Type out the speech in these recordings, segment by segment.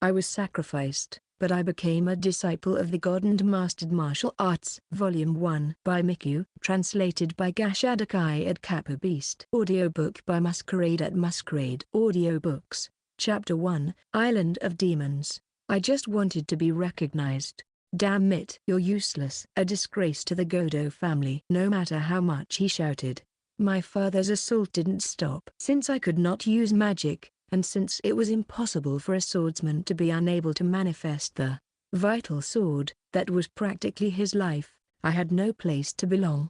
I was sacrificed, but I became a disciple of the god and mastered martial arts. Volume 1 by Miku, translated by Gashadakai at Kappa Beast. Audiobook by Masquerade at Masquerade. Audiobooks. Chapter 1, Island of Demons. I just wanted to be recognized. Damn it. You're useless. A disgrace to the Godou family. No matter how much he shouted, my father's assault didn't stop. Since I could not use magic, and since it was impossible for a swordsman to be unable to manifest the vital sword that was practically his life, I had no place to belong.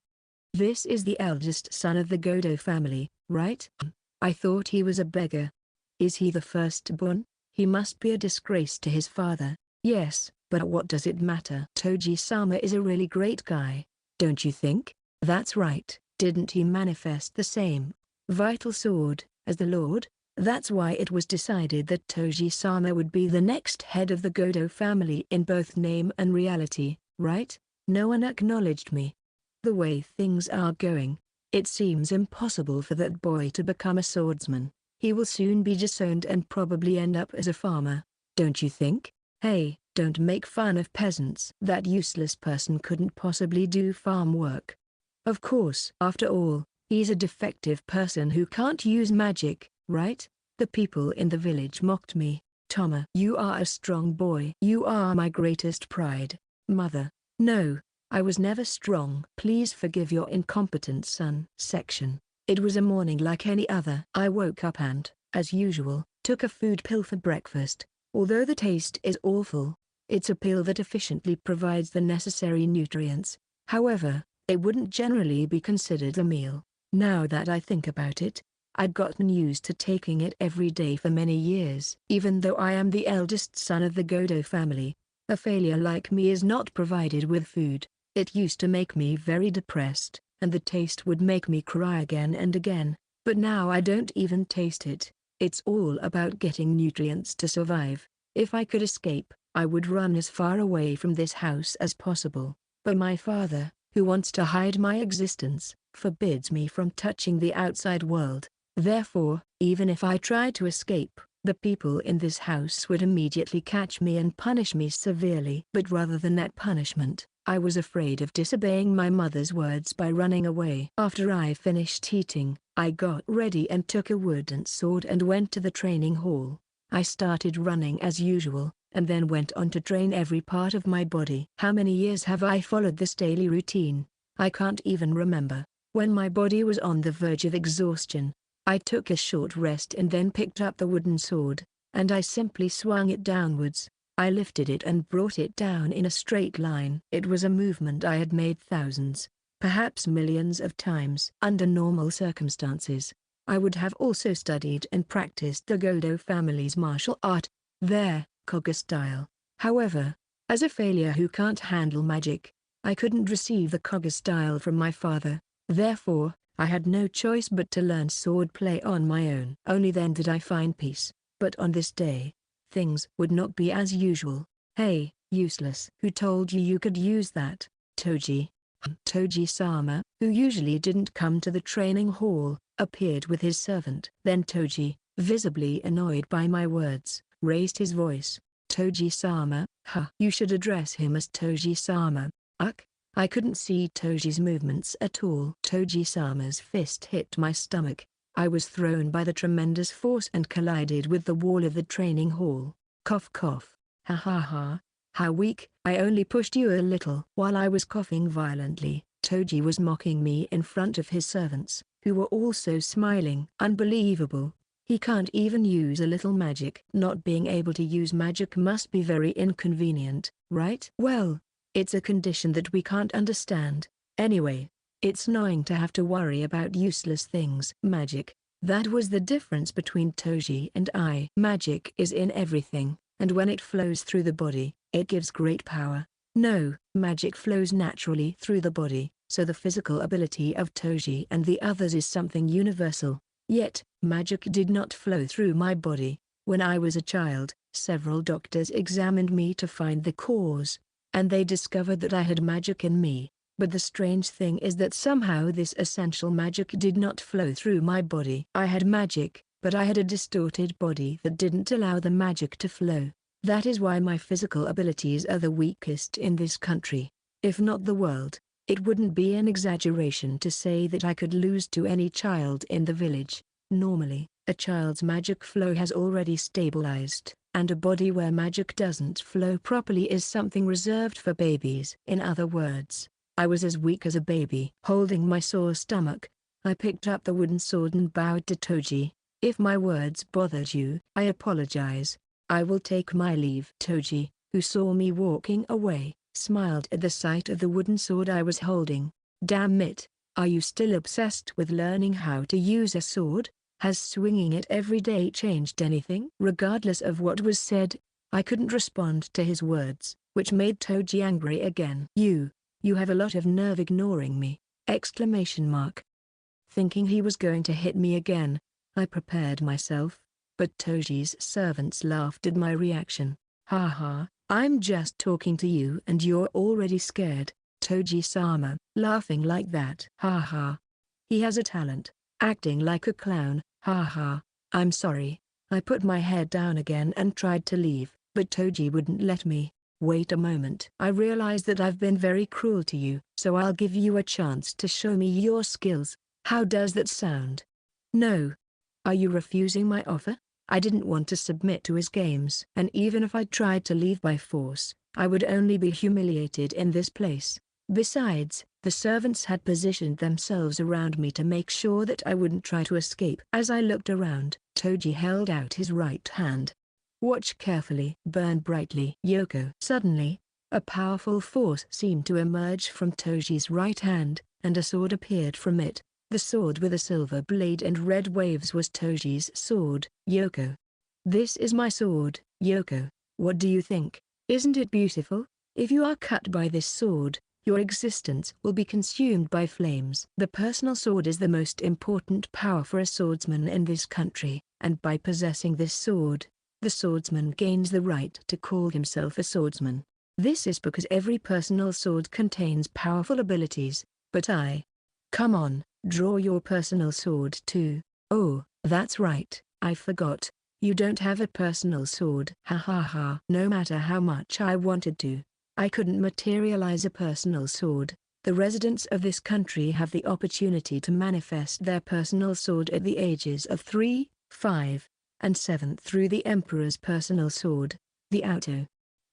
This is the eldest son of the Godou family, right? I thought he was a beggar. Is he the firstborn? He must be a disgrace to his father. Yes, but what does it matter? Toji-sama is a really great guy, don't you think? That's right, didn't he manifest the same vital sword as the Lord? That's why it was decided that Toji-sama would be the next head of the Godou family in both name and reality, right? No one acknowledged me. The way things are going, it seems impossible for that boy to become a swordsman. He will soon be disowned and probably end up as a farmer, don't you think? Hey, don't make fun of peasants. That useless person couldn't possibly do farm work. Of course. After all, he's a defective person who can't use magic, right? The people in the village mocked me. Touma, you are a strong boy. You are my greatest pride. Mother, no, I was never strong. Please forgive your incompetent son. Section. It was a morning like any other. I woke up and, as usual, took a food pill for breakfast. Although the taste is awful, it's a pill that efficiently provides the necessary nutrients. However, it wouldn't generally be considered a meal. Now that I think about it, I'd gotten used to taking it every day for many years. Even though I am the eldest son of the Godou family, a failure like me is not provided with food. It used to make me very depressed, and the taste would make me cry again and again. But now I don't even taste it. It's all about getting nutrients to survive. If I could escape, I would run as far away from this house as possible. But my father, who wants to hide my existence, forbids me from touching the outside world. Therefore, even if I tried to escape, the people in this house would immediately catch me and punish me severely. But rather than that punishment, I was afraid of disobeying my mother's words by running away. After I finished eating, I got ready and took a wooden sword and went to the training hall. I started running as usual, and then went on to train every part of my body. How many years have I followed this daily routine? I can't even remember. When my body was on the verge of exhaustion, I took a short rest and then picked up the wooden sword, and I simply swung it downwards. I lifted it and brought it down in a straight line. It was a movement I had made thousands, perhaps millions of times. Under normal circumstances, I would have also studied and practiced the Godou family's martial art, their Koga style. However, as a failure who can't handle magic, I couldn't receive the Koga style from my father. Therefore, I had no choice but to learn swordplay on my own. Only then did I find peace. But on this day, things would not be as usual. Hey, useless. Who told you you could use that? Toji. Toji-sama, who usually didn't come to the training hall, appeared with his servant. Then Toji, visibly annoyed by my words, raised his voice. Toji-sama, you should address him as Toji-sama. I couldn't see Toji's movements at all. Toji-sama's fist hit my stomach. I was thrown by the tremendous force and collided with the wall of the training hall. Cough cough. Ha ha ha. How weak. I only pushed you a little. While I was coughing violently, Toji was mocking me in front of his servants, who were also smiling. Unbelievable. He can't even use a little magic. Not being able to use magic must be very inconvenient, right? Well, it's a condition that we can't understand. Anyway, it's annoying to have to worry about useless things. Magic. That was the difference between Toji and I. Magic is in everything, and when it flows through the body, it gives great power. No, magic flows naturally through the body, so the physical ability of Toji and the others is something universal. Yet, magic did not flow through my body. When I was a child, several doctors examined me to find the cause, and they discovered that I had magic in me. But the strange thing is that somehow this essential magic did not flow through my body. I had magic, but I had a distorted body that didn't allow the magic to flow. That is why my physical abilities are the weakest in this country, if not the world. It wouldn't be an exaggeration to say that I could lose to any child in the village. Normally, a child's magic flow has already stabilized, and a body where magic doesn't flow properly is something reserved for babies. In other words, I was as weak as a baby. Holding my sore stomach, I picked up the wooden sword and bowed to Toji. If my words bothered you, I apologize. I will take my leave. Toji, who saw me walking away, smiled at the sight of the wooden sword I was holding. Damn it, are you still obsessed with learning how to use a sword? Has swinging it every day changed anything? Regardless of what was said, I couldn't respond to his words, which made Toji angry again. You have a lot of nerve ignoring me! Exclamation mark. Thinking he was going to hit me again, I prepared myself, but Toji's servants laughed at my reaction. Ha ha, I'm just talking to you and you're already scared, Toji-sama. Laughing like that. Ha ha. He has a talent, acting like a clown. Ha ha. I'm sorry. I put my head down again and tried to leave, but Toji wouldn't let me. Wait a moment. I realize that I've been very cruel to you, so I'll give you a chance to show me your skills. How does that sound? No. Are you refusing my offer? I didn't want to submit to his games. And even if I tried to leave by force, I would only be humiliated in this place. Besides, the servants had positioned themselves around me to make sure that I wouldn't try to escape. As I looked around, Toji held out his right hand. Watch carefully. Burn brightly. Yoko. Suddenly, a powerful force seemed to emerge from Toji's right hand, and a sword appeared from it. The sword with a silver blade and red waves was Toji's sword. Yoko. This is my sword, Yoko. What do you think? Isn't it beautiful? If you are cut by this sword, your existence will be consumed by flames. The personal sword is the most important power for a swordsman in this country, and by possessing this sword, the swordsman gains the right to call himself a swordsman. This is because every personal sword contains powerful abilities, but Come on, draw your personal sword too. Oh, that's right, I forgot. You don't have a personal sword. Ha ha ha. No matter how much I wanted to, I couldn't materialize a personal sword. The residents of this country have the opportunity to manifest their personal sword at the ages of 3, 5, and 7 through the Emperor's personal sword, the Auto.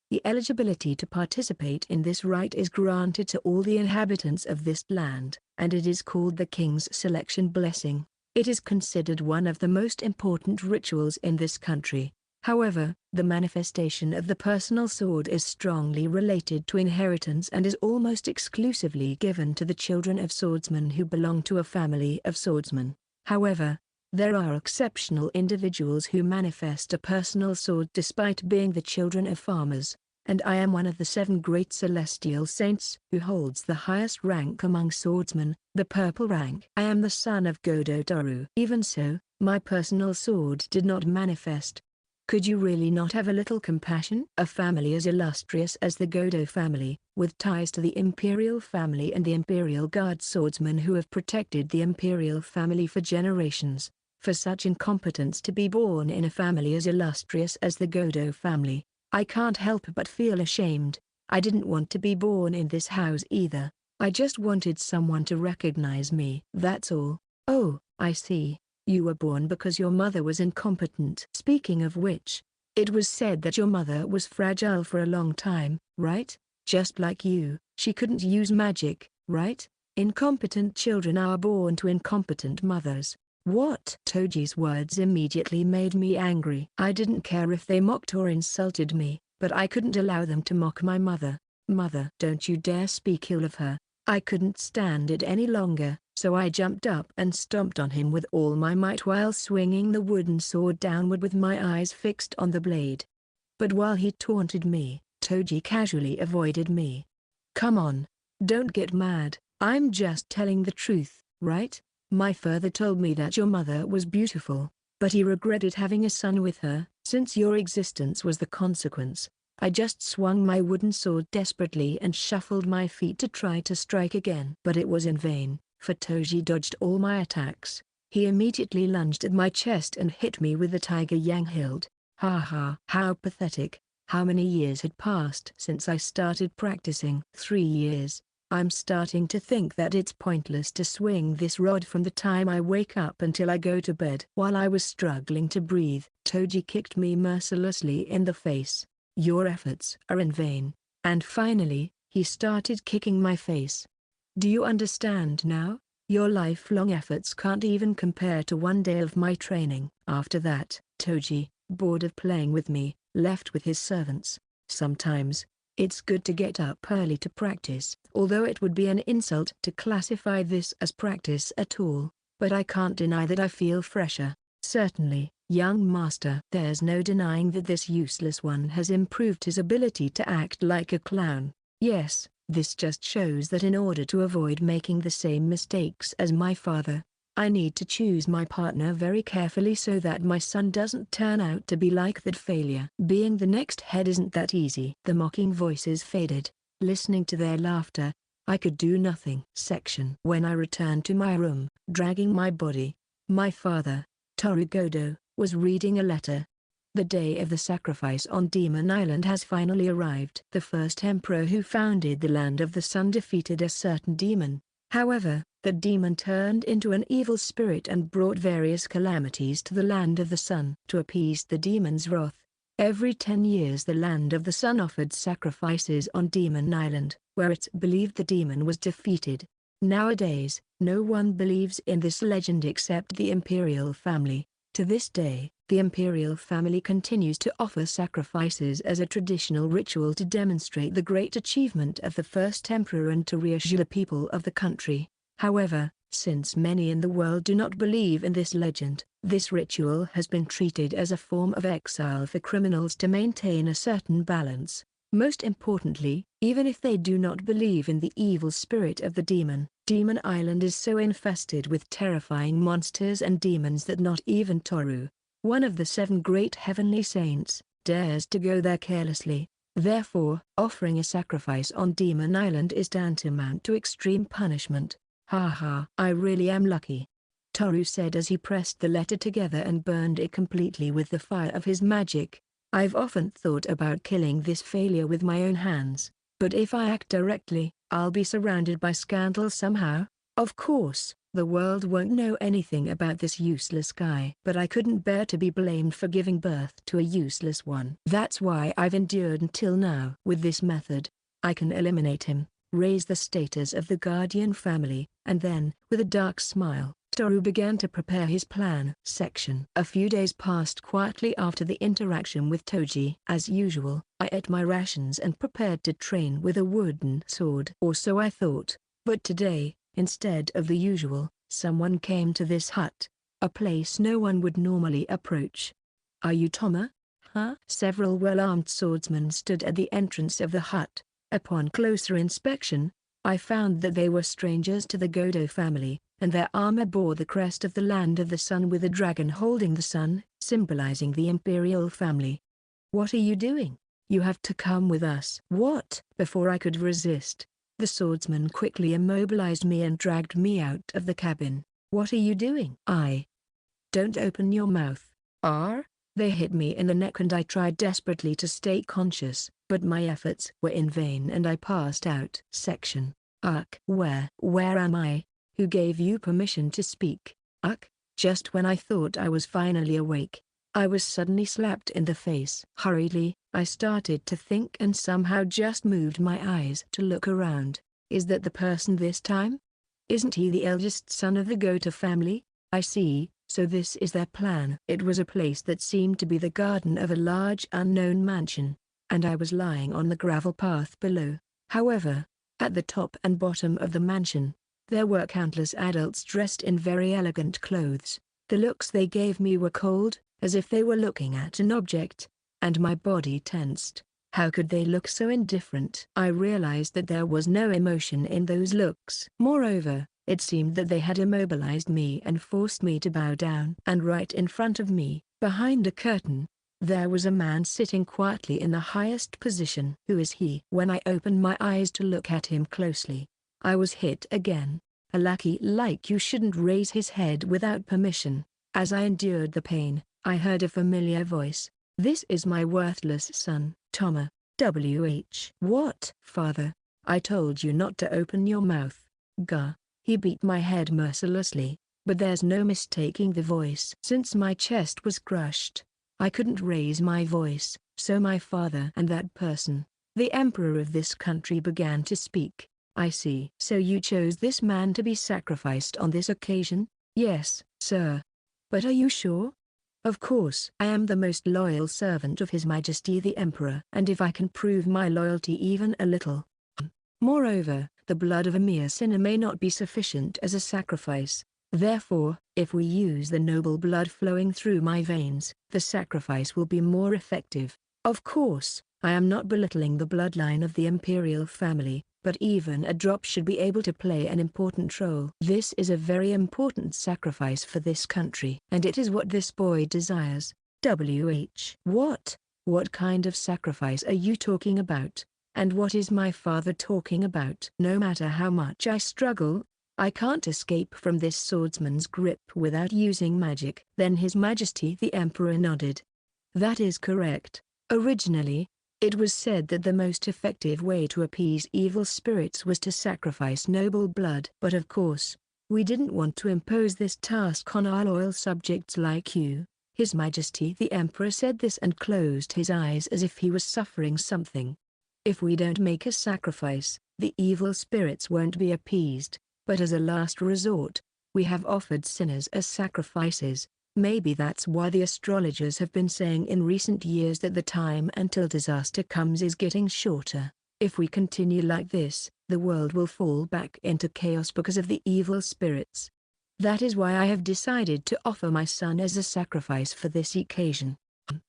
The eligibility to participate in this rite is granted to all the inhabitants of this land, and it is called the King's Selection Blessing. It is considered one of the most important rituals in this country. However, the manifestation of the personal sword is strongly related to inheritance and is almost exclusively given to the children of swordsmen who belong to a family of swordsmen. However, there are exceptional individuals who manifest a personal sword despite being the children of farmers, and I am one of the 7 great celestial saints who holds the highest rank among swordsmen, the purple rank. I am the son of Godou. Even so, my personal sword did not manifest. Could you really not have a little compassion? A family as illustrious as the Godou family, with ties to the imperial family and the imperial guard swordsmen who have protected the imperial family for generations. For such incompetence to be born in a family as illustrious as the Godou family, I can't help but feel ashamed. I didn't want to be born in this house either. I just wanted someone to recognize me. That's all. Oh, I see. You were born because your mother was incompetent. Speaking of which, it was said that your mother was fragile for a long time, right? Just like you, she couldn't use magic, right? Incompetent children are born to incompetent mothers. What? Toji's words immediately made me angry. I didn't care if they mocked or insulted me, but I couldn't allow them to mock my mother. Mother, don't you dare speak ill of her. I couldn't stand it any longer, so I jumped up and stomped on him with all my might while swinging the wooden sword downward with my eyes fixed on the blade. But while he taunted me, Toji casually avoided me. Come on, don't get mad, I'm just telling the truth, right? My father told me that your mother was beautiful, but he regretted having a son with her. Since your existence was the consequence, I just swung my wooden sword desperately and shuffled my feet to try to strike again. But it was in vain, for Toji dodged all my attacks. He immediately lunged at my chest and hit me with the tiger yang hilt. Ha ha. How pathetic. How many years had passed since I started practicing? 3 years. I'm starting to think that it's pointless to swing this rod from the time I wake up until I go to bed. While I was struggling to breathe, Toji kicked me mercilessly in the face. Your efforts are in vain. And finally, he started kicking my face. Do you understand now? Your lifelong efforts can't even compare to one day of my training. After that, Toji, bored of playing with me, left with his servants. Sometimes, it's good to get up early to practice. Although it would be an insult to classify this as practice at all, but I can't deny that I feel fresher. Certainly, young master. There's no denying that this useless one has improved his ability to act like a clown. Yes, this just shows that in order to avoid making the same mistakes as my father, I need to choose my partner very carefully so that my son doesn't turn out to be like that failure. Being the next head isn't that easy. The mocking voices faded. Listening to their laughter, I could do nothing. When I returned to my room, dragging my body, my father, Touma Godou, was reading a letter. The day of the sacrifice on Demon Island has finally arrived. The first emperor who founded the Land of the Sun defeated a certain demon. However, the demon turned into an evil spirit and brought various calamities to the Land of the Sun. To appease the demon's wrath, every 10 years the Land of the Sun offered sacrifices on Demon Island, where it's believed the demon was defeated. Nowadays, no one believes in this legend except the imperial family. To this day, the imperial family continues to offer sacrifices as a traditional ritual to demonstrate the great achievement of the first emperor and to reassure the people of the country. However, since many in the world do not believe in this legend, this ritual has been treated as a form of exile for criminals to maintain a certain balance. Most importantly, even if they do not believe in the evil spirit of the demon, Demon Island is so infested with terrifying monsters and demons that not even Toru, one of the 7 great heavenly saints, dares to go there carelessly. Therefore, offering a sacrifice on Demon Island is tantamount to extreme punishment. Haha. I really am lucky, Toru said as he pressed the letter together and burned it completely with the fire of his magic. I've often thought about killing this failure with my own hands, but if I act directly, I'll be surrounded by scandal somehow. Of course, the world won't know anything about this useless guy. But I couldn't bear to be blamed for giving birth to a useless one. That's why I've endured until now. With this method, I can eliminate him, raise the status of the guardian family, and then, with a dark smile, Toru began to prepare his plan. A few days passed quietly after the interaction with Toji. As usual, I ate my rations and prepared to train with a wooden sword. Or so I thought. But today, instead of the usual, someone came to this hut, a place no one would normally approach. Are you Touma? Huh? Several well-armed swordsmen stood at the entrance of the hut. Upon closer inspection, I found that they were strangers to the Godou family, and their armor bore the crest of the Land of the Sun with a dragon holding the sun, symbolizing the imperial family. What are you doing? You have to come with us. What? Before I could resist, the swordsman quickly immobilized me and dragged me out of the cabin. What are you doing? Don't open your mouth. They hit me in the neck and I tried desperately to stay conscious, but my efforts were in vain and I passed out. Where am I? Who gave you permission to speak? Just when I thought I was finally awake, I was suddenly slapped in the face. Hurriedly, I started to think and somehow just moved my eyes to look around. Is that the person this time? Isn't he the eldest son of the Godou family? I see, so this is their plan. It was a place that seemed to be the garden of a large unknown mansion, and I was lying on the gravel path below. However, at the top and bottom of the mansion, there were countless adults dressed in very elegant clothes. The looks they gave me were cold, as if they were looking at an object, and my body tensed. How could they look so indifferent? I realized that there was no emotion in those looks. Moreover, it seemed that they had immobilized me and forced me to bow down. And right in front of me, behind a curtain, there was a man sitting quietly in the highest position. Who is he? When I opened my eyes to look at him closely, I was hit again. A lackey like you shouldn't raise his head without permission. As I endured the pain, I heard a familiar voice. This is my worthless son, Touma. What, father? I told you not to open your mouth. Gah. He beat my head mercilessly, but there's no mistaking the voice. Since my chest was crushed, I couldn't raise my voice, so my father and that person, the emperor of this country, began to speak. I see. So you chose this man to be sacrificed on this occasion? Yes, sir. But are you sure? Of course. I am the most loyal servant of His Majesty the Emperor, and if I can prove my loyalty even a little. Moreover, the blood of a mere sinner may not be sufficient as a sacrifice. Therefore, if we use the noble blood flowing through my veins, the sacrifice will be more effective. Of course, I am not belittling the bloodline of the imperial family, but even a drop should be able to play an important role. This is a very important sacrifice for this country, and it is what this boy desires. What? What kind of sacrifice are you talking about? And what is my father talking about? No matter how much I struggle, I can't escape from this swordsman's grip without using magic. Then His Majesty the Emperor nodded. That is correct. Originally, it was said that the most effective way to appease evil spirits was to sacrifice noble blood. But of course, we didn't want to impose this task on our loyal subjects like you. His Majesty the Emperor said this and closed his eyes as if he was suffering something. If we don't make a sacrifice, the evil spirits won't be appeased, but as a last resort, we have offered sinners as sacrifices. Maybe that's why the astrologers have been saying in recent years that the time until disaster comes is getting shorter. If we continue like this, the world will fall back into chaos because of the evil spirits. That is why I have decided to offer my son as a sacrifice for this occasion.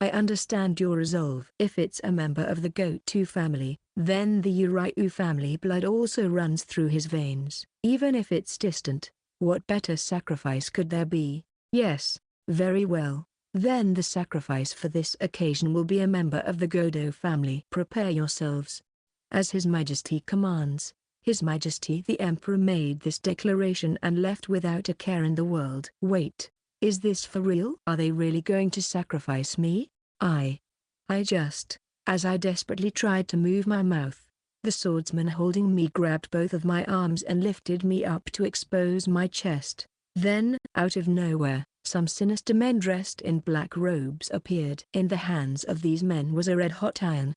I understand your resolve. If it's a member of the Godou family, then the Uryu family blood also runs through his veins. Even if it's distant, what better sacrifice could there be? Yes. Very well. Then the sacrifice for this occasion will be a member of the Godou family. Prepare yourselves. As His Majesty commands, His Majesty the Emperor made this declaration and left without a care in the world. Wait, is this for real? Are they really going to sacrifice me? As I desperately tried to move my mouth, the swordsman holding me grabbed both of my arms and lifted me up to expose my chest. Then, out of nowhere, some sinister men dressed in black robes appeared. In the hands of these men was a red-hot iron.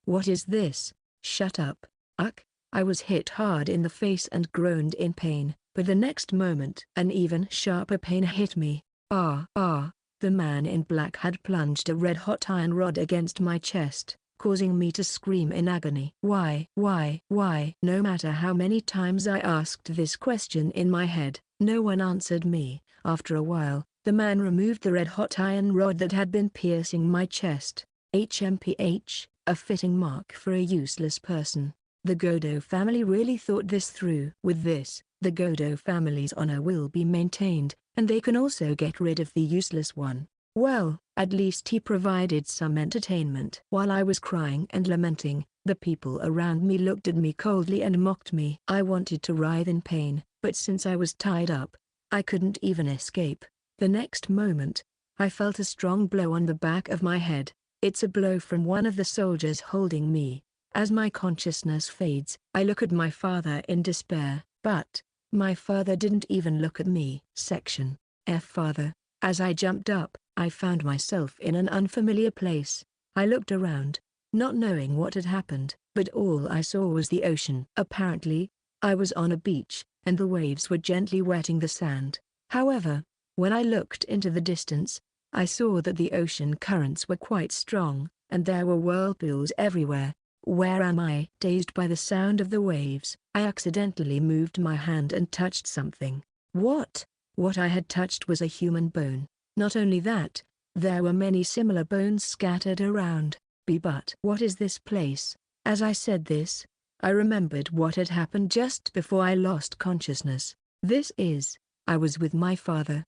What is this? Shut up. I was hit hard in the face and groaned in pain, but the next moment an even sharper pain hit me. The man in black had plunged a red-hot iron rod against my chest, causing me to scream in agony. Why? No matter how many times I asked this question in my head, no one answered me. After a while, the man removed the red-hot iron rod that had been piercing my chest. HMPH, a fitting mark for a useless person. The Godou family really thought this through. With this, the Godou family's honor will be maintained, and they can also get rid of the useless one. Well, at least he provided some entertainment. While I was crying and lamenting, the people around me looked at me coldly and mocked me. I wanted to writhe in pain, but since I was tied up, I couldn't even escape. The next moment, I felt a strong blow on the back of my head. It's a blow from one of the soldiers holding me. As my consciousness fades, I look at my father in despair, but my father didn't even look at me. Section F. Father. As I jumped up, I found myself in an unfamiliar place. I looked around, not knowing what had happened, but all I saw was the ocean. Apparently, I was on a beach, and the waves were gently wetting the sand. However, when I looked into the distance, I saw that the ocean currents were quite strong, and there were whirlpools everywhere. Where am I? Dazed by the sound of the waves, I accidentally moved my hand and touched something. What I had touched was a human bone. Not only that, there were many similar bones scattered around. But what is this place? As I said this, I remembered what had happened just before I lost consciousness. I was with my father.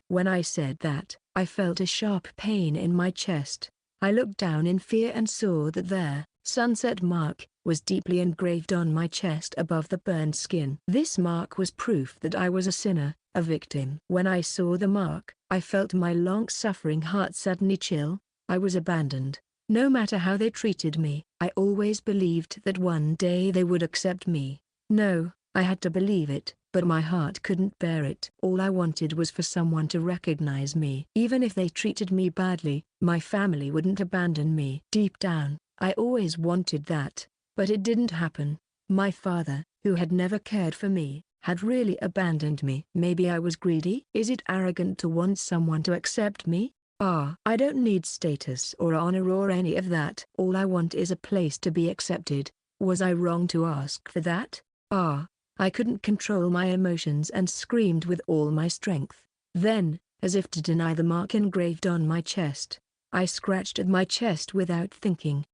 When I said that, I felt a sharp pain in my chest. I looked down in fear and saw that their sunset mark was deeply engraved on my chest above the burned skin. This mark was proof that I was a sinner, a victim. When I saw the mark, I felt my long-suffering heart suddenly chill. I was abandoned. No matter how they treated me, I always believed that one day they would accept me. No, I had to believe it, but my heart couldn't bear it. All I wanted was for someone to recognize me. Even if they treated me badly, my family wouldn't abandon me. Deep down, I always wanted that, but it didn't happen. My father, who had never cared for me, had really abandoned me. Maybe I was greedy? Is it arrogant to want someone to accept me? I don't need status or honor or any of that. All I want is a place to be accepted. Was I wrong to ask for that? I couldn't control my emotions and screamed with all my strength. Then, as if to deny the mark engraved on my chest, I scratched at my chest without thinking.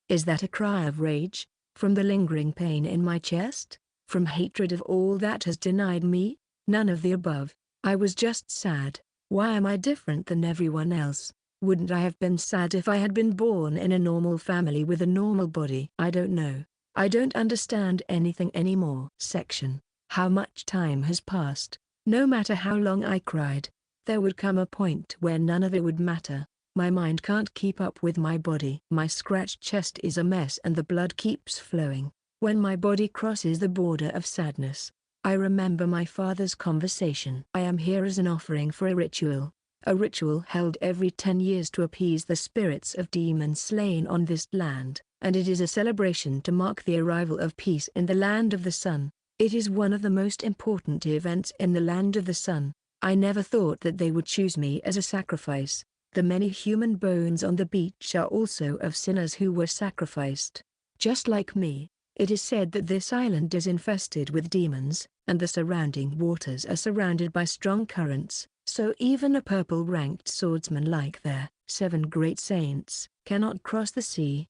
Is that a cry of rage? From the lingering pain in my chest? From hatred of all that has denied me? None of the above. I was just sad. Why am I different than everyone else? Wouldn't I have been sad if I had been born in a normal family with a normal body? I don't know. I don't understand anything anymore. Section. How much time has passed? No matter how long I cried, there would come a point where none of it would matter. My mind can't keep up with my body. My scratched chest is a mess and the blood keeps flowing. When my body crosses the border of sadness, I remember my father's conversation. I am here as an offering for a ritual. A ritual held every 10 years to appease the spirits of demons slain on this land, and it is a celebration to mark the arrival of peace in the Land of the Sun. It is one of the most important events in the Land of the Sun. I never thought that they would choose me as a sacrifice. The many human bones on the beach are also of sinners who were sacrificed. Just like me, it is said that this island is infested with demons, and the surrounding waters are surrounded by strong currents, so even a purple-ranked swordsman like their 7 great saints cannot cross the sea.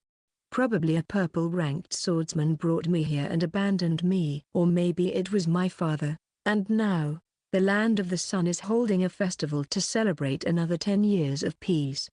Probably a purple-ranked swordsman brought me here and abandoned me. Or maybe it was my father, and now, the Land of the Sun is holding a festival to celebrate another 10 years of peace.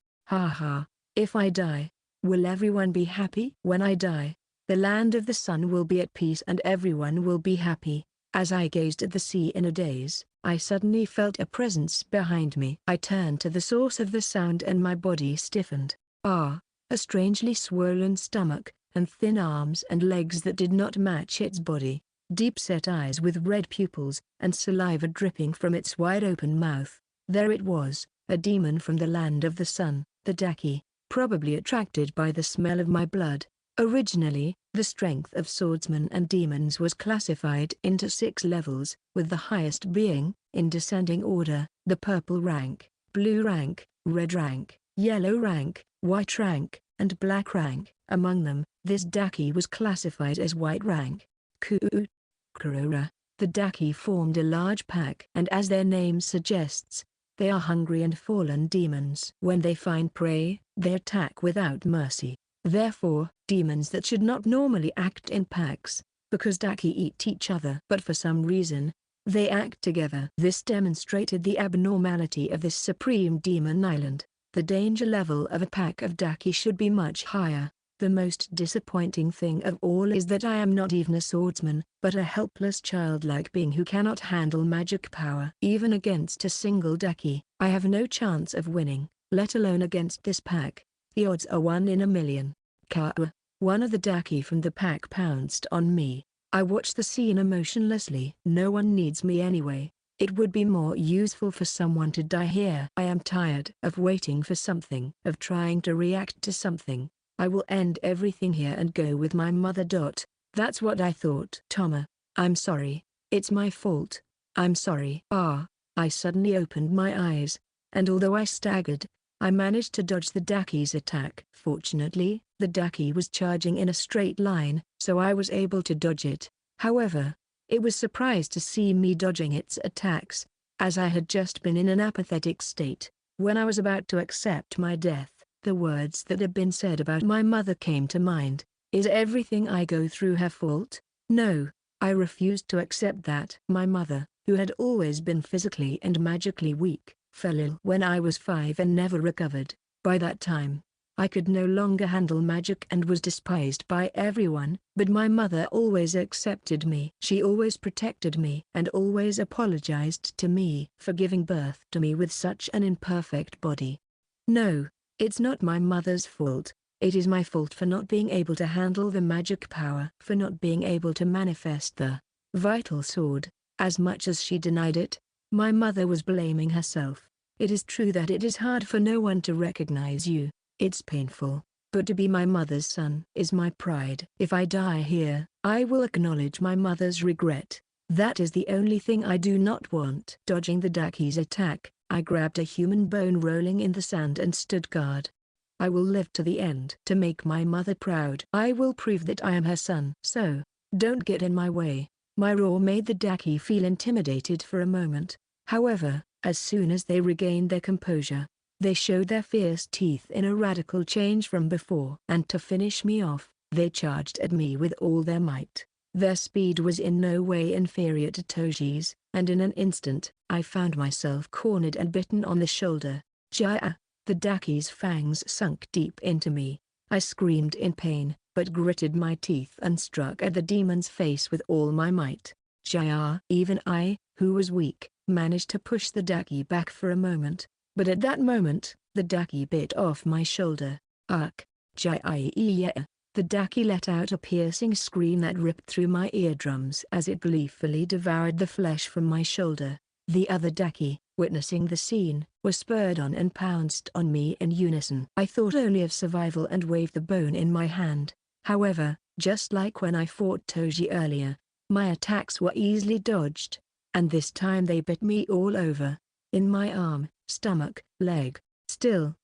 If I die, will everyone be happy? When I die, the Land of the Sun will be at peace and everyone will be happy. As I gazed at the sea in a daze, I suddenly felt a presence behind me. I turned to the source of the sound and my body stiffened. A strangely swollen stomach, and thin arms and legs that did not match its body, deep-set eyes with red pupils, and saliva dripping from its wide-open mouth. There it was, a demon from the Land of the Sun, the Daki, probably attracted by the smell of my blood. Originally, the strength of swordsmen and demons was classified into 6 levels, with the highest being, in descending order, the purple rank, blue rank, red rank, yellow rank, white rank, and black rank. Among them, this Daki was classified as white rank. Kurora. The Daki formed a large pack, and as their name suggests, they are hungry and fallen demons. When they find prey, they attack without mercy. Therefore, demons that should not normally act in packs, because Daki eat each other. But for some reason, they act together. This demonstrated the abnormality of this supreme demon island. The danger level of a pack of Daki should be much higher. The most disappointing thing of all is that I am not even a swordsman, but a helpless childlike being who cannot handle magic power. Even against a single Daki, I have no chance of winning, let alone against this pack. The odds are 1 in a million. One of the Daki from the pack pounced on me. I watched the scene emotionlessly. No one needs me anyway. It would be more useful for someone to die here. I am tired of waiting for something, of trying to react to something. I will end everything here and go with my mother. That's what I thought. Touma, I'm sorry. It's my fault. I'm sorry. I suddenly opened my eyes, and although I staggered, I managed to dodge the Daki's attack. Fortunately, the Daki was charging in a straight line, so I was able to dodge it. However, it was surprised to see me dodging its attacks, as I had just been in an apathetic state. When I was about to accept my death, the words that had been said about my mother came to mind. Is everything I go through her fault? No, I refused to accept that. My mother, who had always been physically and magically weak, fell ill when I was 5 and never recovered. By that time, I could no longer handle magic and was despised by everyone, but my mother always accepted me. She always protected me and always apologized to me for giving birth to me with such an imperfect body. No, it's not my mother's fault. It is my fault for not being able to handle the magic power, for not being able to manifest the vital sword. As much as she denied it, my mother was blaming herself. It is true that it is hard for no one to recognize you. It's painful, but to be my mother's son is my pride. If I die here, I will acknowledge my mother's regret. That is the only thing I do not want. Dodging the Daki's attack, I grabbed a human bone rolling in the sand and stood guard. I will live to the end to make my mother proud. I will prove that I am her son. So, don't get in my way. My roar made the Daki feel intimidated for a moment. However, as soon as they regained their composure, they showed their fierce teeth in a radical change from before. And to finish me off, they charged at me with all their might. Their speed was in no way inferior to Toji's, and in an instant, I found myself cornered and bitten on the shoulder. Jaya! The Daki's fangs sunk deep into me. I screamed in pain, but gritted my teeth and struck at the demon's face with all my might. Jaya! Even I, who was weak, managed to push the Daki back for a moment. But at that moment, the Daki bit off my shoulder. Ugh! Jaya! The Daki let out a piercing scream that ripped through my eardrums as it gleefully devoured the flesh from my shoulder. The other Daki, witnessing the scene, was spurred on and pounced on me in unison. I thought only of survival and waved the bone in my hand. However, just like when I fought Toji earlier, my attacks were easily dodged, and this time they bit me all over. In my arm, stomach, leg. Still,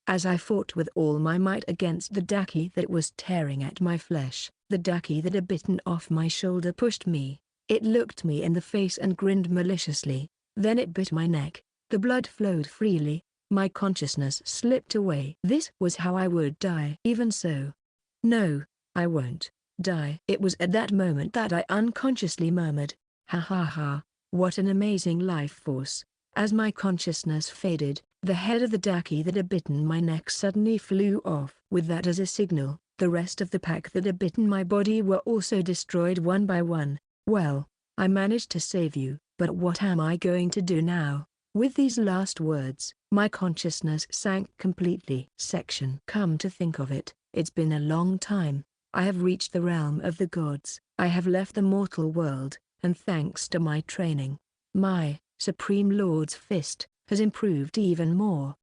as I fought with all my might against the Daki that was tearing at my flesh, the Daki that had bitten off my shoulder pushed me. It looked me in the face and grinned maliciously. Then it bit my neck. The blood flowed freely. My consciousness slipped away. This was how I would die. Even so. No, I won't die. It was at that moment that I unconsciously murmured, "Ha ha ha, what an amazing life force." As my consciousness faded, the head of the Daki that had bitten my neck suddenly flew off. With that as a signal, the rest of the pack that had bitten my body were also destroyed one by one. Well, I managed to save you, but what am I going to do now? With these last words, my consciousness sank completely. Come to think of it, it's been a long time. I have reached the realm of the gods. I have left the mortal world, and thanks to my training, my Supreme Lord's fist has improved even more.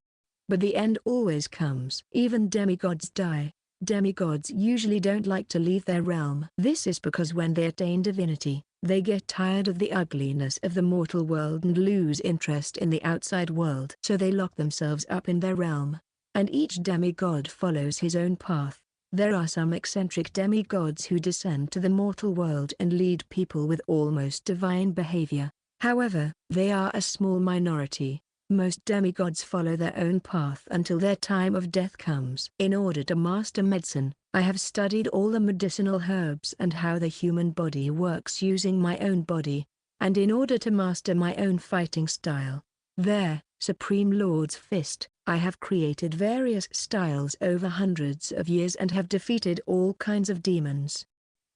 But the end always comes. Even demigods die. Demigods usually don't like to leave their realm. This is because when they attain divinity, they get tired of the ugliness of the mortal world and lose interest in the outside world. So they lock themselves up in their realm. And each demigod follows his own path. There are some eccentric demigods who descend to the mortal world and lead people with almost divine behavior. However, they are a small minority. Most demigods follow their own path until their time of death comes. In order to master medicine, I have studied all the medicinal herbs and how the human body works using my own body. And in order to master my own fighting style, their Supreme Lord's fist, I have created various styles over hundreds of years and have defeated all kinds of demons.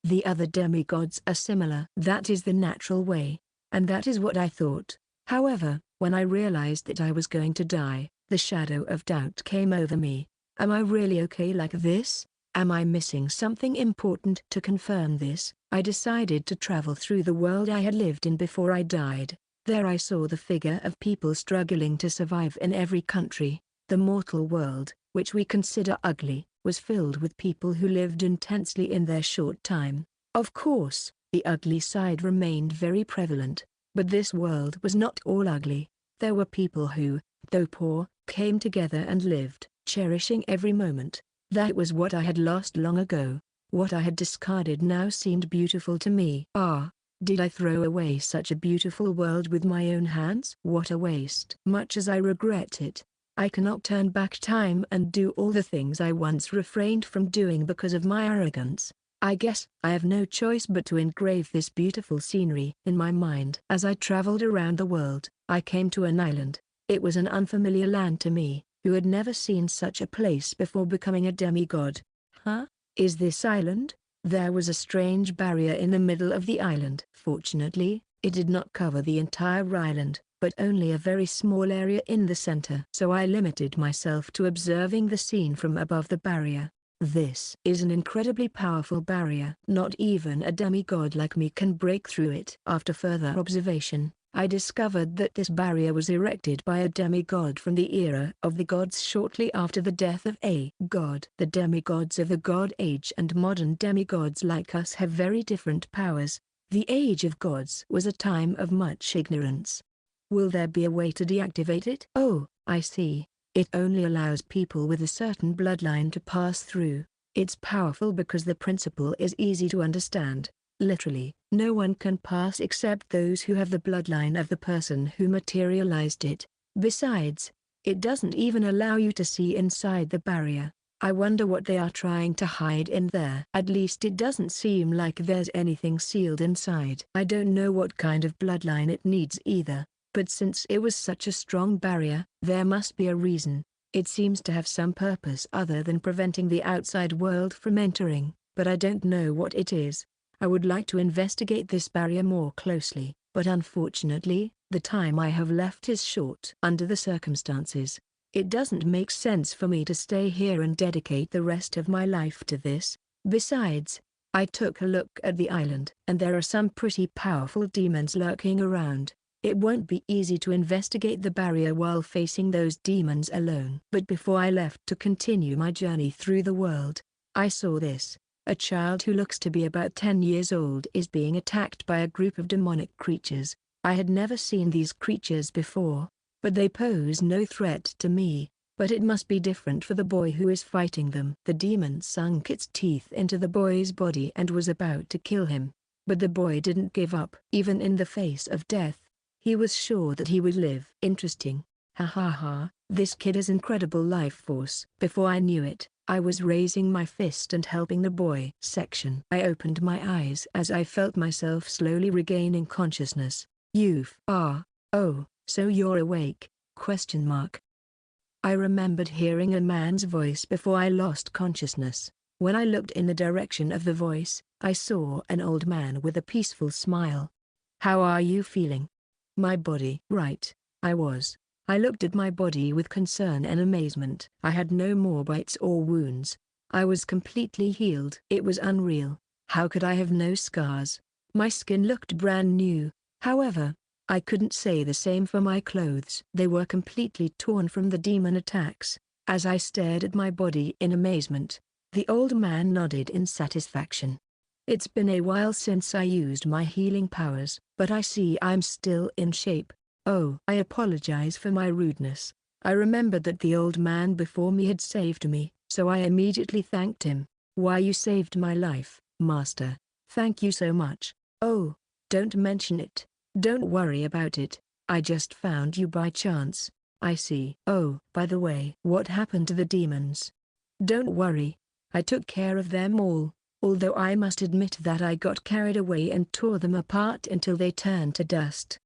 The other demigods are similar. That is the natural way. And that is what I thought. However, when I realized that I was going to die, the shadow of doubt came over me. Am I really okay like this? Am I missing something important? To confirm this, I decided to travel through the world I had lived in before I died. There I saw the figure of people struggling to survive in every country. The mortal world, which we consider ugly, was filled with people who lived intensely in their short time. Of course, the ugly side remained very prevalent, but this world was not all ugly. There were people who, though poor, came together and lived, cherishing every moment. That was what I had lost long ago. What I had discarded now seemed beautiful to me. Did I throw away such a beautiful world with my own hands? What a waste. Much as I regret it, I cannot turn back time and do all the things I once refrained from doing because of my arrogance. I guess I have no choice but to engrave this beautiful scenery in my mind. As I traveled around the world, I came to an island. It was an unfamiliar land to me, who had never seen such a place before becoming a demigod. Huh? Is this island? There was a strange barrier in the middle of the island. Fortunately, it did not cover the entire island, but only a very small area in the center. So I limited myself to observing the scene from above the barrier. This is an incredibly powerful barrier. Not even a demigod like me can break through it. After further observation, I discovered that this barrier was erected by a demigod from the era of the gods shortly after the death of a god. The demigods of the God Age and modern demigods like us have very different powers. The Age of Gods was a time of much ignorance. Will there be a way to deactivate it? Oh, I see. It only allows people with a certain bloodline to pass through. It's powerful because the principle is easy to understand. Literally, no one can pass except those who have the bloodline of the person who materialized it. Besides, it doesn't even allow you to see inside the barrier. I wonder what they are trying to hide in there. At least it doesn't seem like there's anything sealed inside. I don't know what kind of bloodline it needs either. But since it was such a strong barrier, there must be a reason. It seems to have some purpose other than preventing the outside world from entering, but I don't know what it is. I would like to investigate this barrier more closely, but unfortunately, the time I have left is short. Under the circumstances, it doesn't make sense for me to stay here and dedicate the rest of my life to this. Besides, I took a look at the island, and there are some pretty powerful demons lurking around. It won't be easy to investigate the barrier while facing those demons alone. But before I left to continue my journey through the world, I saw this. A child who looks to be about 10 years old is being attacked by a group of demonic creatures. I had never seen these creatures before, but they pose no threat to me. But it must be different for the boy who is fighting them. The demon sunk its teeth into the boy's body and was about to kill him. But the boy didn't give up. Even in the face of death, he was sure that he would live. Interesting. Ha ha ha, this kid has incredible life force. Before I knew it, I was raising my fist and helping the boy. Section. I opened my eyes as I felt myself slowly regaining consciousness. Oh, so you're awake? ? I remembered hearing a man's voice before I lost consciousness. When I looked in the direction of the voice, I saw an old man with a peaceful smile. How are you feeling? My body. Right, I was. I looked at my body with concern and amazement. I had no more bites or wounds. I was completely healed. It was unreal. How could I have no scars? My skin looked brand new. However, I couldn't say the same for my clothes. They were completely torn from the demon attacks. As I stared at my body in amazement, the old man nodded in satisfaction. It's been a while since I used my healing powers, but I see I'm still in shape. Oh, I apologize for my rudeness. I remembered that the old man before me had saved me, so I immediately thanked him. Why, you saved my life, master. Thank you so much. Oh, don't mention it. Don't worry about it. I just found you by chance. I see. Oh, by the way, what happened to the demons? Don't worry. I took care of them all. Although I must admit that I got carried away and tore them apart until they turned to dust.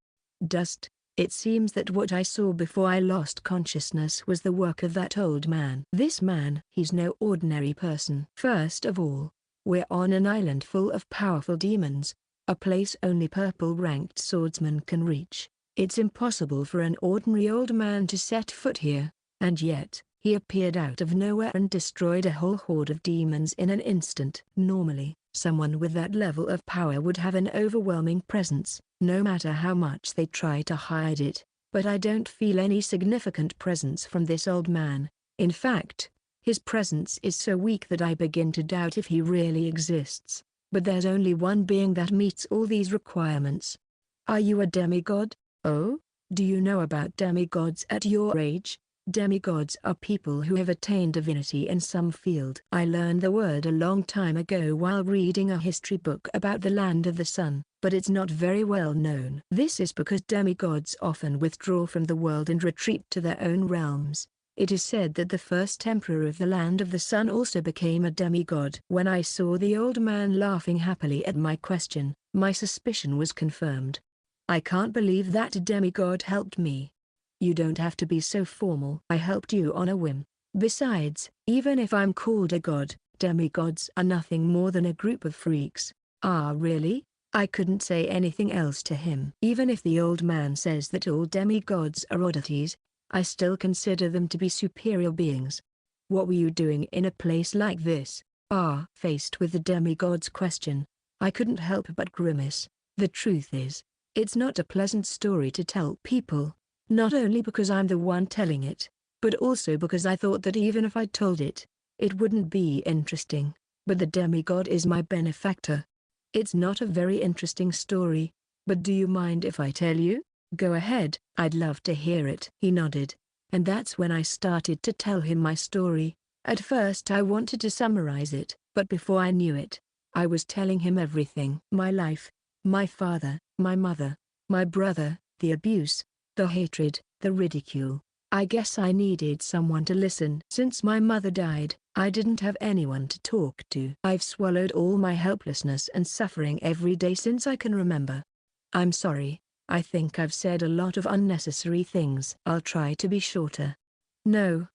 Dust? It seems that what I saw before I lost consciousness was the work of that old man. This man, he's no ordinary person. First of all, we're on an island full of powerful demons, a place only purple-ranked swordsmen can reach. It's impossible for an ordinary old man to set foot here, and yet, he appeared out of nowhere and destroyed a whole horde of demons in an instant. Normally, someone with that level of power would have an overwhelming presence, no matter how much they try to hide it, but I don't feel any significant presence from this old man. In fact, his presence is so weak that I begin to doubt if he really exists. But there's only one being that meets all these requirements. Are you a demigod? Oh? Do you know about demigods at your age? Demigods are people who have attained divinity in some field. I learned the word a long time ago while reading a history book about the land of the sun, but it's not very well known. This is because demigods often withdraw from the world and retreat to their own realms. It is said that the first emperor of the land of the sun also became a demigod. When I saw the old man laughing happily at my question, my suspicion was confirmed. I can't believe that demigod helped me. You don't have to be so formal. I helped you on a whim. Besides, even if I'm called a god, demigods are nothing more than a group of freaks. Ah, really? I couldn't say anything else to him. Even if the old man says that all demigods are oddities, I still consider them to be superior beings. What were you doing in a place like this? Faced with the demigod's question, I couldn't help but grimace. The truth is, it's not a pleasant story to tell people, not only because I'm the one telling it, but also because I thought that even if I told it, it wouldn't be interesting. But the demigod is my benefactor. It's not a very interesting story, but do you mind if I tell you? Go ahead. I'd love to hear it. He nodded, and that's when I started to tell him my story. At first I wanted to summarize it, but before I knew it, I was telling him everything. My life, my father, my mother, my brother, the abuse, the hatred, the ridicule. I guess I needed someone to listen. Since my mother died, I didn't have anyone to talk to. I've swallowed all my helplessness and suffering every day since I can remember. I'm sorry, I think I've said a lot of unnecessary things. I'll try to be shorter. No,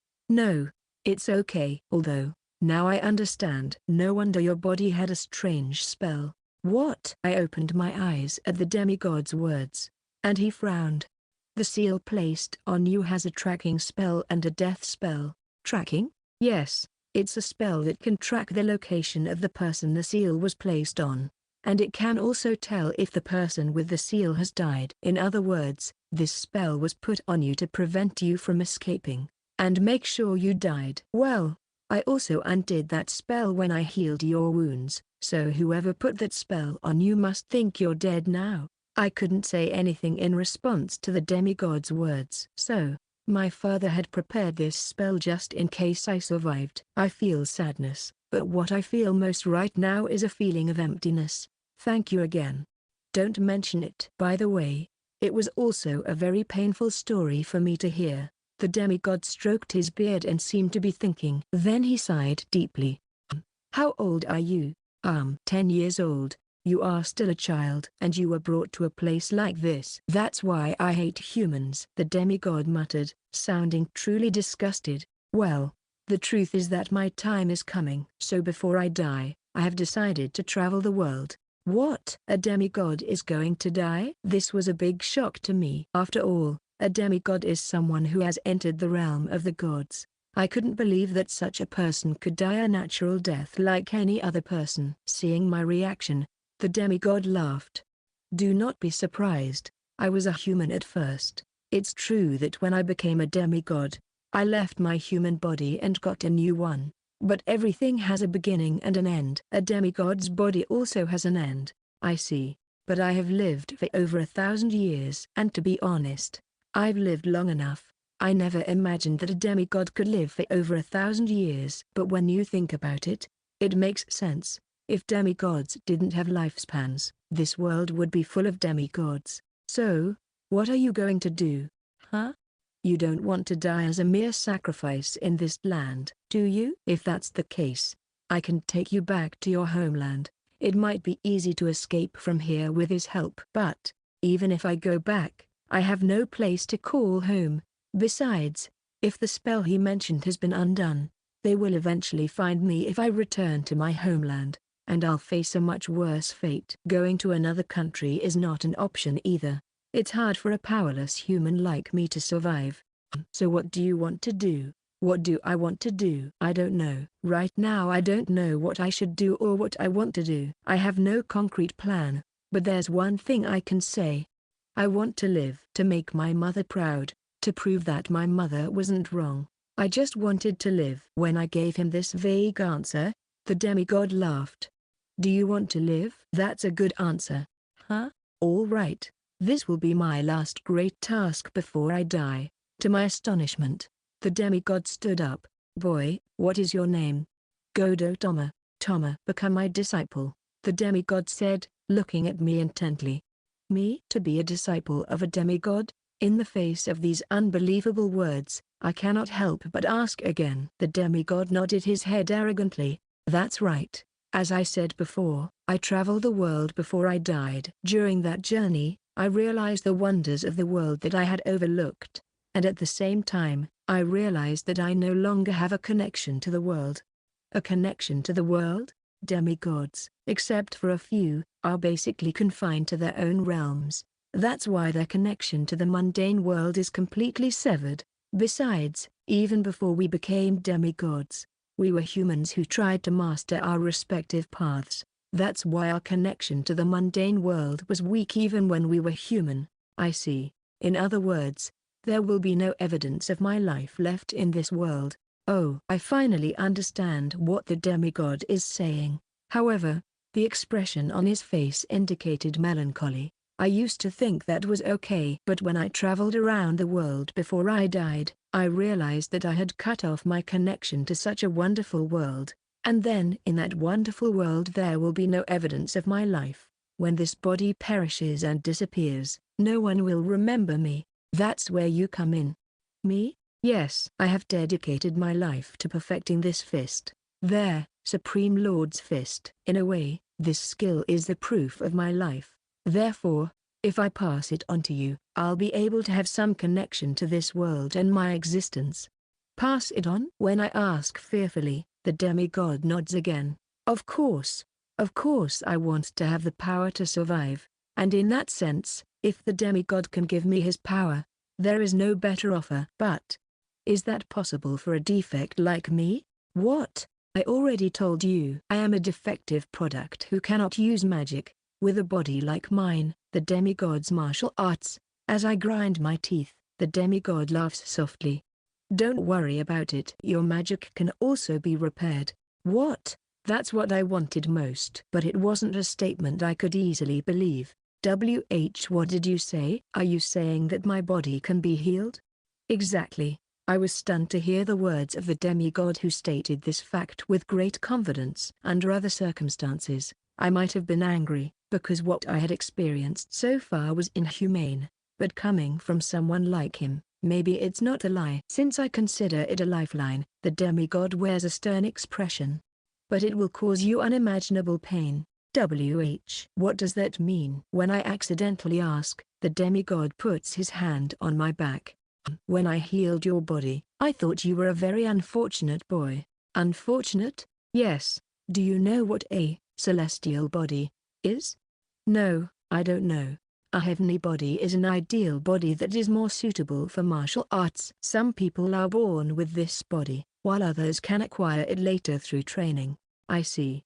it's okay. Although, now I understand. No wonder your body had a strange spell. What? I opened my eyes at the demigod's words, and he frowned. The seal placed on you has a tracking spell and a death spell. Tracking? Yes, it's a spell that can track the location of the person the seal was placed on, and it can also tell if the person with the seal has died. In other words, this spell was put on you to prevent you from escaping, and make sure you died. Well, I also undid that spell when I healed your wounds, so whoever put that spell on you must think you're dead now. I couldn't say anything in response to the demigod's words. So, my father had prepared this spell just in case I survived. I feel sadness, but what I feel most right now is a feeling of emptiness. Thank you again. Don't mention it. By the way, it was also a very painful story for me to hear. The demigod stroked his beard and seemed to be thinking. Then he sighed deeply. How old are you? 10 years old. You are still a child. And you were brought to a place like this. That's why I hate humans, the demigod muttered, sounding truly disgusted. Well, the truth is that my time is coming. So before I die, I have decided to travel the world. What? A demigod is going to die? This was a big shock to me. After all, a demigod is someone who has entered the realm of the gods. I couldn't believe that such a person could die a natural death like any other person. Seeing my reaction, the demigod laughed. Do not be surprised, I was a human at first. It's true that when I became a demigod, I left my human body and got a new one. But everything has a beginning and an end. A demigod's body also has an end. I see. But I have lived for over 1,000 years. And to be honest, I've lived long enough. I never imagined that a demigod could live for over 1,000 years. But when you think about it, it makes sense. If demigods didn't have lifespans, this world would be full of demigods. So, what are you going to do? Huh? You don't want to die as a mere sacrifice in this land, do you? If that's the case, I can take you back to your homeland. It might be easy to escape from here with his help. But, even if I go back, I have no place to call home. Besides, if the spell he mentioned has been undone, they will eventually find me if I return to my homeland, and I'll face a much worse fate. Going to another country is not an option either. It's hard for a powerless human like me to survive. So what do you want to do? What do I want to do? I don't know. Right now I don't know what I should do or what I want to do. I have no concrete plan, but there's one thing I can say. I want to live. To make my mother proud, to prove that my mother wasn't wrong. I just wanted to live. When I gave him this vague answer, the demigod laughed. Do you want to live? That's a good answer. Huh? All right. This will be my last great task before I die. To my astonishment, the demigod stood up. Boy, what is your name? Godou Touma. Touma. Become my disciple, the demigod said, looking at me intently. Me? To be a disciple of a demigod? In the face of these unbelievable words, I cannot help but ask again. The demigod nodded his head arrogantly. That's right. As I said before, I traveled the world before I died. During that journey, I realized the wonders of the world that I had overlooked, and at the same time, I realized that I no longer have a connection to the world. A connection to the world? Demigods, except for a few, are basically confined to their own realms. That's why their connection to the mundane world is completely severed. Besides, even before we became demigods, we were humans who tried to master our respective paths. That's why our connection to the mundane world was weak even when we were human. I see. In other words, there will be no evidence of my life left in this world. Oh, I finally understand what the demigod is saying. However, the expression on his face indicated melancholy. I used to think that was okay. But when I traveled around the world before I died, I realized that I had cut off my connection to such a wonderful world. And then in that wonderful world there will be no evidence of my life. When this body perishes and disappears, no one will remember me. That's where you come in. Me? Yes, I have dedicated my life to perfecting this fist. There, Supreme Lord's fist. In a way, this skill is the proof of my life. Therefore, if I pass it on to you, I'll be able to have some connection to this world and my existence. Pass it on? When I ask fearfully, the demigod nods again. Of course I want to have the power to survive, and in that sense, if the demigod can give me his power, there is no better offer. But, is that possible for a defect like me? What? I already told you. I am a defective product who cannot use magic. With a body like mine, the demigod's martial arts. As I grind my teeth, the demigod laughs softly. Don't worry about it. Your magic can also be repaired. What? That's what I wanted most. But it wasn't a statement I could easily believe. What did you say? Are you saying that my body can be healed? Exactly. I was stunned to hear the words of the demigod who stated this fact with great confidence. Under other circumstances, I might have been angry, because what I had experienced so far was inhumane. But coming from someone like him, maybe it's not a lie. Since I consider it a lifeline, the demigod wears a stern expression. But it will cause you unimaginable pain. What does that mean? When I accidentally ask, the demigod puts his hand on my back. When I healed your body, I thought you were a very unfortunate boy. Unfortunate? Yes. Do you know what a celestial body is? No, I don't know. A heavenly body is an ideal body that is more suitable for martial arts. Some people are born with this body, while others can acquire it later through training. I see.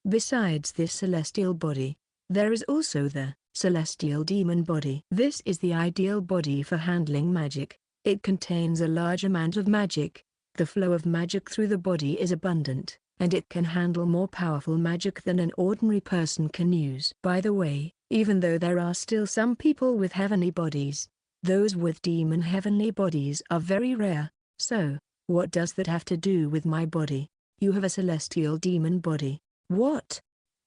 Besides this celestial body, there is also the celestial demon body. This is the ideal body for handling magic. It contains a large amount of magic. The flow of magic through the body is abundant, and it can handle more powerful magic than an ordinary person can use. By the way, even though there are still some people with heavenly bodies, those with demon heavenly bodies are very rare. So, what does that have to do with my body? You have a celestial demon body. What?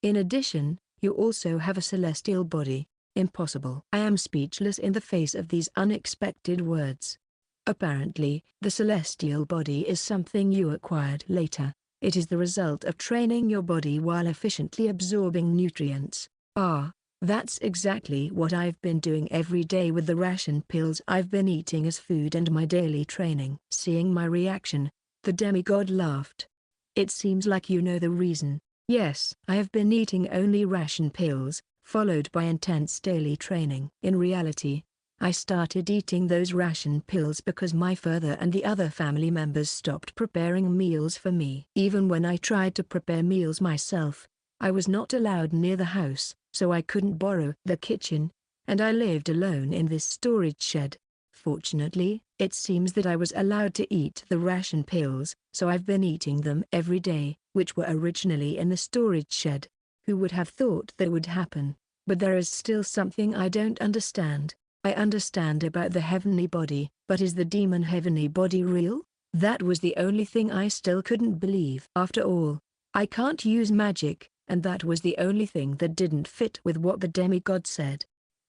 In addition, you also have a celestial body. Impossible. I am speechless in the face of these unexpected words. Apparently, the celestial body is something you acquired later. It is the result of training your body while efficiently absorbing nutrients. Ah, that's exactly what I've been doing every day with the ration pills I've been eating as food and my daily training. Seeing my reaction, the demigod laughed. It seems like you know the reason. Yes, I have been eating only ration pills, followed by intense daily training. In reality, I started eating those ration pills because my father and the other family members stopped preparing meals for me. Even when I tried to prepare meals myself, I was not allowed near the house, so I couldn't borrow the kitchen, and I lived alone in this storage shed. Fortunately, it seems that I was allowed to eat the ration pills, so I've been eating them every day, which were originally in the storage shed. Who would have thought that would happen? But there is still something I don't understand. I understand about the heavenly body, but is the demon heavenly body real? That was the only thing I still couldn't believe. After all, I can't use magic, and that was the only thing that didn't fit with what the demigod said.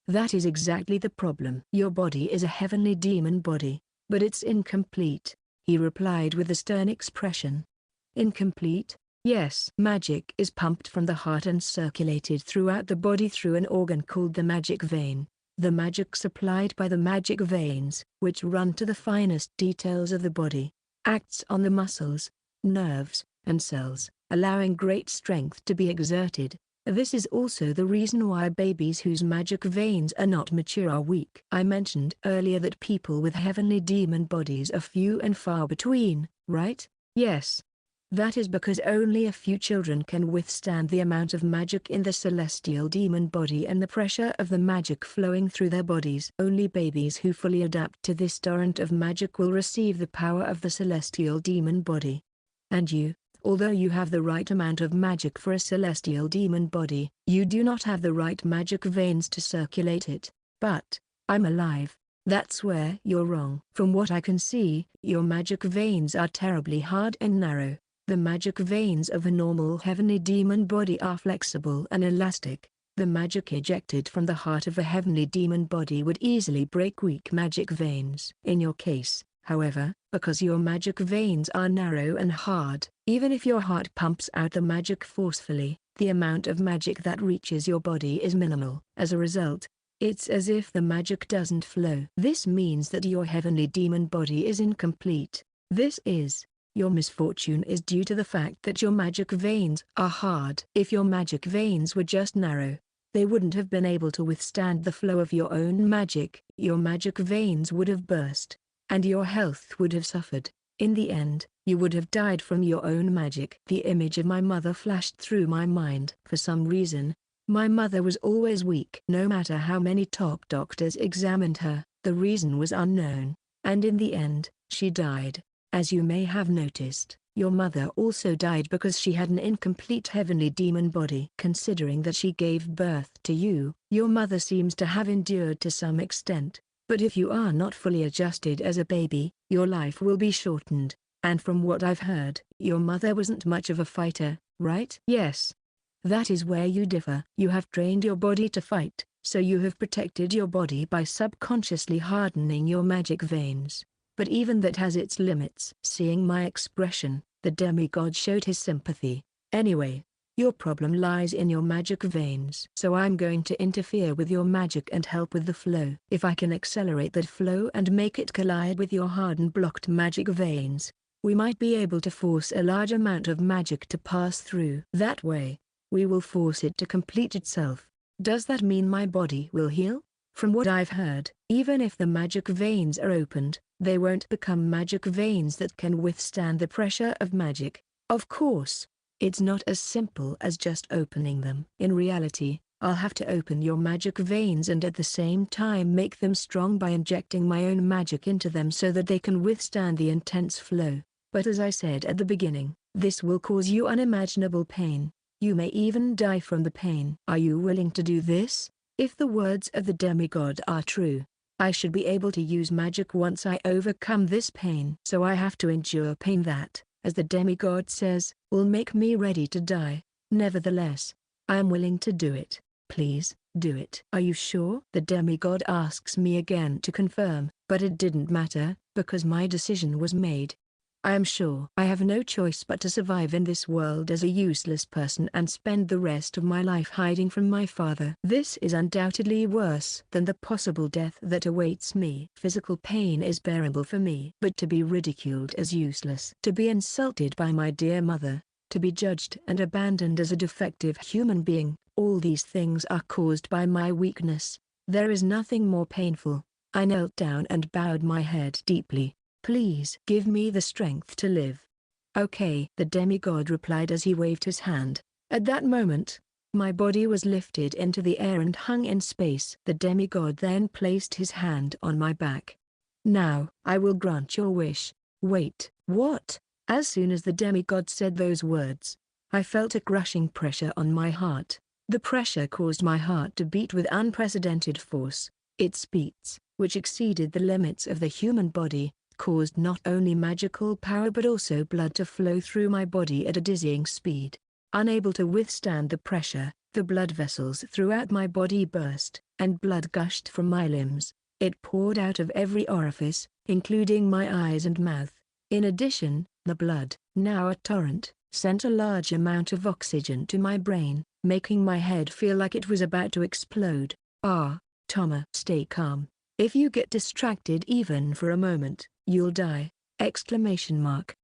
That is exactly the problem. Your body is a heavenly demon body, but it's incomplete, he replied with a stern expression. Incomplete? Yes. Magic is pumped from the heart and circulated throughout the body through an organ called the magic vein. The magic supplied by the magic veins, which run to the finest details of the body, acts on the muscles, nerves, and cells, allowing great strength to be exerted. This is also the reason why babies whose magic veins are not mature are weak. I mentioned earlier that people with heavenly demon bodies are few and far between, right? Yes. That is because only a few children can withstand the amount of magic in the celestial demon body and the pressure of the magic flowing through their bodies. Only babies who fully adapt to this torrent of magic will receive the power of the celestial demon body. And you, although you have the right amount of magic for a celestial demon body, you do not have the right magic veins to circulate it. But, I'm alive. That's where you're wrong. From what I can see, your magic veins are terribly hard and narrow. The magic veins of a normal heavenly demon body are flexible and elastic. The magic ejected from the heart of a heavenly demon body would easily break weak magic veins. In your case, however, because your magic veins are narrow and hard, even if your heart pumps out the magic forcefully, the amount of magic that reaches your body is minimal. As a result, it's as if the magic doesn't flow. This means that your heavenly demon body is incomplete. Your misfortune is due to the fact that your magic veins are hard. If your magic veins were just narrow, they wouldn't have been able to withstand the flow of your own magic. Your magic veins would have burst, and your health would have suffered. In the end, you would have died from your own magic. The image of my mother flashed through my mind. For some reason, my mother was always weak. No matter how many top doctors examined her, the reason was unknown, and in the end, she died. As you may have noticed, your mother also died because she had an incomplete heavenly demon body. Considering that she gave birth to you, your mother seems to have endured to some extent. But if you are not fully adjusted as a baby, your life will be shortened. And from what I've heard, your mother wasn't much of a fighter, right? Yes. That is where you differ. You have trained your body to fight, so you have protected your body by subconsciously hardening your magic veins. But even that has its limits. Seeing my expression, the demigod showed his sympathy. Anyway, your problem lies in your magic veins. So I'm going to interfere with your magic and help with the flow. If I can accelerate that flow and make it collide with your hardened blocked magic veins, we might be able to force a large amount of magic to pass through. That way, we will force it to complete itself. Does that mean my body will heal? From what I've heard, even if the magic veins are opened, they won't become magic veins that can withstand the pressure of magic. Of course, it's not as simple as just opening them. In reality, I'll have to open your magic veins and at the same time make them strong by injecting my own magic into them so that they can withstand the intense flow. But as I said at the beginning, this will cause you unimaginable pain. You may even die from the pain. Are you willing to do this? If the words of the demigod are true, I should be able to use magic once I overcome this pain. So I have to endure pain that, as the demigod says, will make me ready to die. Nevertheless, I am willing to do it. Please, do it. Are you sure? The demigod asks me again to confirm, but it didn't matter, because my decision was made. I am sure I have no choice but to survive in this world as a useless person and spend the rest of my life hiding from my father. This is undoubtedly worse than the possible death that awaits me. Physical pain is bearable for me. But to be ridiculed as useless, to be insulted by my dear mother, to be judged and abandoned as a defective human being, all these things are caused by my weakness. There is nothing more painful. I knelt down and bowed my head deeply. Please give me the strength to live. Okay, the demigod replied as he waved his hand. At that moment, my body was lifted into the air and hung in space. The demigod then placed his hand on my back. Now, I will grant your wish. Wait, what? As soon as the demigod said those words, I felt a crushing pressure on my heart. The pressure caused my heart to beat with unprecedented force. Its beats, which exceeded the limits of the human body, caused not only magical power but also blood to flow through my body at a dizzying speed. Unable to withstand the pressure, the blood vessels throughout my body burst, and blood gushed from my limbs. It poured out of every orifice, including my eyes and mouth. In addition, the blood, now a torrent, sent a large amount of oxygen to my brain, making my head feel like it was about to explode. Ah, Touma, stay calm. If you get distracted even for a moment, you'll die! Exclamation mark.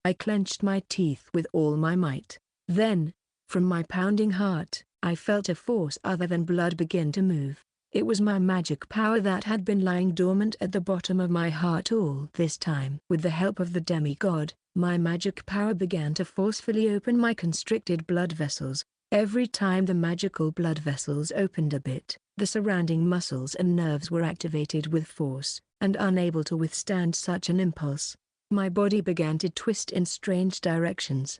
I clenched my teeth with all my might. Then, from my pounding heart, I felt a force other than blood begin to move. It was my magic power that had been lying dormant at the bottom of my heart all this time. With the help of the demigod, my magic power began to forcefully open my constricted blood vessels. Every time the magical blood vessels opened a bit, the surrounding muscles and nerves were activated with force, and unable to withstand such an impulse, my body began to twist in strange directions.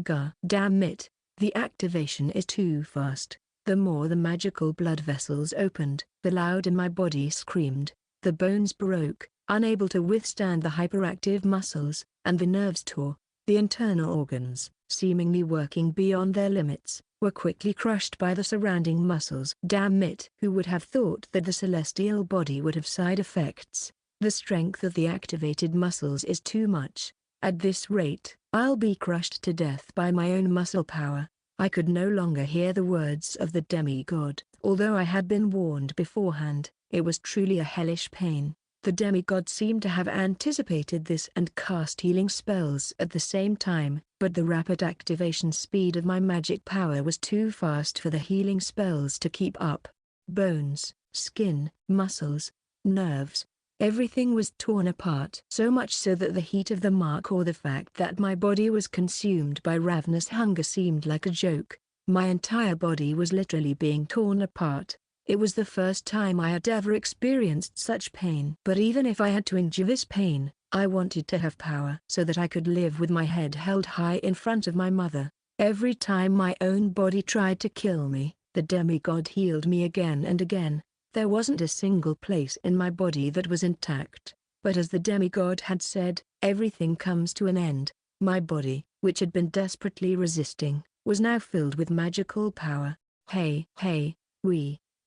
God damn it, the activation is too fast. The more the magical blood vessels opened, the louder my body screamed. The bones broke, unable to withstand the hyperactive muscles, and the nerves tore. The internal organs, seemingly working beyond their limits, were quickly crushed by the surrounding muscles. Damn it! Who would have thought that the celestial body would have side effects? The strength of the activated muscles is too much. At this rate, I'll be crushed to death by my own muscle power. I could no longer hear the words of the demigod. Although I had been warned beforehand, it was truly a hellish pain. The demigod seemed to have anticipated this and cast healing spells at the same time, but the rapid activation speed of my magic power was too fast for the healing spells to keep up. Bones, skin, muscles, nerves, everything was torn apart. So much so that the heat of the mark or the fact that my body was consumed by ravenous hunger seemed like a joke. My entire body was literally being torn apart. It was the first time I had ever experienced such pain. But even if I had to endure this pain, I wanted to have power so that I could live with my head held high in front of my mother. Every time my own body tried to kill me, the demigod healed me again and again. There wasn't a single place in my body that was intact. But as the demigod had said, everything comes to an end. My body, which had been desperately resisting, was now filled with magical power. Hey,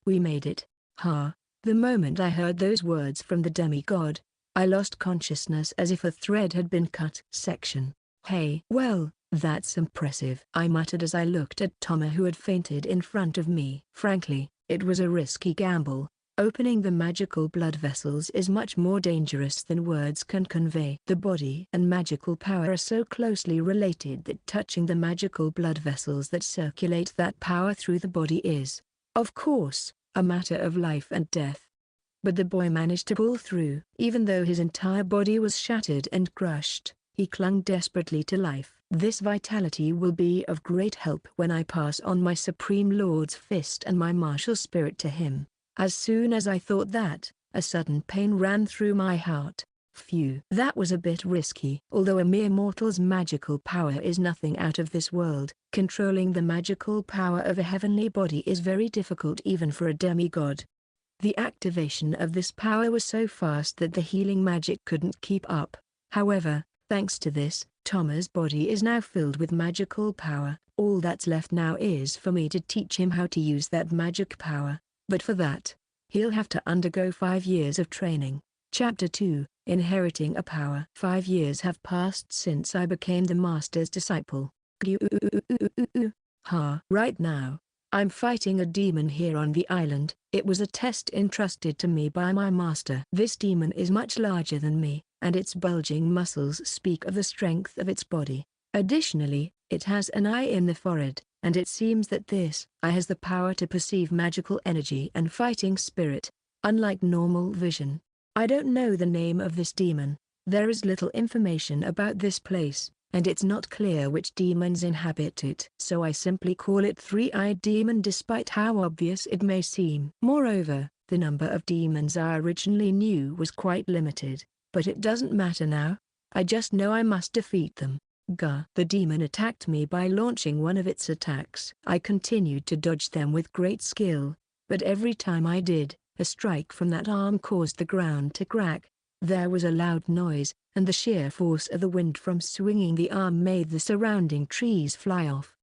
we made it. Ha! The moment I heard those words from the demigod, I lost consciousness as if a thread had been cut. Section. Hey. Well, that's impressive, I muttered as I looked at Touma, who had fainted in front of me. Frankly, it was a risky gamble. Opening the magical blood vessels is much more dangerous than words can convey. The body and magical power are so closely related that touching the magical blood vessels that circulate that power through the body is, of course, a matter of life and death. But the boy managed to pull through. Even though his entire body was shattered and crushed, he clung desperately to life. This vitality will be of great help when I pass on my Supreme Lord's fist and my martial spirit to him. As soon as I thought that, a sudden pain ran through my heart. Phew. That was a bit risky. Although a mere mortal's magical power is nothing out of this world, controlling the magical power of a heavenly body is very difficult even for a demigod. The activation of this power was so fast that the healing magic couldn't keep up. However, thanks to this, Touma's body is now filled with magical power. All that's left now is for me to teach him how to use that magic power. But for that, he'll have to undergo 5 years of training. Chapter 2, Inheriting a Power. 5 years have passed since I became the Master's disciple. Right now, I'm fighting a demon here on the island. It was a test entrusted to me by my master. This demon is much larger than me, and its bulging muscles speak of the strength of its body. Additionally, it has an eye in the forehead, and it seems that this eye has the power to perceive magical energy and fighting spirit, unlike normal vision. I don't know the name of this demon. There is little information about this place, and it's not clear which demons inhabit it. So I simply call it Three-Eyed Demon, despite how obvious it may seem. Moreover, the number of demons I originally knew was quite limited, but it doesn't matter now. I just know I must defeat them. The demon attacked me by launching one of its attacks. I continued to dodge them with great skill, but every time I did, a strike from that arm caused the ground to crack. There was a loud noise, and the sheer force of the wind from swinging the arm made the surrounding trees fly off.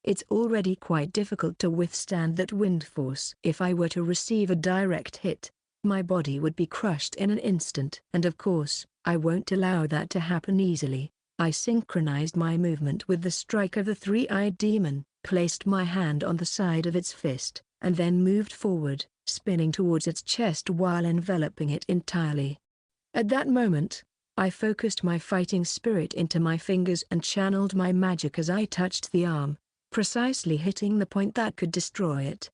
It's already quite difficult to withstand that wind force. If I were to receive a direct hit, my body would be crushed in an instant. And of course, I won't allow that to happen easily. I synchronized my movement with the strike of the three-eyed demon, placed my hand on the side of its fist, and then moved forward, spinning towards its chest while enveloping it entirely. At that moment, I focused my fighting spirit into my fingers and channeled my magic as I touched the arm, precisely hitting the point that could destroy it.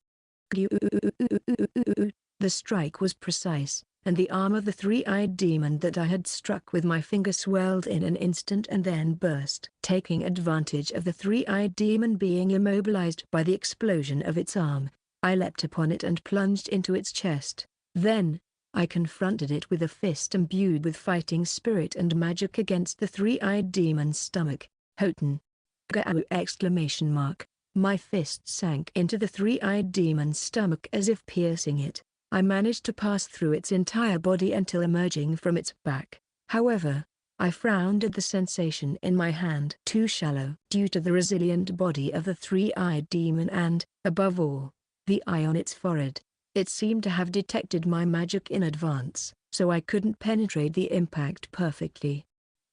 The strike was precise, and the arm of the three-eyed demon that I had struck with my finger swelled in an instant and then burst. Taking advantage of the three-eyed demon being immobilized by the explosion of its arm, I leapt upon it and plunged into its chest. Then, I confronted it with a fist imbued with fighting spirit and magic against the three-eyed demon's stomach. Hoten! Godou! My fist sank into the three-eyed demon's stomach as if piercing it. I managed to pass through its entire body until emerging from its back. However, I frowned at the sensation in my hand. Too shallow due to the resilient body of the three-eyed demon and, above all, the eye on its forehead. It seemed to have detected my magic in advance, so I couldn't penetrate the impact perfectly.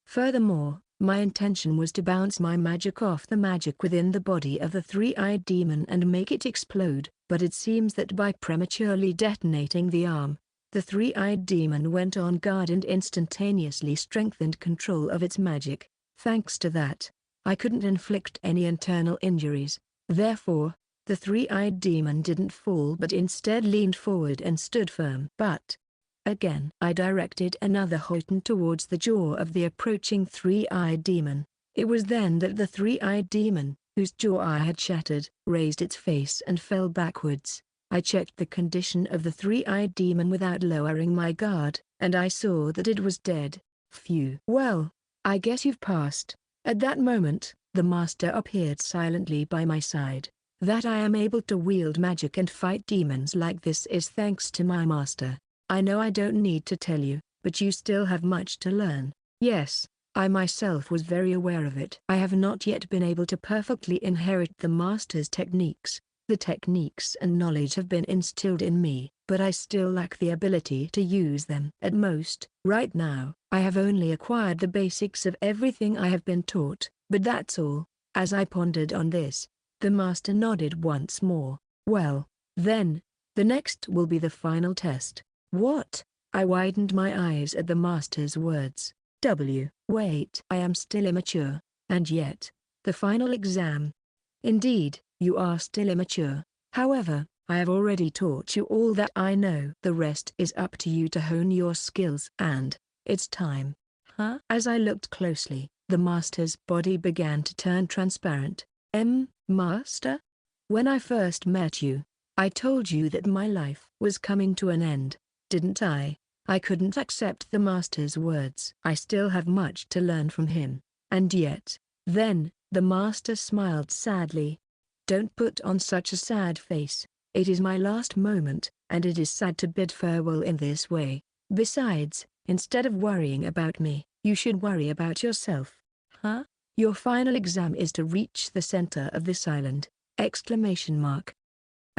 Furthermore, my intention was to bounce my magic off the magic within the body of the three-eyed demon and make it explode, but it seems that by prematurely detonating the arm, the three-eyed demon went on guard and instantaneously strengthened control of its magic. Thanks to that, I couldn't inflict any internal injuries. Therefore, the three-eyed demon didn't fall but instead leaned forward and stood firm. But, again I directed another Hoten towards the jaw of the approaching three-eyed demon. It was then that the three-eyed demon, whose jaw I had shattered, raised its face and fell backwards. I checked the condition of the three-eyed demon without lowering my guard, and I saw that it was dead. Phew. Well, I guess you've passed. At that moment, the master appeared silently by my side. That I am able to wield magic and fight demons like this is thanks to my master. I know I don't need to tell you, but you still have much to learn. Yes, I myself was very aware of it. I have not yet been able to perfectly inherit the master's techniques. The techniques and knowledge have been instilled in me, but I still lack the ability to use them. At most, right now, I have only acquired the basics of everything I have been taught, but that's all. As I pondered on this, the master nodded once more. Well, then, the next will be the final test. What? I widened my eyes at the master's words. Wait. I am still immature, and yet, the final exam. Indeed, you are still immature. However, I have already taught you all that I know. The rest is up to you to hone your skills. And, it's time. Huh? As I looked closely, the master's body began to turn transparent. Master? When I first met you, I told you that my life was coming to an end, didn't I? I couldn't accept the master's words. I still have much to learn from him, and yet, then, the master smiled sadly. Don't put on such a sad face. It is my last moment, and it is sad to bid farewell in this way. Besides, instead of worrying about me, you should worry about yourself. Huh? Your final exam is to reach the center of this island! I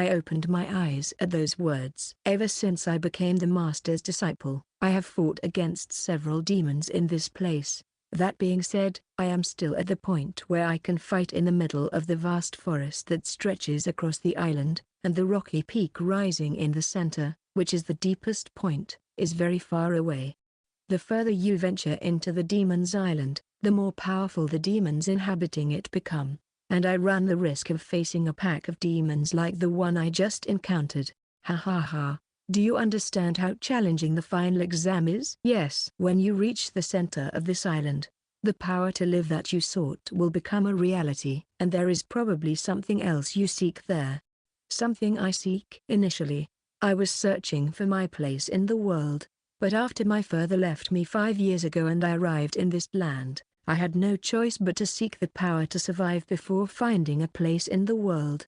opened my eyes at those words. Ever since I became the master's disciple, I have fought against several demons in this place. That being said, I am still at the point where I can fight in the middle of the vast forest that stretches across the island, and the rocky peak rising in the center, which is the deepest point, is very far away. The further you venture into the demon's island, the more powerful the demons inhabiting it become, and I run the risk of facing a pack of demons like the one I just encountered. Ha ha ha. Do you understand how challenging the final exam is? Yes. When you reach the center of this island, the power to live that you sought will become a reality, and there is probably something else you seek there. Something I seek? Initially, I was searching for my place in the world, but after my father left me 5 years ago and I arrived in this land, I had no choice but to seek the power to survive before finding a place in the world.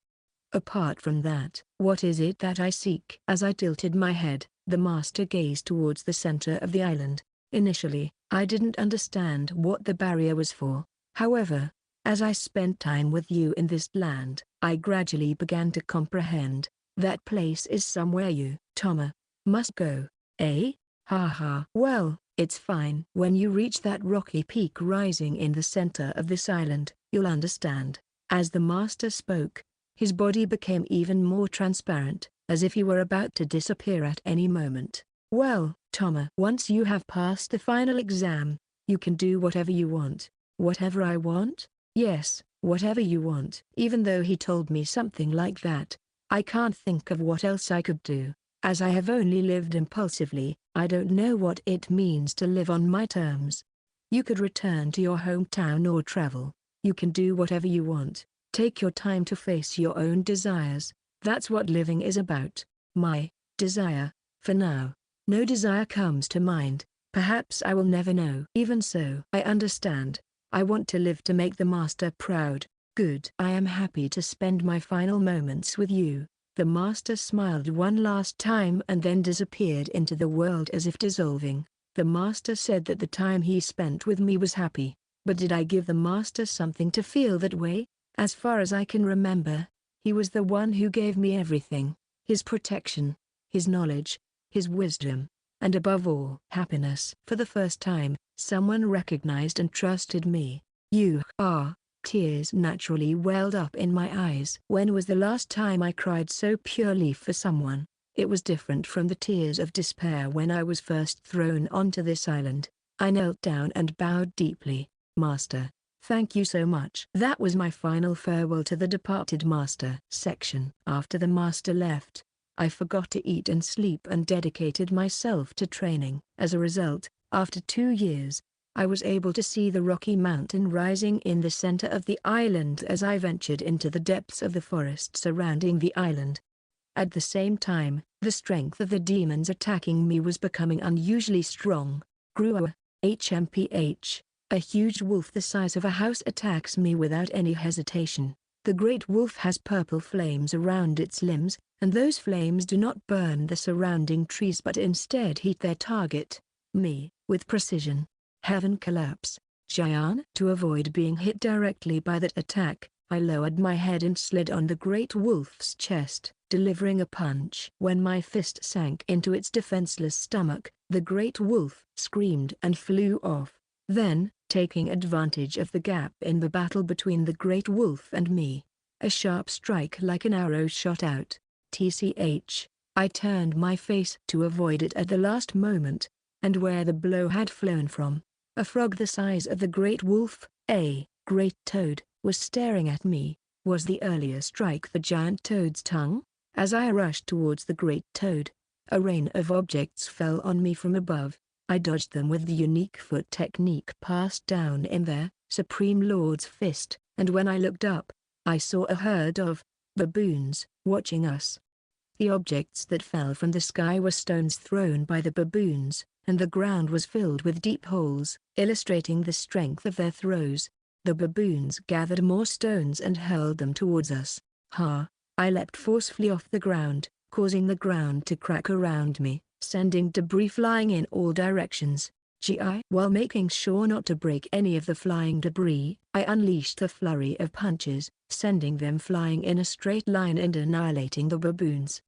Apart from that, what is it that I seek? As I tilted my head, the master gazed towards the center of the island. Initially, I didn't understand what the barrier was for. However, as I spent time with you in this land, I gradually began to comprehend. That place is somewhere you, Touma, must go. Eh? Ha ha. Well, it's fine. When you reach that rocky peak rising in the center of this island, you'll understand. As the master spoke, His body became even more transparent, as if he were about to disappear at any moment. "Well, Touma, once you have passed the final exam, you can do whatever you want." "Whatever I want?" "Yes, whatever you want." Even though he told me something like that, I can't think of what else I could do. As I have only lived impulsively, I don't know what it means to live on my terms. You could return to your hometown or travel. You can do whatever you want. Take your time to face your own desires. That's what living is about. My desire, for now. No desire comes to mind. Perhaps I will never know. Even so, I understand. I want to live to make the master proud. Good. I am happy to spend my final moments with you. The master smiled one last time and then disappeared into the world as if dissolving. The master said that the time he spent with me was happy. But did I give the master something to feel that way? As far as I can remember, he was the one who gave me everything. His protection, his knowledge, his wisdom, and above all, happiness. For the first time, someone recognized and trusted me. You are. Tears naturally welled up in my eyes. When was the last time I cried so purely for someone? It was different from the tears of despair when I was first thrown onto this island. I knelt down and bowed deeply. "Master, thank you so much." That was my final farewell to the departed master. Section. After the master left, I forgot to eat and sleep and dedicated myself to training. As a result, after 2 years, I was able to see the rocky mountain rising in the center of the island as I ventured into the depths of the forest surrounding the island. At the same time, the strength of the demons attacking me was becoming unusually strong. Grua, HMPH, a huge wolf the size of a house attacks me without any hesitation. The great wolf has purple flames around its limbs, and those flames do not burn the surrounding trees but instead heat their target, me, with precision. Heaven collapse. Jian. To avoid being hit directly by that attack, I lowered my head and slid on the great wolf's chest, delivering a punch. When my fist sank into its defenseless stomach, the great wolf screamed and flew off. Then, taking advantage of the gap in the battle between the great wolf and me, a sharp strike like an arrow shot out. TCH. I turned my face to avoid it at the last moment, and where the blow had flown from, a frog the size of the great wolf, a great toad, was staring at me. Was the earlier strike the giant toad's tongue? As I rushed towards the great toad, a rain of objects fell on me from above. I dodged them with the unique foot technique passed down in their Supreme Lord's fist, and when I looked up, I saw a herd of baboons watching us. The objects that fell from the sky were stones thrown by the baboons, and the ground was filled with deep holes, illustrating the strength of their throws. The baboons gathered more stones and hurled them towards us. Ha! I leapt forcefully off the ground, causing the ground to crack around me, sending debris flying in all directions. While making sure not to break any of the flying debris, I unleashed a flurry of punches, sending them flying in a straight line and annihilating the baboons.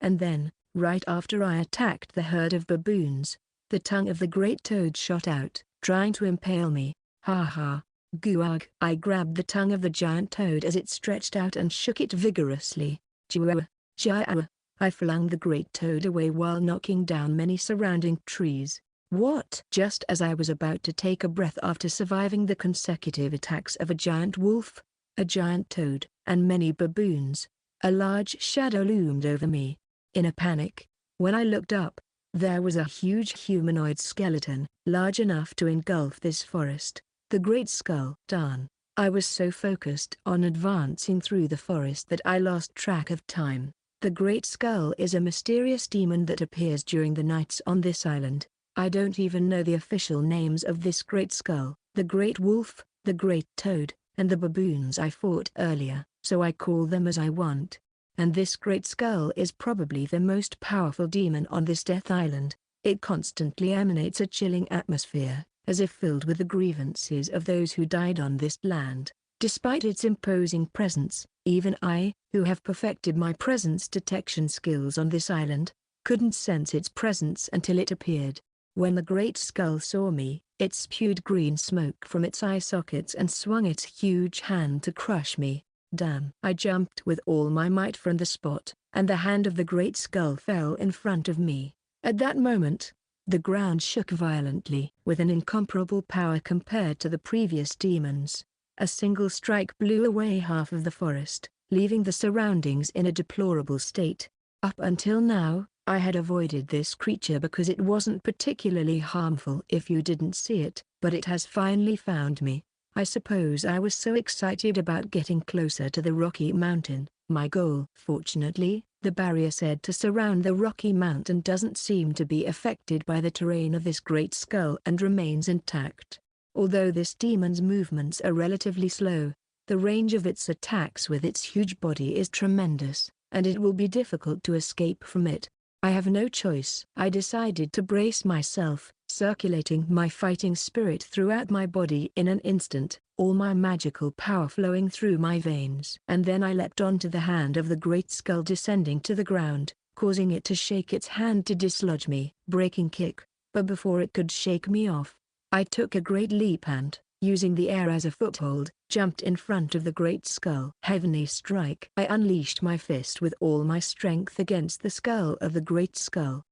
And then, right after I attacked the herd of baboons, the tongue of the great toad shot out, trying to impale me. Ha ha! Guag! I grabbed the tongue of the giant toad as it stretched out and shook it vigorously. Jiwa! Jiwa! I flung the great toad away while knocking down many surrounding trees. What? Just as I was about to take a breath after surviving the consecutive attacks of a giant wolf, a giant toad, and many baboons, a large shadow loomed over me. In a panic, when I looked up, there was a huge humanoid skeleton, large enough to engulf this forest. The great skull. Darn. I was so focused on advancing through the forest that I lost track of time. The Great Skull is a mysterious demon that appears during the nights on this island. I don't even know the official names of this Great Skull, the Great Wolf, the Great Toad, and the baboons I fought earlier, so I call them as I want. And this Great Skull is probably the most powerful demon on this Death Island. It constantly emanates a chilling atmosphere, as if filled with the grievances of those who died on this land. Despite its imposing presence, even I, who have perfected my presence detection skills on this island, couldn't sense its presence until it appeared. When the Great Skull saw me, it spewed green smoke from its eye sockets and swung its huge hand to crush me. Damn! I jumped with all my might from the spot, and the hand of the great skull fell in front of me. At that moment, the ground shook violently. With an incomparable power compared to the previous demons, a single strike blew away half of the forest, leaving the surroundings in a deplorable state. Up until now, I had avoided this creature because it wasn't particularly harmful if you didn't see it, but it has finally found me. I suppose I was so excited about getting closer to the Rocky Mountain, my goal. Fortunately, the barrier said to surround the Rocky Mountain doesn't seem to be affected by the terrain of this great skull and remains intact. Although this demon's movements are relatively slow, the range of its attacks with its huge body is tremendous, and it will be difficult to escape from it. I have no choice. I decided to brace myself, circulating my fighting spirit throughout my body in an instant, all my magical power flowing through my veins. And then I leapt onto the hand of the great skull, descending to the ground, causing it to shake its hand to dislodge me. Breaking kick. But before it could shake me off, I took a great leap and, using the air as a foothold, jumped in front of the great skull. Heavenly strike. I unleashed my fist with all my strength against the skull of the great skull.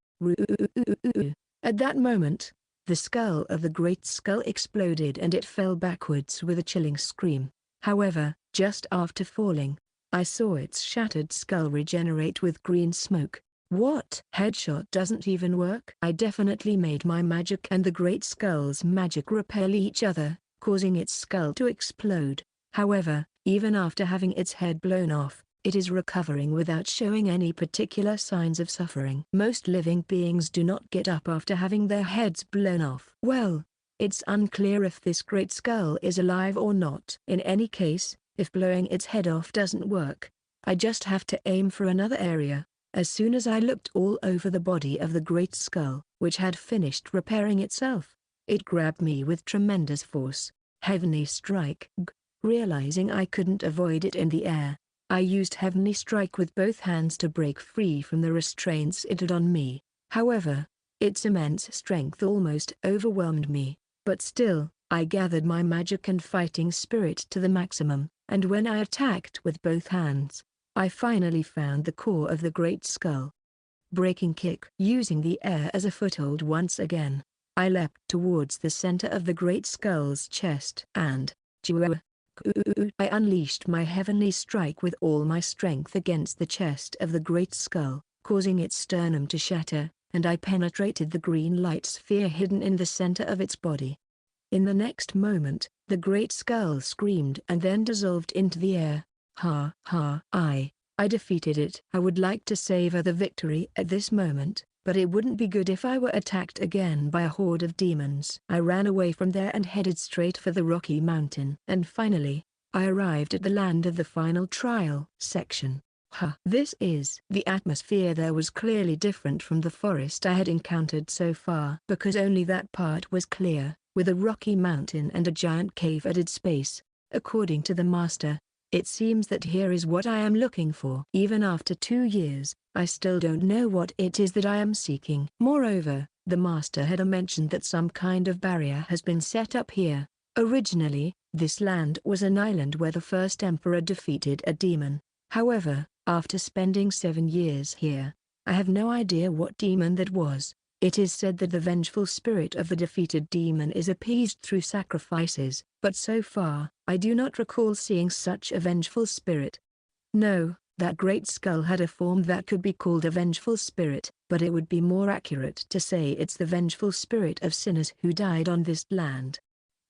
At that moment, the skull of the great skull exploded and it fell backwards with a chilling scream. However, just after falling, I saw its shattered skull regenerate with green smoke. What? Headshot doesn't even work? I definitely made my magic and the great skull's magic repel each other, causing its skull to explode. However, even after having its head blown off, it is recovering without showing any particular signs of suffering. Most living beings do not get up after having their heads blown off. Well, it's unclear if this great skull is alive or not. In any case, if blowing its head off doesn't work, I just have to aim for another area. As soon as I looked all over the body of the great skull, which had finished repairing itself, it grabbed me with tremendous force. Heavenly strike. Realizing I couldn't avoid it in the air, I used Heavenly Strike with both hands to break free from the restraints it had on me. However, its immense strength almost overwhelmed me, but still, I gathered my magic and fighting spirit to the maximum, and when I attacked with both hands, I finally found the core of the great skull. Breaking kick. Using the air as a foothold once again, I leapt towards the center of the great skull's chest and, I unleashed my heavenly strike with all my strength against the chest of the great skull, causing its sternum to shatter, and I penetrated the green light sphere hidden in the center of its body. In the next moment, the great skull screamed and then dissolved into the air. Ha ha! I defeated it. I would like to savor the victory at this moment, but it wouldn't be good if I were attacked again by a horde of demons. I ran away from there and headed straight for the Rocky Mountain. And finally, I arrived at the land of the final trial section. The atmosphere there was clearly different from the forest I had encountered so far, because only that part was clear, with a rocky mountain and a giant cave at its base. According to the master, it seems that here is what I am looking for. Even after 2 years, I still don't know what it is that I am seeking. Moreover, the master had mentioned that some kind of barrier has been set up here. Originally, this land was an island where the first emperor defeated a demon. However, after spending 7 years here, I have no idea what demon that was. It is said that the vengeful spirit of the defeated demon is appeased through sacrifices, but so far, I do not recall seeing such a vengeful spirit. No, that great skull had a form that could be called a vengeful spirit, but it would be more accurate to say it's the vengeful spirit of sinners who died on this land.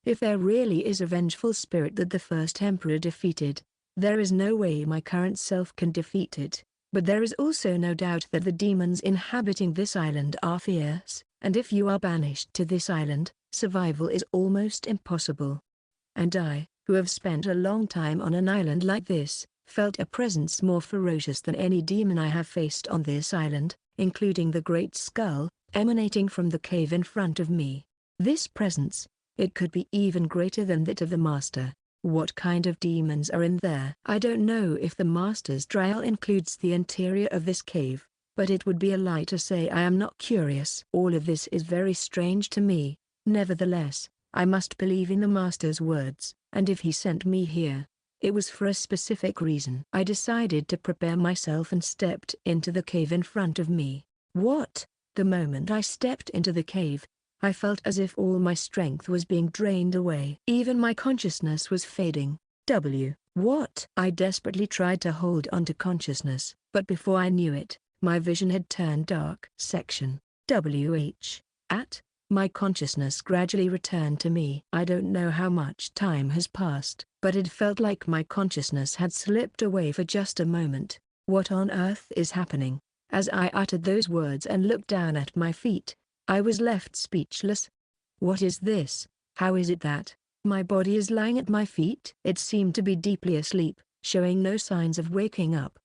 If there really is a vengeful spirit that the first emperor defeated, there is no way my current self can defeat it. But there is also no doubt that the demons inhabiting this island are fierce, and if you are banished to this island, survival is almost impossible. And I, who have spent a long time on an island like this, felt a presence more ferocious than any demon I have faced on this island, including the great skull, emanating from the cave in front of me. This presence, it could be even greater than that of the master. What kind of demons are in there? I don't know if the master's trial includes the interior of this cave, but it would be a lie to say I am not curious. All of this is very strange to me. Nevertheless, I must believe in the master's words, and if he sent me here, It was for a specific reason. I decided to prepare myself and stepped into the cave in front of me. What? The moment I stepped into the cave, I felt as if all my strength was being drained away. Even my consciousness was fading. What? I desperately tried to hold on to consciousness, but before I knew it, my vision had turned dark. Section At my consciousness gradually returned to me. I don't know how much time has passed, but it felt like my consciousness had slipped away for just a moment. What on earth is happening? As I uttered those words and looked down at my feet, I was left speechless. What is this? How is it that my body is lying at my feet? It seemed to be deeply asleep, showing no signs of waking up.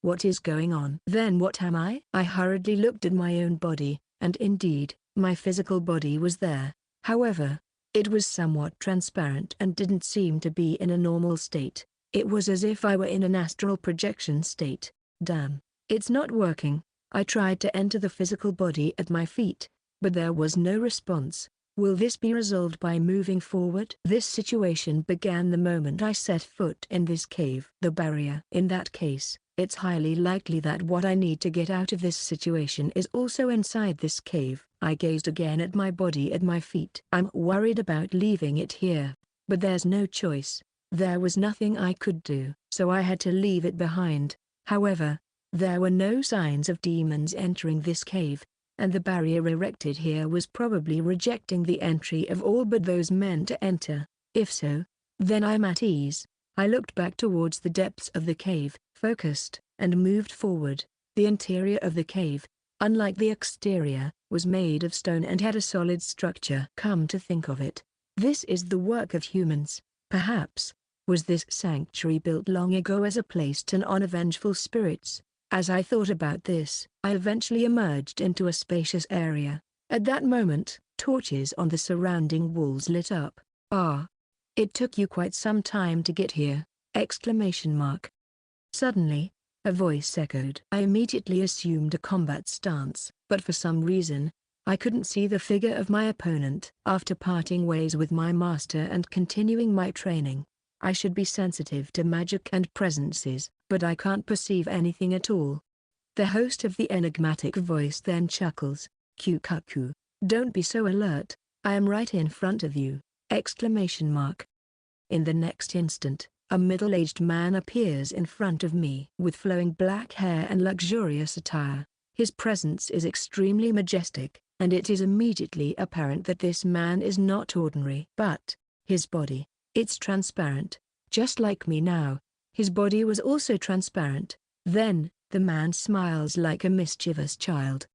What is going on? Then what am I? I hurriedly looked at my own body, and indeed, my physical body was there. However, it was somewhat transparent and didn't seem to be in a normal state. It was as if I were in an astral projection state. Damn, it's not working. I tried to enter the physical body at my feet, but there was no response. Will this be resolved by moving forward? This situation began the moment I set foot in this cave. The barrier. In that case, it's highly likely that what I need to get out of this situation is also inside this cave. I gazed again at my body at my feet. I'm worried about leaving it here, but there's no choice. There was nothing I could do, so I had to leave it behind. However, there were no signs of demons entering this cave, and the barrier erected here was probably rejecting the entry of all but those meant to enter. If so, then I'm at ease. I looked back towards the depths of the cave, focused, and moved forward. The interior of the cave, unlike the exterior, was made of stone and had a solid structure. Come to think of it, this is the work of humans. Perhaps, was this sanctuary built long ago as a place to honor vengeful spirits? As I thought about this, I eventually emerged into a spacious area. At that moment, torches on the surrounding walls lit up. Ah! It took you quite some time to get here! Exclamation mark. Suddenly, a voice echoed. I immediately assumed a combat stance, but for some reason, I couldn't see the figure of my opponent. After parting ways with my master and continuing my training, I should be sensitive to magic and presences, but I can't perceive anything at all. The host of the enigmatic voice then chuckles. Kyokuma, don't be so alert, I am right in front of you! Exclamation mark. In the next instant, a middle-aged man appears in front of me. With flowing black hair and luxurious attire, his presence is extremely majestic, and it is immediately apparent that this man is not ordinary. But his body, it's transparent, just like me now. His body was also transparent. Then, the man smiles like a mischievous child.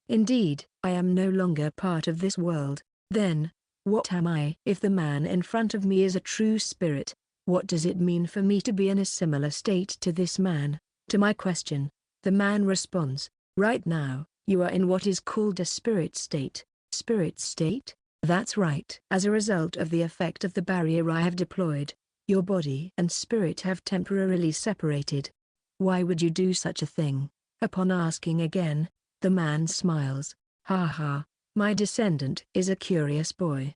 Indeed, I am no longer part of this world. Then, what am I? If the man in front of me is a true spirit, what does it mean for me to be in a similar state to this man? To my question, the man responds, right now, you are in what is called a spirit state. Spirit state? That's right. As a result of the effect of the barrier I have deployed, your body and spirit have temporarily separated. Why would you do such a thing? Upon asking again, the man smiles. Ha ha, my descendant is a curious boy.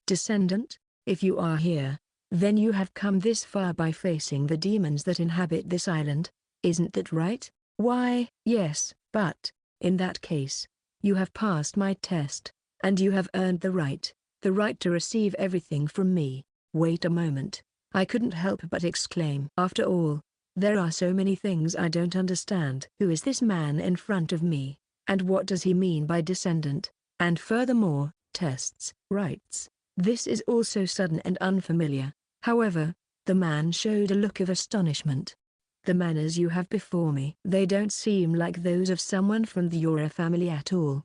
Descendant? If you are here, then you have come this far by facing the demons that inhabit this island, isn't that right? Why, yes, but, in that case, you have passed my test, and you have earned the right to receive everything from me. Wait a moment, I couldn't help but exclaim. After all, there are so many things I don't understand. Who is this man in front of me, and what does he mean by descendant? And furthermore, tests, rights. This is also sudden and unfamiliar. However, the man showed a look of astonishment. The manners you have before me, they don't seem like those of someone from the Yora family at all.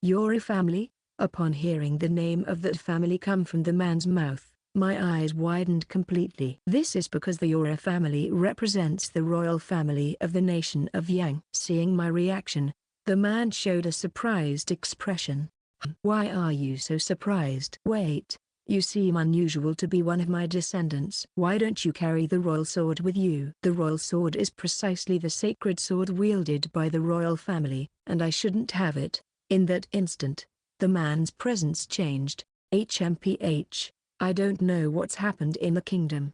Yora family? Upon hearing the name of that family come from the man's mouth, my eyes widened completely. This is because the Yora family represents the royal family of the nation of Yang. Seeing my reaction, the man showed a surprised expression. Why are you so surprised? Wait, you seem unusual to be one of my descendants. Why don't you carry the royal sword with you? The royal sword is precisely the sacred sword wielded by the royal family, and I shouldn't have it. In that instant, the man's presence changed. HMPH, I don't know what's happened in the kingdom,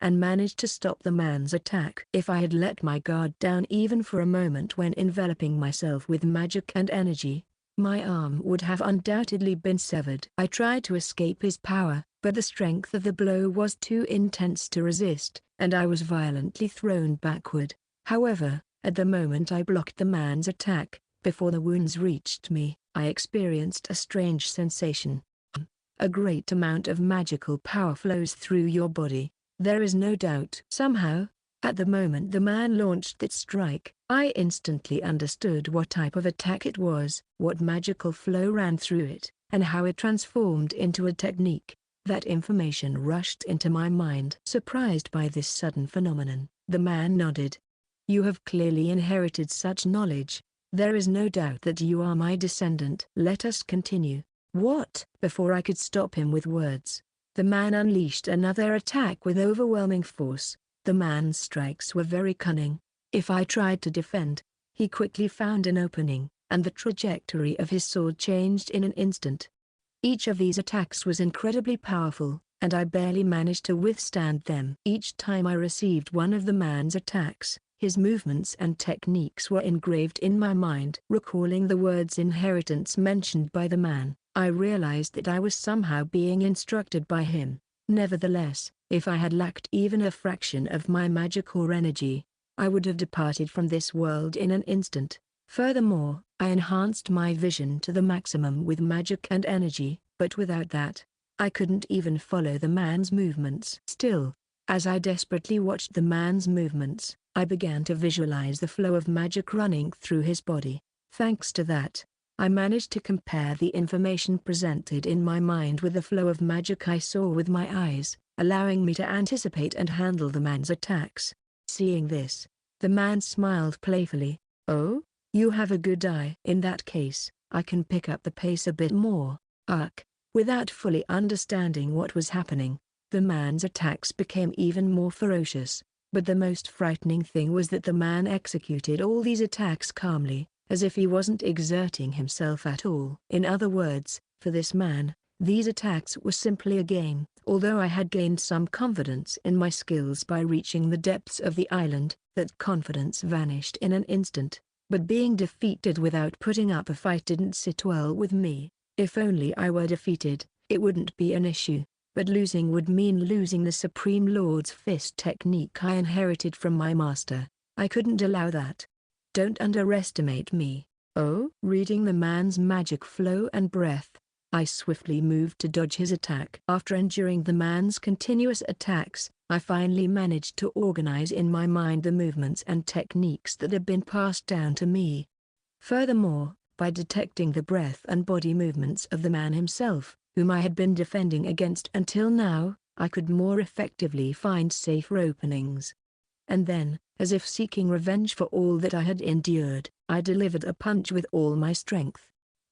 and managed to stop the man's attack. If I had let my guard down even for a moment when enveloping myself with magic and energy, my arm would have undoubtedly been severed. I tried to escape his power, but the strength of the blow was too intense to resist, and I was violently thrown backward. However, at the moment I blocked the man's attack, before the wounds reached me, I experienced a strange sensation. A great amount of magical power flows through your body, there is no doubt. Somehow, at the moment the man launched that strike, I instantly understood what type of attack it was, what magical flow ran through it, and how it transformed into a technique. That information rushed into my mind. Surprised by this sudden phenomenon, the man nodded. You have clearly inherited such knowledge. There is no doubt that you are my descendant. Let us continue. What? Before I could stop him with words, the man unleashed another attack with overwhelming force. The man's strikes were very cunning. If I tried to defend, he quickly found an opening, and the trajectory of his sword changed in an instant. Each of these attacks was incredibly powerful, and I barely managed to withstand them. Each time I received one of the man's attacks, his movements and techniques were engraved in my mind. Recalling the words inheritance mentioned by the man, I realized that I was somehow being instructed by him. Nevertheless, if I had lacked even a fraction of my magical energy, I would have departed from this world in an instant. Furthermore, I enhanced my vision to the maximum with magic and energy, but without that, I couldn't even follow the man's movements. Still, as I desperately watched the man's movements, I began to visualize the flow of magic running through his body. Thanks to that, I managed to compare the information presented in my mind with the flow of magic I saw with my eyes, allowing me to anticipate and handle the man's attacks. Seeing this, the man smiled playfully. Oh? You have a good eye. In that case, I can pick up the pace a bit more. Without fully understanding what was happening, the man's attacks became even more ferocious, but the most frightening thing was that the man executed all these attacks calmly, as if he wasn't exerting himself at all. In other words, for this man, these attacks were simply a game. Although I had gained some confidence in my skills by reaching the depths of the island, that confidence vanished in an instant. But being defeated without putting up a fight didn't sit well with me. If only I were defeated, it wouldn't be an issue, but losing would mean losing the Supreme Lord's fist technique I inherited from my master. I couldn't allow that. Don't underestimate me. Oh? Reading the man's magic flow and breath, I swiftly moved to dodge his attack. After enduring the man's continuous attacks, I finally managed to organize in my mind the movements and techniques that had been passed down to me. Furthermore, by detecting the breath and body movements of the man himself, whom I had been defending against until now, I could more effectively find safer openings. And then, as if seeking revenge for all that I had endured, I delivered a punch with all my strength.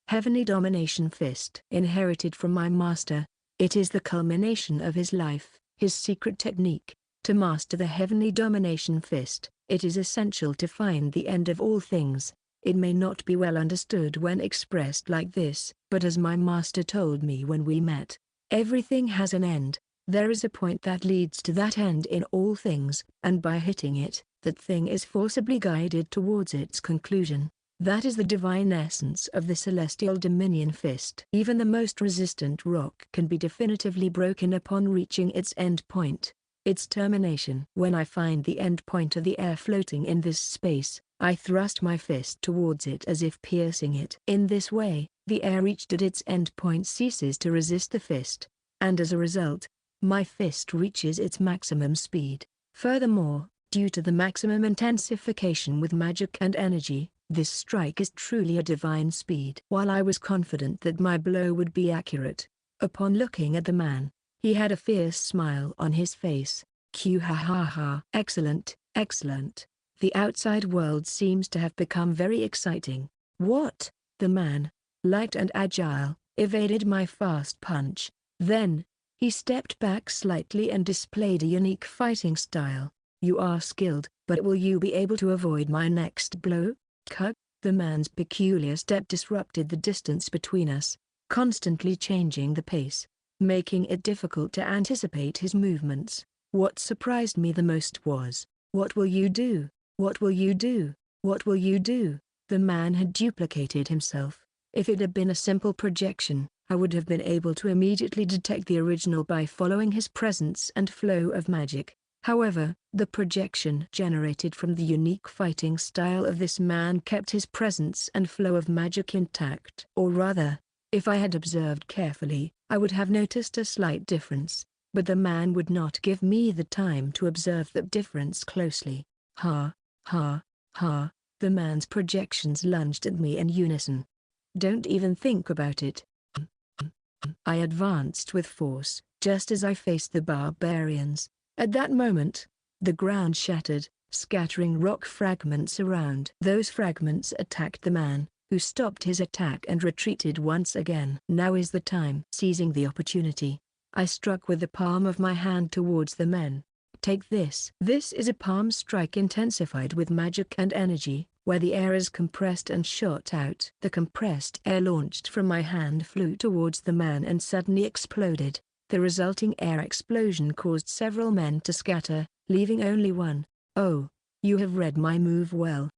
Heavenly Domination Fist. Inherited from my master, it is the culmination of his life. His secret technique, to master the Heavenly Domination Fist. It is essential to find the end of all things. It may not be well understood when expressed like this, but as my master told me when we met, everything has an end. There is a point that leads to that end in all things, and by hitting it, that thing is forcibly guided towards its conclusion. That is the divine essence of the Celestial Dominion Fist. Even the most resistant rock can be definitively broken upon reaching its end point, its termination. When I find the end point of the air floating in this space, I thrust my fist towards it as if piercing it. In this way, the air reached at its end point ceases to resist the fist, and as a result, my fist reaches its maximum speed. Furthermore, due to the maximum intensification with magic and energy, This strike is truly a divine speed. While I was confident that my blow would be accurate, upon looking at the man, he had a fierce smile on his face. Q ha ha ha. Excellent, excellent. The outside world seems to have become very exciting. What? The man, light and agile, evaded my fast punch. Then, he stepped back slightly and displayed a unique fighting style. You are skilled, but will you be able to avoid my next blow? Cut. The man's peculiar step disrupted the distance between us, constantly changing the pace, making it difficult to anticipate his movements. What surprised me the most was, "What will you do? What will you do? What will you do?" The man had duplicated himself. If it had been a simple projection, I would have been able to immediately detect the original by following his presence and flow of magic. However, the projection generated from the unique fighting style of this man kept his presence and flow of magic intact. Or rather, if I had observed carefully, I would have noticed a slight difference, but the man would not give me the time to observe that difference closely. Ha, ha, ha. The man's projections lunged at me in unison. Don't even think about it. I advanced with force, just as I faced the barbarians. At that moment, the ground shattered, scattering rock fragments around. Those fragments attacked the man, who stopped his attack and retreated once again. Now is the time. Seizing the opportunity, I struck with the palm of my hand towards the men. Take this. This is a palm strike intensified with magic and energy, where the air is compressed and shot out. The compressed air launched from my hand flew towards the man and suddenly exploded. The resulting air explosion caused several men to scatter, leaving only one. Oh, you have read my move well.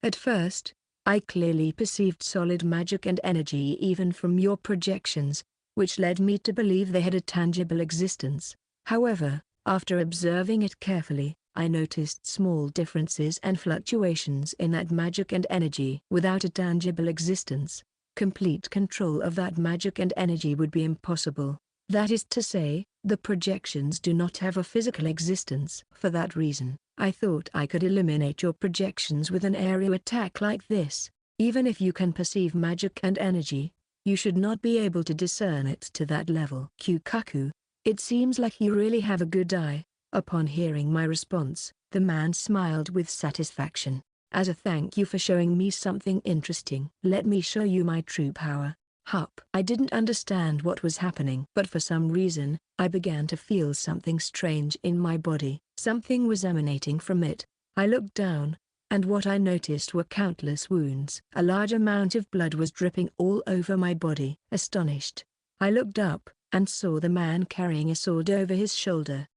At first, I clearly perceived solid magic and energy even from your projections, which led me to believe they had a tangible existence. However, after observing it carefully, I noticed small differences and fluctuations in that magic and energy. Without a tangible existence, complete control of that magic and energy would be impossible. That is to say, the projections do not have a physical existence. For that reason, I thought I could eliminate your projections with an aerial attack like this. Even if you can perceive magic and energy, you should not be able to discern it to that level. Kyokuma, it seems like you really have a good eye. Upon hearing my response, the man smiled with satisfaction. As a thank you for showing me something interesting. Let me show you my true power. Hup. I didn't understand what was happening, but for some reason, I began to feel something strange in my body. Something was emanating from it. I looked down, and what I noticed were countless wounds. A large amount of blood was dripping all over my body. Astonished, I looked up, and saw the man carrying a sword over his shoulder.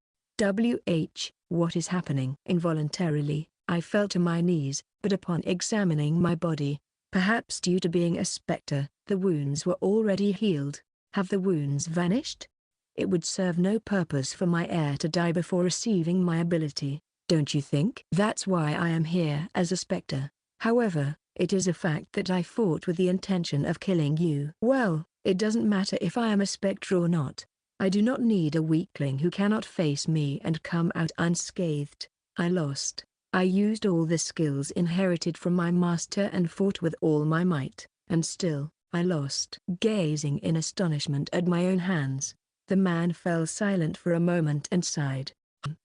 What is happening? Involuntarily, I fell to my knees, but upon examining my body, perhaps due to being a specter, the wounds were already healed. Have the wounds vanished? It would serve no purpose for my heir to die before receiving my ability, don't you think? That's why I am here as a specter. However, it is a fact that I fought with the intention of killing you. Well, it doesn't matter if I am a specter or not. I do not need a weakling who cannot face me and come out unscathed. I lost. I used all the skills inherited from my master and fought with all my might, and still, I lost. Gazing in astonishment at my own hands, the man fell silent for a moment and sighed.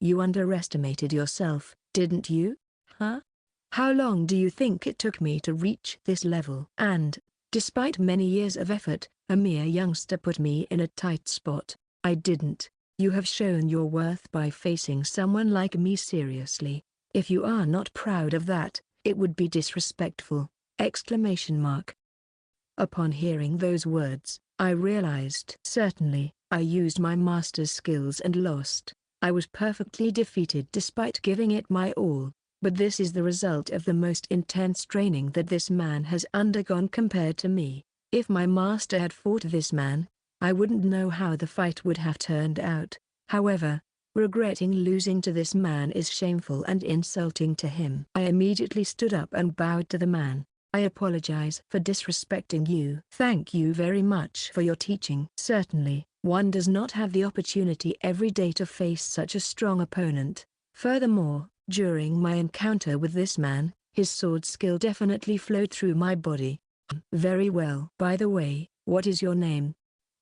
You underestimated yourself, didn't you? Huh? How long do you think it took me to reach this level? And, despite many years of effort, a mere youngster put me in a tight spot. I didn't. You have shown your worth by facing someone like me seriously. If you are not proud of that, it would be disrespectful! Exclamation mark. Upon hearing those words, I realized certainly, I used my master's skills and lost. I was perfectly defeated despite giving it my all, but this is the result of the most intense training that this man has undergone compared to me. If my master had fought this man, I wouldn't know how the fight would have turned out. However, regretting losing to this man is shameful and insulting to him. I immediately stood up and bowed to the man. I apologize for disrespecting you. Thank you very much for your teaching. Certainly, one does not have the opportunity every day to face such a strong opponent. Furthermore, during my encounter with this man, His sword skill definitely flowed through my body. Very well. By the way, what is your name?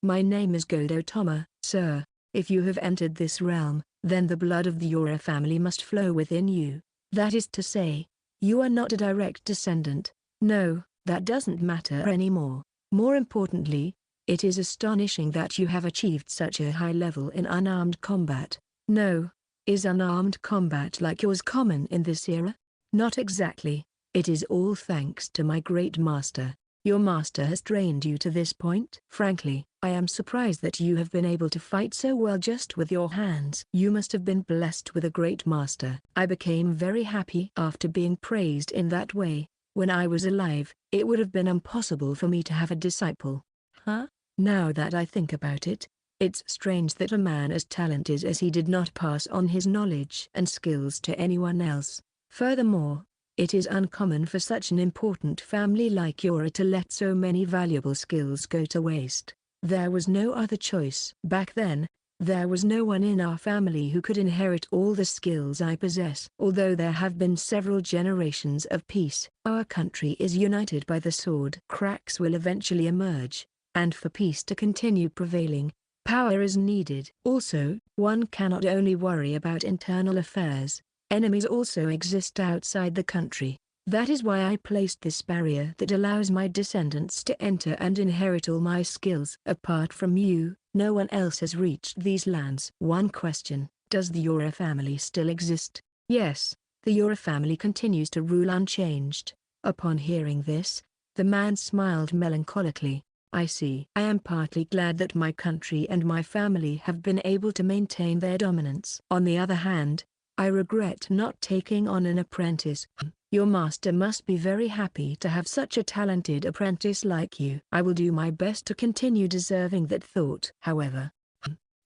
My name is Godou Touma, sir. If you have entered this realm, then the blood of the Yura family must flow within you. That is to say, you are not a direct descendant. No, that doesn't matter anymore. More importantly, it is astonishing that you have achieved such a high level in unarmed combat. No, is unarmed combat like yours common in this era? Not exactly. It is all thanks to my great master. Your master has trained you to this point? Frankly, I am surprised that you have been able to fight so well just with your hands. You must have been blessed with a great master. I became very happy after being praised in that way. When I was alive, it would have been impossible for me to have a disciple. Huh? Now that I think about it, it's strange that a man as talented as he did not pass on his knowledge and skills to anyone else. Furthermore, it is uncommon for such an important family like Yura to let so many valuable skills go to waste. There was no other choice. Back then, there was no one in our family who could inherit all the skills I possess. Although there have been several generations of peace, our country is united by the sword. Cracks will eventually emerge, and for peace to continue prevailing, power is needed. Also, one cannot only worry about internal affairs. Enemies also exist outside the country. That is why I placed this barrier that allows my descendants to enter and inherit all my skills. Apart from you, no one else has reached these lands. One question: does the Yura family still exist? Yes, the Yura family continues to rule unchanged. Upon hearing this, the man smiled melancholically. I see. I am partly glad that my country and my family have been able to maintain their dominance. On the other hand, I regret not taking on an apprentice. Your master must be very happy to have such a talented apprentice like you. I will do my best to continue deserving that thought. However,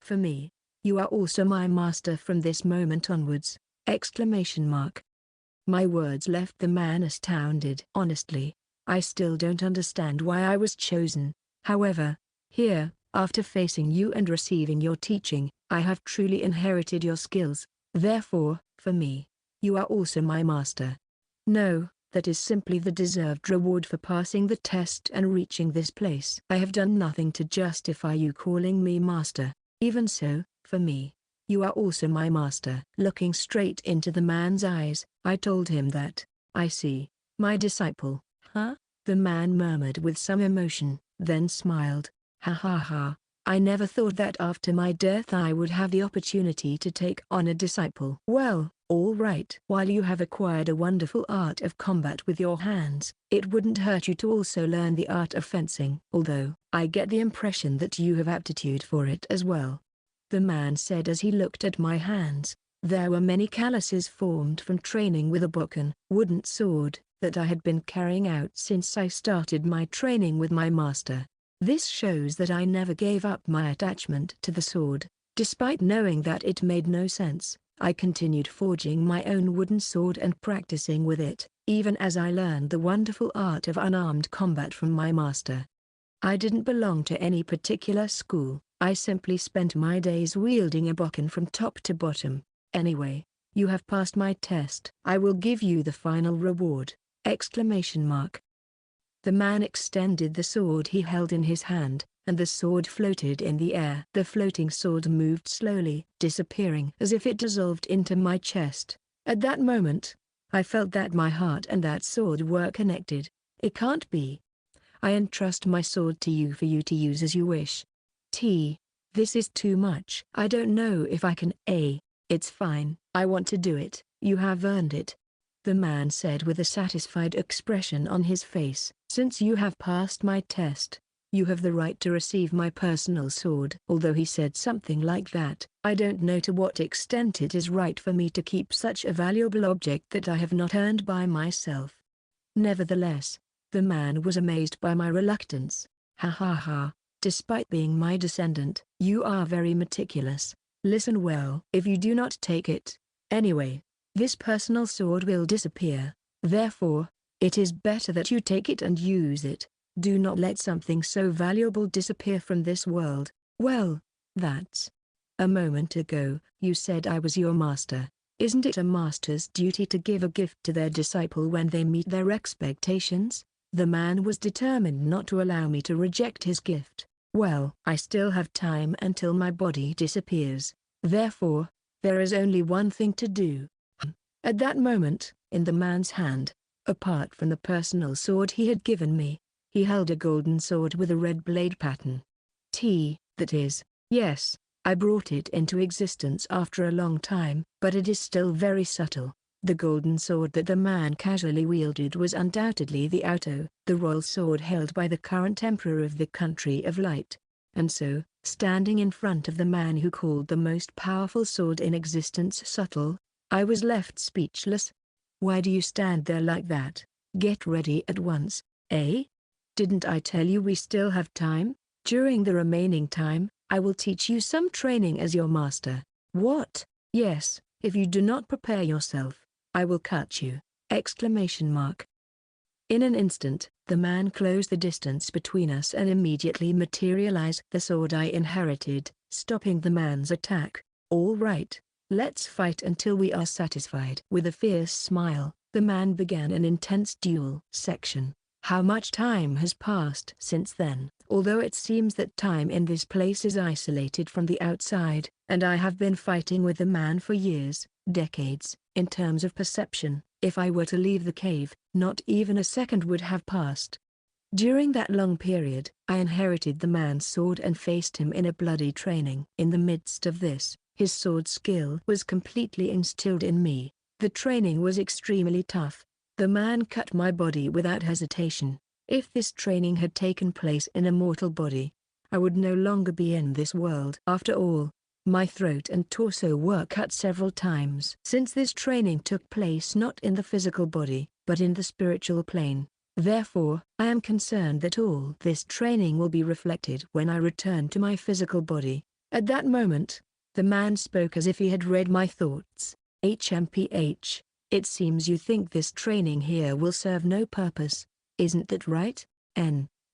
for me, you are also my master from this moment onwards! Exclamation mark. My words left the man astounded. Honestly, I still don't understand why I was chosen. However, here, after facing you and receiving your teaching, I have truly inherited your skills. Therefore, for me, you are also my master. No, that is simply the deserved reward for passing the test and reaching this place. I have done nothing to justify you calling me master. Even so, for me, you are also my master. Looking straight into the man's eyes, I told him that, I see, my disciple. Huh? The man murmured with some emotion, then smiled. Ha ha ha. I never thought that after my death I would have the opportunity to take on a disciple. Well, all right. While you have acquired a wonderful art of combat with your hands, it wouldn't hurt you to also learn the art of fencing. Although, I get the impression that you have aptitude for it as well. The man said as he looked at my hands. There were many calluses formed from training with a bokken, wooden sword, that I had been carrying out since I started my training with my master. This shows that I never gave up my attachment to the sword. Despite knowing that it made no sense, I continued forging my own wooden sword and practicing with it, even as I learned the wonderful art of unarmed combat from my master. I didn't belong to any particular school. I simply spent my days wielding a bokken from top to bottom. Anyway, you have passed my test. I will give you the final reward! Exclamation mark. The man extended the sword he held in his hand, and the sword floated in the air. The floating sword moved slowly, disappearing as if it dissolved into my chest. At that moment, I felt that my heart and that sword were connected. It can't be. I entrust my sword to you for you to use as you wish. This is too much. I don't know if I can. It's fine. I want to do it. You have earned it. The man said with a satisfied expression on his face. Since you have passed my test, you have the right to receive my personal sword. Although he said something like that, I don't know to what extent it is right for me to keep such a valuable object that I have not earned by myself. Nevertheless, the man was amazed by my reluctance. Ha ha ha, despite being my descendant, you are very meticulous. Listen well. If you do not take it, anyway, this personal sword will disappear. Therefore, it is better that you take it and use it. Do not let something so valuable disappear from this world. Well, that's. A moment ago, you said I was your master. Isn't it a master's duty to give a gift to their disciple when they meet their expectations? The man was determined not to allow me to reject his gift. Well, I still have time until my body disappears. Therefore, there is only one thing to do. At that moment, in the man's hand, apart from the personal sword he had given me, he held a golden sword with a red blade pattern. That is, yes, I brought it into existence after a long time, but it is still very subtle. The golden sword that the man casually wielded was undoubtedly the the royal sword held by the current emperor of the country of light. And so, standing in front of the man who called the most powerful sword in existence subtle, I was left speechless. Why do you stand there like that? Get ready at once, eh? Didn't I tell you we still have time? During the remaining time, I will teach you some training as your master. What? Yes, if you do not prepare yourself, I will cut you! Exclamation mark. In an instant, the man closed the distance between us and immediately materialized the sword I inherited, stopping the man's attack. All right, let's fight until we are satisfied. With a fierce smile, the man began an intense duel. Section. How much time has passed since then? Although it seems that time in this place is isolated from the outside, and I have been fighting with the man for years, decades, in terms of perception, if I were to leave the cave, not even a second would have passed. During that long period, I inherited the man's sword and faced him in a bloody training. In the midst of this, his sword skill was completely instilled in me. The training was extremely tough. The man cut my body without hesitation. If this training had taken place in a mortal body, I would no longer be in this world. After all, my throat and torso were cut several times. Since this training took place not in the physical body, but in the spiritual plane, therefore, I am concerned that all this training will be reflected when I return to my physical body. At that moment, the man spoke as if he had read my thoughts. HMPH. It seems you think this training here will serve no purpose, isn't that right?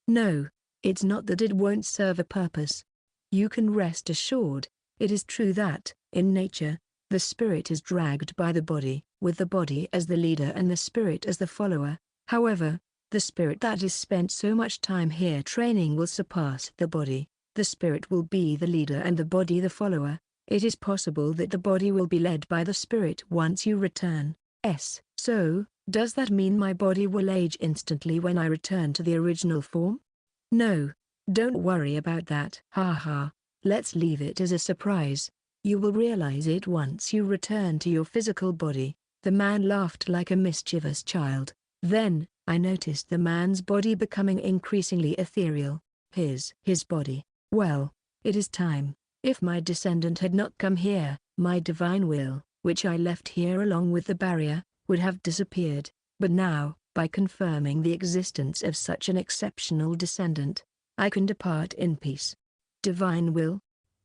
No, it's not that it won't serve a purpose. You can rest assured, it is true that, in nature, the spirit is dragged by the body, with the body as the leader and the spirit as the follower. However, the spirit that has spent so much time here training will surpass the body. The spirit will be the leader and the body the follower. It is possible that the body will be led by the spirit once you return. So, does that mean my body will age instantly when I return to the original form? No, don't worry about that. Haha, let's leave it as a surprise. You will realize it once you return to your physical body. The man laughed like a mischievous child. Then, I noticed the man's body becoming increasingly ethereal. His body. Well, it is time. If my descendant had not come here, my divine will, which I left here along with the barrier, would have disappeared. But now, by confirming the existence of such an exceptional descendant, I can depart in peace. Divine will?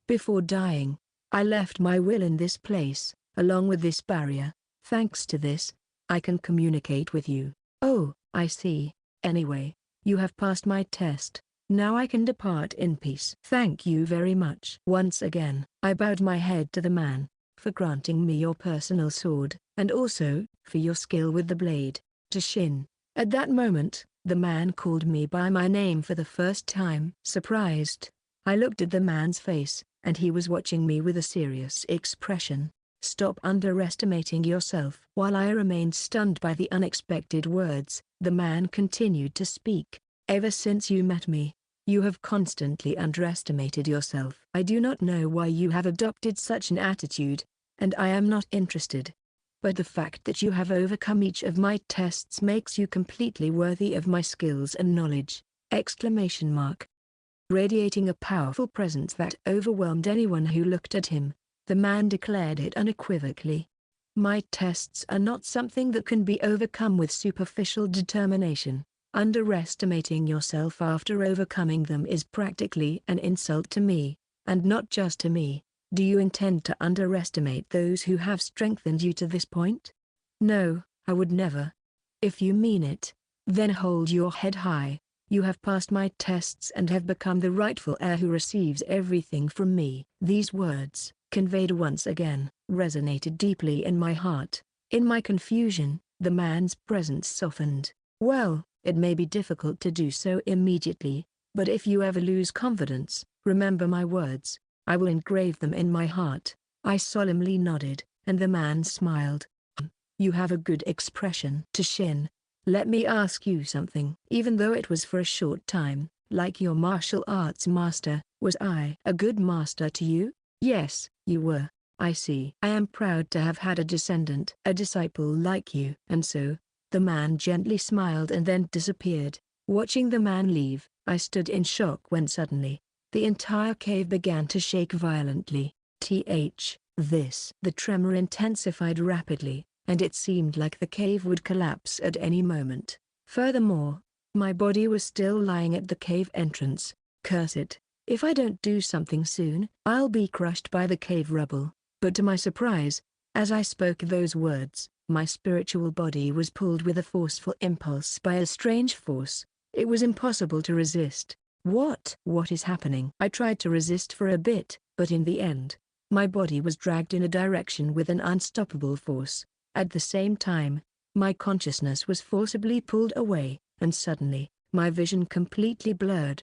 Before dying, I left my will in this place, along with this barrier. Thanks to this, I can communicate with you. Oh, I see. Anyway, you have passed my test. Now I can depart in peace. Thank you very much. Once again, I bowed my head to the man, for granting me your personal sword, and also, for your skill with the blade. Toshin. At that moment, the man called me by my name for the first time. Surprised, I looked at the man's face, and he was watching me with a serious expression. Stop underestimating yourself. While I remained stunned by the unexpected words, the man continued to speak. Ever since you met me, you have constantly underestimated yourself. I do not know why you have adopted such an attitude, and I am not interested. But the fact that you have overcome each of my tests makes you completely worthy of my skills and knowledge! Exclamation mark. Radiating a powerful presence that overwhelmed anyone who looked at him, the man declared it unequivocally. My tests are not something that can be overcome with superficial determination. Underestimating yourself after overcoming them is practically an insult to me, and not just to me. Do you intend to underestimate those who have strengthened you to this point? No, I would never. If you mean it, then hold your head high. You have passed my tests and have become the rightful heir who receives everything from me. These words, conveyed once again, resonated deeply in my heart. In my confusion, the man's presence softened. Well, it may be difficult to do so immediately, but if you ever lose confidence, remember my words. I will engrave them in my heart. I solemnly nodded, and the man smiled. You have a good expression. To Shin. Let me ask you something. Even though it was for a short time, like your martial arts master, was I a good master to you? Yes, you were. I see. I am proud to have had a descendant, a disciple like you. And so, the man gently smiled and then disappeared. Watching the man leave, I stood in shock when suddenly, the entire cave began to shake violently. The tremor intensified rapidly, and it seemed like the cave would collapse at any moment. Furthermore, my body was still lying at the cave entrance. Curse it. If I don't do something soon, I'll be crushed by the cave rubble. But to my surprise, as I spoke those words, my spiritual body was pulled with a forceful impulse by a strange force. It was impossible to resist. What is happening? I tried to resist for a bit, but in the end, my body was dragged in a direction with an unstoppable force. At the same time, my consciousness was forcibly pulled away, and suddenly, my vision completely blurred.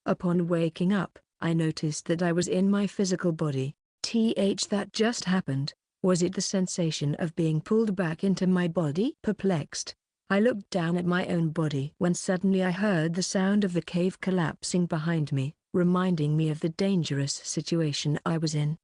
Upon waking up, I noticed that I was in my physical body. That just happened. Was it the sensation of being pulled back into my body? Perplexed, I looked down at my own body when suddenly I heard the sound of the cave collapsing behind me, reminding me of the dangerous situation I was in.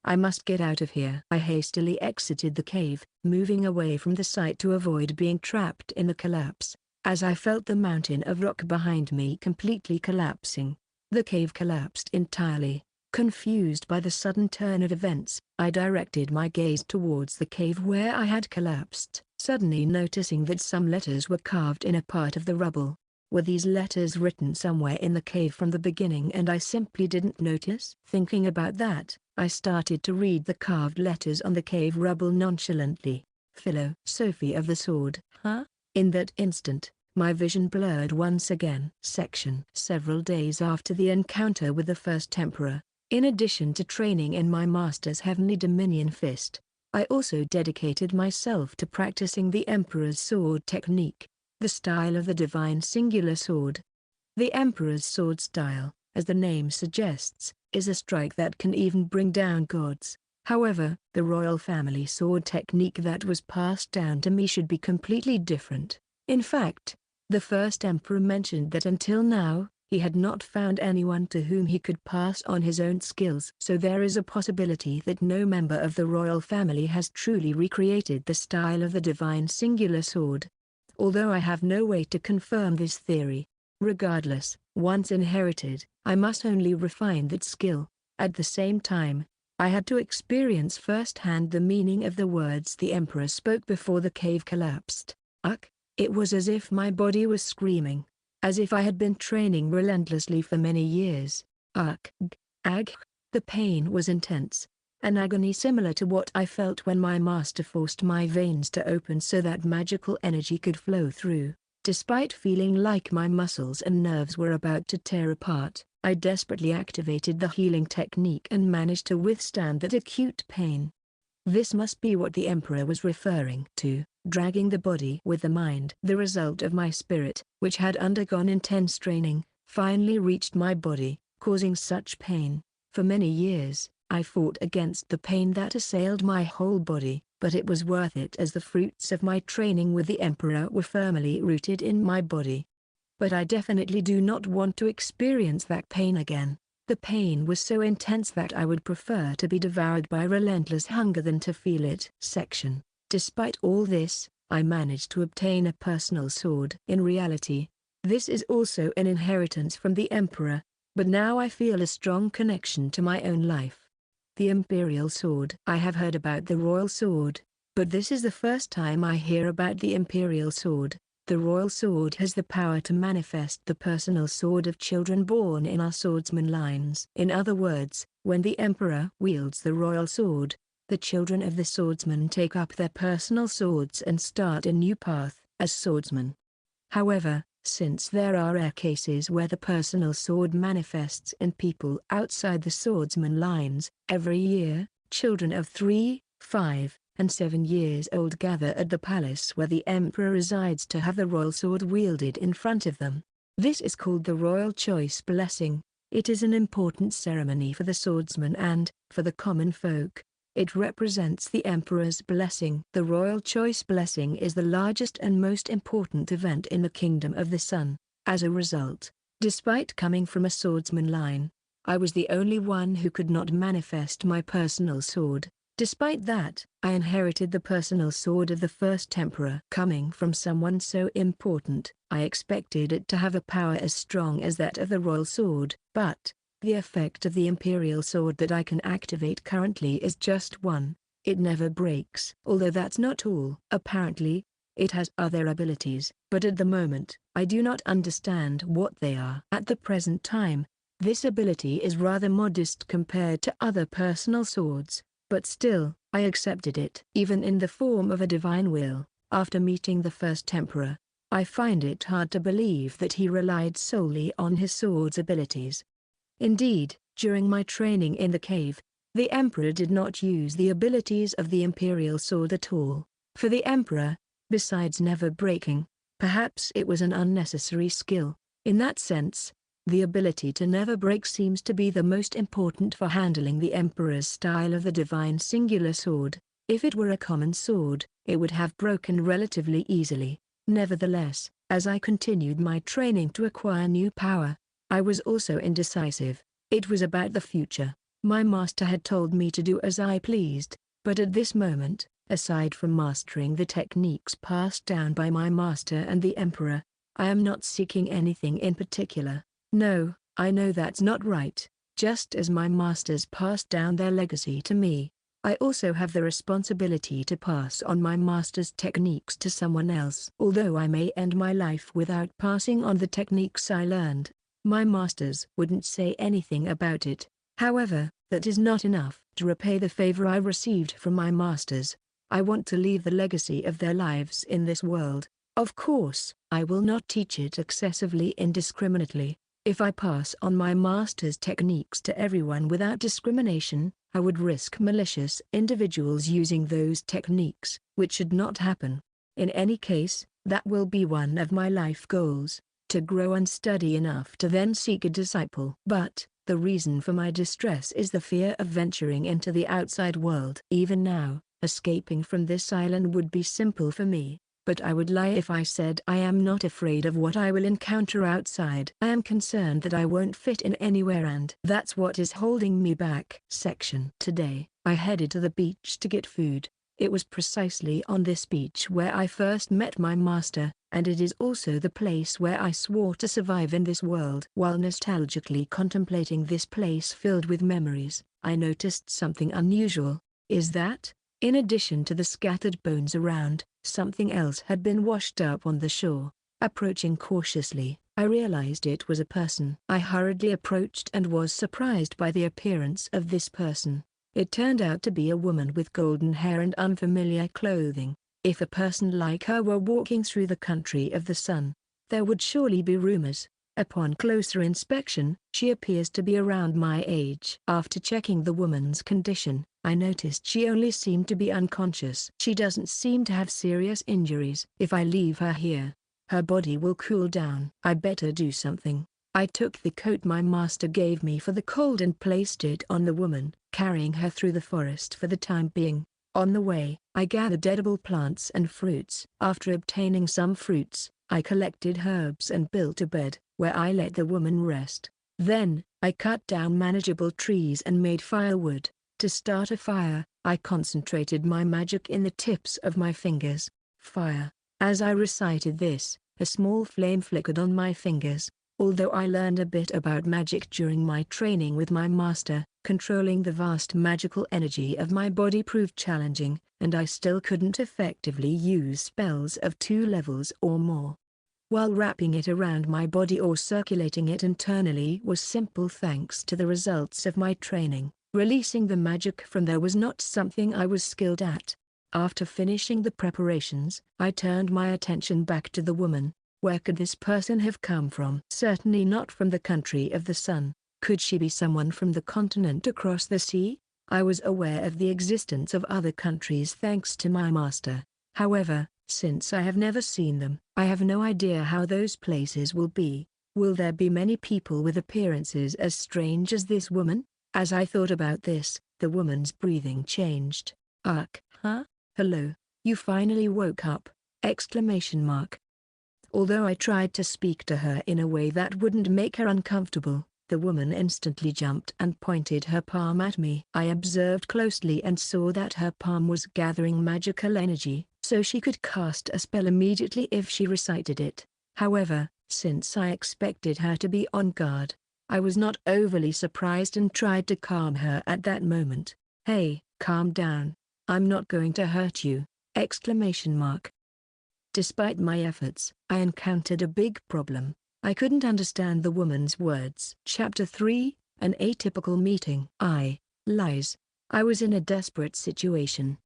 I must get out of here. I hastily exited the cave, moving away from the site to avoid being trapped in the collapse. As I felt the mountain of rock behind me completely collapsing, the cave collapsed entirely. Confused by the sudden turn of events, I directed my gaze towards the cave where I had collapsed, suddenly noticing that some letters were carved in a part of the rubble. Were these letters written somewhere in the cave from the beginning and I simply didn't notice? Thinking about that, I started to read the carved letters on the cave rubble nonchalantly. Philo, Sophie of the Sword. In that instant, my vision blurred once again. Several days after the encounter with the first Emperor, in addition to training in my master's heavenly dominion fist, I also dedicated myself to practicing the Emperor's sword technique, the style of the divine singular sword. The Emperor's sword style, as the name suggests, is a strike that can even bring down gods. However, the royal family sword technique that was passed down to me should be completely different. In fact, the first emperor mentioned that until now, he had not found anyone to whom he could pass on his own skills. So there is a possibility that no member of the royal family has truly recreated the style of the divine singular sword. Although I have no way to confirm this theory. Regardless, once inherited, I must only refine that skill. At the same time, I had to experience firsthand the meaning of the words the emperor spoke before the cave collapsed. It was as if my body was screaming. As if I had been training relentlessly for many years. The pain was intense. An agony similar to what I felt when my master forced my veins to open so that magical energy could flow through. Despite feeling like my muscles and nerves were about to tear apart, I desperately activated the healing technique and managed to withstand that acute pain. This must be what the emperor was referring to, dragging the body with the mind. The result of my spirit, which had undergone intense training, finally reached my body, causing such pain. For many years, I fought against the pain that assailed my whole body, but it was worth it as the fruits of my training with the emperor were firmly rooted in my body. But I definitely do not want to experience that pain again. The pain was so intense that I would prefer to be devoured by relentless hunger than to feel it. Despite all this, I managed to obtain a personal sword. In reality, this is also an inheritance from the emperor, but now I feel a strong connection to my own life. The imperial sword. I have heard about the royal sword, but this is the first time I hear about the imperial sword. The royal sword has the power to manifest the personal sword of children born in our swordsman lines. In other words, when the emperor wields the royal sword, the children of the swordsman take up their personal swords and start a new path as swordsmen. However, Since there are rare cases where the personal sword manifests in people outside the swordsman lines, every year, children of 3, 5, and 7 years old gather at the palace where the emperor resides to have the royal sword wielded in front of them. This is called the royal choice blessing. It is an important ceremony for the swordsman and, for the common folk, it represents the emperor's blessing. The royal choice blessing is the largest and most important event in the kingdom of the sun. As a result, despite coming from a swordsman line, I was the only one who could not manifest my personal sword. Despite that, I inherited the personal sword of the first emperor. Coming from someone so important, I expected it to have a power as strong as that of the royal sword, but the effect of the imperial sword that I can activate currently is just one. It never breaks. Although that's not all. Apparently, it has other abilities, but at the moment, I do not understand what they are. At the present time, this ability is rather modest compared to other personal swords, but still, I accepted it. Even in the form of a divine will, after meeting the first emperor, I find it hard to believe that he relied solely on his sword's abilities. Indeed, during my training in the cave, the emperor did not use the abilities of the imperial sword at all. For the emperor, besides never breaking, perhaps it was an unnecessary skill. In that sense, the ability to never break seems to be the most important for handling the emperor's style of the divine singular sword. If it were a common sword, it would have broken relatively easily. Nevertheless, as I continued my training to acquire new power, I was also indecisive. It was about the future. My master had told me to do as I pleased, but at this moment, aside from mastering the techniques passed down by my master and the emperor, I am not seeking anything in particular. No, I know that's not right. Just as my masters passed down their legacy to me, I also have the responsibility to pass on my master's techniques to someone else. Although I may end my life without passing on the techniques I learned, my masters wouldn't say anything about it. However, that is not enough to repay the favor I received from my masters. I want to leave the legacy of their lives in this world. Of course, I will not teach it excessively indiscriminately. If I pass on my master's techniques to everyone without discrimination, I would risk malicious individuals using those techniques, which should not happen. In any case, that will be one of my life goals, to grow and study enough to then seek a disciple. But, the reason for my distress is the fear of venturing into the outside world. Even now, escaping from this island would be simple for me, but I would lie if I said I am not afraid of what I will encounter outside. I am concerned that I won't fit in anywhere, and that's what is holding me back. Today, I headed to the beach to get food. It was precisely on this beach where I first met my master, and it is also the place where I swore to survive in this world. While nostalgically contemplating this place filled with memories, I noticed something unusual. Is that, in addition to the scattered bones around, something else had been washed up on the shore. Approaching cautiously, I realized it was a person. I hurriedly approached and was surprised by the appearance of this person. It turned out to be a woman with golden hair and unfamiliar clothing. If a person like her were walking through the country of the sun, there would surely be rumors. Upon closer inspection, she appears to be around my age. After checking the woman's condition, I noticed she only seemed to be unconscious. She doesn't seem to have serious injuries. If I leave her here, her body will cool down. I better do something. I took the coat my master gave me for the cold and placed it on the woman, carrying her through the forest for the time being. On the way, I gathered edible plants and fruits. After obtaining some fruits, I collected herbs and built a bed, where I let the woman rest. Then, I cut down manageable trees and made firewood. To start a fire, I concentrated my magic in the tips of my fingers. Fire. As I recited this, a small flame flickered on my fingers. Although I learned a bit about magic during my training with my master, controlling the vast magical energy of my body proved challenging, and I still couldn't effectively use spells of 2 levels or more. While wrapping it around my body or circulating it internally was simple thanks to the results of my training. Releasing the magic from there was not something I was skilled at. After finishing the preparations, I turned my attention back to the woman. Where could this person have come from? Certainly not from the country of the sun. Could she be someone from the continent across the sea? I was aware of the existence of other countries thanks to my master. However, since I have never seen them, I have no idea how those places will be. Will there be many people with appearances as strange as this woman? As I thought about this, the woman's breathing changed. Huh? Hello? You finally woke up! Exclamation mark. Although I tried to speak to her in a way that wouldn't make her uncomfortable, the woman instantly jumped and pointed her palm at me. I observed closely and saw that her palm was gathering magical energy, so she could cast a spell immediately if she recited it. However, since I expected her to be on guard, I was not overly surprised and tried to calm her at that moment. Hey, calm down. I'm not going to hurt you! Exclamation mark. Despite my efforts, I encountered a big problem. I couldn't understand the woman's words. Chapter 3, An Atypical Meeting. Lies. I was in a desperate situation.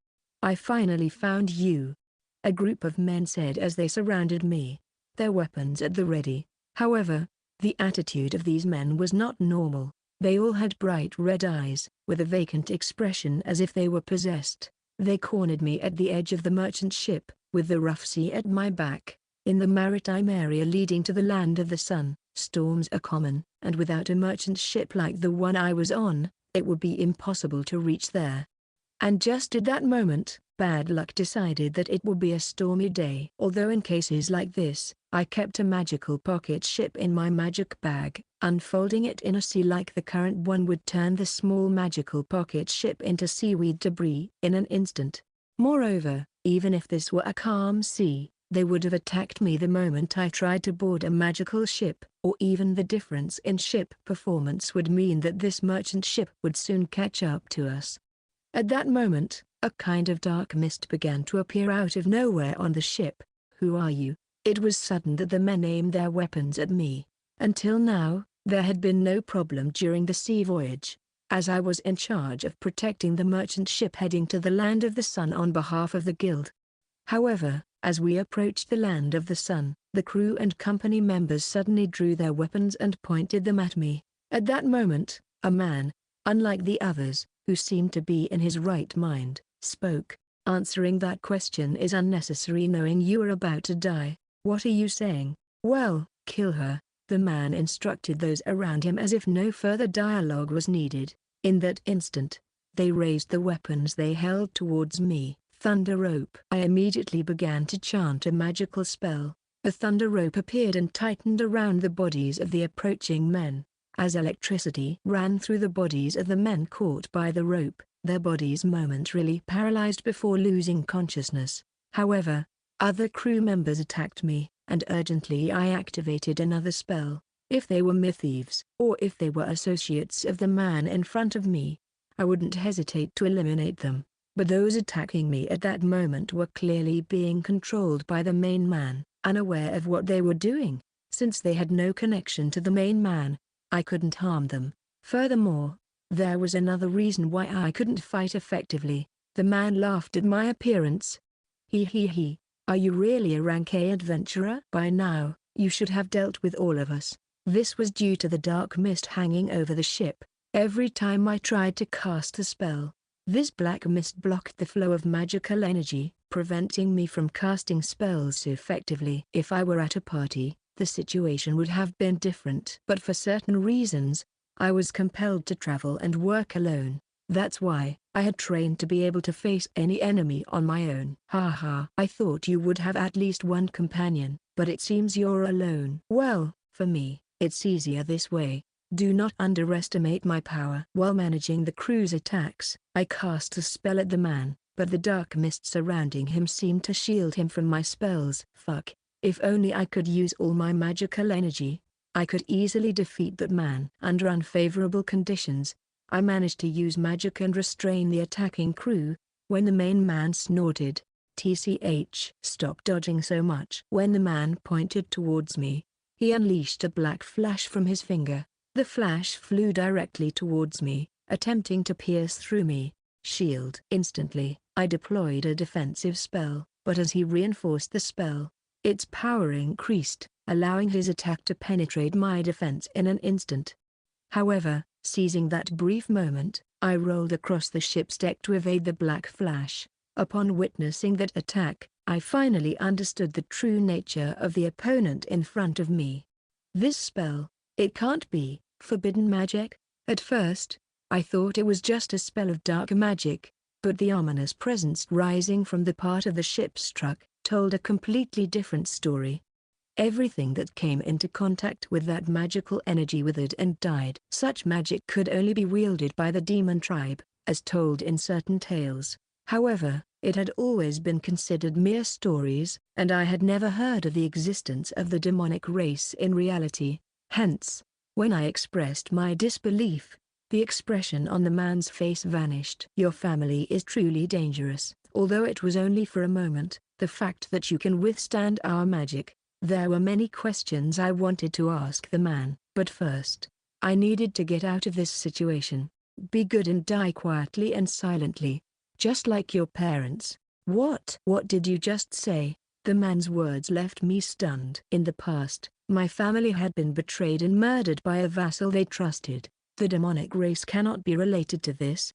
I finally found you. A group of men said as they surrounded me, their weapons at the ready. However, the attitude of these men was not normal. They all had bright red eyes, with a vacant expression as if they were possessed. They cornered me at the edge of the merchant ship, with the rough sea at my back. In the maritime area leading to the land of the sun, storms are common, and without a merchant ship like the one I was on, it would be impossible to reach there. And just at that moment, bad luck decided that it would be a stormy day. Although in cases like this, I kept a magical pocket ship in my magic bag. Unfolding it in a sea like the current one would turn the small magical pocket ship into seaweed debris in an instant. Moreover, even if this were a calm sea, they would have attacked me the moment I tried to board a magical ship, or even the difference in ship performance would mean that this merchant ship would soon catch up to us. At that moment, a kind of dark mist began to appear out of nowhere on the ship. Who are you? It was sudden that the men aimed their weapons at me. Until now, there had been no problem during the sea voyage, as I was in charge of protecting the merchant ship heading to the land of the sun on behalf of the guild. However, as we approached the land of the sun, the crew and company members suddenly drew their weapons and pointed them at me. At that moment, a man, unlike the others, who seemed to be in his right mind, spoke. Answering that question is unnecessary knowing you are about to die. What are you saying? Well, kill her, the man instructed those around him as if no further dialogue was needed. In that instant, they raised the weapons they held towards me. Thunder rope. I immediately began to chant a magical spell. A thunder rope appeared and tightened around the bodies of the approaching men. As electricity ran through the bodies of the men caught by the rope, their bodies momentarily paralyzed before losing consciousness. However, other crew members attacked me, and urgently I activated another spell. If they were mere thieves, or if they were associates of the man in front of me, I wouldn't hesitate to eliminate them. But those attacking me at that moment were clearly being controlled by the main man, unaware of what they were doing. Since they had no connection to the main man, I couldn't harm them. Furthermore, there was another reason why I couldn't fight effectively. The man laughed at my appearance. He. Are you really a rank A adventurer? By now, you should have dealt with all of us. This was due to the dark mist hanging over the ship. Every time I tried to cast a spell, this black mist blocked the flow of magical energy, preventing me from casting spells effectively. If I were at a party, the situation would have been different. But for certain reasons, I was compelled to travel and work alone. That's why I had trained to be able to face any enemy on my own. Haha. I thought you would have at least one companion, but it seems you're alone. Well, for me, it's easier this way. Do not underestimate my power. While managing the crew's attacks, I cast a spell at the man, but the dark mist surrounding him seemed to shield him from my spells. Fuck. If only I could use all my magical energy, I could easily defeat that man. Under unfavorable conditions, I managed to use magic and restrain the attacking crew. When the main man snorted, "TCH, stop dodging so much." When the man pointed towards me, he unleashed a black flash from his finger. The flash flew directly towards me, attempting to pierce through me. Shield. Instantly, I deployed a defensive spell, but as he reinforced the spell, Its power increased, allowing his attack to penetrate my defense in an instant. However, seizing that brief moment, I rolled across the ship's deck to evade the black flash. Upon witnessing that attack, I finally understood the true nature of the opponent in front of me. This spell, it can't be forbidden magic? At first, I thought it was just a spell of dark magic, but the ominous presence rising from the part of the ship's truck told a completely different story. Everything that came into contact with that magical energy withered and died. Such magic could only be wielded by the demon tribe, as told in certain tales. However, it had always been considered mere stories, and I had never heard of the existence of the demonic race in reality. Hence, when I expressed my disbelief, the expression on the man's face vanished. Your family is truly dangerous. Although it was only for a moment, the fact that you can withstand our magic. There were many questions I wanted to ask the man, but first, I needed to get out of this situation. Be good and die quietly and silently, just like your parents. What did you just say? The man's words left me stunned. In the past, my family had been betrayed and murdered by a vassal they trusted. The demonic race cannot be related to this.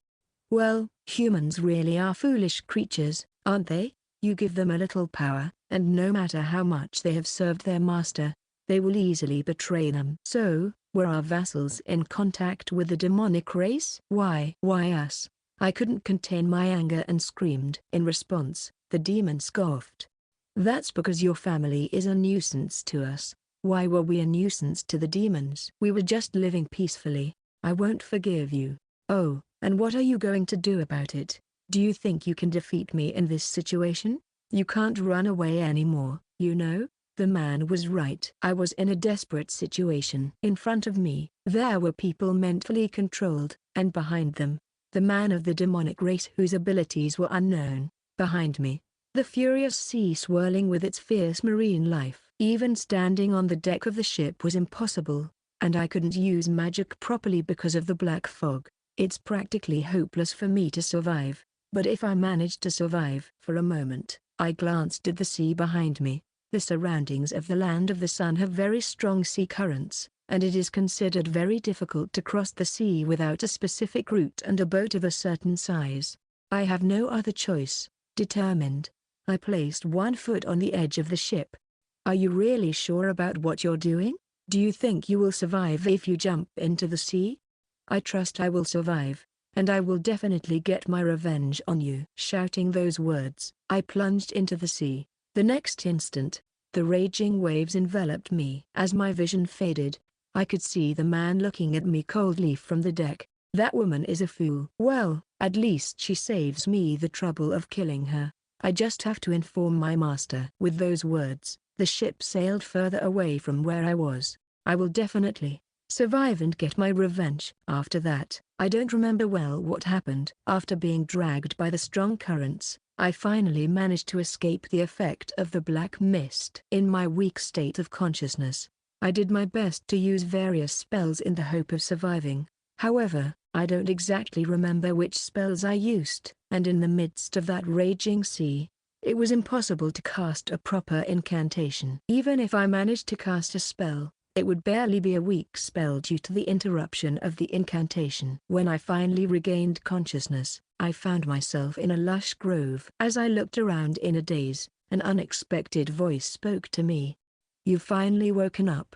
Well, humans really are foolish creatures, aren't they? You give them a little power, and no matter how much they have served their master, they will easily betray them. So, were our vassals in contact with the demonic race? Why us? I couldn't contain my anger and screamed. In response, the demon scoffed. That's because your family is a nuisance to us. Why were we a nuisance to the demons? We were just living peacefully. I won't forgive you. Oh, and what are you going to do about it? Do you think you can defeat me in this situation? You can't run away anymore, you know? The man was right. I was in a desperate situation. In front of me, there were people mentally controlled, and behind them, the man of the demonic race whose abilities were unknown. Behind me, the furious sea swirling with its fierce marine life. Even standing on the deck of the ship was impossible, and I couldn't use magic properly because of the black fog. It's practically hopeless for me to survive, but if I managed to survive. For a moment, I glanced at the sea behind me. The surroundings of the land of the sun have very strong sea currents, and it is considered very difficult to cross the sea without a specific route and a boat of a certain size. I have no other choice. Determined, I placed one foot on the edge of the ship. Are you really sure about what you're doing? Do you think you will survive if you jump into the sea? I trust I will survive, and I will definitely get my revenge on you. Shouting those words, I plunged into the sea. The next instant, the raging waves enveloped me. As my vision faded, I could see the man looking at me coldly from the deck. That woman is a fool. Well, at least she saves me the trouble of killing her. I just have to inform my master. With those words, the ship sailed further away from where I was. I will definitely survive and get my revenge. After that, I don't remember well what happened. After being dragged by the strong currents, I finally managed to escape the effect of the black mist. In my weak state of consciousness, I did my best to use various spells in the hope of surviving. However, I don't exactly remember which spells I used, and in the midst of that raging sea, it was impossible to cast a proper incantation. Even if I managed to cast a spell, it would barely be a weak spell due to the interruption of the incantation. When I finally regained consciousness, I found myself in a lush grove. As I looked around in a daze, an unexpected voice spoke to me. "You've finally woken up."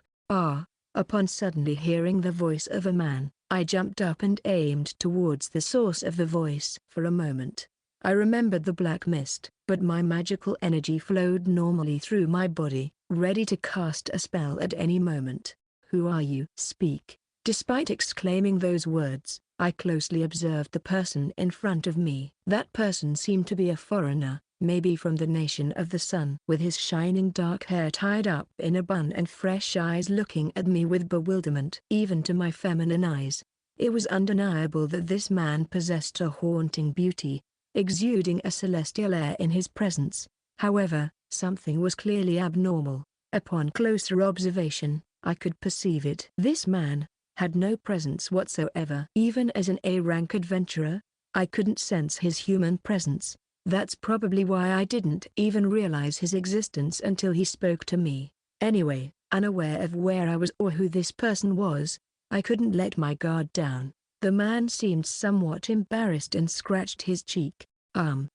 Upon suddenly hearing the voice of a man, I jumped up and aimed towards the source of the voice. For a moment, I remembered the black mist, but my magical energy flowed normally through my body, ready to cast a spell at any moment. "Who are you? Speak." Despite exclaiming those words, I closely observed the person in front of me. That person seemed to be a foreigner, maybe from the nation of the sun. With his shining dark hair tied up in a bun and fresh eyes looking at me with bewilderment. Even to my feminine eyes, it was undeniable that this man possessed a haunting beauty, exuding a celestial air in his presence. However, something was clearly abnormal. Upon closer observation, I could perceive it. This man had no presence whatsoever. Even as an A-rank adventurer, I couldn't sense his human presence. That's probably why I didn't even realize his existence until he spoke to me. Anyway, unaware of where I was or who this person was, I couldn't let my guard down. The man seemed somewhat embarrassed and scratched his cheek.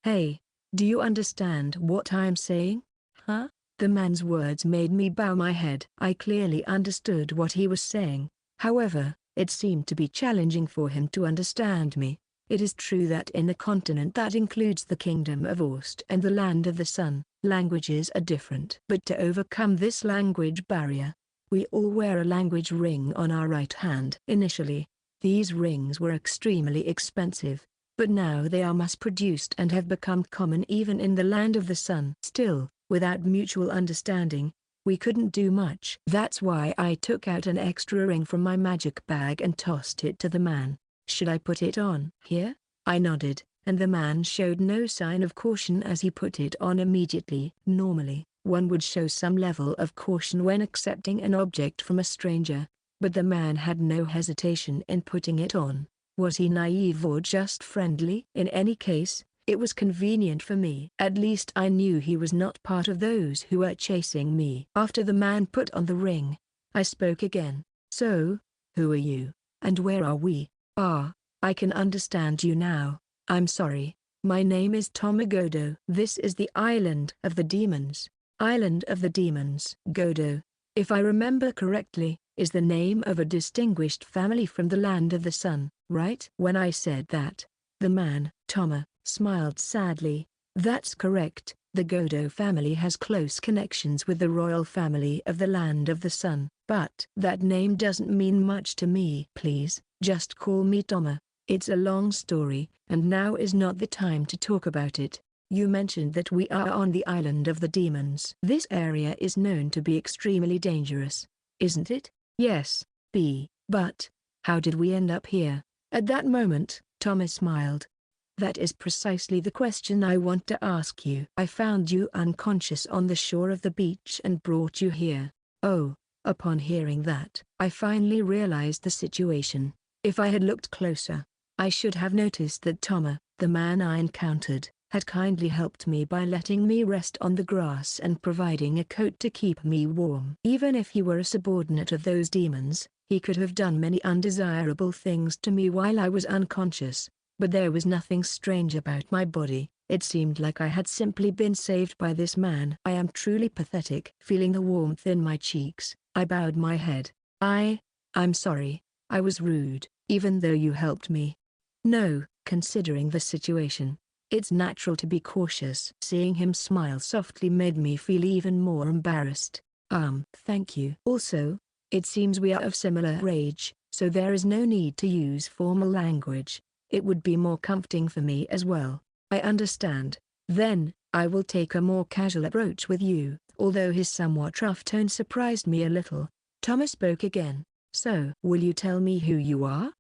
Hey, do you understand what I'm saying? Huh? The man's words made me bow my head. I clearly understood what he was saying. However, it seemed to be challenging for him to understand me. It is true that in the continent that includes the Kingdom of Ost and the Land of the Sun, languages are different. But to overcome this language barrier, we all wear a language ring on our right hand. Initially, these rings were extremely expensive, but now they are mass-produced and have become common even in the Land of the Sun. Still, without mutual understanding, we couldn't do much. That's why I took out an extra ring from my magic bag and tossed it to the man. Should I put it on here? I nodded, and the man showed no sign of caution as he put it on immediately. Normally, one would show some level of caution when accepting an object from a stranger, but the man had no hesitation in putting it on. Was he naive or just friendly? In any case, it was convenient for me. At least I knew he was not part of those who were chasing me. After the man put on the ring, I spoke again. So, who are you, and where are we? I can understand you now. I'm sorry. My name is Touma Godou. This is the Island of the Demons. Island of the Demons. Godou, if I remember correctly, is the name of a distinguished family from the Land of the Sun, right? When I said that, the man, Touma, smiled sadly. That's correct. The Godou family has close connections with the royal family of the Land of the Sun. But that name doesn't mean much to me. Please, just call me Touma. It's a long story, and now is not the time to talk about it. You mentioned that we are on the Island of the Demons. This area is known to be extremely dangerous, isn't it? Yes, but how did we end up here? At that moment, Touma smiled. That is precisely the question I want to ask you. I found you unconscious on the shore of the beach and brought you here. Oh, upon hearing that, I finally realized the situation. If I had looked closer, I should have noticed that Touma, the man I encountered, had kindly helped me by letting me rest on the grass and providing a coat to keep me warm. Even if he were a subordinate of those demons, he could have done many undesirable things to me while I was unconscious, but there was nothing strange about my body. It seemed like I had simply been saved by this man. I am truly pathetic. Feeling the warmth in my cheeks, I bowed my head. I'm sorry, I was rude, even though you helped me. No, considering the situation, it's natural to be cautious. Seeing him smile softly made me feel even more embarrassed. Thank you. Also, it seems we are of similar age, so there is no need to use formal language. It would be more comforting for me as well. I understand. Then, I will take a more casual approach with you. Although his somewhat rough tone surprised me a little, Touma spoke again. So, will you tell me who you are?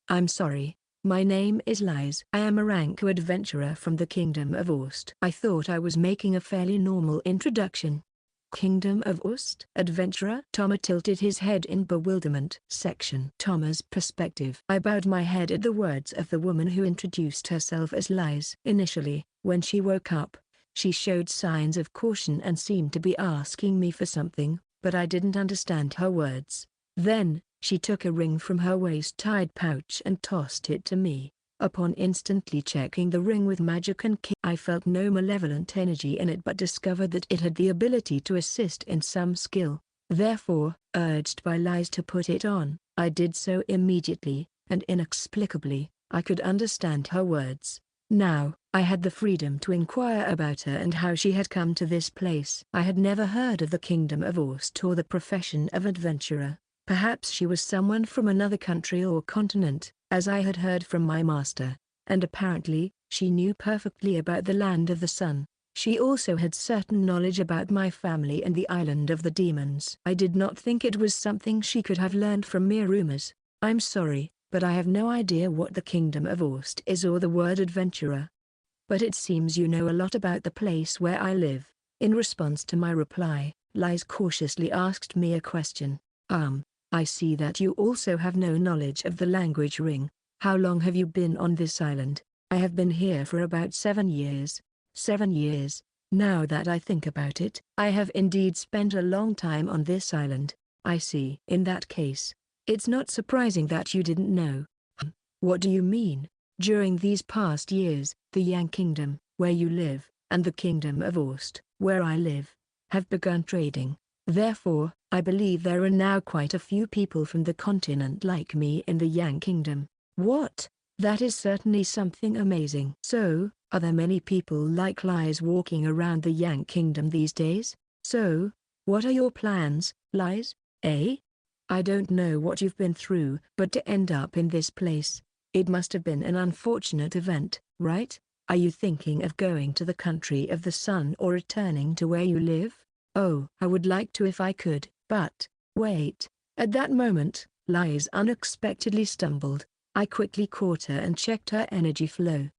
I'm sorry. My name is Liz. I am a Ranko adventurer from the Kingdom of Ost. I thought I was making a fairly normal introduction. Kingdom of Ost? Adventurer? Touma tilted his head in bewilderment. Section. Touma's perspective. I bowed my head at the words of the woman who introduced herself as Liz. Initially, when she woke up, she showed signs of caution and seemed to be asking me for something, but I didn't understand her words. Then, she took a ring from her waist-tied pouch and tossed it to me. Upon instantly checking the ring with magic and key, I felt no malevolent energy in it but discovered that it had the ability to assist in some skill. Therefore, urged by Liz to put it on, I did so immediately, and inexplicably, I could understand her words. Now, I had the freedom to inquire about her and how she had come to this place. I had never heard of the Kingdom of Ost or the profession of adventurer. Perhaps she was someone from another country or continent, as I had heard from my master, and apparently, she knew perfectly about the Land of the Sun. She also had certain knowledge about my family and the Island of the Demons. I did not think it was something she could have learned from mere rumors. I'm sorry, but I have no idea what the Kingdom of Ost is or the word adventurer. But it seems you know a lot about the place where I live. In response to my reply, Liz cautiously asked me a question. I see that you also have no knowledge of the language ring. How long have you been on this island? I have been here for about 7 years. 7 years. Now that I think about it, I have indeed spent a long time on this island. I see. In that case, it's not surprising that you didn't know. What do you mean? During these past years, the Yang Kingdom, where you live, and the Kingdom of Ost, where I live, have begun trading. Therefore, I believe there are now quite a few people from the continent like me in the Yang Kingdom. What? That is certainly something amazing. So, are there many people like Lies walking around the Yang Kingdom these days? So, what are your plans, Lies? Eh? I don't know what you've been through, but to end up in this place, it must have been an unfortunate event, right? Are you thinking of going to the country of the sun or returning to where you live? Oh, I would like to if I could, but, wait. At that moment, Lies unexpectedly stumbled. I quickly caught her and checked her energy flow.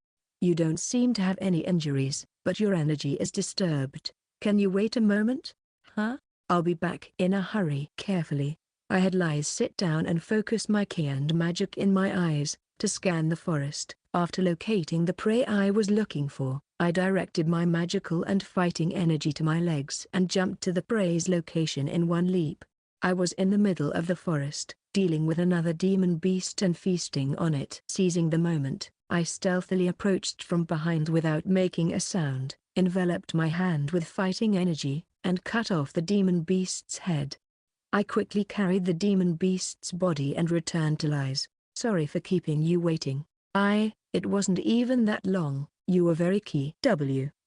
You don't seem to have any injuries, but your energy is disturbed. Can you wait a moment? Huh? I'll be back in a hurry. Carefully, I had Lies sit down and focus my ki and magic in my eyes, to scan the forest. After locating the prey I was looking for, I directed my magical and fighting energy to my legs and jumped to the prey's location in one leap. I was in the middle of the forest, dealing with another demon beast and feasting on it. Seizing the moment, I stealthily approached from behind without making a sound, enveloped my hand with fighting energy, and cut off the demon beast's head. I quickly carried the demon beast's body and returned to Lies. Sorry for keeping you waiting. It wasn't even that long. You were very key.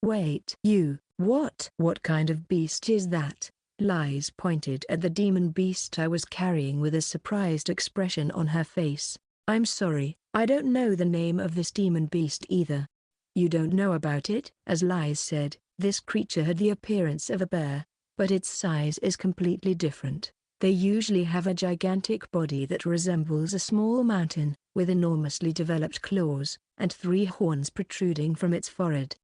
Wait. You, what? What kind of beast is that? Lies pointed at the demon beast I was carrying with a surprised expression on her face. I'm sorry, I don't know the name of this demon beast either. You don't know about it? As Lies said, this creature had the appearance of a bear, but its size is completely different. They usually have a gigantic body that resembles a small mountain, with enormously developed claws, and 3 horns protruding from its forehead.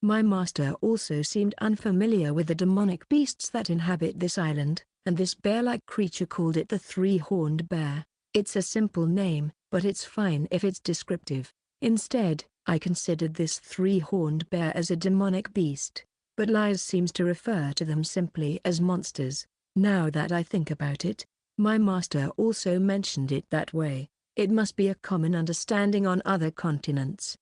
My master also seemed unfamiliar with the demonic beasts that inhabit this island, and this bear-like creature called it the 3-horned bear. It's a simple name, but it's fine if it's descriptive. Instead, I considered this 3-horned bear as a demonic beast, but Lies seems to refer to them simply as monsters. Now that I think about it, my master also mentioned it that way. It must be a common understanding on other continents.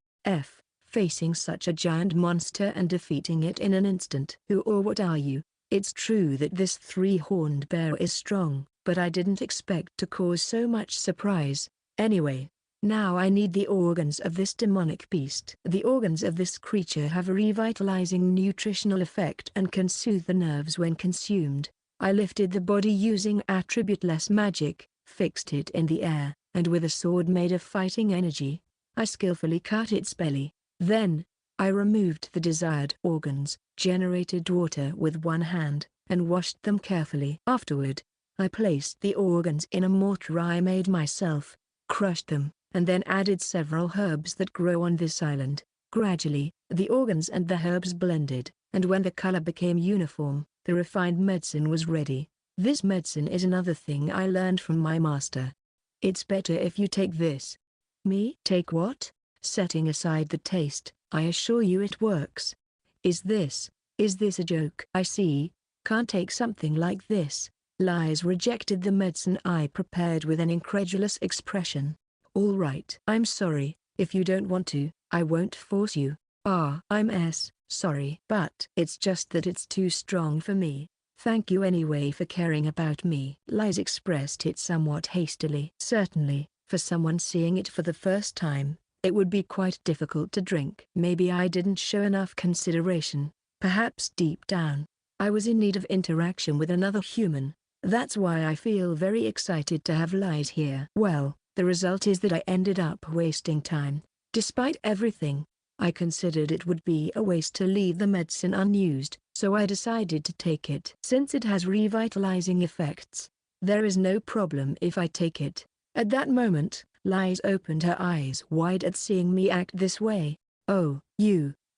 Facing such a giant monster and defeating it in an instant. Who or what are you? It's true that this 3-horned bear is strong, but I didn't expect to cause so much surprise. Anyway, now I need the organs of this demonic beast. The organs of this creature have a revitalizing nutritional effect and can soothe the nerves when consumed. I lifted the body using attribute-less magic, fixed it in the air, and with a sword made of fighting energy, I skillfully cut its belly. Then, I removed the desired organs, generated water with one hand, and washed them carefully. Afterward, I placed the organs in a mortar I made myself, crushed them, and then added several herbs that grow on this island. Gradually, the organs and the herbs blended, and when the color became uniform, the refined medicine was ready. This medicine is another thing I learned from my master. It's better if you take this. Me? Take what? Setting aside the taste, I assure you it works. Is this a joke? I see. Can't take something like this. Lies rejected the medicine I prepared with an incredulous expression. All right. I'm sorry, if you don't want to, I won't force you. I'm sorry. But it's just that it's too strong for me. Thank you anyway for caring about me. Lies expressed it somewhat hastily. Certainly, for someone seeing it for the first time, it would be quite difficult to drink. Maybe I didn't show enough consideration. Perhaps deep down, I was in need of interaction with another human. That's why I feel very excited to have Lies here. Well, the result is that I ended up wasting time. Despite everything, I considered it would be a waste to leave the medicine unused, so I decided to take it. Since it has revitalizing effects, there is no problem if I take it. At that moment, Lies opened her eyes wide at seeing me act this way. Oh,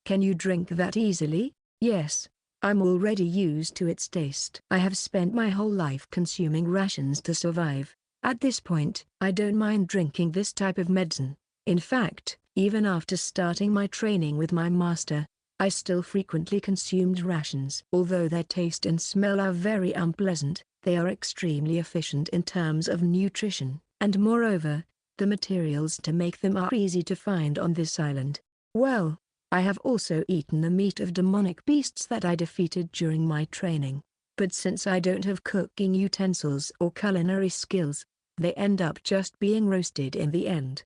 can you drink that easily? Yes. I'm already used to its taste. I have spent my whole life consuming rations to survive. At this point, I don't mind drinking this type of medicine. In fact, Even after starting my training with my master, I still frequently consumed rations. Although their taste and smell are very unpleasant, they are extremely efficient in terms of nutrition, and moreover, the materials to make them are easy to find on this island. Well, I have also eaten the meat of demonic beasts that I defeated during my training. But since I don't have cooking utensils or culinary skills, they end up just being roasted in the end.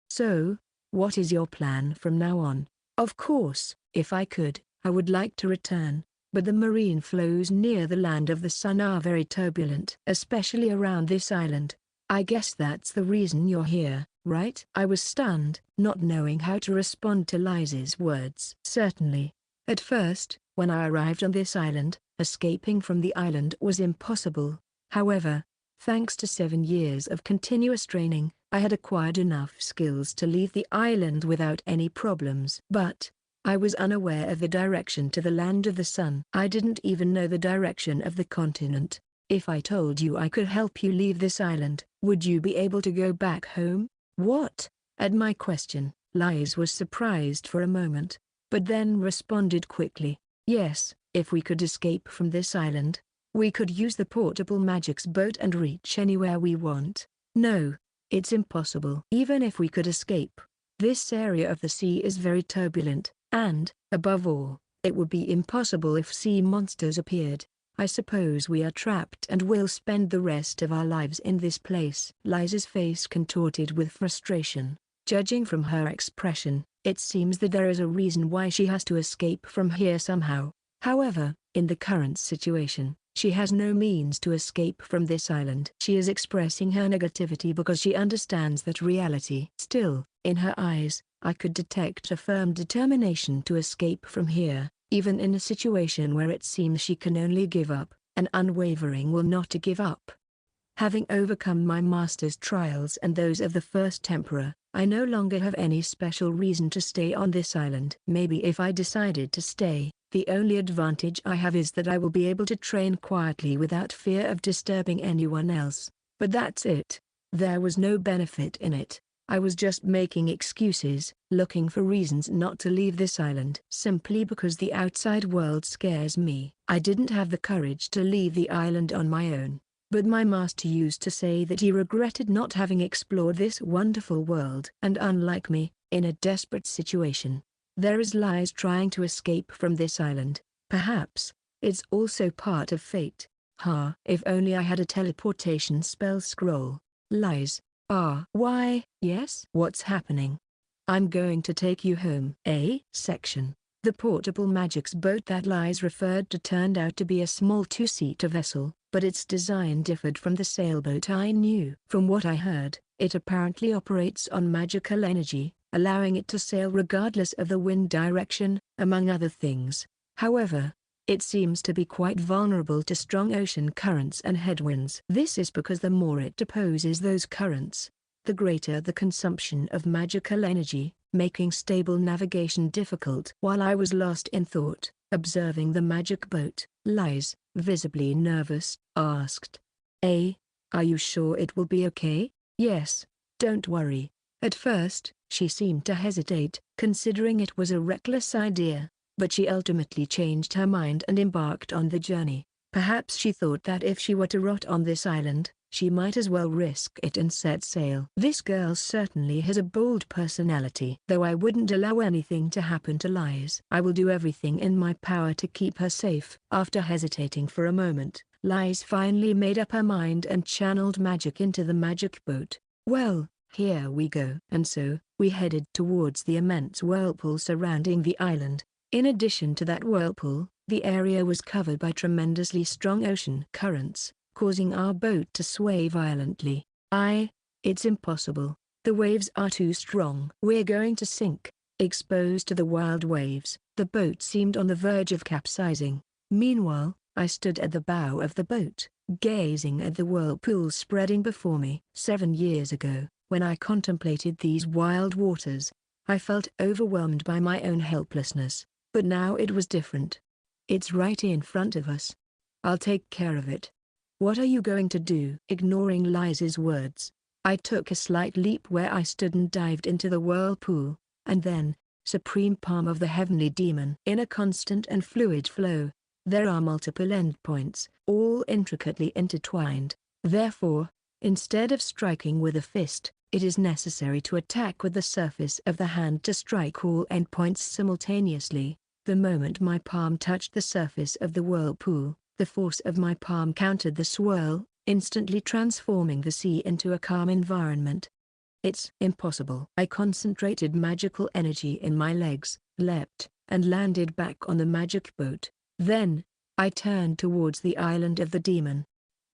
So, what is your plan from now on? Of course, if I could, I would like to return, but the marine flows near the land of the sun are very turbulent, especially around this island. I guess that's the reason you're here, right? I was stunned, not knowing how to respond to Liza's words. Certainly. At first, when I arrived on this island, escaping from the island was impossible. However, thanks to 7 years of continuous training, I had acquired enough skills to leave the island without any problems. But I was unaware of the direction to the land of the sun. I didn't even know the direction of the continent. If I told you I could help you leave this island, would you be able to go back home? What? At my question, Liz was surprised for a moment, but then responded quickly. Yes, if we could escape from this island, we could use the portable magic's boat and reach anywhere we want. No, it's impossible. Even if we could escape, this area of the sea is very turbulent, and, above all, it would be impossible if sea monsters appeared. I suppose we are trapped and will spend the rest of our lives in this place. Liza's face contorted with frustration. Judging from her expression, it seems that there is a reason why she has to escape from here somehow. However, in the current situation, she has no means to escape from this island. She is expressing her negativity because she understands that reality. Still, in her eyes, I could detect a firm determination to escape from here, even in a situation where it seems she can only give up, an unwavering will not to give up. Having overcome my master's trials and those of the first emperor, I no longer have any special reason to stay on this island. Maybe if I decided to stay, the only advantage I have is that I will be able to train quietly without fear of disturbing anyone else. But that's it. There was no benefit in it. I was just making excuses, looking for reasons not to leave this island. Simply because the outside world scares me. I didn't have the courage to leave the island on my own. But my master used to say that he regretted not having explored this wonderful world. And unlike me, in a desperate situation, there is Liz trying to escape from this island. Perhaps it's also part of fate. If only I had a teleportation spell scroll. Liz. Why? Yes? What's happening? I'm going to take you home. Section. The portable magic's boat that Liz referred to turned out to be a small two-seater vessel, but its design differed from the sailboat I knew. From what I heard, it apparently operates on magical energy, allowing it to sail regardless of the wind direction, among other things. However, it seems to be quite vulnerable to strong ocean currents and headwinds. This is because the more it opposes those currents, the greater the consumption of magical energy, making stable navigation difficult. While I was lost in thought, observing the magic boat, Liz, visibly nervous, asked, are you sure it will be okay? Yes, don't worry. At first, she seemed to hesitate, considering it was a reckless idea. But she ultimately changed her mind and embarked on the journey. Perhaps she thought that if she were to rot on this island, she might as well risk it and set sail. This girl certainly has a bold personality. Though I wouldn't allow anything to happen to Liz. I will do everything in my power to keep her safe. After hesitating for a moment, Liz finally made up her mind and channeled magic into the magic boat. Well, here we go. And so, we headed towards the immense whirlpool surrounding the island. In addition to that whirlpool, the area was covered by tremendously strong ocean currents, causing our boat to sway violently. It's impossible. The waves are too strong. We're going to sink. Exposed to the wild waves, the boat seemed on the verge of capsizing. Meanwhile, I stood at the bow of the boat, gazing at the whirlpool spreading before me. 7 years ago, when I contemplated these wild waters, I felt overwhelmed by my own helplessness. But now it was different. It's right in front of us. I'll take care of it. What are you going to do? Ignoring Liz's words, I took a slight leap where I stood and dived into the whirlpool. And then, supreme palm of the heavenly demon. In a constant and fluid flow, there are multiple endpoints, all intricately intertwined. Therefore, instead of striking with a fist, it is necessary to attack with the surface of the hand to strike all endpoints simultaneously. The moment my palm touched the surface of the whirlpool, the force of my palm countered the swirl, instantly transforming the sea into a calm environment. It's impossible. I concentrated magical energy in my legs, leapt, and landed back on the magic boat. Then, I turned towards the island of the demon.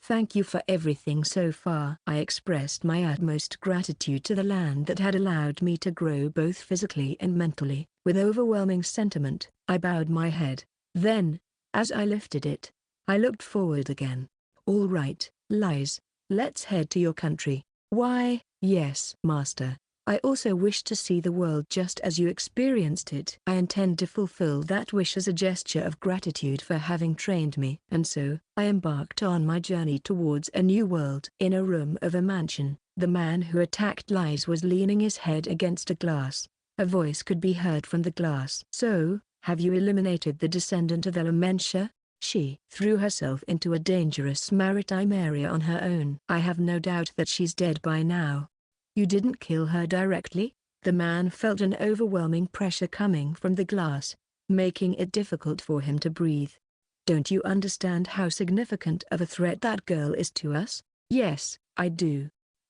Thank you for everything so far. I expressed my utmost gratitude to the land that had allowed me to grow both physically and mentally. With overwhelming sentiment, I bowed my head. Then, as I lifted it, I looked forward again. All right, Lies, let's head to your country. Why, yes, Master. I also wish to see the world just as you experienced it. I intend to fulfill that wish as a gesture of gratitude for having trained me. And so, I embarked on my journey towards a new world. In a room of a mansion, the man who attacked Lies was leaning his head against a glass. A voice could be heard from the glass. So, have you eliminated the descendant of Elementia? She threw herself into a dangerous maritime area on her own. I have no doubt that she's dead by now. You didn't kill her directly? The man felt an overwhelming pressure coming from the glass, making it difficult for him to breathe. Don't you understand how significant of a threat that girl is to us? Yes, I do.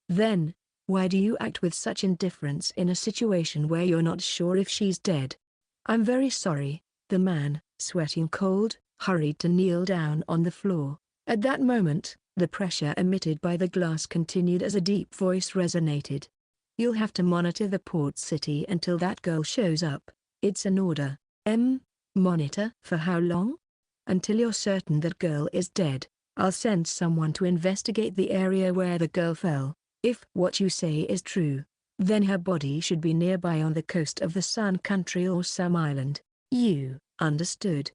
Then, why do you act with such indifference in a situation where you're not sure if she's dead? I'm very sorry. The man, sweating cold, hurried to kneel down on the floor. At that moment, the pressure emitted by the glass continued as a deep voice resonated. You'll have to monitor the port city until that girl shows up. It's an order. Monitor? For how long? Until you're certain that girl is dead. I'll send someone to investigate the area where the girl fell. If what you say is true, then her body should be nearby on the coast of the Sun Country or some island. You understood?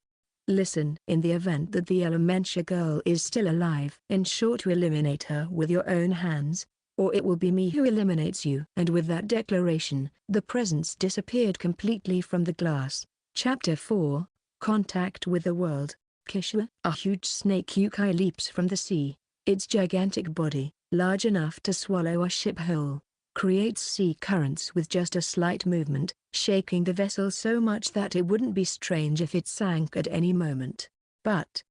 Listen, in the event that the Elementia girl is still alive, ensure to eliminate her with your own hands, or it will be me who eliminates you. And with that declaration, the presence disappeared completely from the glass. Chapter 4, Contact with the World. Kishua. A huge snake yukai leaps from the sea. Its gigantic body, large enough to swallow a ship whole, creates sea currents with just a slight movement, shaking the vessel so much that it wouldn't be strange if it sank at any moment. But,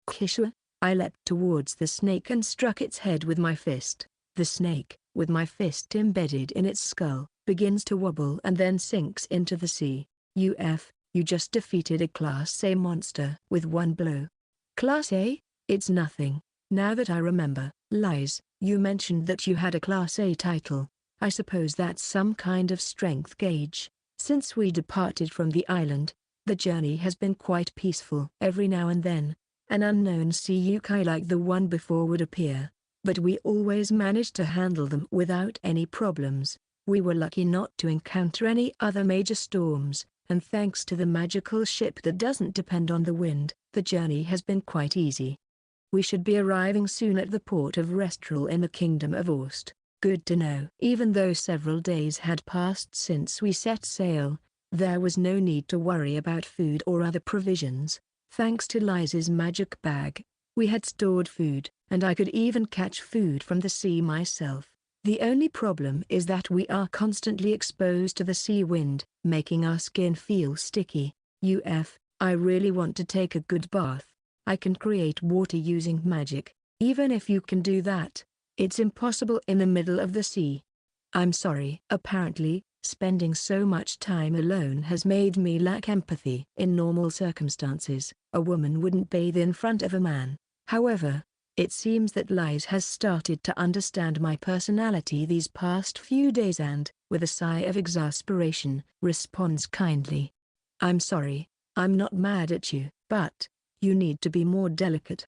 Kishua, I leapt towards the snake and struck its head with my fist. The snake, with my fist embedded in its skull, begins to wobble and then sinks into the sea. You just defeated a Class A monster with one blow. Class A? It's nothing. Now that I remember, Lies, you mentioned that you had a Class A title. I suppose that's some kind of strength gauge. Since we departed from the island, the journey has been quite peaceful. Every now and then, an unknown sea yukai like the one before would appear, but we always managed to handle them without any problems. We were lucky not to encounter any other major storms, and thanks to the magical ship that doesn't depend on the wind, the journey has been quite easy. We should be arriving soon at the port of Restral in the Kingdom of Orst. Good to know. Even though several days had passed since we set sail, there was no need to worry about food or other provisions. Thanks to Liza's magic bag, we had stored food, and I could even catch food from the sea myself. The only problem is that we are constantly exposed to the sea wind, making our skin feel sticky. I really want to take a good bath. I can create water using magic. Even if you can do that, it's impossible in the middle of the sea. I'm sorry. Apparently, spending so much time alone has made me lack empathy. In normal circumstances, a woman wouldn't bathe in front of a man. However, it seems that Lies has started to understand my personality these past few days and, with a sigh of exasperation, responds kindly. I'm sorry, I'm not mad at you, but you need to be more delicate.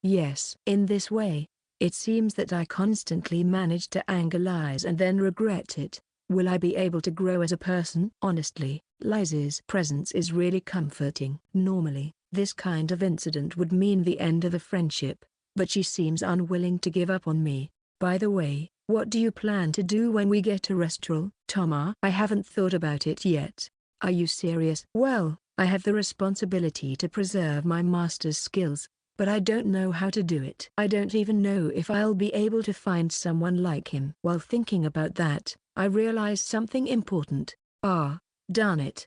Yes. In this way, it seems that I constantly manage to anger Lies and then regret it. Will I be able to grow as a person? Honestly, Lies's presence is really comforting. Normally, this kind of incident would mean the end of the friendship, but she seems unwilling to give up on me. By the way, What do you plan to do when we get to Restral, Touma? I haven't thought about it yet. Are you serious? Well, I have the responsibility to preserve my master's skills, but I don't know how to do it. I don't even know if I'll be able to find someone like him. While thinking about that, I realized something important. Ah, darn it.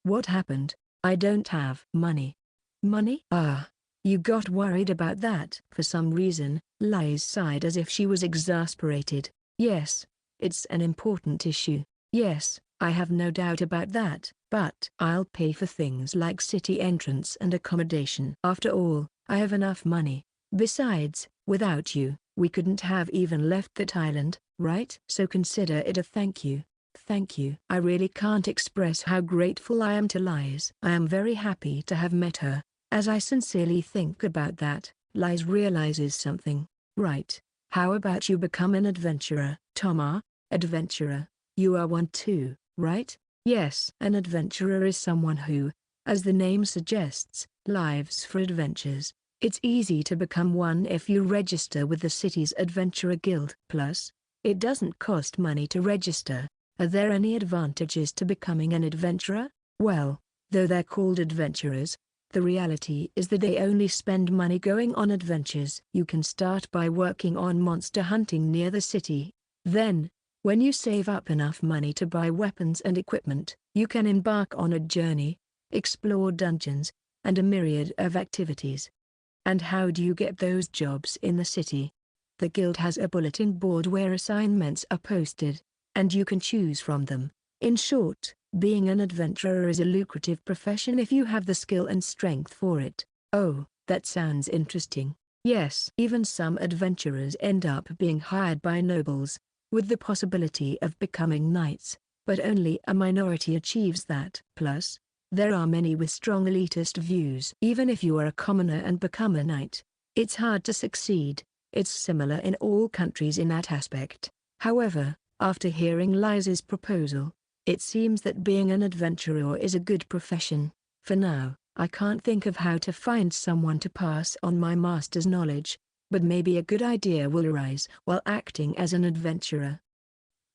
What happened? I don't have money. Money? Ah. You got worried about that. For some reason, Liz sighed as if she was exasperated. Yes, it's an important issue. Yes, I have no doubt about that. But I'll pay for things like city entrance and accommodation. After all, I have enough money. Besides, without you, we couldn't have even left that island, right? So consider it a thank you. Thank you. I really can't express how grateful I am to Liz. I am very happy to have met her. As I sincerely think about that, Liz realizes something. Right. How about you become an adventurer? Touma, adventurer. You are one too, right? Yes. An adventurer is someone who, as the name suggests, lives for adventures. It's easy to become one if you register with the city's adventurer guild. Plus, it doesn't cost money to register. Are there any advantages to becoming an adventurer? Well, though they're called adventurers, the reality is that they only spend money going on adventures. You can start by working on monster hunting near the city. Then, when you save up enough money to buy weapons and equipment, you can embark on a journey, explore dungeons, and a myriad of activities. And how do you get those jobs in the city? The guild has a bulletin board where assignments are posted, and you can choose from them. In short, being an adventurer is a lucrative profession if you have the skill and strength for it. Oh, that sounds interesting. Yes. Even some adventurers end up being hired by nobles, with the possibility of becoming knights, but only a minority achieves that. Plus, there are many with strong elitist views. Even if you are a commoner and become a knight, it's hard to succeed. It's similar in all countries in that aspect. However, after hearing Liz's proposal, it seems that being an adventurer is a good profession. For now, I can't think of how to find someone to pass on my master's knowledge, but maybe a good idea will arise while acting as an adventurer.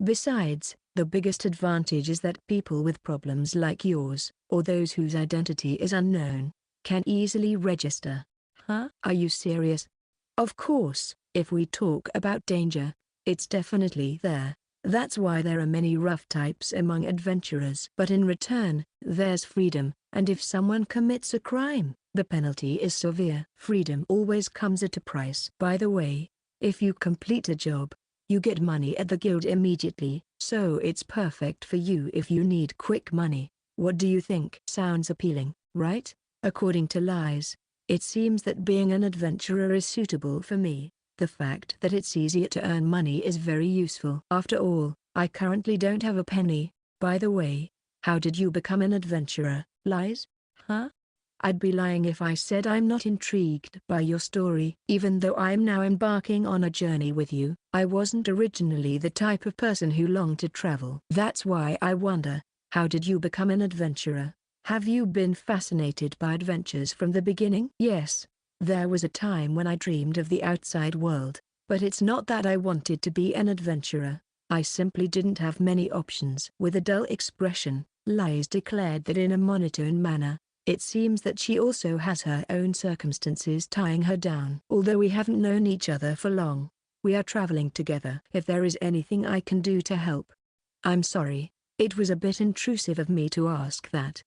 Besides, the biggest advantage is that people with problems like yours, or those whose identity is unknown, can easily register. Huh? Are you serious? Of course, if we talk about danger, it's definitely there. That's why there are many rough types among adventurers. But in return, there's freedom, and if someone commits a crime, the penalty is severe. Freedom always comes at a price. By the way, if you complete a job, you get money at the guild immediately, so it's perfect for you if you need quick money. What do you think? Sounds appealing, right? According to Liz, it seems that being an adventurer is suitable for me. The fact that it's easier to earn money is very useful. After all, I currently don't have a penny. By the way, how did you become an adventurer, Liz? Huh? I'd be lying if I said I'm not intrigued by your story. Even though I'm now embarking on a journey with you, I wasn't originally the type of person who longed to travel. That's why I wonder, how did you become an adventurer? Have you been fascinated by adventures from the beginning? Yes. There was a time when I dreamed of the outside world, but it's not that I wanted to be an adventurer. I simply didn't have many options. With a dull expression, Liz declared that in a monotone manner. It seems that she also has her own circumstances tying her down. Although we haven't known each other for long, we are traveling together. If there is anything I can do to help. I'm sorry, it was a bit intrusive of me to ask that.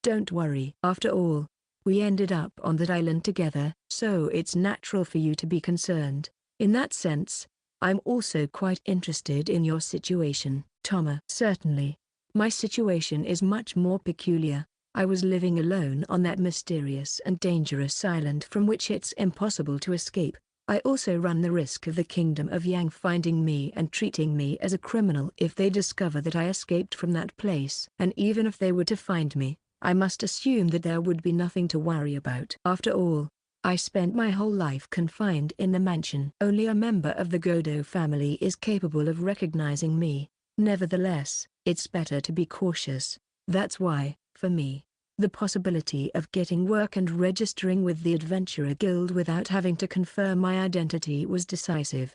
Don't worry. After all, we ended up on that island together, so it's natural for you to be concerned. In that sense, I'm also quite interested in your situation, Touma. Certainly. My situation is much more peculiar. I was living alone on that mysterious and dangerous island from which it's impossible to escape. I also run the risk of the Kingdom of Yang finding me and treating me as a criminal if they discover that I escaped from that place. And even if they were to find me, I must assume that there would be nothing to worry about. After all, I spent my whole life confined in the mansion. Only a member of the Godou family is capable of recognizing me. Nevertheless, it's better to be cautious. That's why, for me, the possibility of getting work and registering with the Adventurer Guild without having to confirm my identity was decisive.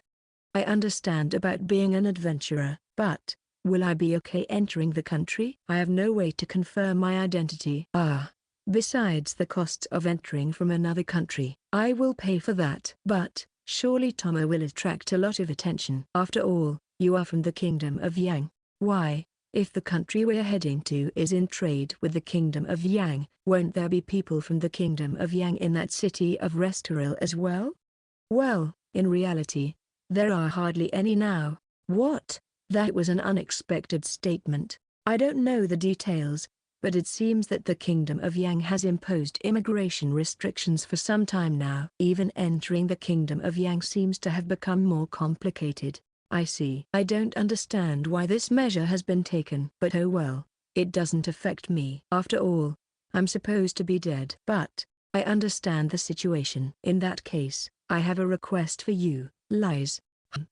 I understand about being an adventurer, but will I be okay entering the country? I have no way to confirm my identity. Besides the costs of entering from another country, I will pay for that. But surely Touma will attract a lot of attention. After all, you are from the kingdom of Yang. Why, if the country we're heading to is in trade with the kingdom of Yang, won't there be people from the kingdom of Yang in that city of Restoril as well? Well, in reality, there are hardly any now. What? That was an unexpected statement. I don't know the details, but it seems that the kingdom of Yang has imposed immigration restrictions for some time now. Even entering the kingdom of Yang seems to have become more complicated. I see. I don't understand why this measure has been taken. But oh well, it doesn't affect me. After all, I'm supposed to be dead. But I understand the situation. In that case, I have a request for you, Lies.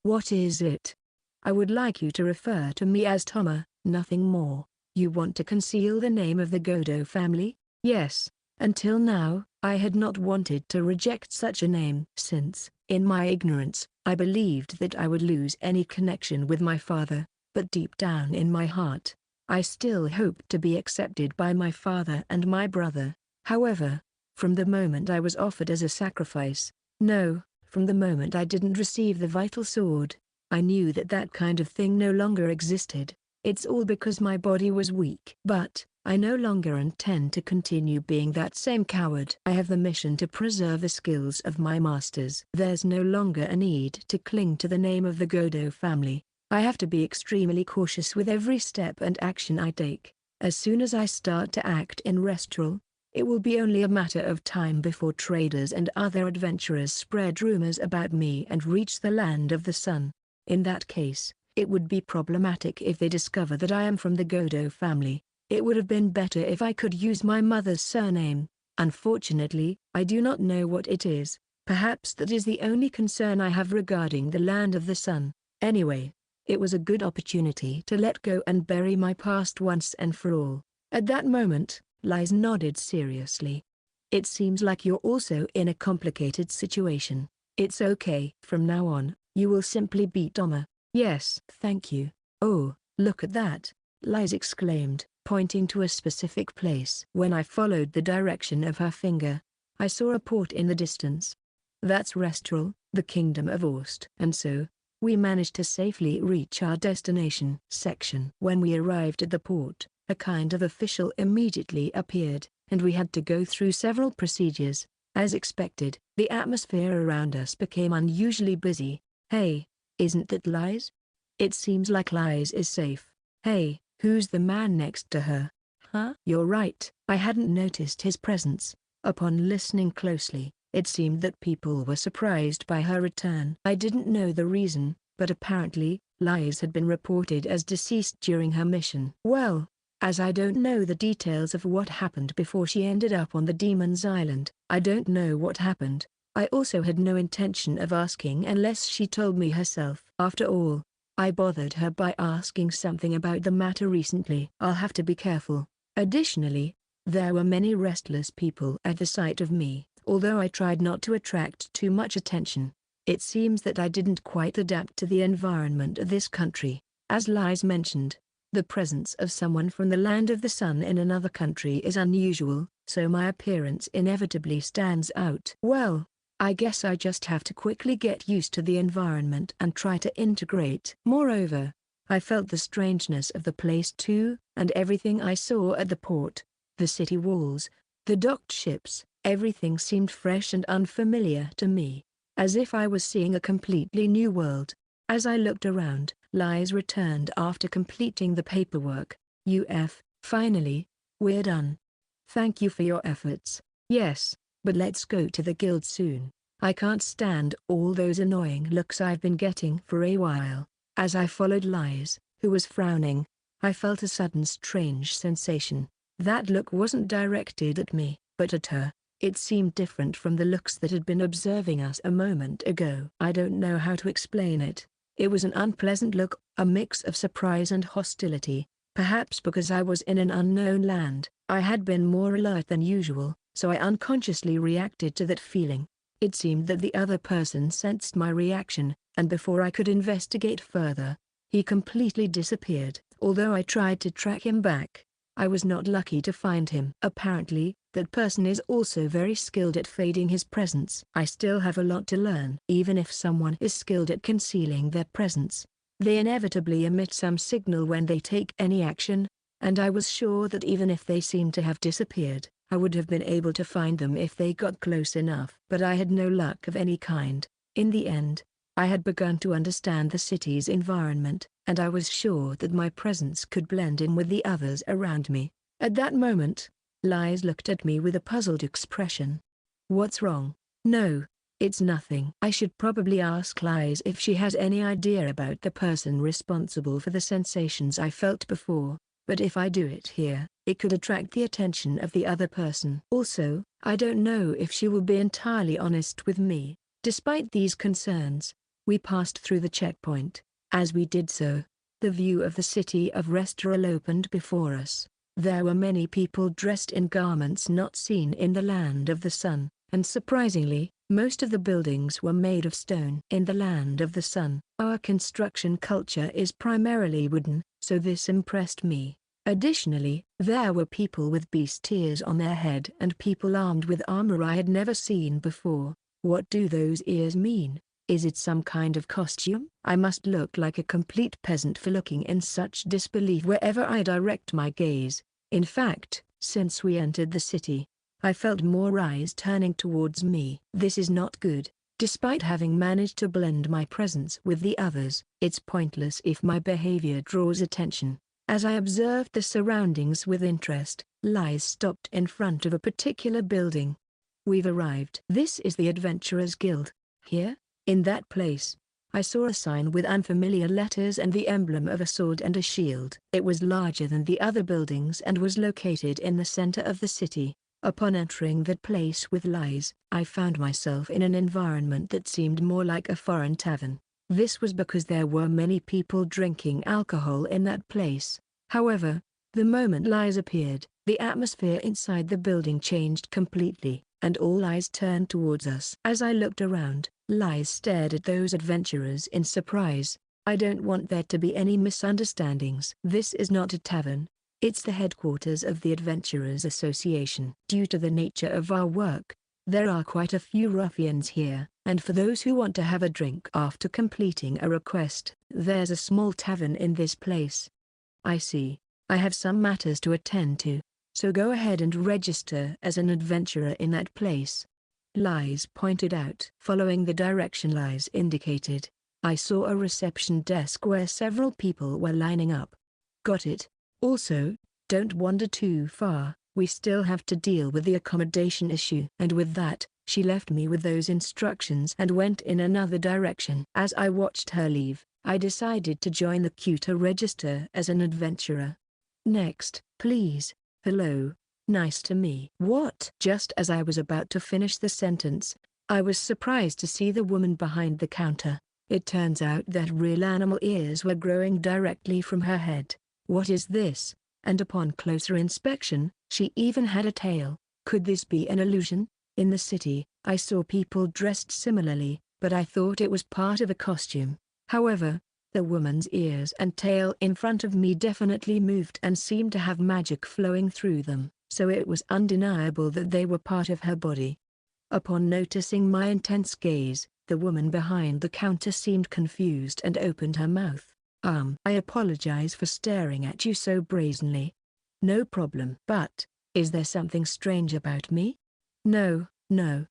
What is it? I would like you to refer to me as Touma, nothing more. You want to conceal the name of the Godou family? Yes. Until now, I had not wanted to reject such a name since, in my ignorance, I believed that I would lose any connection with my father, but deep down in my heart, I still hoped to be accepted by my father and my brother. However, from the moment I was offered as a sacrifice, from the moment I didn't receive the vital sword, I knew that that kind of thing no longer existed. It's all because my body was weak. But I no longer intend to continue being that same coward. I have the mission to preserve the skills of my masters. There's no longer a need to cling to the name of the Godou family. I have to be extremely cautious with every step and action I take. As soon as I start to act in Restoril, it will be only a matter of time before traders and other adventurers spread rumors about me and reach the land of the sun. In that case, it would be problematic if they discover that I am from the Godou family. It would have been better if I could use my mother's surname. Unfortunately, I do not know what it is. Perhaps that is the only concern I have regarding the land of the sun. Anyway, it was a good opportunity to let go and bury my past once and for all. At that moment, Lies nodded seriously. It seems like you're also in a complicated situation. It's okay. From now on, you will simply be Touma. Yes. Thank you. Oh, look at that, Lies exclaimed, pointing to a specific place. When I followed the direction of her finger, I saw a port in the distance. That's Restoril, the kingdom of Aust. And so, we managed to safely reach our destination. Section. When we arrived at the port, a kind of official immediately appeared, and we had to go through several procedures. As expected, the atmosphere around us became unusually busy. Hey, isn't that Lies? It seems like Lies is safe. Hey, who's the man next to her? Huh? You're right, I hadn't noticed his presence. Upon listening closely, it seemed that people were surprised by her return. I didn't know the reason, but apparently, Lies had been reported as deceased during her mission. Well, as I don't know the details of what happened before she ended up on the Demon's Island, I don't know what happened. I also had no intention of asking unless she told me herself. After all, I bothered her by asking something about the matter recently. I'll have to be careful. Additionally, there were many restless people at the sight of me. Although I tried not to attract too much attention, it seems that I didn't quite adapt to the environment of this country. As Lies mentioned, the presence of someone from the land of the sun in another country is unusual, so my appearance inevitably stands out. Well, I guess I just have to quickly get used to the environment and try to integrate. Moreover, I felt the strangeness of the place too, and everything I saw at the port, the city walls, the docked ships, everything seemed fresh and unfamiliar to me, as if I was seeing a completely new world. As I looked around, Lies returned after completing the paperwork. Finally, we're done. Thank you for your efforts. Yes, but let's go to the guild soon. I can't stand all those annoying looks I've been getting for a while. As I followed Lies, who was frowning, I felt a sudden strange sensation. That look wasn't directed at me, but at her. It seemed different from the looks that had been observing us a moment ago. I don't know how to explain it. It was an unpleasant look, a mix of surprise and hostility. Perhaps because I was in an unknown land, I had been more alert than usual, so I unconsciously reacted to that feeling. It seemed that the other person sensed my reaction, and before I could investigate further, he completely disappeared. Although I tried to track him back, I was not lucky to find him. Apparently, that person is also very skilled at fading his presence. I still have a lot to learn. Even if someone is skilled at concealing their presence, they inevitably emit some signal when they take any action, and I was sure that even if they seemed to have disappeared, I would have been able to find them if they got close enough. But I had no luck of any kind. In the end, I had begun to understand the city's environment, and I was sure that my presence could blend in with the others around me. At that moment, Liz looked at me with a puzzled expression. "What's wrong?" "No, it's nothing." I should probably ask Liz if she has any idea about the person responsible for the sensations I felt before, but if I do it here, it could attract the attention of the other person. Also, I don't know if she will be entirely honest with me. Despite these concerns, we passed through the checkpoint. As we did so, the view of the city of Restral opened before us. There were many people dressed in garments not seen in the land of the sun, and surprisingly, most of the buildings were made of stone. In the land of the sun, our construction culture is primarily wooden, so this impressed me. Additionally, there were people with beast ears on their head and people armed with armor I had never seen before. What do those ears mean? Is it some kind of costume? I must look like a complete peasant for looking in such disbelief wherever I direct my gaze. In fact, since we entered the city, I felt more eyes turning towards me. This is not good. Despite having managed to blend my presence with the others, it's pointless if my behavior draws attention. As I observed the surroundings with interest, Liz stopped in front of a particular building. "We've arrived." "This is the Adventurers Guild. Here?" In that place, I saw a sign with unfamiliar letters and the emblem of a sword and a shield. It was larger than the other buildings and was located in the center of the city. Upon entering that place with Liz, I found myself in an environment that seemed more like a foreign tavern. This was because there were many people drinking alcohol in that place. However, the moment Liz appeared, the atmosphere inside the building changed completely, and all eyes turned towards us. As I looked around, Liz stared at those adventurers in surprise. "I don't want there to be any misunderstandings. This is not a tavern. It's the headquarters of the Adventurers Association. Due to the nature of our work, there are quite a few ruffians here, and for those who want to have a drink after completing a request, there's a small tavern in this place." "I see. I have some matters to attend to, so go ahead and register as an adventurer in that place," Liz pointed out. Following the direction Liz indicated, I saw a reception desk where several people were lining up. "Got it. Also, don't wander too far, we still have to deal with the accommodation issue." And with that, she left me with those instructions and went in another direction. As I watched her leave, I decided to join the queue to register as an adventurer. "Next, please." "Hello. Nice to meet." "What?" Just as I was about to finish the sentence, I was surprised to see the woman behind the counter. It turns out that real animal ears were growing directly from her head. "What is this?" And upon closer inspection, she even had a tail. Could this be an illusion? In the city, I saw people dressed similarly, but I thought it was part of a costume. However, the woman's ears and tail in front of me definitely moved and seemed to have magic flowing through them, so it was undeniable that they were part of her body. Upon noticing my intense gaze, the woman behind the counter seemed confused and opened her mouth. I apologize for staring at you so brazenly." "No problem." "But, is there something strange about me?" No,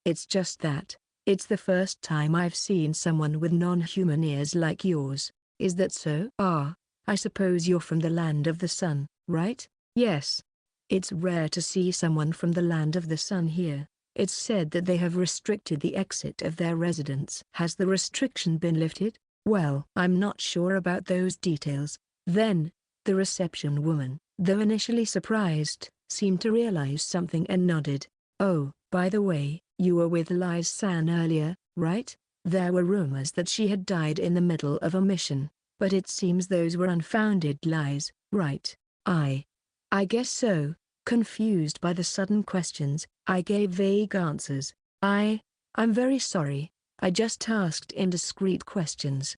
it's just that. It's the first time I've seen someone with non-human ears like yours." "Is that so?" I suppose you're from the land of the sun, right?" "Yes. It's rare to see someone from the land of the sun here. It's said that they have restricted the exit of their residents." "Has the restriction been lifted?" "Well, I'm not sure about those details." Then, the reception woman, though initially surprised, seemed to realize something and nodded. "Oh, by the way, you were with Liz-san earlier, right?" There were rumors that she had died in the middle of a mission, but it seems those were unfounded lies, right? I guess so." Confused by the sudden questions, I gave vague answers. I'm very sorry, I just asked indiscreet questions.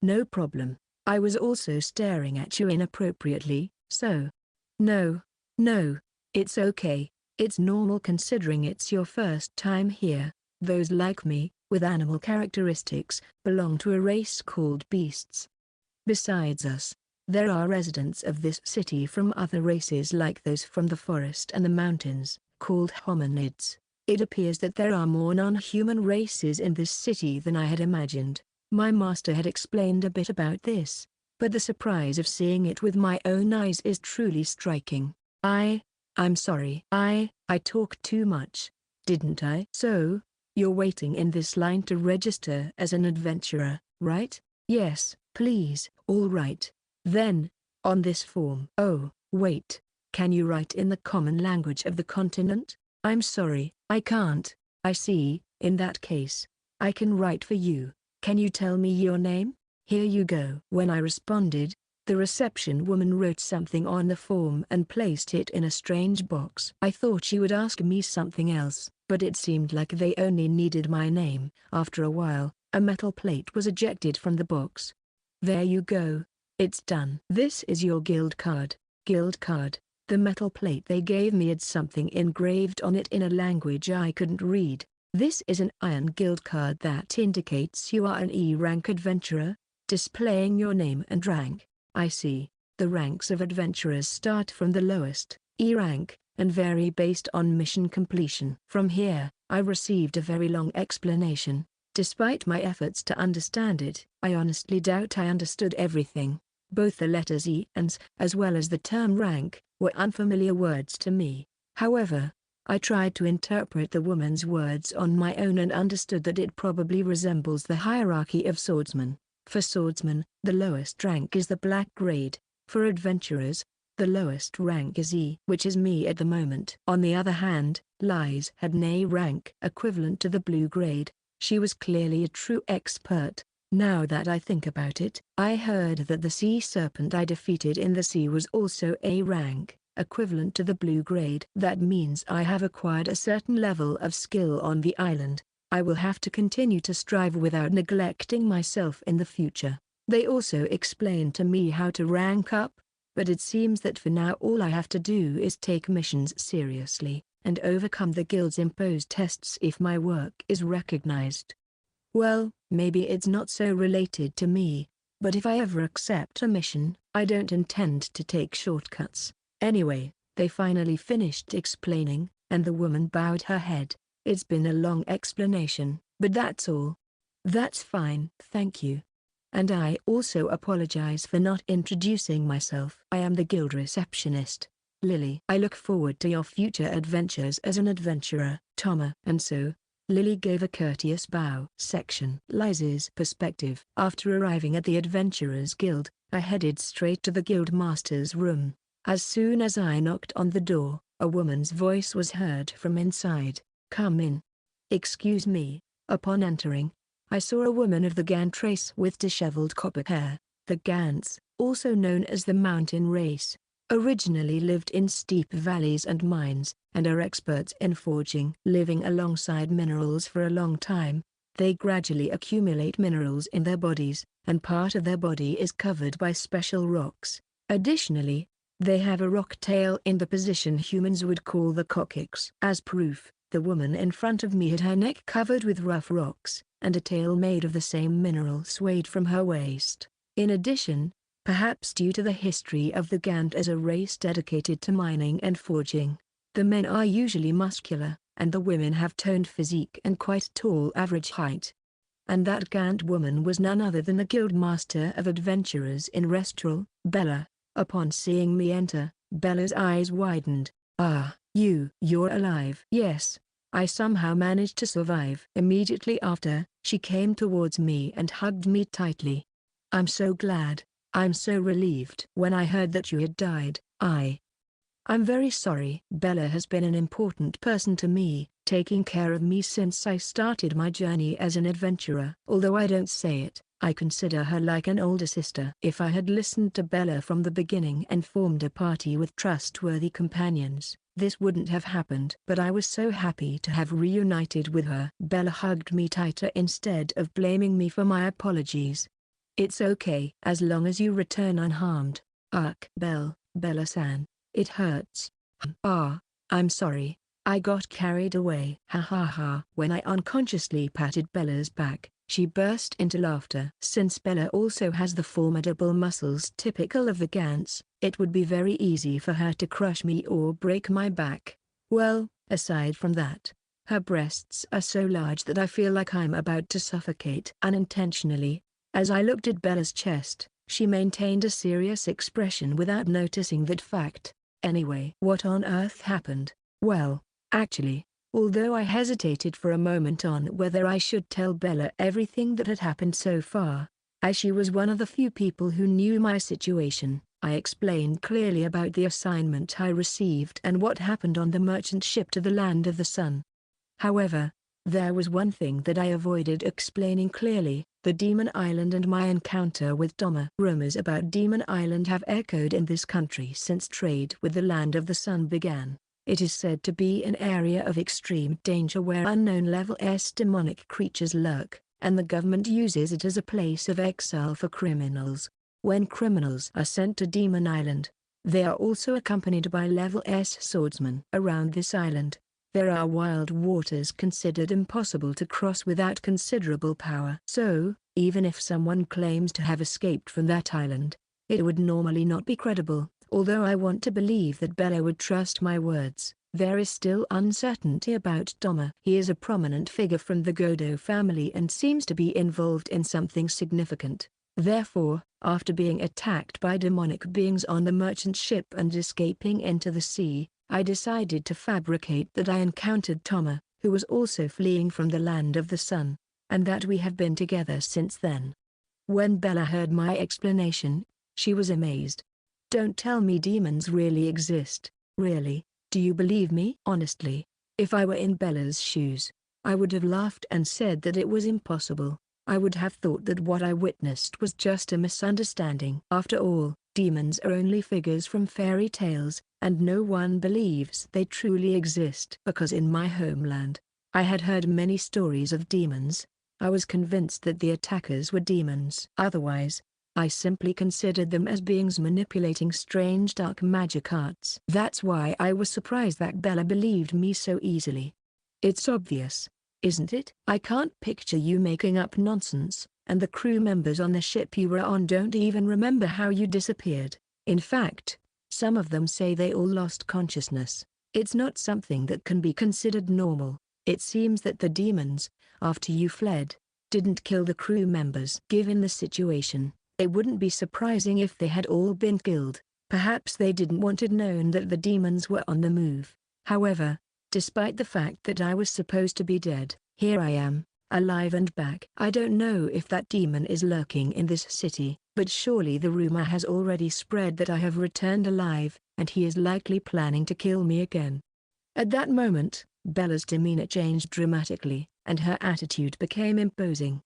No problem. I was also staring at you inappropriately, so. No, no, it's okay. It's normal considering it's your first time here. Those like me, with animal characteristics, belong to a race called beasts. Besides us, there are residents of this city from other races like those from the forest and the mountains, called hominids. It appears that there are more non-human races in this city than I had imagined. My master had explained a bit about this, but the surprise of seeing it with my own eyes is truly striking. I'm sorry. I talked too much, didn't I? So, you're waiting in this line to register as an adventurer, right? Yes, please. All right. Then, on this form. Oh, wait. Can you write in the common language of the continent? I'm sorry, I can't. I see. In that case, I can write for you. Can you tell me your name? Here you go. When I responded, the reception woman wrote something on the form and placed it in a strange box. I thought she would ask me something else, but it seemed like they only needed my name. After a while, a metal plate was ejected from the box. There you go. It's done. This is your guild card. Guild card. The metal plate they gave me had something engraved on it in a language I couldn't read. This is an iron guild card that indicates you are an E-rank adventurer, displaying your name and rank. I see. The ranks of adventurers start from the lowest, E rank, and vary based on mission completion. From here, I received a very long explanation. Despite my efforts to understand it, I honestly doubt I understood everything. Both the letters E and S, as well as the term rank, were unfamiliar words to me. However, I tried to interpret the woman's words on my own and understood that it probably resembles the hierarchy of swordsmen. For swordsmen, the lowest rank is the black grade. For adventurers, the lowest rank is E, which is me at the moment. On the other hand, Liz had an A rank equivalent to the blue grade. She was clearly a true expert. Now that I think about it, I heard that the sea serpent I defeated in the sea was also A rank, equivalent to the blue grade. That means I have acquired a certain level of skill on the island. I will have to continue to strive without neglecting myself in the future. They also explained to me how to rank up, but it seems that for now all I have to do is take missions seriously, and overcome the guild's imposed tests if my work is recognized. Well, maybe it's not so related to me, but if I ever accept a mission, I don't intend to take shortcuts. Anyway, they finally finished explaining, and the woman bowed her head. It's been a long explanation, but that's all. That's fine, thank you. And I also apologize for not introducing myself. I am the guild receptionist, Lily. I look forward to your future adventures as an adventurer, Touma. And so, Lily gave a courteous bow. Section. Liz's perspective. After arriving at the Adventurers Guild, I headed straight to the guild master's room. As soon as I knocked on the door, a woman's voice was heard from inside. Come in. Excuse me. Upon entering, I saw a woman of the Gant race with disheveled copper hair. The Gants, also known as the mountain race, originally lived in steep valleys and mines, and are experts in forging. Living alongside minerals for a long time, they gradually accumulate minerals in their bodies, and part of their body is covered by special rocks. Additionally, they have a rock tail in the position humans would call the coccyx. As proof, the woman in front of me had her neck covered with rough rocks, and a tail made of the same mineral swayed from her waist. In addition, perhaps due to the history of the Gant as a race dedicated to mining and forging, the men are usually muscular, and the women have toned physique and quite tall average height. And that Gant woman was none other than the guild master of adventurers in Restral, Bella. Upon seeing me enter, Bella's eyes widened. Ah, you're alive. Yes, I somehow managed to survive. Immediately after, she came towards me and hugged me tightly. I'm so glad. I'm so relieved. When I heard that you had died, I'm very sorry. Bella has been an important person to me, taking care of me since I started my journey as an adventurer. Although I don't say it, I consider her like an older sister. If I had listened to Bella from the beginning and formed a party with trustworthy companions, this wouldn't have happened. But I was so happy to have reunited with her. Bella hugged me tighter instead of blaming me for my apologies. It's okay as long as you return unharmed. Bella-san, it hurts. I'm sorry. I got carried away. Ha ha ha. When I unconsciously patted Bella's back, she burst into laughter. Since Bella also has the formidable muscles typical of the Gants, it would be very easy for her to crush me or break my back. Well, aside from that, her breasts are so large that I feel like I'm about to suffocate unintentionally. As I looked at Bella's chest, she maintained a serious expression without noticing that fact. Anyway, what on earth happened? Well, actually, although I hesitated for a moment on whether I should tell Bella everything that had happened so far, as she was one of the few people who knew my situation, I explained clearly about the assignment I received and what happened on the merchant ship to the land of the sun. However, there was one thing that I avoided explaining clearly: the Demon Island and my encounter with Touma. Rumors about Demon Island have echoed in this country since trade with the land of the sun began. It is said to be an area of extreme danger where unknown level S demonic creatures lurk, and the government uses it as a place of exile for criminals. When criminals are sent to Demon Island, they are also accompanied by level S swordsmen. Around this island, there are wild waters considered impossible to cross without considerable power. So, even if someone claims to have escaped from that island, it would normally not be credible. Although I want to believe that Bella would trust my words, there is still uncertainty about Touma. He is a prominent figure from the Godou family and seems to be involved in something significant. Therefore, after being attacked by demonic beings on the merchant ship and escaping into the sea, I decided to fabricate that I encountered Touma, who was also fleeing from the land of the sun, and that we have been together since then. When Bella heard my explanation, she was amazed. Don't tell me demons really exist. Really, do you believe me? Honestly, if I were in Bella's shoes, I would have laughed and said that it was impossible. I would have thought that what I witnessed was just a misunderstanding. After all, demons are only figures from fairy tales, and no one believes they truly exist. Because in my homeland, I had heard many stories of demons, I was convinced that the attackers were demons. Otherwise, I simply considered them as beings manipulating strange dark magic arts. That's why I was surprised that Bella believed me so easily. It's obvious, isn't it? I can't picture you making up nonsense, and the crew members on the ship you were on don't even remember how you disappeared. In fact, some of them say they all lost consciousness. It's not something that can be considered normal. It seems that the demons, after you fled, didn't kill the crew members. Given the situation, it wouldn't be surprising if they had all been killed. Perhaps they didn't want it known that the demons were on the move. However, despite the fact that I was supposed to be dead, here I am, alive and back. I don't know if that demon is lurking in this city, but surely the rumor has already spread that I have returned alive, and he is likely planning to kill me again. At that moment, Bella's demeanor changed dramatically, and her attitude became imposing.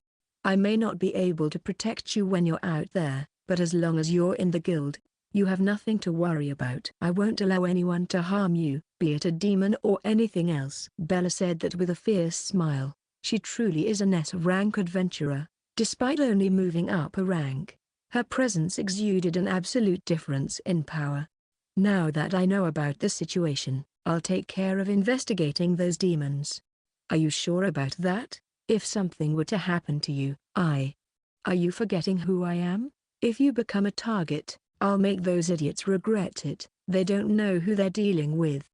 I may not be able to protect you when you're out there, but as long as you're in the guild, you have nothing to worry about. I won't allow anyone to harm you, be it a demon or anything else. Bella said that with a fierce smile. She truly is an S-rank adventurer. Despite only moving up a rank, her presence exuded an absolute difference in power. Now that I know about the situation, I'll take care of investigating those demons. Are you sure about that? If something were to happen to you, Are you forgetting who I am? If you become a target, I'll make those idiots regret it. They don't know who they're dealing with.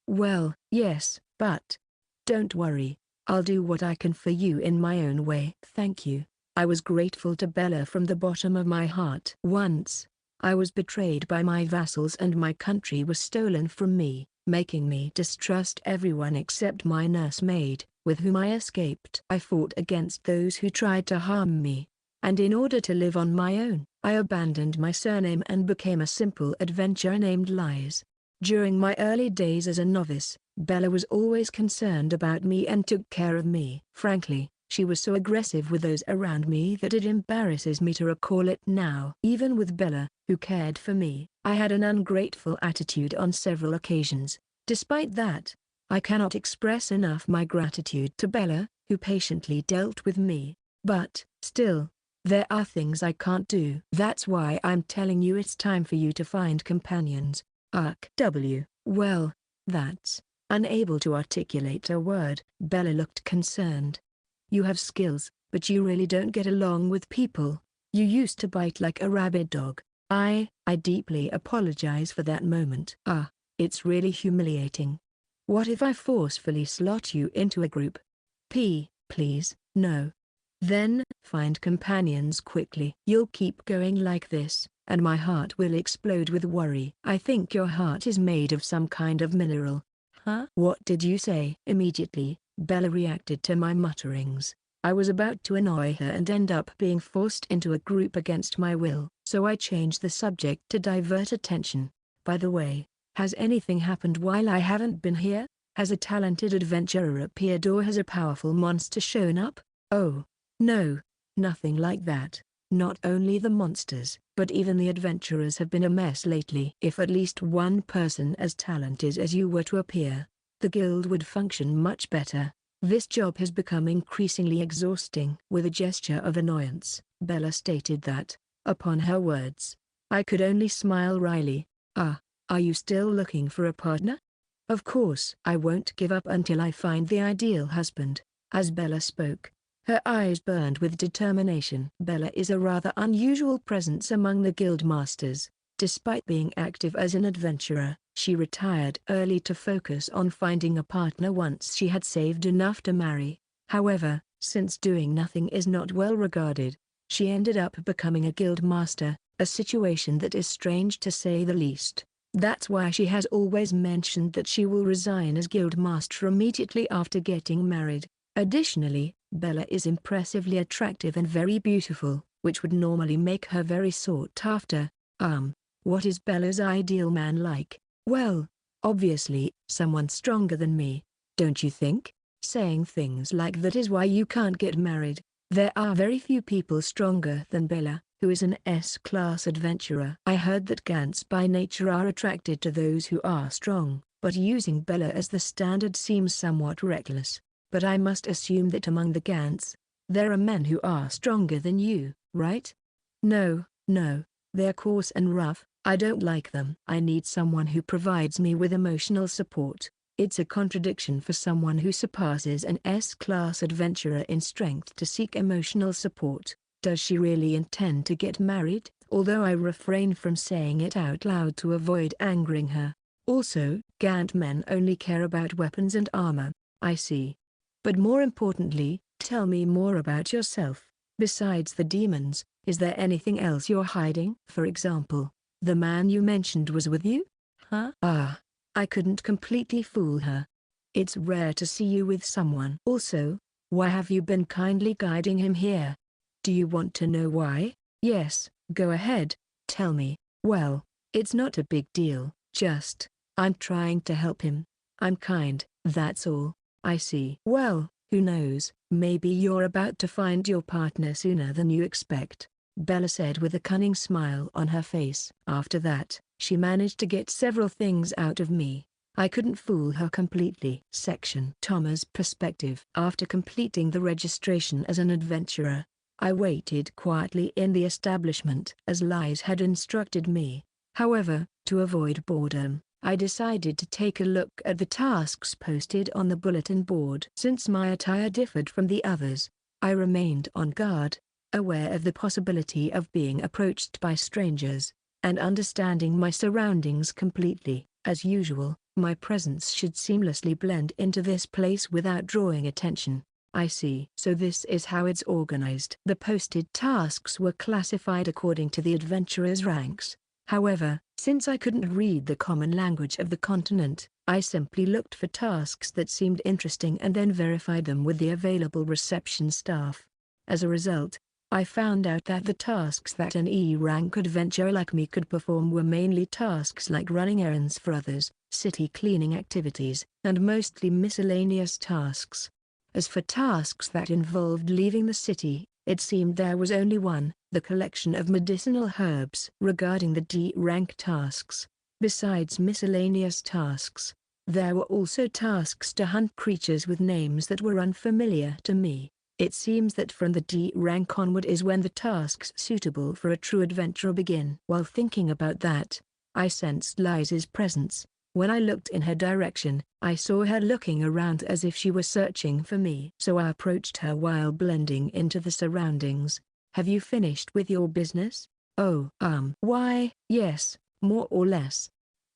Well, yes, but don't worry. I'll do what I can for you in my own way. Thank you. I was grateful to Bella from the bottom of my heart. Once, I was betrayed by my vassals and my country was stolen from me, making me distrust everyone except my nursemaid, with whom I escaped. I fought against those who tried to harm me, and in order to live on my own, I abandoned my surname and became a simple adventurer named Lies. During my early days as a novice, Bella was always concerned about me and took care of me. Frankly, She was so aggressive with those around me that it embarrasses me to recall it now. Even with Bella, who cared for me, I had an ungrateful attitude on several occasions. Despite that, I cannot express enough my gratitude to Bella, who patiently dealt with me. But, still, there are things I can't do. That's why I'm telling you it's time for you to find companions. Well, that's... Unable to articulate a word, Bella looked concerned. You have skills, but you really don't get along with people. You used to bite like a rabid dog. I deeply apologize for that moment. It's really humiliating. What if I forcefully slot you into a group? Please, no. Then, find companions quickly. You'll keep going like this, and my heart will explode with worry. I think your heart is made of some kind of mineral. Huh? What did you say? Immediately, Bella reacted to my mutterings. I was about to annoy her and end up being forced into a group against my will, so I changed the subject to divert attention. By the way, has anything happened while I haven't been here? Has a talented adventurer appeared or has a powerful monster shown up? Oh, no, nothing like that. Not only the monsters, but even the adventurers have been a mess lately. If at least one person as talented as you were to appear, the guild would function much better. This job has become increasingly exhausting. With a gesture of annoyance, Bella stated that, upon her words, I could only smile wryly. Are you still looking for a partner? Of course. I won't give up until I find the ideal husband. As Bella spoke, her eyes burned with determination. Bella is a rather unusual presence among the guild masters. Despite being active as an adventurer, she retired early to focus on finding a partner once she had saved enough to marry. However, since doing nothing is not well regarded, she ended up becoming a guild master, a situation that is strange to say the least. That's why she has always mentioned that she will resign as guild master immediately after getting married. Additionally, Bella is impressively attractive and very beautiful, which would normally make her very sought after. What is Bella's ideal man like? Well, obviously, someone stronger than me, don't you think? Saying things like that is why you can't get married. There are very few people stronger than Bella, who is an S-class adventurer. I heard that Gants by nature are attracted to those who are strong, but using Bella as the standard seems somewhat reckless. But I must assume that among the Gants, there are men who are stronger than you, right? No, they're coarse and rough. I don't like them. I need someone who provides me with emotional support. It's a contradiction for someone who surpasses an S-class adventurer in strength to seek emotional support. Does she really intend to get married? Although I refrain from saying it out loud to avoid angering her. Also, Gant men only care about weapons and armor. I see. But more importantly, tell me more about yourself. Besides the demons, is there anything else you're hiding? For example, the man you mentioned was with you? Huh? I couldn't completely fool her. It's rare to see you with someone. Also, why have you been kindly guiding him here? Do you want to know why? Yes, go ahead, tell me. Well, it's not a big deal, just, I'm trying to help him. I'm kind, that's all. I see. Well, who knows, maybe you're about to find your partner sooner than you expect, Bella said with a cunning smile on her face. After that, she managed to get several things out of me. I couldn't fool her completely. Section Touma's perspective. After completing the registration as an adventurer, I waited quietly in the establishment as Lies had instructed me. However, to avoid boredom, I decided to take a look at the tasks posted on the bulletin board. Since my attire differed from the others, I remained on guard, aware of the possibility of being approached by strangers, and understanding my surroundings completely. As usual, my presence should seamlessly blend into this place without drawing attention. I see. So this is how it's organized. The posted tasks were classified according to the adventurer's ranks. However, since I couldn't read the common language of the continent, I simply looked for tasks that seemed interesting and then verified them with the available reception staff. As a result, I found out that the tasks that an E-rank adventurer like me could perform were mainly tasks like running errands for others, city cleaning activities, and mostly miscellaneous tasks. As for tasks that involved leaving the city, it seemed there was only one, the collection of medicinal herbs. Regarding the D-rank tasks, besides miscellaneous tasks, there were also tasks to hunt creatures with names that were unfamiliar to me. It seems that from the D rank onward is when the tasks suitable for a true adventurer begin. While thinking about that, I sensed Liza's presence. When I looked in her direction, I saw her looking around as if she were searching for me. So I approached her while blending into the surroundings. "Have you finished with your business?" "Oh, why, yes, more or less.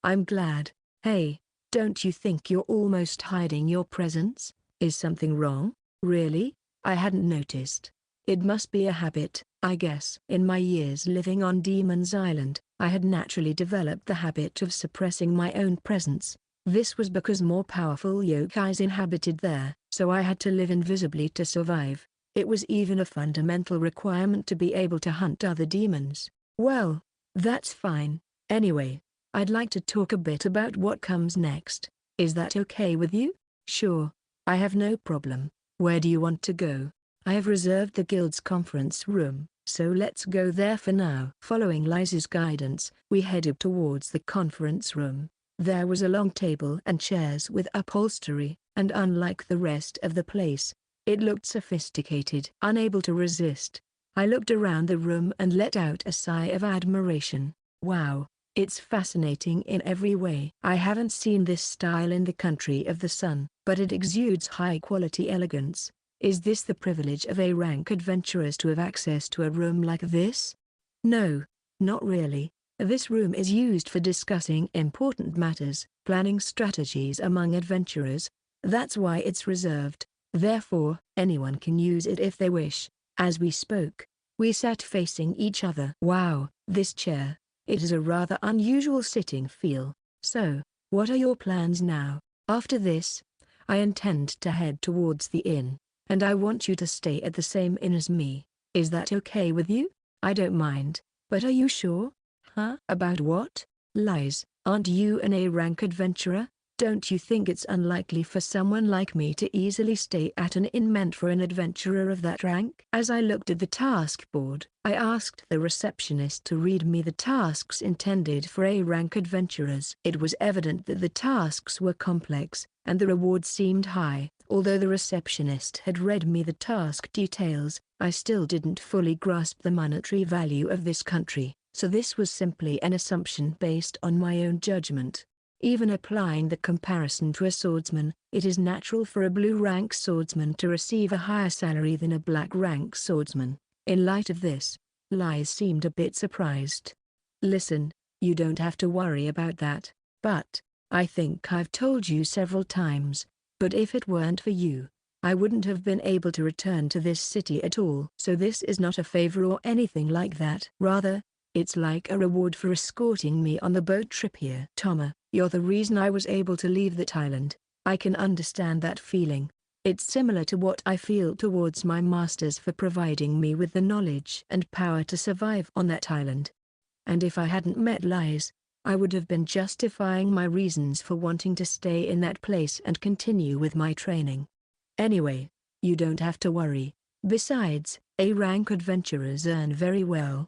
I'm glad." "Hey, don't you think you're almost hiding your presence? Is something wrong?" "Really? I hadn't noticed. It must be a habit, I guess." In my years living on Demon's Island, I had naturally developed the habit of suppressing my own presence. This was because more powerful yokais inhabited there, so I had to live invisibly to survive. It was even a fundamental requirement to be able to hunt other demons. Well, that's fine. Anyway, I'd like to talk a bit about what comes next. Is that okay with you? Sure. I have no problem. Where do you want to go? I have reserved the guild's conference room, so let's go there for now. Following Liza's guidance, we headed towards the conference room. There was a long table and chairs with upholstery, and unlike the rest of the place, it looked sophisticated. Unable to resist, I looked around the room and let out a sigh of admiration. Wow, it's fascinating in every way. I haven't seen this style in the country of the sun, but it exudes high-quality elegance. Is this the privilege of A-rank adventurers to have access to a room like this? No, not really. This room is used for discussing important matters, planning strategies among adventurers. That's why it's reserved. Therefore, anyone can use it if they wish. As we spoke, we sat facing each other. Wow, this chair. It is a rather unusual sitting feel. So, what are your plans now? After this, I intend to head towards the inn, and I want you to stay at the same inn as me. Is that okay with you? I don't mind, but are you sure? Huh? About what? Lies. Aren't you an A-rank adventurer? Don't you think it's unlikely for someone like me to easily stay at an inn meant for an adventurer of that rank? As I looked at the task board, I asked the receptionist to read me the tasks intended for A-rank adventurers. It was evident that the tasks were complex, and the reward seemed high. Although the receptionist had read me the task details, I still didn't fully grasp the monetary value of this country, so this was simply an assumption based on my own judgment. Even applying the comparison to a swordsman, it is natural for a blue-rank swordsman to receive a higher salary than a black-rank swordsman. In light of this, Lies seemed a bit surprised. Listen, you don't have to worry about that, but I think I've told you several times, but if it weren't for you, I wouldn't have been able to return to this city at all. So this is not a favor or anything like that. Rather, it's like a reward for escorting me on the boat trip here. Touma, you're the reason I was able to leave that island. I can understand that feeling. It's similar to what I feel towards my masters for providing me with the knowledge and power to survive on that island. And if I hadn't met Lies, I would have been justifying my reasons for wanting to stay in that place and continue with my training. Anyway, you don't have to worry. Besides, A-rank adventurers earn very well.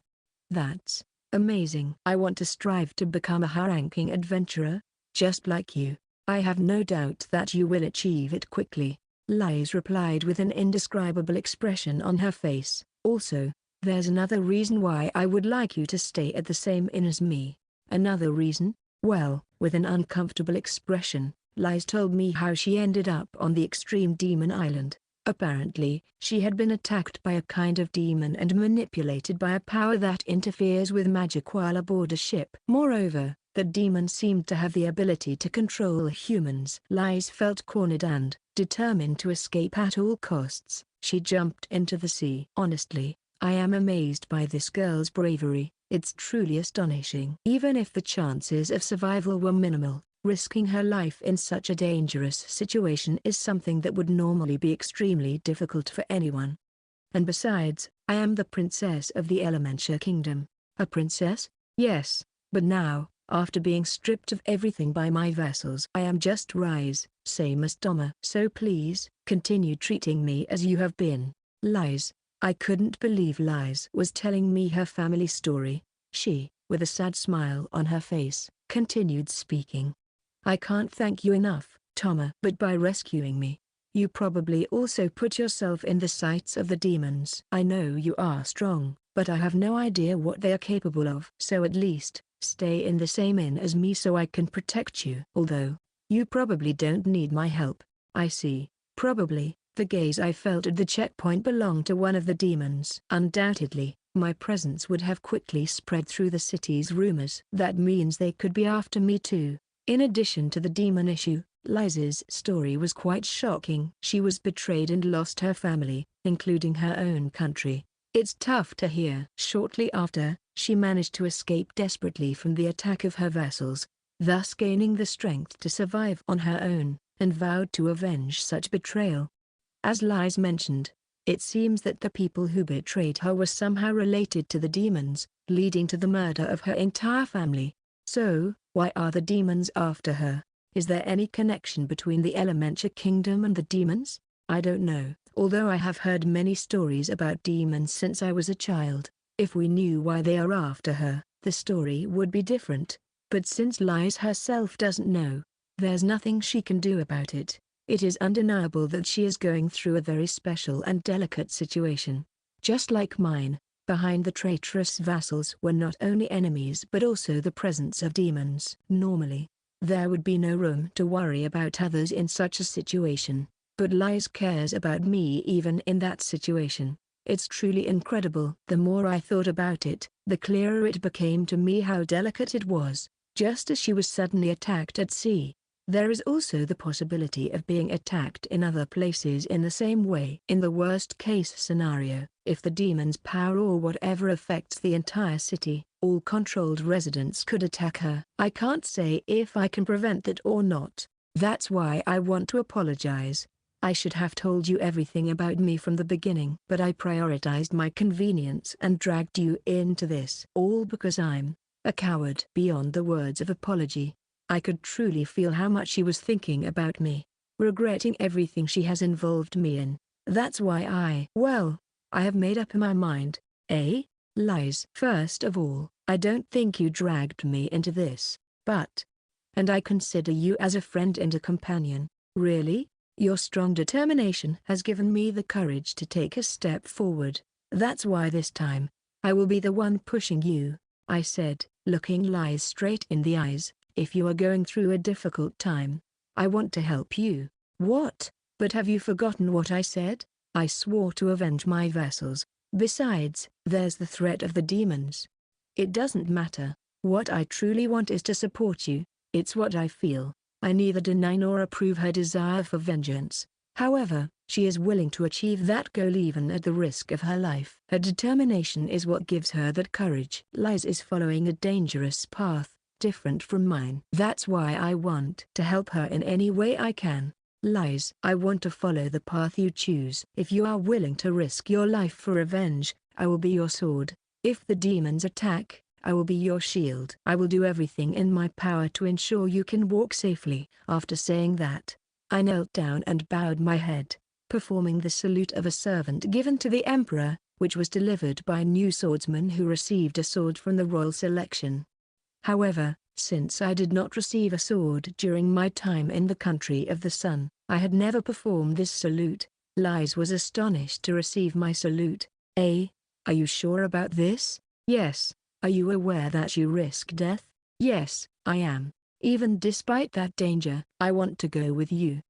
That's amazing. I want to strive to become a high-ranking adventurer, just like you. I have no doubt that you will achieve it quickly. Lies replied with an indescribable expression on her face. Also, there's another reason why I would like you to stay at the same inn as me. Another reason? Well, with an uncomfortable expression, Lies told me how she ended up on the extreme demon island. Apparently, she had been attacked by a kind of demon and manipulated by a power that interferes with magic while aboard a ship. Moreover, the demon seemed to have the ability to control humans. Lies felt cornered and, determined to escape at all costs, she jumped into the sea. Honestly, I am amazed by this girl's bravery. It's truly astonishing. Even if the chances of survival were minimal, risking her life in such a dangerous situation is something that would normally be extremely difficult for anyone. And besides, I am the princess of the Elementia Kingdom. A princess? Yes, but now, after being stripped of everything by my vassals. I am just Rise, same as Touma. So please, continue treating me as you have been. Lies. I couldn't believe Lies was telling me her family story. She, with a sad smile on her face, continued speaking. I can't thank you enough, Touma. But by rescuing me, you probably also put yourself in the sights of the demons. I know you are strong, but I have no idea what they are capable of. So at least, stay in the same inn as me so I can protect you. Although, you probably don't need my help. I see. Probably, the gaze I felt at the checkpoint belonged to one of the demons. Undoubtedly, my presence would have quickly spread through the city's rumors. That means they could be after me too. In addition to the demon issue, Liza's story was quite shocking. She was betrayed and lost her family, including her own country. It's tough to hear. Shortly after, she managed to escape desperately from the attack of her vassals, thus gaining the strength to survive on her own, and vowed to avenge such betrayal. As Liz mentioned, it seems that the people who betrayed her were somehow related to the demons, leading to the murder of her entire family. So, why are the demons after her? Is there any connection between the Elemental Kingdom and the demons? I don't know. Although I have heard many stories about demons since I was a child, if we knew why they are after her, the story would be different. But since Liz herself doesn't know, there's nothing she can do about it. It is undeniable that she is going through a very special and delicate situation. Just like mine, behind the traitorous vassals were not only enemies but also the presence of demons. Normally, there would be no room to worry about others in such a situation, but Liz cares about me even in that situation. It's truly incredible. The more I thought about it, the clearer it became to me how delicate it was. Just as she was suddenly attacked at sea, there is also the possibility of being attacked in other places in the same way. In the worst-case scenario, if the demon's power or whatever affects the entire city, all controlled residents could attack her. I can't say if I can prevent that or not. That's why I want to apologize. I should have told you everything about me from the beginning. But I prioritized my convenience and dragged you into this. All because I'm a coward. Beyond the words of apology, I could truly feel how much she was thinking about me, regretting everything she has involved me in. That's why I have made up my mind. Lies. First of all, I don't think you dragged me into this, and I consider you as a friend and a companion. Really? Your strong determination has given me the courage to take a step forward. That's why this time, I will be the one pushing you, I said, looking Liz straight in the eyes. If you are going through a difficult time, I want to help you. What? But have you forgotten what I said? I swore to avenge my vassals. Besides, there's the threat of the demons. It doesn't matter. What I truly want is to support you. It's what I feel. I neither deny nor approve her desire for vengeance. However, she is willing to achieve that goal even at the risk of her life. Her determination is what gives her that courage. Liz is following a dangerous path, different from mine. That's why I want to help her in any way I can. Liz, I want to follow the path you choose. If you are willing to risk your life for revenge, I will be your sword. If the demons attack, I will be your shield. I will do everything in my power to ensure you can walk safely. After saying that, I knelt down and bowed my head, performing the salute of a servant given to the emperor, which was delivered by a new swordsman who received a sword from the royal selection. However, since I did not receive a sword during my time in the country of the sun, I had never performed this salute. Liz was astonished to receive my salute. Are you sure about this? Yes. Are you aware that you risk death? Yes, I am. Even despite that danger, I want to go with you,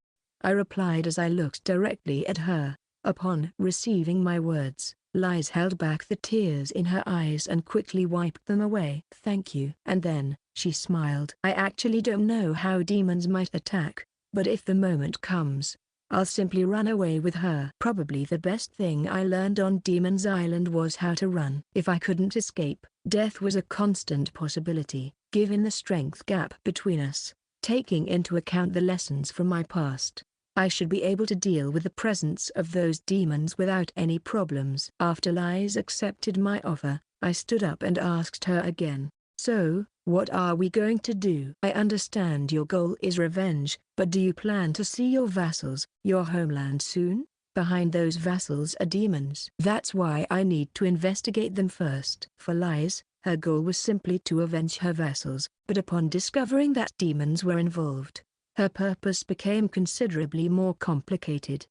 I replied as I looked directly at her. Upon receiving my words, Liz held back the tears in her eyes and quickly wiped them away. Thank you. And then, she smiled. I actually don't know how demons might attack, but if the moment comes, I'll simply run away with her. Probably the best thing I learned on Demon's Island was how to run. If I couldn't escape, death was a constant possibility. Given the strength gap between us, taking into account the lessons from my past, I should be able to deal with the presence of those demons without any problems. After Liz accepted my offer, I stood up and asked her again, So, what are we going to do? I understand your goal is revenge, but do you plan to see your vassals, your homeland soon? Behind those vassals are demons. That's why I need to investigate them first. For Lies, her goal was simply to avenge her vassals, but upon discovering that demons were involved, her purpose became considerably more complicated.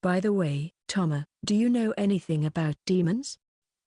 By the way, Touma, do you know anything about demons?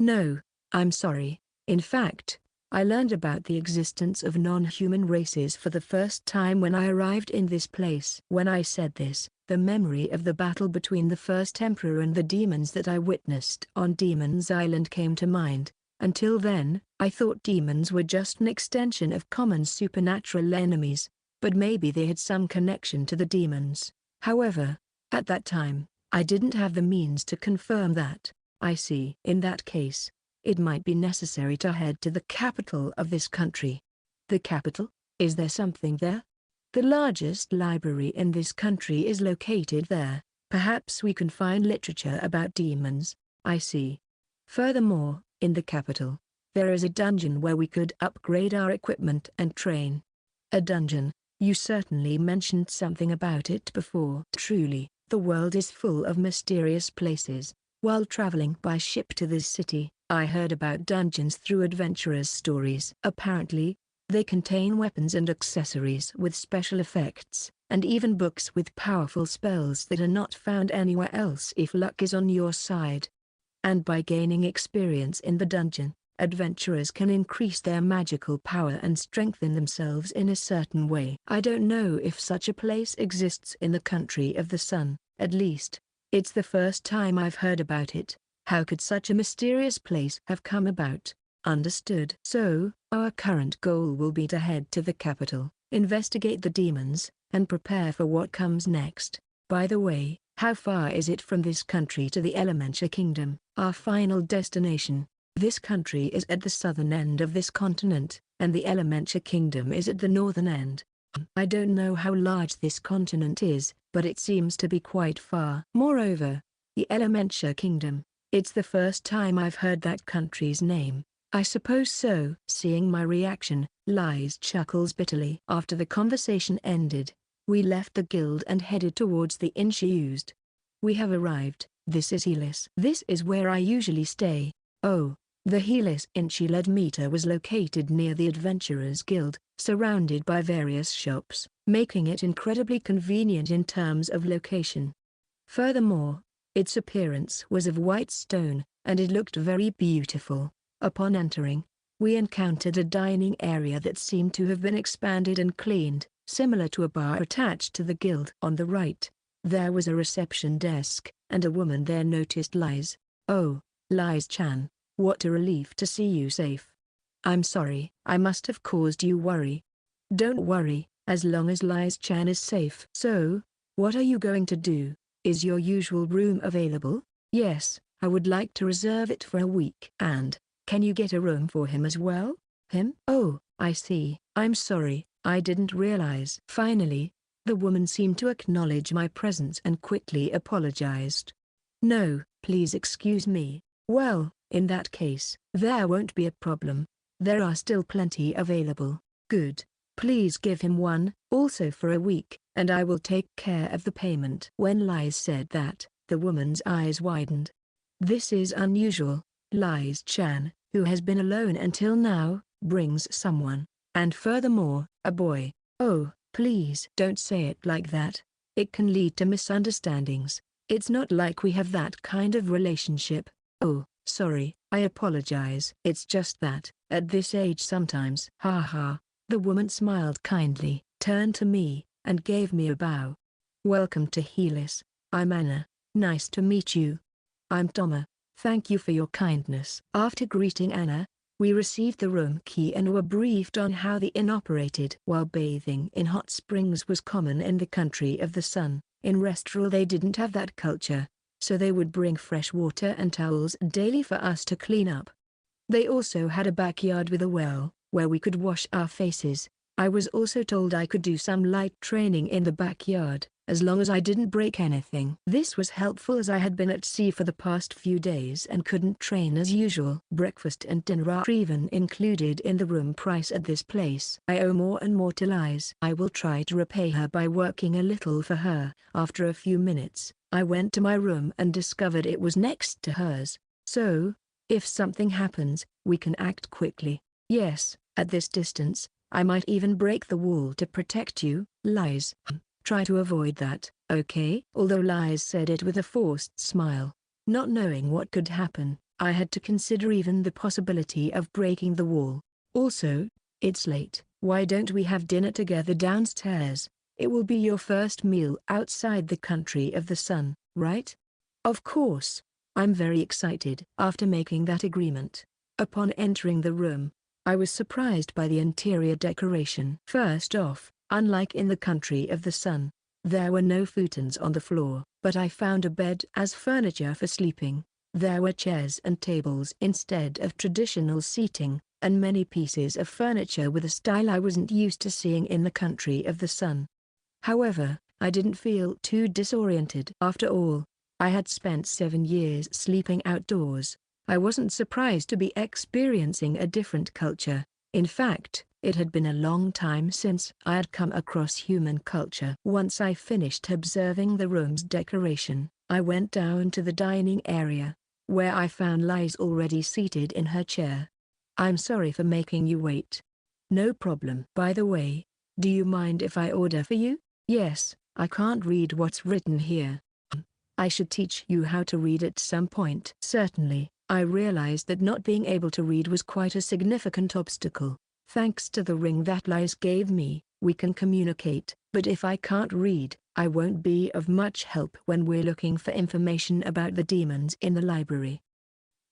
No, I'm sorry. In fact, I learned about the existence of non-human races for the first time when I arrived in this place. When I said this, the memory of the battle between the first emperor and the demons that I witnessed on Demon's Island came to mind. Until then, I thought demons were just an extension of common supernatural enemies, but maybe they had some connection to the demons. However, at that time, I didn't have the means to confirm that. I see. In that case, it might be necessary to head to the capital of this country. The capital? Is there something there? The largest library in this country is located there. Perhaps we can find literature about demons. I see. Furthermore, in the capital, there is a dungeon where we could upgrade our equipment and train. A dungeon? You certainly mentioned something about it before. Truly, the world is full of mysterious places. While traveling by ship to this city, I heard about dungeons through adventurers' stories. Apparently, they contain weapons and accessories with special effects, and even books with powerful spells that are not found anywhere else if luck is on your side. And by gaining experience in the dungeon, adventurers can increase their magical power and strengthen themselves in a certain way. I don't know if such a place exists in the country of the sun. At least, it's the first time I've heard about it. How could such a mysterious place have come about? Understood. So, our current goal will be to head to the capital, investigate the demons, and prepare for what comes next. By the way, how far is it from this country to the Elemental Kingdom? Our final destination. This country is at the southern end of this continent, and the Elemental Kingdom is at the northern end. I don't know how large this continent is, but it seems to be quite far. Moreover, the Elemental Kingdom, it's the first time I've heard that country's name. I suppose so. Seeing my reaction, Lies chuckles bitterly. After the conversation ended, we left the guild and headed towards the inn she used. We have arrived. This is Helis. This is where I usually stay. Oh, the Helis Inn she led me to was located near the Adventurers Guild, surrounded by various shops, making it incredibly convenient in terms of location. Furthermore, its appearance was of white stone, and it looked very beautiful. Upon entering, we encountered a dining area that seemed to have been expanded and cleaned, similar to a bar attached to the guild. On the right, there was a reception desk, and a woman there noticed Lies. Oh, Lies-chan, what a relief to see you safe. I'm sorry, I must have caused you worry. Don't worry, as long as Lies-chan is safe. So, what are you going to do? Is your usual room available? Yes, I would like to reserve it for a week. And, can you get a room for him as well? Him? Oh, I see. I'm sorry, I didn't realize. Finally, the woman seemed to acknowledge my presence and quickly apologized. No, please excuse me. Well, in that case, there won't be a problem. There are still plenty available. Good. Please give him one, also for a week, and I will take care of the payment. When Lies said that, the woman's eyes widened. This is unusual. Lies-chan, who has been alone until now, brings someone, and furthermore, a boy. Oh, please don't say it like that. It can lead to misunderstandings. It's not like we have that kind of relationship. Oh, sorry, I apologize. It's just that, at this age sometimes. Ha. The woman smiled kindly, turned to me, and gave me a bow. Welcome to Helis. I'm Anna. Nice to meet you. I'm Touma. Thank you for your kindness. After greeting Anna, we received the room key and were briefed on how the inn operated. While bathing in hot springs was common in the country of the sun, in Restral they didn't have that culture, so they would bring fresh water and towels daily for us to clean up. They also had a backyard with a well, where we could wash our faces. I was also told I could do some light training in the backyard, as long as I didn't break anything. This was helpful as I had been at sea for the past few days and couldn't train as usual. Breakfast and dinner are even included in the room price at this place. I owe more and more to Liz. I will try to repay her by working a little for her. After a few minutes, I went to my room and discovered it was next to hers. So, if something happens, we can act quickly. Yes, at this distance, I might even break the wall to protect you, Liz. Try to avoid that, okay? Although Liz said it with a forced smile. Not knowing what could happen, I had to consider even the possibility of breaking the wall. Also, it's late. Why don't we have dinner together downstairs? It will be your first meal outside the country of the sun, right? Of course. I'm very excited. After making that agreement, upon entering the room, I was surprised by the interior decoration. First off, unlike in the country of the sun, there were no futons on the floor, but I found a bed as furniture for sleeping. There were chairs and tables instead of traditional seating, and many pieces of furniture with a style I wasn't used to seeing in the country of the sun. However, I didn't feel too disoriented. After all, I had spent 7 years sleeping outdoors. I wasn't surprised to be experiencing a different culture. In fact, it had been a long time since I had come across human culture. Once I finished observing the room's decoration, I went down to the dining area, where I found Liz already seated in her chair. I'm sorry for making you wait. No problem. By the way, do you mind if I order for you? Yes, I can't read what's written here. I should teach you how to read at some point. Certainly. I realized that not being able to read was quite a significant obstacle. Thanks to the ring that Liz gave me, we can communicate. But if I can't read, I won't be of much help when we're looking for information about the demons in the library.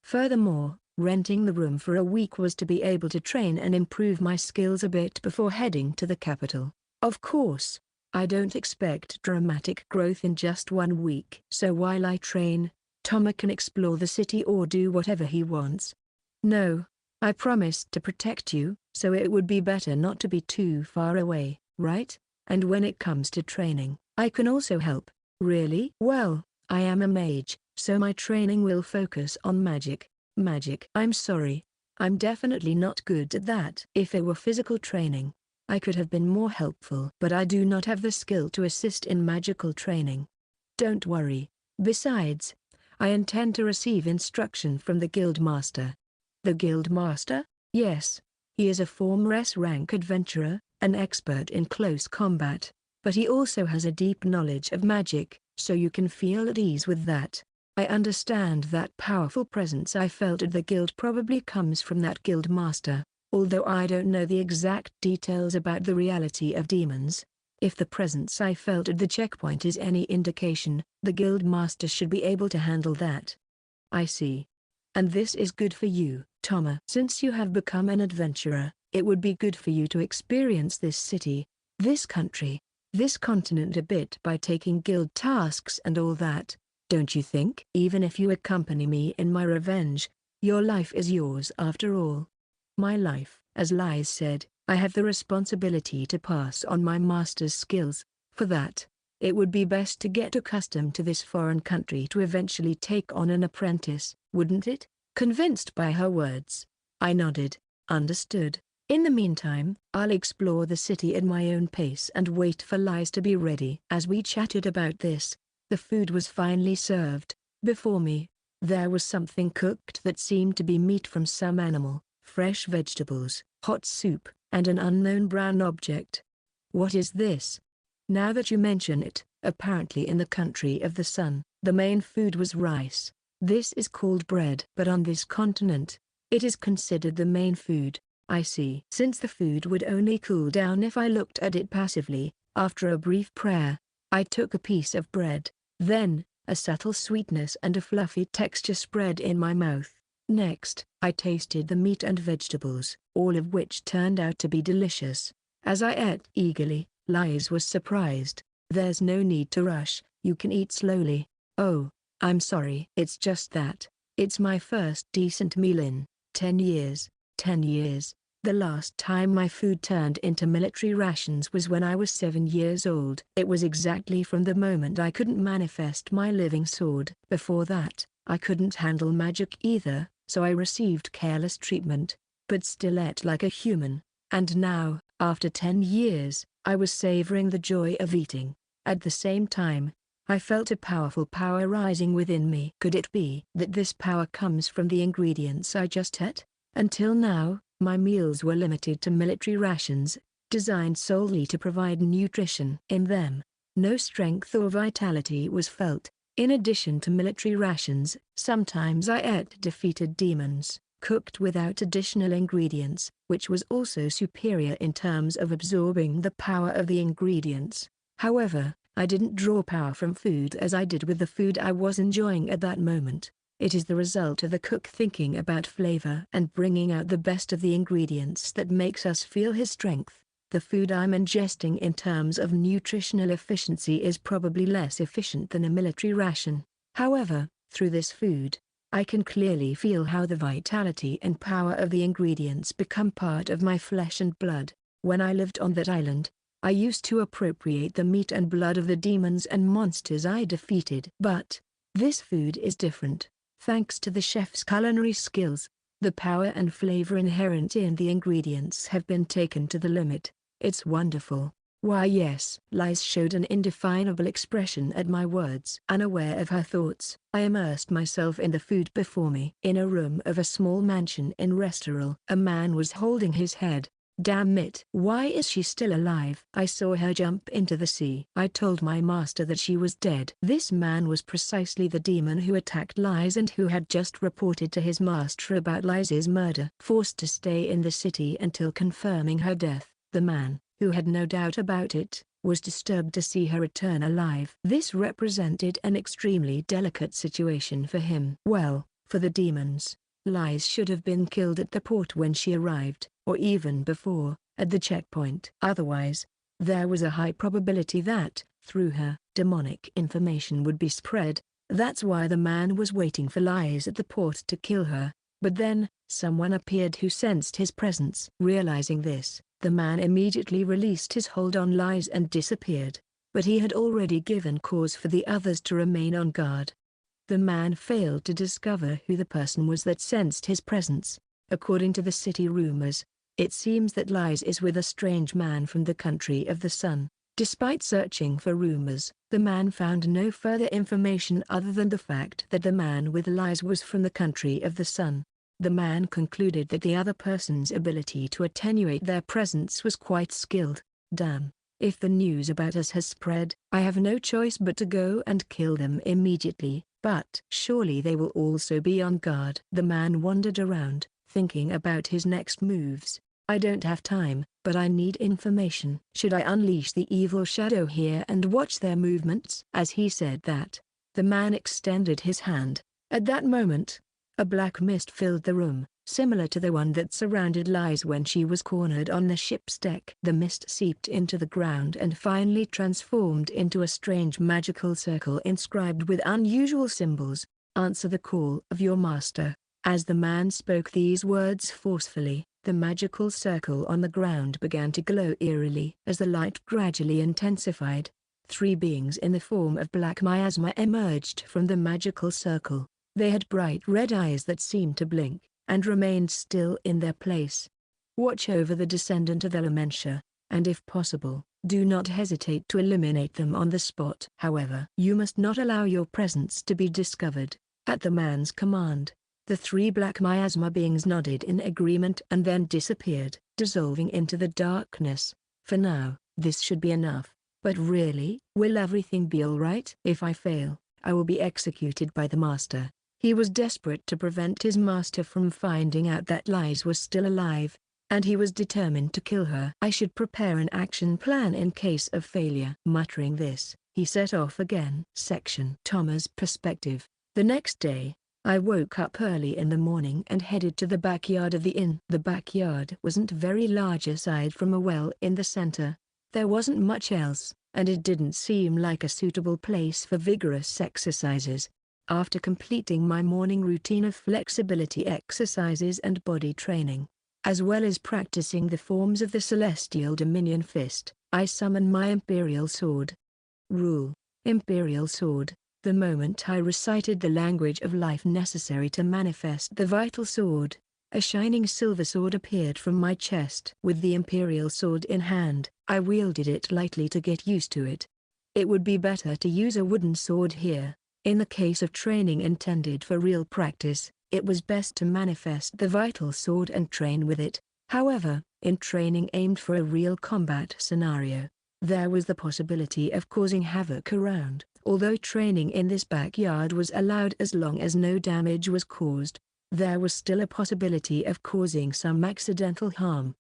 Furthermore, renting the room for a week was to be able to train and improve my skills a bit before heading to the capital. Of course, I don't expect dramatic growth in just 1 week. So while I train, Touma can explore the city or do whatever he wants. No, I promised to protect you, so it would be better not to be too far away, right? And when it comes to training, I can also help. Really? Well, I am a mage, so my training will focus on magic. Magic. I'm sorry, I'm definitely not good at that. If it were physical training, I could have been more helpful. But I do not have the skill to assist in magical training. Don't worry. Besides, I intend to receive instruction from the guild master. The guild master? Yes. He is a former S-rank adventurer, an expert in close combat, but he also has a deep knowledge of magic, so you can feel at ease with that. I understand that powerful presence I felt at the guild probably comes from that guild master, although I don't know the exact details about the reality of demons. If the presence I felt at the checkpoint is any indication, the guild master should be able to handle that. I see. And this is good for you, Touma. Since you have become an adventurer, it would be good for you to experience this city, this country, this continent a bit by taking guild tasks and all that, don't you think? Even if you accompany me in my revenge, your life is yours after all. My life, as Liz said, I have the responsibility to pass on my master's skills. For that, it would be best to get accustomed to this foreign country to eventually take on an apprentice, wouldn't it? Convinced by her words, I nodded. Understood. In the meantime, I'll explore the city at my own pace and wait for Liz to be ready. As we chatted about this, the food was finally served. Before me, there was something cooked that seemed to be meat from some animal, fresh vegetables, hot soup, and an unknown brown object. What is this? Now that you mention it, apparently in the country of the sun, the main food was rice. This is called bread. But on this continent, it is considered the main food. I see. Since the food would only cool down if I looked at it passively, after a brief prayer, I took a piece of bread. Then, a subtle sweetness and a fluffy texture spread in my mouth. Next, I tasted the meat and vegetables, all of which turned out to be delicious. As I ate eagerly, Liz was surprised. There's no need to rush, you can eat slowly. Oh, I'm sorry. It's just that, it's my first decent meal in 10 years. 10 years. The last time my food turned into military rations was when I was 7 years old. It was exactly from the moment I couldn't manifest my living sword. Before that, I couldn't handle magic either, so I received careless treatment, but still ate like a human. And now, after 10 years, I was savoring the joy of eating. At the same time, I felt a powerful power rising within me. Could it be that this power comes from the ingredients I just ate? Until now, my meals were limited to military rations, designed solely to provide nutrition. In them, no strength or vitality was felt. In addition to military rations, sometimes I ate defeated demons, cooked without additional ingredients, which was also superior in terms of absorbing the power of the ingredients. However, I didn't draw power from food as I did with the food I was enjoying at that moment. It is the result of the cook thinking about flavor and bringing out the best of the ingredients that makes us feel his strength. The food I'm ingesting in terms of nutritional efficiency is probably less efficient than a military ration. However, through this food, I can clearly feel how the vitality and power of the ingredients become part of my flesh and blood. When I lived on that island, I used to appropriate the meat and blood of the demons and monsters I defeated. But this food is different. Thanks to the chef's culinary skills, the power and flavor inherent in the ingredients have been taken to the limit. It's wonderful. Why yes. Lies showed an indefinable expression at my words. Unaware of her thoughts, I immersed myself in the food before me. In a room of a small mansion in Restoril, a man was holding his head. Damn it! Why is she still alive? I saw her jump into the sea. I told my master that she was dead. This man was precisely the demon who attacked Lies and who had just reported to his master about Lies's murder. Forced to stay in the city until confirming her death, the man, who had no doubt about it, was disturbed to see her return alive. This represented an extremely delicate situation for him. Well, for the demons, Lies should have been killed at the port when she arrived, or even before, at the checkpoint. Otherwise, there was a high probability that, through her, demonic information would be spread. That's why the man was waiting for Lies at the port to kill her. But then, someone appeared who sensed his presence. Realizing this, the man immediately released his hold on Lies and disappeared. But he had already given cause for the others to remain on guard. The man failed to discover who the person was that sensed his presence. According to the city rumors, it seems that Lies is with a strange man from the country of the sun. Despite searching for rumors, the man found no further information other than the fact that the man with Lies was from the country of the sun. The man concluded that the other person's ability to attenuate their presence was quite skilled. Damn. If the news about us has spread, I have no choice but to go and kill them immediately. But surely they will also be on guard. The man wandered around, thinking about his next moves. I don't have time, but I need information. Should I unleash the evil shadow here and watch their movements? As he said that, the man extended his hand. At that moment, a black mist filled the room, similar to the one that surrounded Lies when she was cornered on the ship's deck. The mist seeped into the ground and finally transformed into a strange magical circle inscribed with unusual symbols. Answer the call of your master. As the man spoke these words forcefully, the magical circle on the ground began to glow eerily. As the light gradually intensified, 3 beings in the form of black miasma emerged from the magical circle. They had bright red eyes that seemed to blink, and remained still in their place. Watch over the descendant of Elementia, and if possible, do not hesitate to eliminate them on the spot. However, you must not allow your presence to be discovered. At the man's command, the 3 black miasma beings nodded in agreement and then disappeared, dissolving into the darkness. For now, this should be enough. But really, will everything be alright? If I fail, I will be executed by the master. He was desperate to prevent his master from finding out that Lies was still alive, and he was determined to kill her. I should prepare an action plan in case of failure. Muttering this, he set off again. Section Touma's perspective. The next day, I woke up early in the morning and headed to the backyard of the inn. The backyard wasn't very large aside from a well in the center. There wasn't much else, and it didn't seem like a suitable place for vigorous exercises. After completing my morning routine of flexibility exercises and body training, As well as practicing the forms of the Celestial Dominion Fist, I summon my Imperial Sword. Rule: Imperial Sword. The moment I recited the language of life necessary to manifest the vital sword, a shining silver sword appeared from my chest. With the Imperial Sword in hand, I wielded it lightly to get used to it. It would be better to use a wooden sword here. In the case of training intended for real practice, it was best to manifest the vital sword and train with it. However, in training aimed for a real combat scenario, there was the possibility of causing havoc around. Although training in this backyard was allowed as long as no damage was caused, there was still a possibility of causing some accidental harm.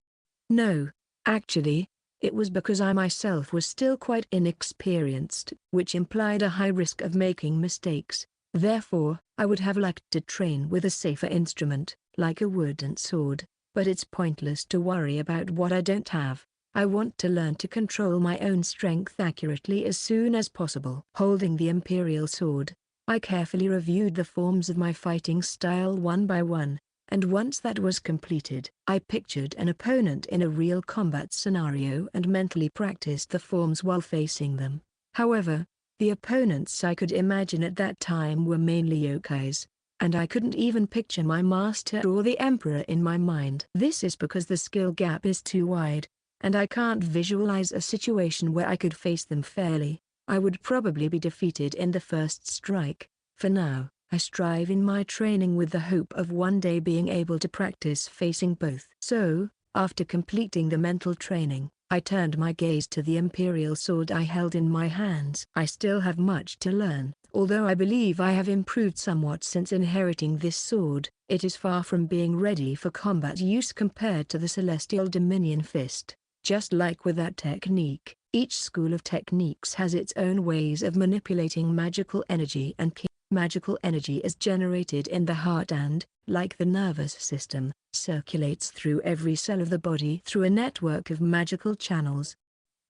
No, actually, it was because I myself was still quite inexperienced, which implied a high risk of making mistakes. Therefore, I would have liked to train with a safer instrument, like a wooden sword, but it's pointless to worry about what I don't have. I want to learn to control my own strength accurately as soon as possible. Holding the Imperial Sword, I carefully reviewed the forms of my fighting style one by one, and once that was completed, I pictured an opponent in a real combat scenario and mentally practiced the forms while facing them. However, the opponents I could imagine at that time were mainly yokais, and I couldn't even picture my master or the emperor in my mind. This is because the skill gap is too wide, and I can't visualize a situation where I could face them fairly. I would probably be defeated in the first strike. For now, I strive in my training with the hope of one day being able to practice facing both. So, after completing the mental training, I turned my gaze to the Imperial Sword I held in my hands. I still have much to learn. Although I believe I have improved somewhat since inheriting this sword, it is far from being ready for combat use compared to the Celestial Dominion Fist. Just like with that technique, each school of techniques has its own ways of manipulating magical energy and magical energy is generated in the heart and, like the nervous system, circulates through every cell of the body through a network of magical channels.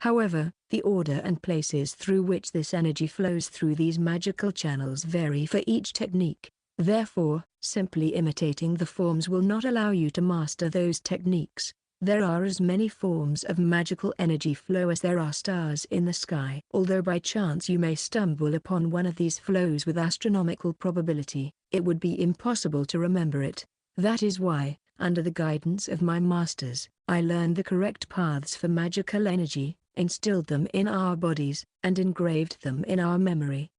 However, the order and places through which this energy flows through these magical channels vary for each technique. Therefore, simply imitating the forms will not allow you to master those techniques. There are as many forms of magical energy flow as there are stars in the sky. Although by chance you may stumble upon one of these flows with astronomical probability, it would be impossible to remember it. That is why, under the guidance of my masters, I learned the correct paths for magical energy, instilled them in our bodies, and engraved them in our memory.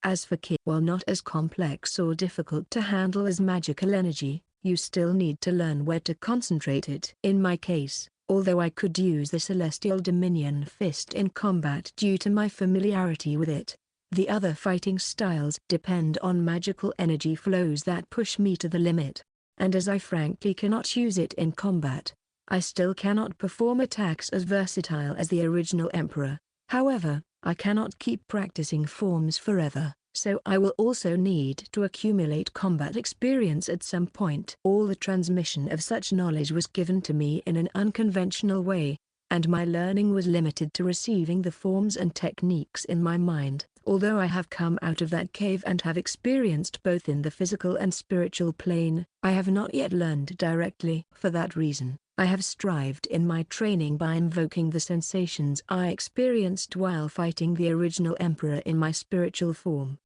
As for ki, while not as complex or difficult to handle as magical energy, you still need to learn where to concentrate it. In my case, although I could use the Celestial Dominion Fist in combat due to my familiarity with it, the other fighting styles depend on magical energy flows that push me to the limit. And as I frankly cannot use it in combat, I still cannot perform attacks as versatile as the original Emperor. However, I cannot keep practicing forms forever. So I will also need to accumulate combat experience at some point. All the transmission of such knowledge was given to me in an unconventional way, and my learning was limited to receiving the forms and techniques in my mind. Although I have come out of that cave and have experienced both in the physical and spiritual plane, I have not yet learned directly. For that reason, I have strived in my training by invoking the sensations I experienced while fighting the original Emperor in my spiritual form.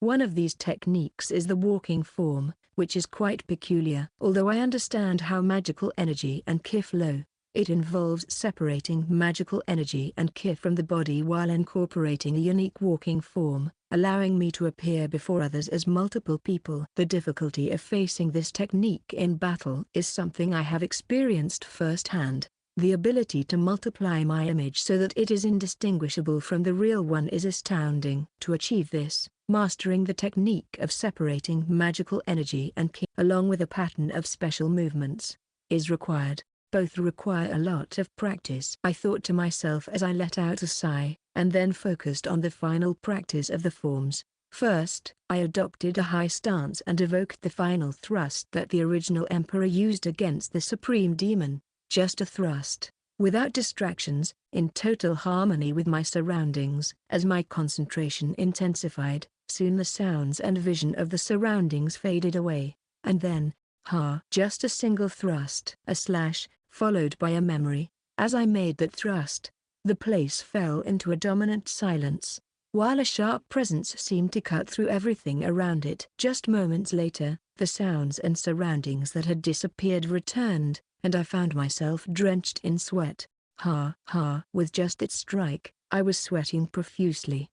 One of these techniques is the walking form, which is quite peculiar. Although I understand how magical energy and ki flow, it involves separating magical energy and ki from the body while incorporating a unique walking form, allowing me to appear before others as multiple people. The difficulty of facing this technique in battle is something I have experienced firsthand. The ability to multiply my image so that it is indistinguishable from the real one is astounding. To achieve this, mastering the technique of separating magical energy and ki, along with a pattern of special movements, is required. Both require a lot of practice. I thought to myself as I let out a sigh, and then focused on the final practice of the forms. First, I adopted a high stance and evoked the final thrust that the original Emperor used against the Supreme Demon. Just a thrust, without distractions, in total harmony with my surroundings. As my concentration intensified, soon the sounds and vision of the surroundings faded away, and then, Ha! Just a single thrust. A slash, followed by a memory. As I made that thrust, the place fell into a dominant silence, while a sharp presence seemed to cut through everything around it. Just moments later, the sounds and surroundings that had disappeared returned, and I found myself drenched in sweat. Ha! Ha! With just its strike, I was sweating profusely.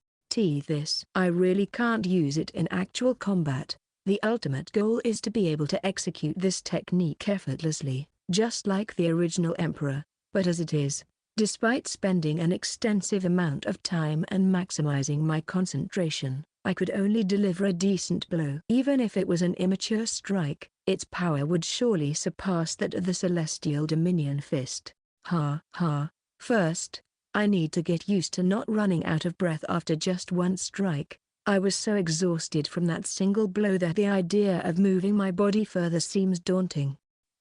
I really can't use it in actual combat. The ultimate goal is to be able to execute this technique effortlessly, just like the original emperor. But as it is, despite spending an extensive amount of time and maximizing my concentration, I could only deliver a decent blow. Even if it was an immature strike, its power would surely surpass that of the Celestial Dominion Fist. Ha! Ha! First, I need to get used to not running out of breath after just one strike. I was so exhausted from that single blow that the idea of moving my body further seems daunting.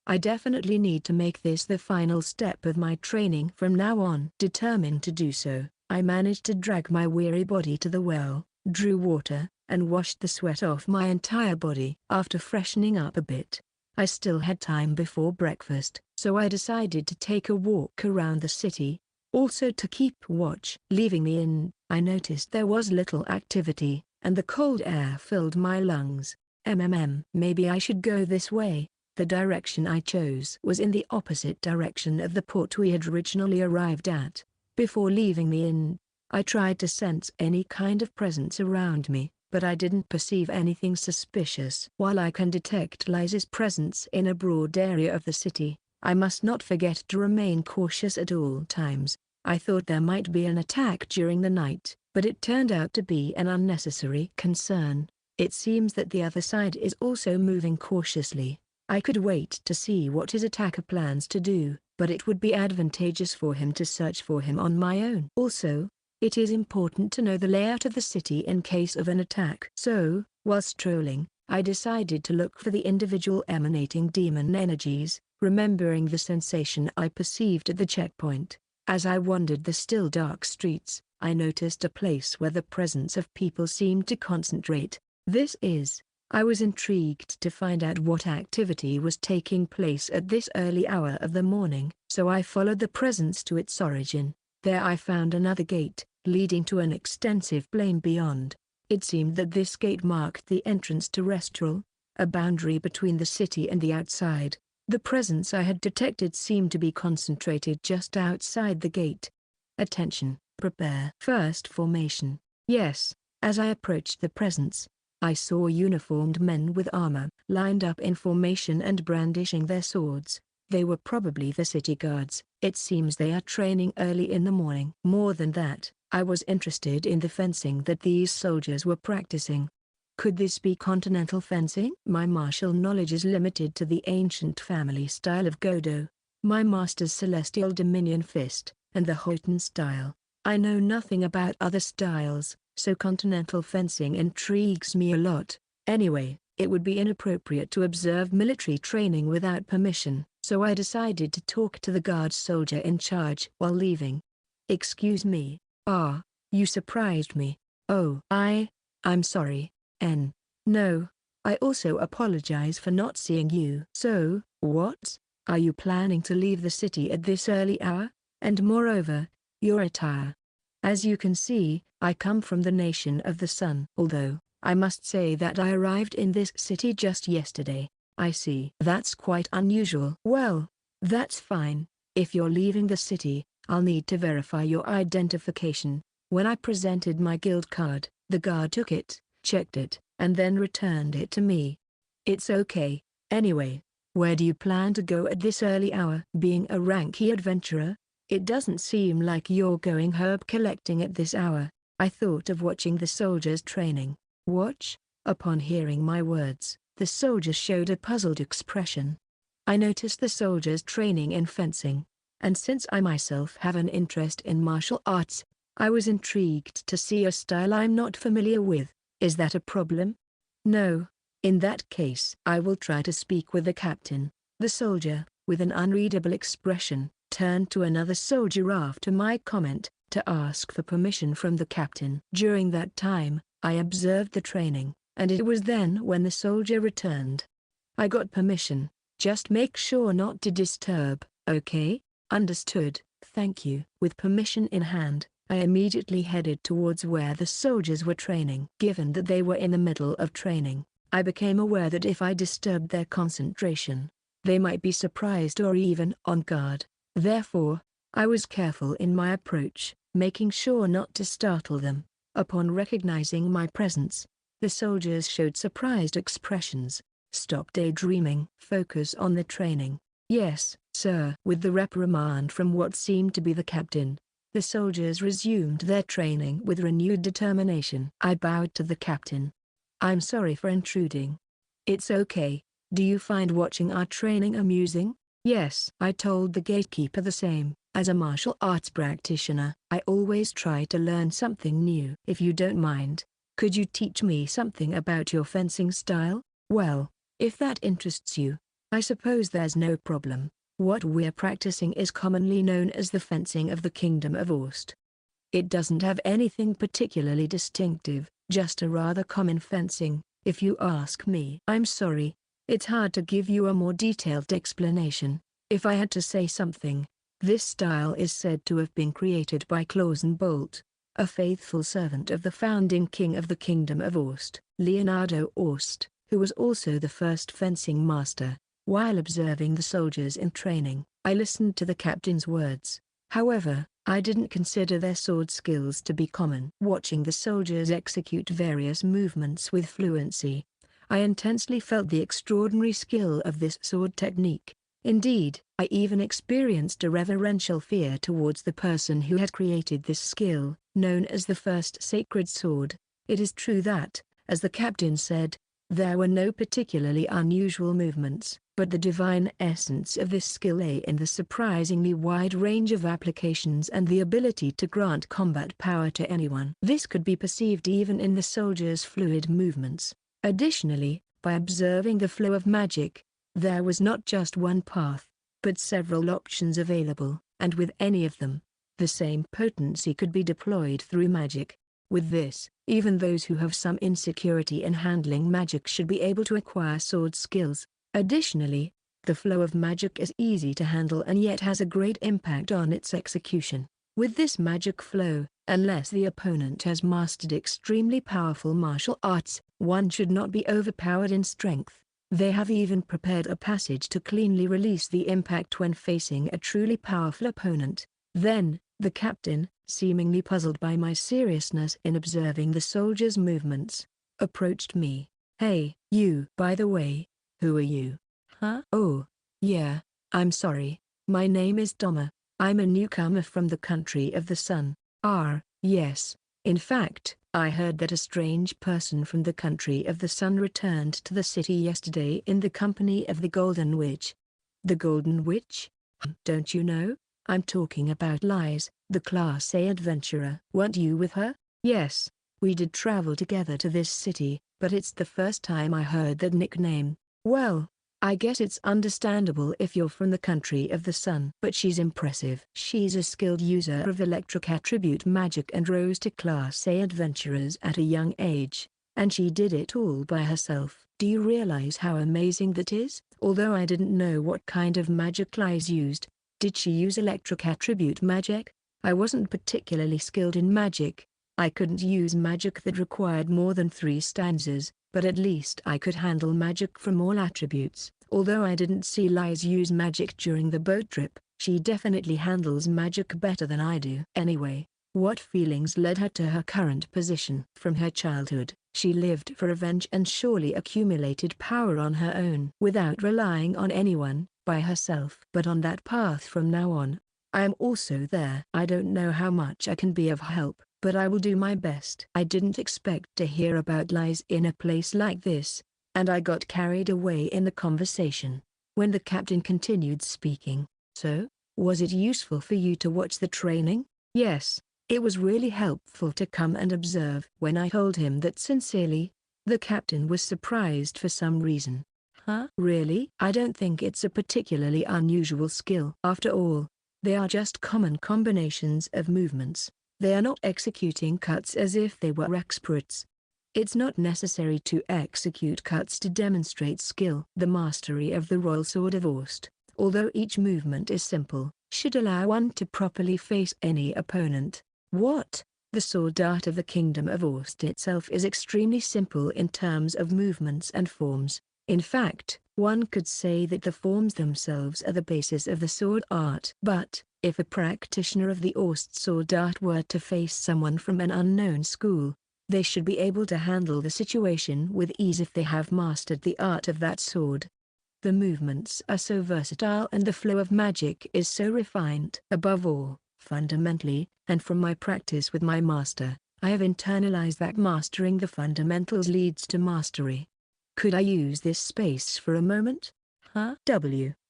I definitely need to make this the final step of my training from now on. Determined to do so, I managed to drag my weary body to the well, drew water, and washed the sweat off my entire body. After freshening up a bit, I still had time before breakfast, so I decided to take a walk around the city, also to keep watch. Leaving the inn, I noticed there was little activity, and the cold air filled my lungs. Maybe I should go this way. The direction I chose was in the opposite direction of the port we had originally arrived at. Before leaving the inn, I tried to sense any kind of presence around me, but I didn't perceive anything suspicious. While I can detect Liza's presence in a broad area of the city, I must not forget to remain cautious at all times. I thought there might be an attack during the night, but it turned out to be an unnecessary concern. It seems that the other side is also moving cautiously. I could wait to see what his attacker plans to do, but it would be advantageous for him to search for him on my own. Also, it is important to know the layout of the city in case of an attack. So, while strolling, I decided to look for the individual emanating demon energies, remembering the sensation I perceived at the checkpoint. As I wandered the still dark streets, I noticed a place where the presence of people seemed to concentrate. I was intrigued to find out what activity was taking place at this early hour of the morning, so I followed the presence to its origin. There I found another gate, leading to an extensive plain beyond. It seemed that this gate marked the entrance to Restral, a boundary between the city and the outside. The presence I had detected seemed to be concentrated just outside the gate. Attention, prepare. First formation. Yes, as I approached the presence, I saw uniformed men with armor, lined up in formation and brandishing their swords. They were probably the city guards. It seems they are training early in the morning. More than that, I was interested in the fencing that these soldiers were practicing. Could this be continental fencing? My martial knowledge is limited to the ancient family style of Godou, my master's Celestial Dominion Fist, and the Hoiten style. I know nothing about other styles, so continental fencing intrigues me a lot. Anyway, it would be inappropriate to observe military training without permission, so I decided to talk to the guard soldier in charge while leaving. Excuse me. You surprised me. Oh, I'm sorry. No, I also apologize for not seeing you. So, what? Are you planning to leave the city at this early hour? And moreover, your attire. As you can see, I come from the nation of the sun. Although, I must say that I arrived in this city just yesterday. I see. That's quite unusual. Well, that's fine. If you're leaving the city, I'll need to verify your identification. When I presented my guild card, the guard took it, checked it, and then returned it to me. It's okay. Anyway, where do you plan to go at this early hour? Being a ranky adventurer, it doesn't seem like you're going herb collecting at this hour. I thought of watching the soldiers training. Watch? Upon hearing my words, the soldier showed a puzzled expression. I noticed the soldiers training in fencing, and since I myself have an interest in martial arts, I was intrigued to see a style I'm not familiar with. Is that a problem? No. In that case, I will try to speak with the captain. The soldier, with an unreadable expression, turned to another soldier after my comment, to ask for permission from the captain. During that time, I observed the training, and it was then when the soldier returned. I got permission. Just make sure not to disturb, okay? Understood, thank you. With permission in hand, I immediately headed towards where the soldiers were training. Given that they were in the middle of training, I became aware that if I disturbed their concentration, they might be surprised or even on guard. Therefore, I was careful in my approach, making sure not to startle them. Upon recognizing my presence, the soldiers showed surprised expressions. Stop daydreaming. Focus on the training. Yes, sir. With the reprimand from what seemed to be the captain, the soldiers resumed their training with renewed determination. I bowed to the captain. I'm sorry for intruding. It's okay. Do you find watching our training amusing? Yes. I told the gatekeeper the same. As a martial arts practitioner, I always try to learn something new. If you don't mind, could you teach me something about your fencing style? Well, if that interests you, I suppose there's no problem. What we're practicing is commonly known as the fencing of the Kingdom of Ost. It doesn't have anything particularly distinctive, just a rather common fencing, if you ask me. I'm sorry, it's hard to give you a more detailed explanation. If I had to say something, this style is said to have been created by Clausen Bolt, a faithful servant of the founding king of the Kingdom of Ost, Leonardo Ost, who was also the first fencing master. While observing the soldiers in training, I listened to the captain's words. However, I didn't consider their sword skills to be common. Watching the soldiers execute various movements with fluency, I intensely felt the extraordinary skill of this sword technique. Indeed, I even experienced a reverential fear towards the person who had created this skill, known as the first sacred sword. It is true that, as the captain said, there were no particularly unusual movements, but the divine essence of this skill lay in the surprisingly wide range of applications and the ability to grant combat power to anyone. This could be perceived even in the soldiers' fluid movements. Additionally, by observing the flow of magic, there was not just one path, but several options available, and with any of them, the same potency could be deployed through magic. With this, even those who have some insecurity in handling magic should be able to acquire sword skills. Additionally, the flow of magic is easy to handle and yet has a great impact on its execution. With this magic flow, unless the opponent has mastered extremely powerful martial arts, one should not be overpowered in strength. They have even prepared a passage to cleanly release the impact when facing a truly powerful opponent. Then, the captain, seemingly puzzled by my seriousness in observing the soldiers' movements, approached me. Hey, you. By the way, who are you? Huh? Oh, yeah, I'm sorry. My name is Touma. I'm a newcomer from the country of the sun. Yes. In fact, I heard that a strange person from the country of the sun returned to the city yesterday in the company of the Golden Witch. The Golden Witch? Don't you know? I'm talking about Lies, the Class A adventurer. Weren't you with her? Yes, we did travel together to this city, but it's the first time I heard that nickname. Well, I guess it's understandable if you're from the country of the sun. But she's impressive. She's a skilled user of electric attribute magic and rose to Class A adventurers at a young age, and she did it all by herself. Do you realize how amazing that is? Although I didn't know what kind of magic Lies used, did she use electric attribute magic? I wasn't particularly skilled in magic. I couldn't use magic that required more than 3 stanzas, but at least I could handle magic from all attributes. Although I didn't see Lies use magic during the boat trip, she definitely handles magic better than I do. Anyway, what feelings led her to her current position? From her childhood, she lived for revenge and surely accumulated power on her own without relying on anyone, by herself. But on that path from now on, I am also there. I don't know how much I can be of help, but I will do my best. I didn't expect to hear about Lies in a place like this, and I got carried away in the conversation. When the captain continued speaking, so, was it useful for you to watch the training? Yes, it was really helpful to come and observe. When I told him that sincerely, the captain was surprised for some reason. Huh? Really? I don't think it's a particularly unusual skill. After all, they are just common combinations of movements. They are not executing cuts as if they were experts. It's not necessary to execute cuts to demonstrate skill. The mastery of the Royal Sword of Ost, although each movement is simple, should allow one to properly face any opponent. What? The sword art of the Kingdom of Ost itself is extremely simple in terms of movements and forms. In fact, one could say that the forms themselves are the basis of the sword art. But, if a practitioner of the Ost sword art were to face someone from an unknown school, they should be able to handle the situation with ease if they have mastered the art of that sword. The movements are so versatile and the flow of magic is so refined. Above all, fundamentally, and from my practice with my master, I have internalized that mastering the fundamentals leads to mastery. Could I use this space for a moment? Huh?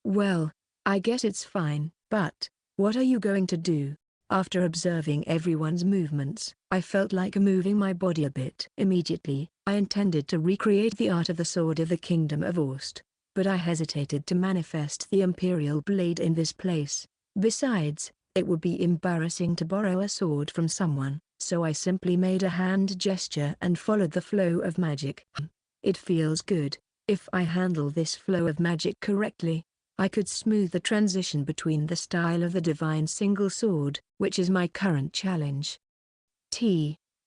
Well, I guess it's fine, but what are you going to do? After observing everyone's movements, I felt like moving my body a bit. Immediately, I intended to recreate the art of the Sword of the Kingdom of Ost, but I hesitated to manifest the Imperial Blade in this place. Besides, it would be embarrassing to borrow a sword from someone, so I simply made a hand gesture and followed the flow of magic. It feels good. If I handle this flow of magic correctly, I could smooth the transition between the style of the divine single sword, which is my current challenge.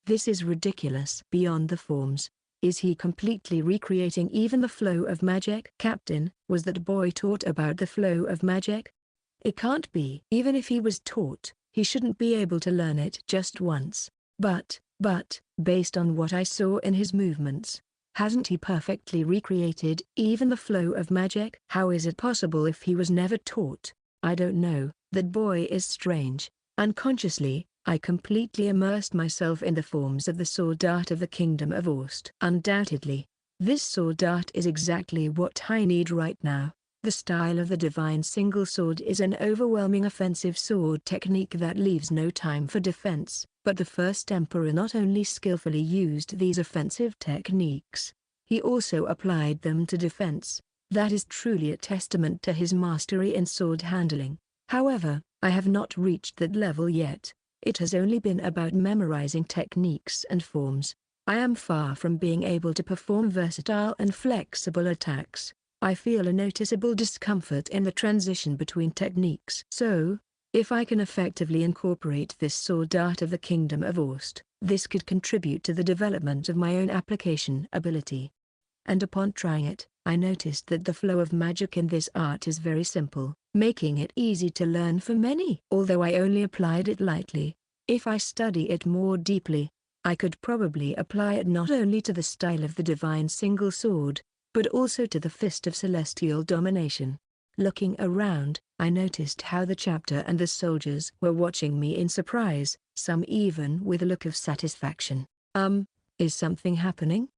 This is ridiculous. Beyond the forms, is he completely recreating even the flow of magic? Captain, was that boy taught about the flow of magic? It can't be. Even if he was taught, he shouldn't be able to learn it just once. But, based on what I saw in his movements, hasn't he perfectly recreated even the flow of magic? How is it possible if he was never taught? I don't know. That boy is strange. Unconsciously, I completely immersed myself in the forms of the sword art of the Kingdom of Ost. Undoubtedly, this sword art is exactly what I need right now. The style of the divine single sword is an overwhelming offensive sword technique that leaves no time for defense. But the first emperor not only skillfully used these offensive techniques, he also applied them to defense. That is truly a testament to his mastery in sword handling. However, I have not reached that level yet. It has only been about memorizing techniques and forms. I am far from being able to perform versatile and flexible attacks. I feel a noticeable discomfort in the transition between techniques. So, if I can effectively incorporate this sword art of the Kingdom of Ost, this could contribute to the development of my own application ability. And upon trying it, I noticed that the flow of magic in this art is very simple, making it easy to learn for many. Although I only applied it lightly, if I study it more deeply, I could probably apply it not only to the style of the divine single sword, but also to the fist of celestial domination. Looking around, I noticed how the chapter and the soldiers were watching me in surprise, some even with a look of satisfaction. Is something happening?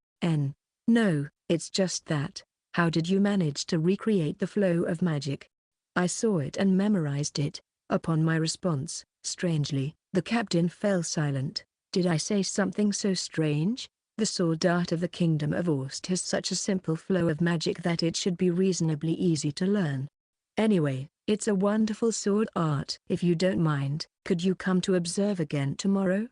No, it's just that. How did you manage to recreate the flow of magic? I saw it and memorized it. Upon my response, strangely, the captain fell silent. Did I say something so strange? The sword art of the Kingdom of Ost has such a simple flow of magic that it should be reasonably easy to learn. Anyway, it's a wonderful sword art. If you don't mind, could you come to observe again tomorrow?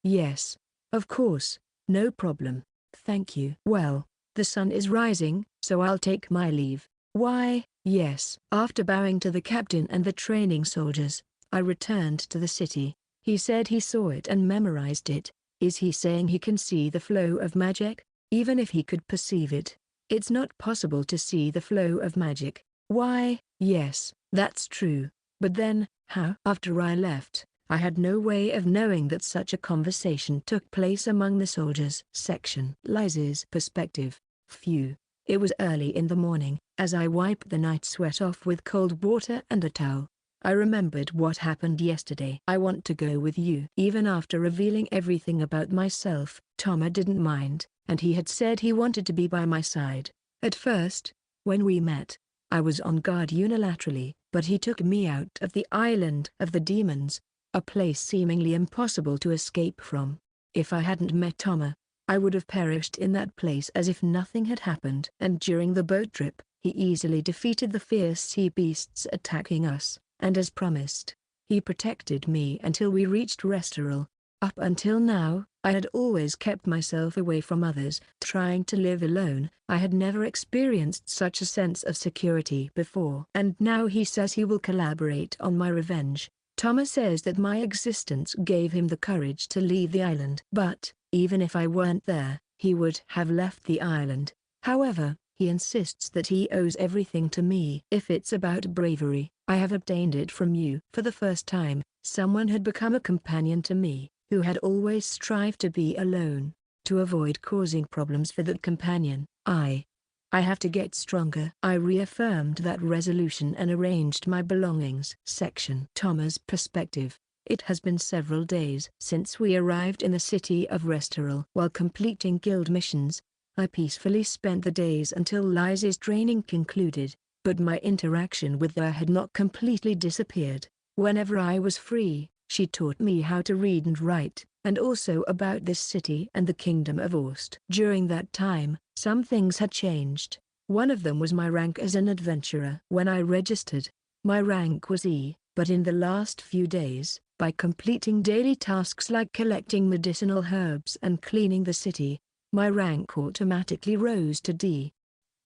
Yes. Of course, no problem. Thank you. Well, the sun is rising, so I'll take my leave. Why, yes. After bowing to the captain and the training soldiers, I returned to the city. He said he saw it and memorized it. Is he saying he can see the flow of magic? Even if he could perceive it, it's not possible to see the flow of magic. Why, yes, that's true. But then, how? After I left, I had no way of knowing that such a conversation took place among the soldiers. Section. Liz's perspective. Phew. It was early in the morning. As I wiped the night sweat off with cold water and a towel, I remembered what happened yesterday. I want to go with you. Even after revealing everything about myself, Touma didn't mind, and he had said he wanted to be by my side. At first, when we met, I was on guard unilaterally, but he took me out of the island of the demons, a place seemingly impossible to escape from. If I hadn't met Touma, I would have perished in that place as if nothing had happened. And during the boat trip, he easily defeated the fierce sea beasts attacking us. And as promised, he protected me until we reached Restoril. Up until now, I had always kept myself away from others, trying to live alone. I had never experienced such a sense of security before. And now he says he will collaborate on my revenge. Touma says that my existence gave him the courage to leave the island. But, even if I weren't there, he would have left the island. However, he insists that he owes everything to me. If it's about bravery, I have obtained it from you. For the first time, someone had become a companion to me, who had always strived to be alone. To avoid causing problems for that companion, I have to get stronger. I reaffirmed that resolution and arranged my belongings. Section. Touma's perspective. It has been several days since we arrived in the city of Restaurel. While completing guild missions, I peacefully spent the days until Liza's training concluded, but my interaction with her had not completely disappeared. Whenever I was free, she taught me how to read and write, and also about this city and the kingdom of Ost. During that time, some things had changed. One of them was my rank as an adventurer. When I registered, my rank was E, but in the last few days, by completing daily tasks like collecting medicinal herbs and cleaning the city, my rank automatically rose to D.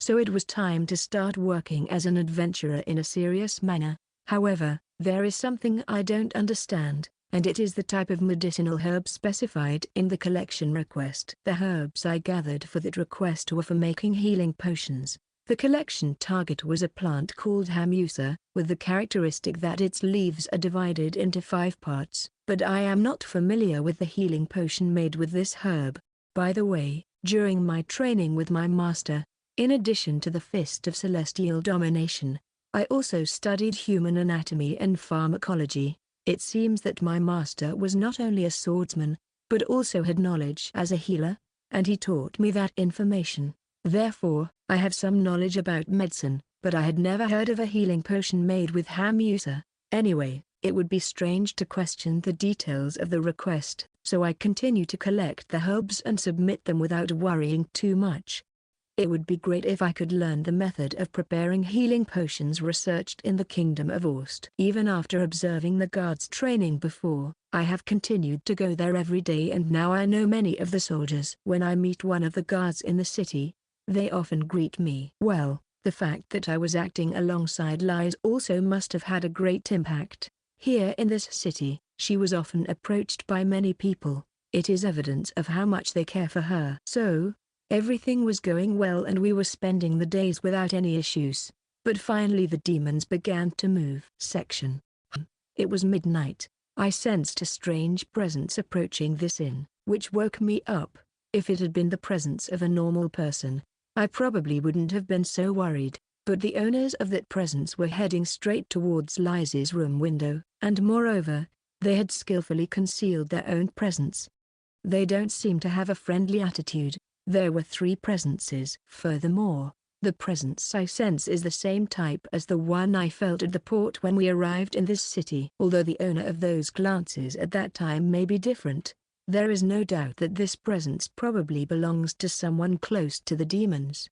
So it was time to start working as an adventurer in a serious manner. However, there is something I don't understand, and it is the type of medicinal herb specified in the collection request. The herbs I gathered for that request were for making healing potions. The collection target was a plant called hamusa, with the characteristic that its leaves are divided into 5 parts. But I am not familiar with the healing potion made with this herb. By the way, during my training with my master, in addition to the Fist of Celestial Domination, I also studied human anatomy and pharmacology. It seems that my master was not only a swordsman, but also had knowledge as a healer, and he taught me that information. Therefore, I have some knowledge about medicine, but I had never heard of a healing potion made with hamusa. Anyway, it would be strange to question the details of the request, so I continue to collect the herbs and submit them without worrying too much. It would be great if I could learn the method of preparing healing potions researched in the Kingdom of Ost. Even after observing the guards' training before, I have continued to go there every day, and now I know many of the soldiers. When I meet one of the guards in the city, they often greet me well. The fact that I was acting alongside Liz also must have had a great impact. Here in this city, she was often approached by many people. It is evidence of how much they care for her. So, everything was going well and we were spending the days without any issues. But finally the demons began to move. Section. It was midnight. I sensed a strange presence approaching this inn, which woke me up. If it had been the presence of a normal person, I probably wouldn't have been so worried, but the owners of that presence were heading straight towards Liz's room window, and moreover, they had skillfully concealed their own presence. They don't seem to have a friendly attitude. There were 3 presences. Furthermore, the presence I sense is the same type as the one I felt at the port when we arrived in this city. Although the owner of those glances at that time may be different, there is no doubt that this presence probably belongs to someone close to the demons.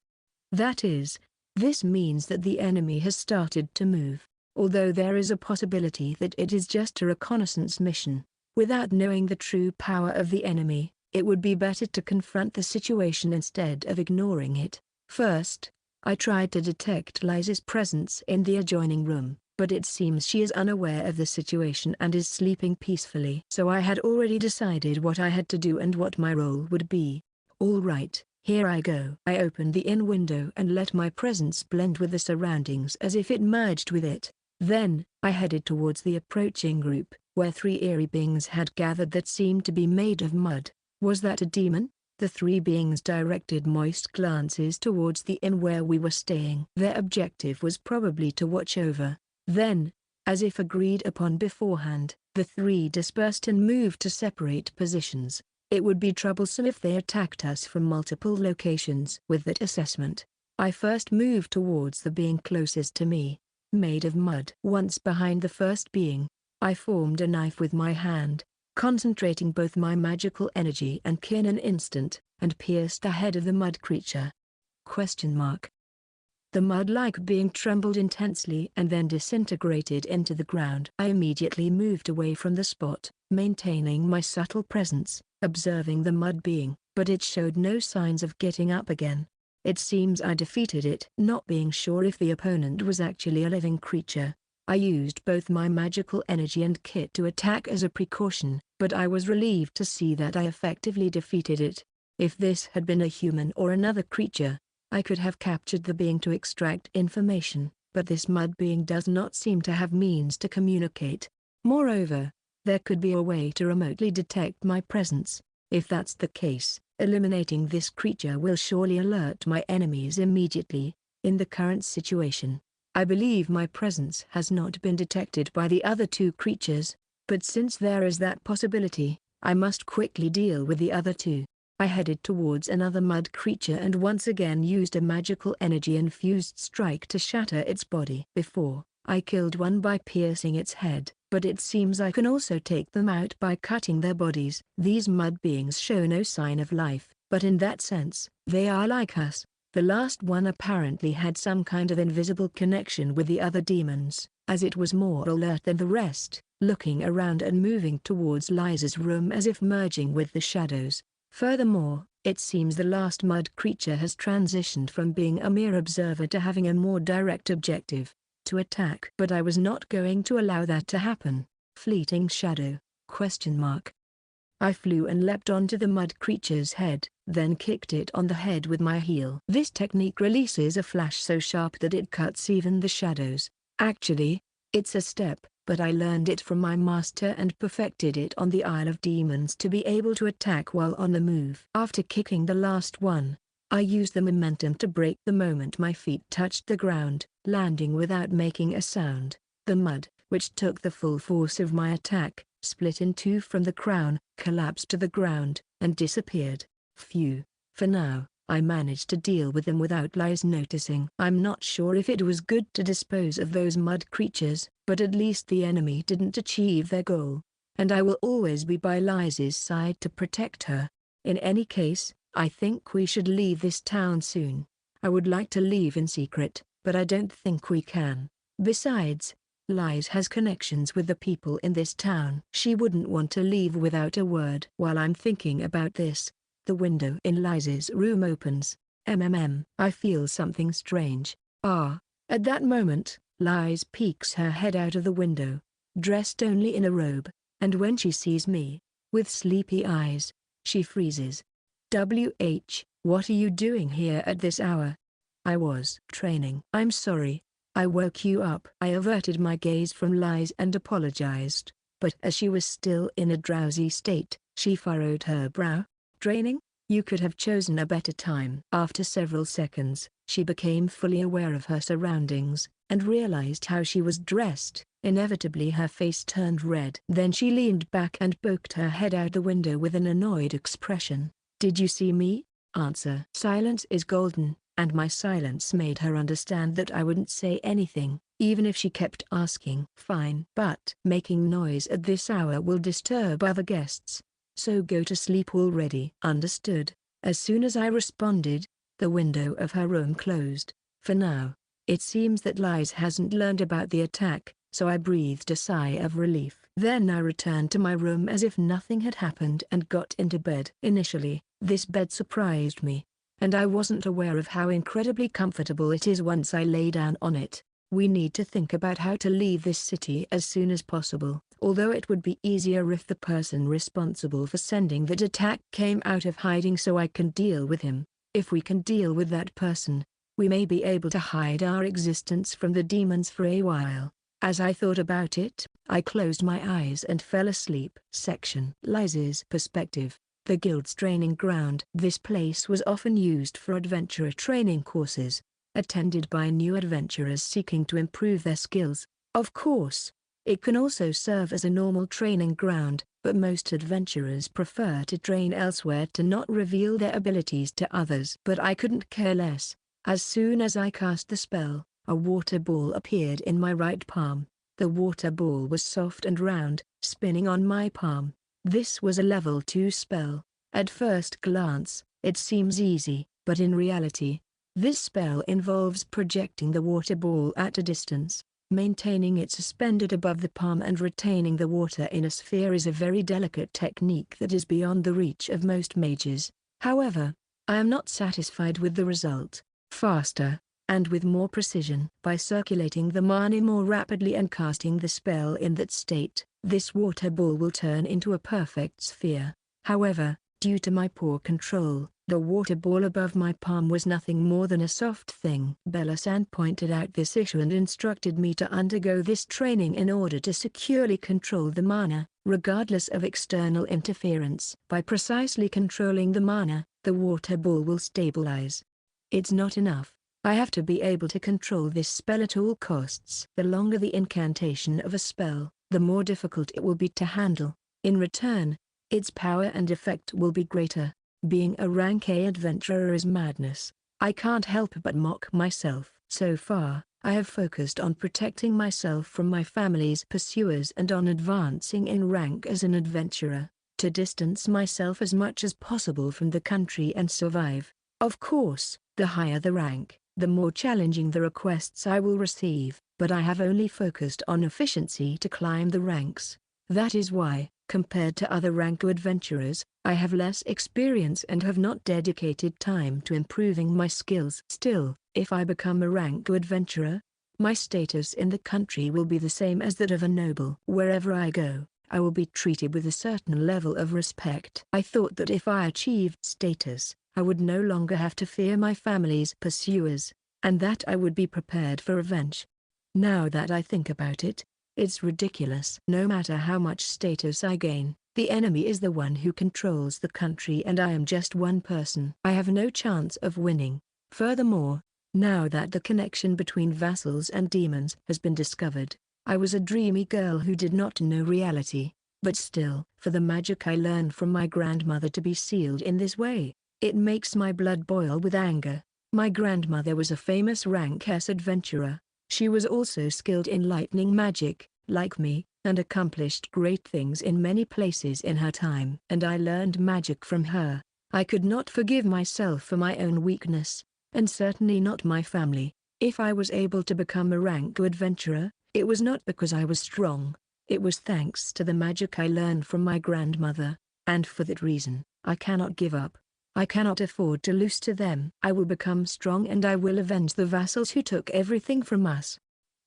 That is, this means that the enemy has started to move, although there is a possibility that it is just a reconnaissance mission. Without knowing the true power of the enemy, it would be better to confront the situation instead of ignoring it. First, I tried to detect Liz's presence in the adjoining room, but it seems she is unaware of the situation and is sleeping peacefully. So I had already decided what I had to do and what my role would be. All right, here I go. I opened the inn window and let my presence blend with the surroundings as if it merged with it. Then, I headed towards the approaching group, where 3 eerie beings had gathered that seemed to be made of mud. Was that a demon? The 3 beings directed moist glances towards the inn where we were staying. Their objective was probably to watch over. Then, as if agreed upon beforehand, the 3 dispersed and moved to separate positions. It would be troublesome if they attacked us from multiple locations. With that assessment, I first moved towards the being closest to me, made of mud. Once behind the first being, I formed a knife with my hand, concentrating both my magical energy and ki in an instant, and pierced the head of the mud creature. The mud-like being trembled intensely and then disintegrated into the ground. I immediately moved away from the spot, maintaining my subtle presence, observing the mud being, but it showed no signs of getting up again. It seems I defeated it. Not being sure if the opponent was actually a living creature, I used both my magical energy and kit to attack as a precaution, but I was relieved to see that I effectively defeated it. If this had been a human or another creature, I could have captured the being to extract information, but this mud being does not seem to have means to communicate. Moreover, there could be a way to remotely detect my presence. If that's the case, eliminating this creature will surely alert my enemies immediately. In the current situation, I believe my presence has not been detected by the other two creatures, but since there is that possibility, I must quickly deal with the other two. I headed towards another mud creature and once again used a magical energy-infused strike to shatter its body. Before, I killed one by piercing its head, but it seems I can also take them out by cutting their bodies. These mud beings show no sign of life, but in that sense, they are like us. The last one apparently had some kind of invisible connection with the other demons, as it was more alert than the rest, looking around and moving towards Liza's room as if merging with the shadows. Furthermore, it seems the last mud creature has transitioned from being a mere observer to having a more direct objective, to attack. But I was not going to allow that to happen. Fleeting shadow? ? I flew and leapt onto the mud creature's head, then kicked it on the head with my heel. This technique releases a flash so sharp that it cuts even the shadows. Actually, it's a step, but I learned it from my master and perfected it on the Isle of Demons to be able to attack while on the move. After kicking the last one, I used the momentum to break the moment my feet touched the ground, landing without making a sound. The mud, which took the full force of my attack, split in two from the crown, collapsed to the ground, and disappeared. Phew. For now, I managed to deal with them without Liz noticing. I'm not sure if it was good to dispose of those mud creatures, but at least the enemy didn't achieve their goal, and I will always be by Liz's side to protect her. In any case, I think we should leave this town soon. I would like to leave in secret, but I don't think we can. Besides, Liz has connections with the people in this town. She wouldn't want to leave without a word. While I'm thinking about this, the window in Liz's room opens. I feel something strange. At that moment, Liz peeks her head out of the window, dressed only in a robe, and when she sees me, with sleepy eyes, she freezes. What are you doing here at this hour? I was training. I'm sorry, I woke you up. I averted my gaze from Liz and apologized, but as she was still in a drowsy state, she furrowed her brow. Training? You could have chosen a better time. After several seconds, she became fully aware of her surroundings, and realized how she was dressed. Inevitably her face turned red. Then she leaned back and poked her head out the window with an annoyed expression. Did you see me? Answer. Silence is golden, and my silence made her understand that I wouldn't say anything, even if she kept asking. Fine. But making noise at this hour will disturb other guests, so go to sleep already. Understood. As soon as I responded, the window of her room closed. For now, it seems that Liz hasn't learned about the attack, so I breathed a sigh of relief. Then I returned to my room as if nothing had happened and got into bed. Initially, this bed surprised me, and I wasn't aware of how incredibly comfortable it is once I lay down on it. We need to think about how to leave this city as soon as possible. Although it would be easier if the person responsible for sending that attack came out of hiding so I can deal with him. If we can deal with that person, we may be able to hide our existence from the demons for a while. As I thought about it, I closed my eyes and fell asleep. Section. Liz's perspective. The guild's training ground. This place was often used for adventurer training courses, attended by new adventurers seeking to improve their skills. Of course, it can also serve as a normal training ground, but most adventurers prefer to train elsewhere to not reveal their abilities to others. But I couldn't care less. As soon as I cast the spell, a water ball appeared in my right palm. The water ball was soft and round, spinning on my palm. This was a level 2 spell. At first glance, it seems easy, but in reality, this spell involves projecting the water ball at a distance. Maintaining it suspended above the palm and retaining the water in a sphere is a very delicate technique that is beyond the reach of most mages. However, I am not satisfied with the result. Faster, and with more precision. By circulating the mana more rapidly and casting the spell in that state, this water ball will turn into a perfect sphere. However, due to my poor control, the water ball above my palm was nothing more than a soft thing. Bella-san pointed out this issue and instructed me to undergo this training in order to securely control the mana, regardless of external interference. By precisely controlling the mana, the water ball will stabilize. It's not enough. I have to be able to control this spell at all costs. The longer the incantation of a spell, the more difficult it will be to handle. In return, its power and effect will be greater. Being a rank A adventurer is madness. I can't help but mock myself. So far, I have focused on protecting myself from my family's pursuers and on advancing in rank as an adventurer, to distance myself as much as possible from the country and survive. Of course, the higher the rank, the more challenging the requests I will receive, but I have only focused on efficiency to climb the ranks. That is why, compared to other rank adventurers, I have less experience and have not dedicated time to improving my skills. Still, if I become a rank adventurer, my status in the country will be the same as that of a noble. Wherever I go, I will be treated with a certain level of respect. I thought that if I achieved status, I would no longer have to fear my family's pursuers, and that I would be prepared for revenge. Now that I think about it, it's ridiculous. No matter how much status I gain, the enemy is the one who controls the country and I am just one person. I have no chance of winning. Furthermore, now that the connection between vassals and demons has been discovered, I was a dreamy girl who did not know reality, but still, for the magic I learned from my grandmother to be sealed in this way, it makes my blood boil with anger. My grandmother was a famous rank S adventurer. She was also skilled in lightning magic, like me, and accomplished great things in many places in her time. And I learned magic from her. I could not forgive myself for my own weakness, and certainly not my family. If I was able to become a rank adventurer, it was not because I was strong. It was thanks to the magic I learned from my grandmother, and for that reason, I cannot give up. I cannot afford to lose to them. I will become strong and I will avenge the vassals who took everything from us.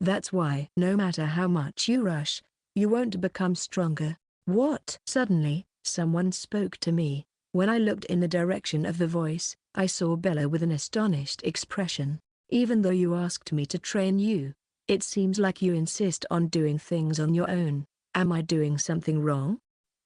That's why no matter how much you rush, you won't become stronger. What? Suddenly, someone spoke to me. When I looked in the direction of the voice, I saw Bella with an astonished expression. Even though you asked me to train you, it seems like you insist on doing things on your own. Am I doing something wrong?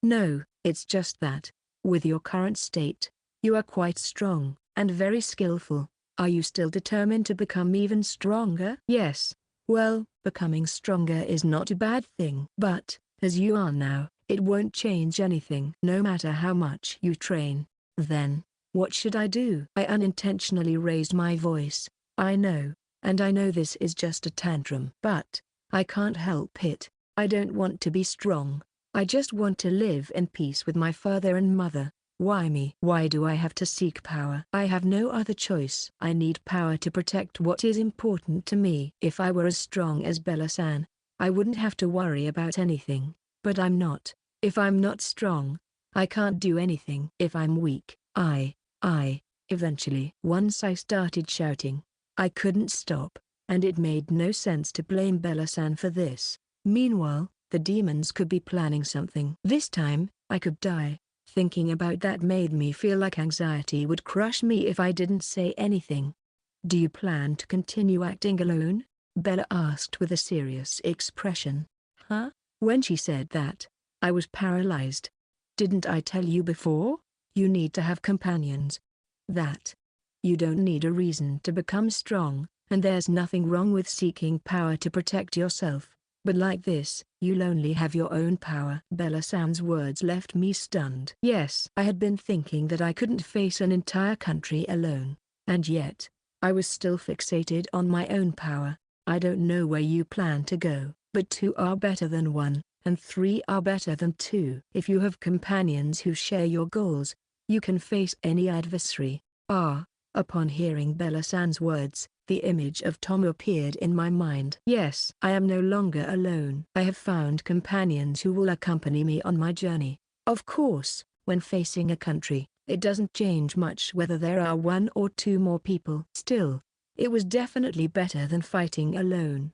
No, it's just that, with your current state, you are quite strong, and very skillful. Are you still determined to become even stronger? Yes. Well, becoming stronger is not a bad thing. But, as you are now, it won't change anything. No matter how much you train. Then, what should I do? I unintentionally raised my voice. I know, and I know this is just a tantrum. But, I can't help it. I don't want to be strong. I just want to live in peace with my father and mother. Why me? Why do I have to seek power? I have no other choice. I need power to protect what is important to me. If I were as strong as Bella-san, I wouldn't have to worry about anything. But I'm not. If I'm not strong, I can't do anything. If I'm weak, eventually. Once I started shouting, I couldn't stop, and it made no sense to blame Bella-san for this. Meanwhile, the demons could be planning something. This time, I could die. Thinking about that made me feel like anxiety would crush me if I didn't say anything. Do you plan to continue acting alone? Bella asked with a serious expression. Huh? When she said that, I was paralyzed. Didn't I tell you before? You need to have companions. That. You don't need a reason to become strong, and there's nothing wrong with seeking power to protect yourself. But like this, you'll only have your own power. Bella-san's words left me stunned. Yes, I had been thinking that I couldn't face an entire country alone. And yet, I was still fixated on my own power. I don't know where you plan to go, but 2 are better than 1, and 3 are better than 2. If you have companions who share your goals, you can face any adversary. Upon hearing Bella-san's words, The image of Touma appeared in my mind. Yes, I am no longer alone. I have found companions who will accompany me on my journey. Of course, when facing a country, it doesn't change much whether there are one or two more people. Still, it was definitely better than fighting alone.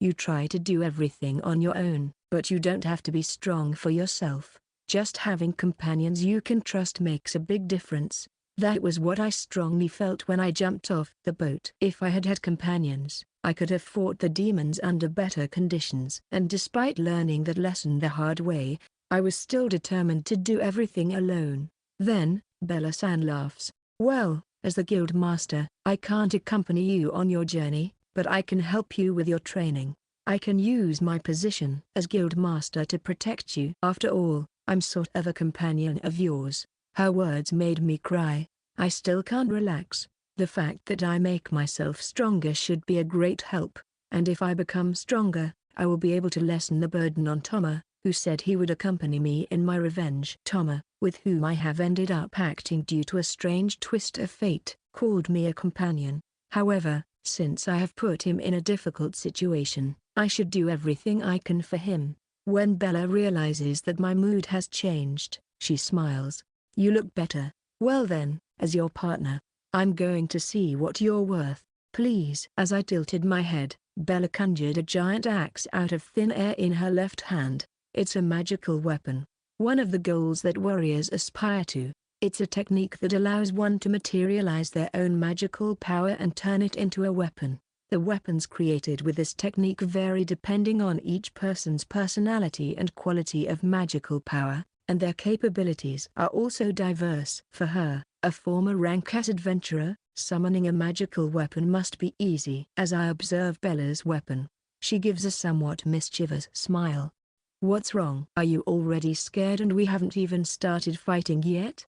You try to do everything on your own, but you don't have to be strong for yourself. Just having companions you can trust makes a big difference. That was what I strongly felt when I jumped off the boat. If I had had companions, I could have fought the demons under better conditions. And despite learning that lesson the hard way, I was still determined to do everything alone. Then, Bella-san laughs. Well, as the guild master, I can't accompany you on your journey, but I can help you with your training. I can use my position as guild master to protect you. After all, I'm sort of a companion of yours. Her words made me cry. I still can't relax. The fact that I make myself stronger should be a great help, and if I become stronger, I will be able to lessen the burden on Touma, who said he would accompany me in my revenge. Touma, with whom I have ended up acting due to a strange twist of fate, called me a companion. However, since I have put him in a difficult situation, I should do everything I can for him. When Bella realizes that my mood has changed, she smiles. You look better. Well then, as your partner, I'm going to see what you're worth. Please. As I tilted my head, Bella conjured a giant axe out of thin air in her left hand. It's a magical weapon. One of the goals that warriors aspire to. It's a technique that allows one to materialize their own magical power and turn it into a weapon. The weapons created with this technique vary depending on each person's personality and quality of magical power, and their capabilities are also diverse. For her, a former rank-S adventurer, summoning a magical weapon must be easy. As I observe Bella's weapon, she gives a somewhat mischievous smile. What's wrong? Are you already scared and we haven't even started fighting yet?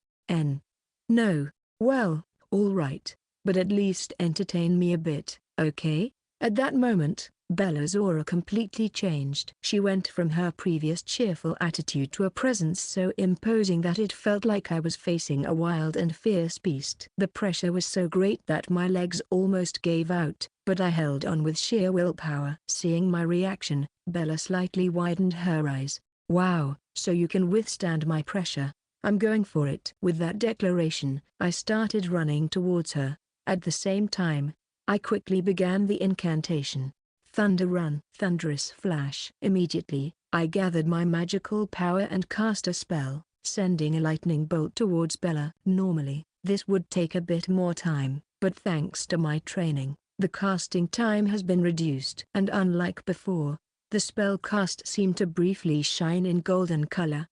No. Well, all right, but at least entertain me a bit, okay? At that moment, Bella's aura completely changed. She went from her previous cheerful attitude to a presence so imposing that it felt like I was facing a wild and fierce beast. The pressure was so great that my legs almost gave out, but I held on with sheer willpower. Seeing my reaction, Bella slightly widened her eyes. Wow, so you can withstand my pressure. I'm going for it. With that declaration, I started running towards her. At the same time, I quickly began the incantation. Thunder Run. Thunderous flash. Immediately, I gathered my magical power and cast a spell, sending a lightning bolt towards Bella. Normally, this would take a bit more time, but thanks to my training, the casting time has been reduced. And unlike before, the spell cast seemed to briefly shine in golden color.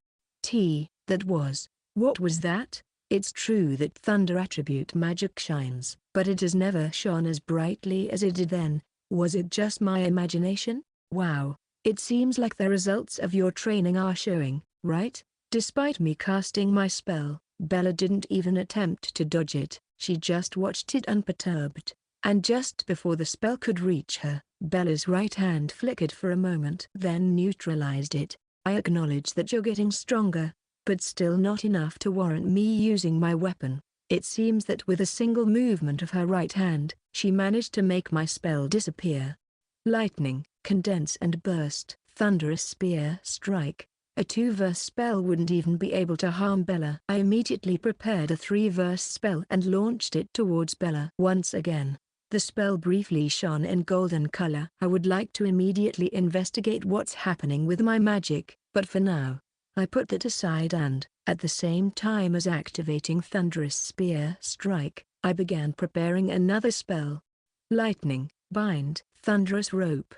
What was that? It's true that thunder attribute magic shines, but it has never shone as brightly as it did then. Was it just my imagination? Wow, it seems like the results of your training are showing, right? Despite me casting my spell, Bella didn't even attempt to dodge it, she just watched it unperturbed. And just before the spell could reach her, Bella's right hand flickered for a moment, then neutralized it. I acknowledge that you're getting stronger, but still not enough to warrant me using my weapon. It seems that with a single movement of her right hand, she managed to make my spell disappear. Lightning, condense and burst, thunderous spear strike. A 2-verse spell wouldn't even be able to harm Bella. I immediately prepared a 3-verse spell and launched it towards Bella. Once again, the spell briefly shone in golden color. I would like to immediately investigate what's happening with my magic, but for now, I put that aside and, at the same time as activating Thunderous Spear Strike, I began preparing another spell. Lightning, Bind, Thunderous Rope.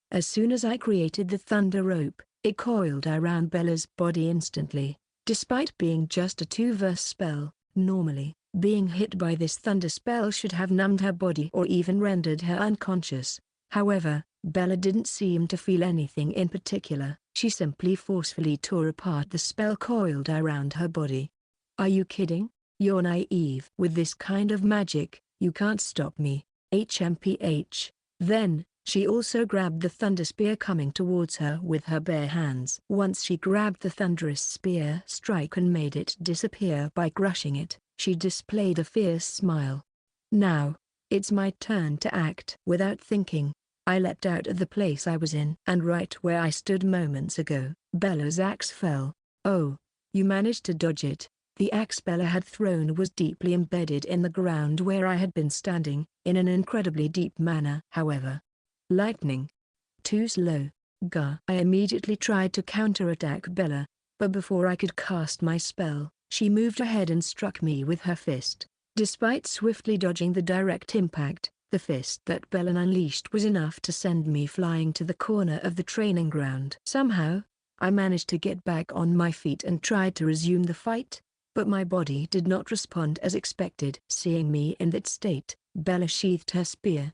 As soon as I created the Thunder Rope, it coiled around Bella's body instantly. Despite being just a 2-verse spell, normally, being hit by this thunder spell should have numbed her body or even rendered her unconscious. However, Bella didn't seem to feel anything in particular. She simply forcefully tore apart the spell coiled around her body. Are you kidding? You're naive. With this kind of magic, you can't stop me. HMPH. Then, she also grabbed the thunder spear coming towards her with her bare hands. Once she grabbed the thunderous spear strike and made it disappear by crushing it, she displayed a fierce smile. Now, It's my turn to act. Without thinking, I leapt out of the place I was in. And right where I stood moments ago, Bella's axe fell. Oh, you managed to dodge it. The axe Bella had thrown was deeply embedded in the ground where I had been standing, in an incredibly deep manner. However, lightning. Too slow. Gah. I immediately tried to counterattack Bella, but before I could cast my spell, she moved ahead and struck me with her fist. Despite swiftly dodging the direct impact, the fist that Bella unleashed was enough to send me flying to the corner of the training ground. Somehow, I managed to get back on my feet and tried to resume the fight, but my body did not respond as expected. Seeing me in that state, Bella sheathed her spear.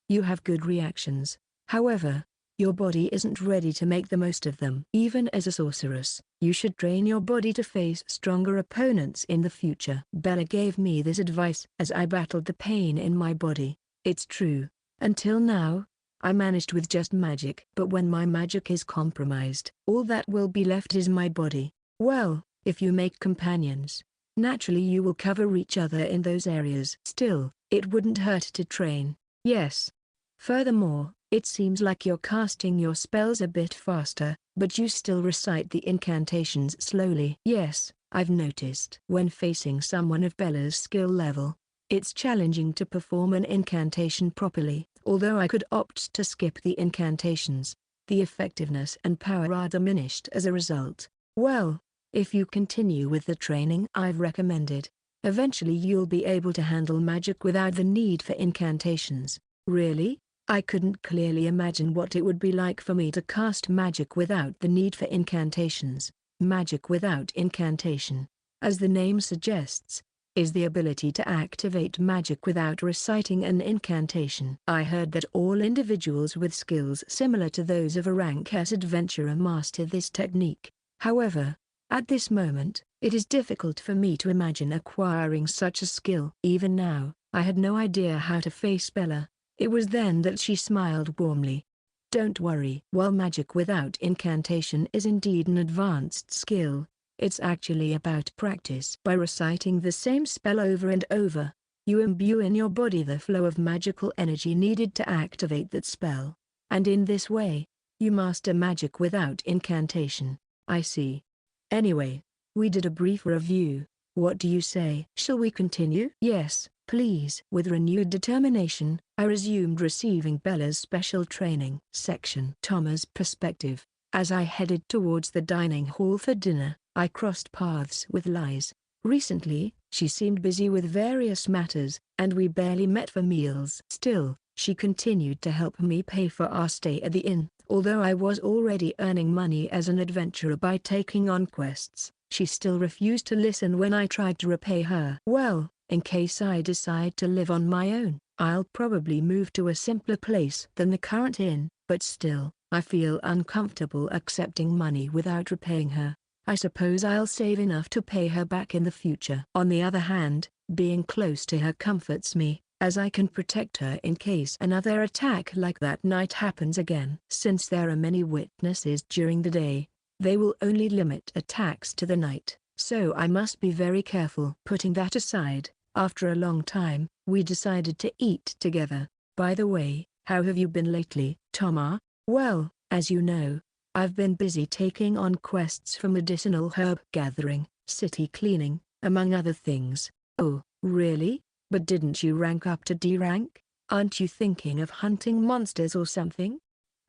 You have good reactions. However, your body isn't ready to make the most of them. Even as a sorceress, you should train your body to face stronger opponents in the future. Bella gave me this advice as I battled the pain in my body. It's true. Until now, I managed with just magic. But when my magic is compromised, all that will be left is my body. Well, if you make companions, naturally you will cover each other in those areas. Still, it wouldn't hurt to train. Yes. Furthermore, it seems like you're casting your spells a bit faster, but you still recite the incantations slowly. Yes, I've noticed. When facing someone of Bella's skill level, it's challenging to perform an incantation properly. Although I could opt to skip the incantations, the effectiveness and power are diminished as a result. Well, if you continue with the training I've recommended, eventually you'll be able to handle magic without the need for incantations. Really? I couldn't clearly imagine what it would be like for me to cast magic without the need for incantations. Magic without incantation, as the name suggests, is the ability to activate magic without reciting an incantation. I heard that all individuals with skills similar to those of a rank S adventurer master this technique. However, at this moment, it is difficult for me to imagine acquiring such a skill. Even now, I had no idea how to face Bella. It was then that she smiled warmly. Don't worry. While magic without incantation is indeed an advanced skill, it's actually about practice. By reciting the same spell over and over, you imbue in your body the flow of magical energy needed to activate that spell. And in this way, you master magic without incantation. I see. Anyway, we did a brief review. What do you say? Shall we continue? Yes, please. With renewed determination, I resumed receiving Bella's special training. Section. Touma's perspective. As I headed towards the dining hall for dinner, I crossed paths with Liz. Recently, she seemed busy with various matters, and we barely met for meals. Still, she continued to help me pay for our stay at the inn. Although I was already earning money as an adventurer by taking on quests, she still refused to listen when I tried to repay her. Well, in case I decide to live on my own, I'll probably move to a simpler place than the current inn, but still, I feel uncomfortable accepting money without repaying her. I suppose I'll save enough to pay her back in the future. On the other hand, being close to her comforts me, as I can protect her in case another attack like that night happens again. Since there are many witnesses during the day, they will only limit attacks to the night, so I must be very careful. Putting that aside, after a long time, we decided to eat together. By the way, how have you been lately, Touma? Well, as you know, I've been busy taking on quests for medicinal herb gathering, city cleaning, among other things. Oh, really? But didn't you rank up to D rank? Aren't you thinking of hunting monsters or something?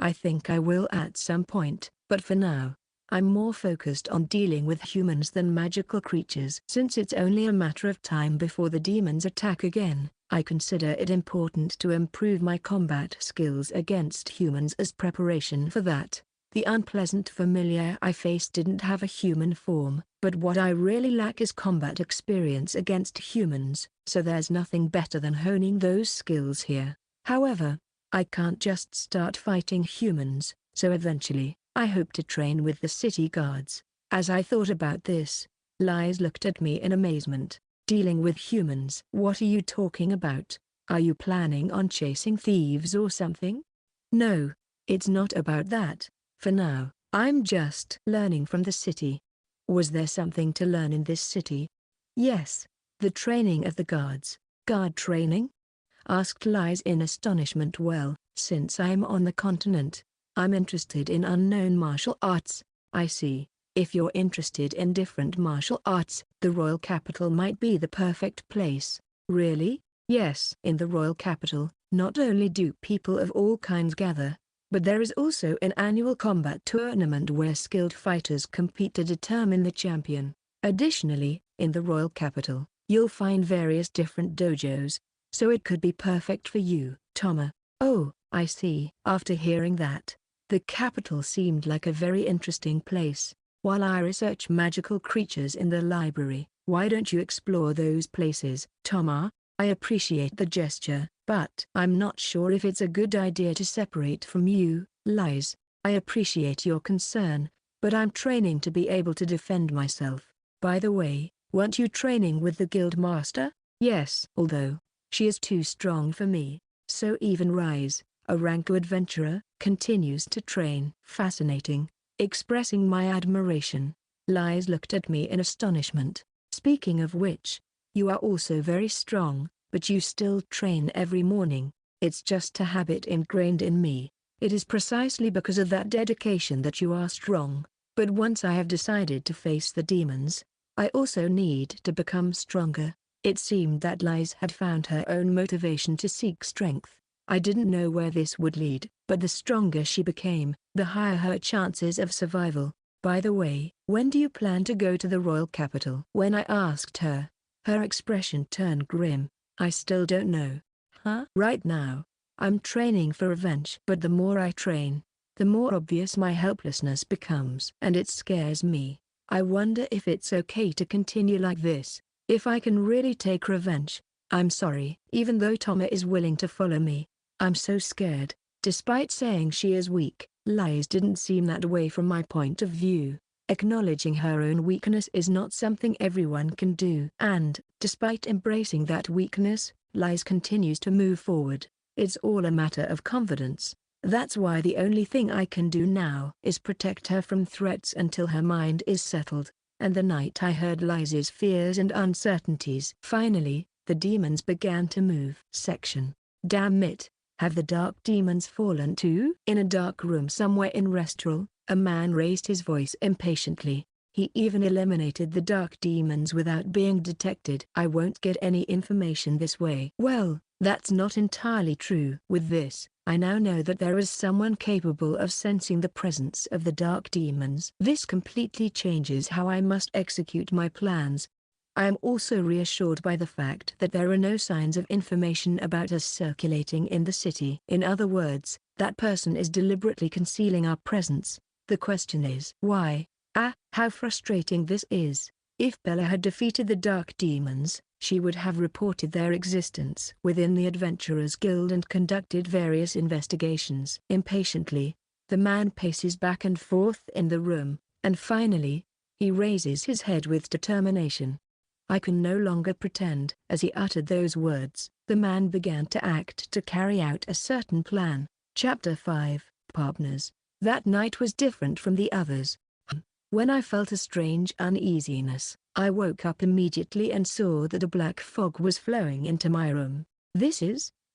I think I will at some point, but for now, I'm more focused on dealing with humans than magical creatures. Since it's only a matter of time before the demons attack again, I consider it important to improve my combat skills against humans as preparation for that. The unpleasant familiar I faced didn't have a human form, but what I really lack is combat experience against humans, so there's nothing better than honing those skills here. However, I can't just start fighting humans, so eventually, I hope to train with the city guards. As I thought about this, Liz looked at me in amazement. Dealing with humans? What are you talking about? Are you planning on chasing thieves or something? No, it's not about that. For now, I'm just learning from the city. Was there something to learn in this city? Yes, the training of the guards. Guard training? asked Lies in astonishment. Well, since I'm on the continent, I'm interested in unknown martial arts. I see. If you're interested in different martial arts, the royal capital might be the perfect place. Really? Yes. In the royal capital, not only do people of all kinds gather, but there is also an annual combat tournament where skilled fighters compete to determine the champion. Additionally, in the royal capital, you'll find various different dojos, so it could be perfect for you, Touma. Oh, I see. After hearing that, the capital seemed like a very interesting place. While I research magical creatures in the library, why don't you explore those places, Touma? I appreciate the gesture, but I'm not sure if it's a good idea to separate from you, Lies. I appreciate your concern, but I'm training to be able to defend myself. By the way, weren't you training with the guild master? Yes. Although she is too strong for me, so even Rise, a rank adventurer, continues to train. Fascinating. Expressing my admiration, Lies looked at me in astonishment. Speaking of which, you are also very strong, but you still train every morning. It's just a habit ingrained in me. It is precisely because of that dedication that you are strong. But once I have decided to face the demons, I also need to become stronger. It seemed that Lies had found her own motivation to seek strength. I didn't know where this would lead, but the stronger she became, the higher her chances of survival. By the way, when do you plan to go to the royal capital? When I asked her, her expression turned grim. I still don't know. Huh? Right now, I'm training for revenge. But the more I train, the more obvious my helplessness becomes. And it scares me. I wonder if it's okay to continue like this. If I can really take revenge. I'm sorry. Even though Touma is willing to follow me, I'm so scared. Despite saying she is weak, Lies didn't seem that way from my point of view. Acknowledging her own weakness is not something everyone can do. And, despite embracing that weakness, Lies continues to move forward. It's all a matter of confidence. That's why the only thing I can do now is protect her from threats until her mind is settled. And the night I heard Lies's fears and uncertainties. Finally, the demons began to move. Section. Damn it. Have the dark demons fallen too? In a dark room somewhere in Restral, a man raised his voice impatiently. He even eliminated the dark demons without being detected. I won't get any information this way. Well, that's not entirely true. With this, I now know that there is someone capable of sensing the presence of the dark demons. This completely changes how I must execute my plans. I am also reassured by the fact that there are no signs of information about us circulating in the city. In other words, that person is deliberately concealing our presence. The question is why? How frustrating this is. If Bella had defeated the dark demons, she would have reported their existence within the Adventurers Guild and conducted various investigations. Impatiently, the man paces back and forth in the room, and finally, he raises his head with determination. I can no longer pretend. As he uttered those words, the man began to act to carry out a certain plan. Chapter 5, Partners. That night was different from the others. When I felt a strange uneasiness, I woke up immediately and saw that a black fog was flowing into my room.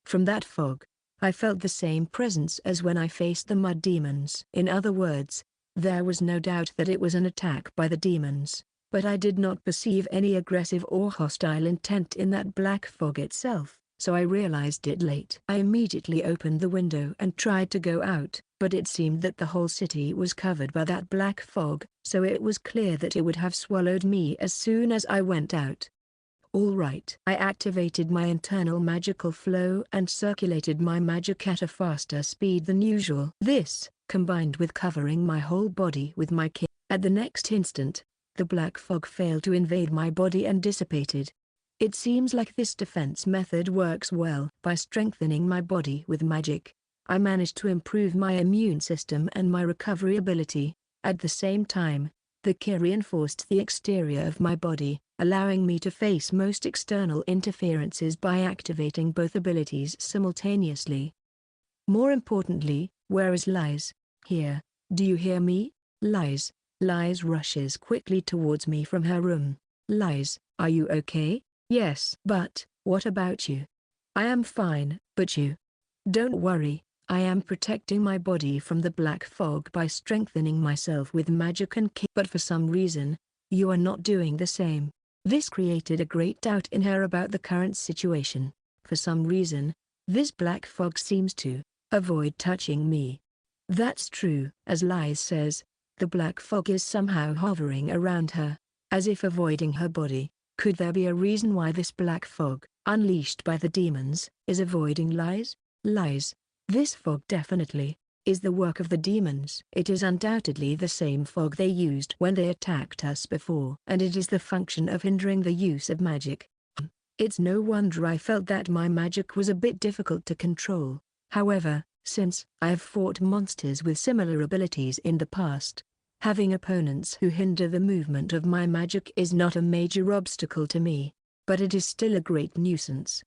From that fog, I felt the same presence as when I faced the mud demons. In other words, there was no doubt that it was an attack by the demons. But I did not perceive any aggressive or hostile intent in that black fog itself, so I realized it late. I immediately opened the window and tried to go out, but it seemed that the whole city was covered by that black fog, so it was clear that it would have swallowed me as soon as I went out. All right. I activated my internal magical flow and circulated my magic at a faster speed than usual. This, combined with covering my whole body with my kit, at the next instant, the black fog failed to invade my body and dissipated. It seems like this defense method works well. By strengthening my body with magic, I managed to improve my immune system and my recovery ability. At the same time, the ki reinforced the exterior of my body, allowing me to face most external interferences by activating both abilities simultaneously. More importantly, where is Lies? Here. Do you hear me? Lies. Lies rushes quickly towards me from her room. Lies, are you okay? Yes. But, what about you? I am fine, but you? Don't worry, I am protecting my body from the black fog by strengthening myself with magic and ki. But for some reason, you are not doing the same. This created a great doubt in her about the current situation. For some reason, this black fog seems to avoid touching me. That's true, as Lies says. The black fog is somehow hovering around her, as if avoiding her body. Could there be a reason why this black fog, unleashed by the demons, is avoiding Lies? Lies. This fog definitely is the work of the demons. It is undoubtedly the same fog they used when they attacked us before, and it is the function of hindering the use of magic. It's no wonder I felt that my magic was a bit difficult to control. However, since I have fought monsters with similar abilities in the past, having opponents who hinder the movement of my magic is not a major obstacle to me, but it is still a great nuisance.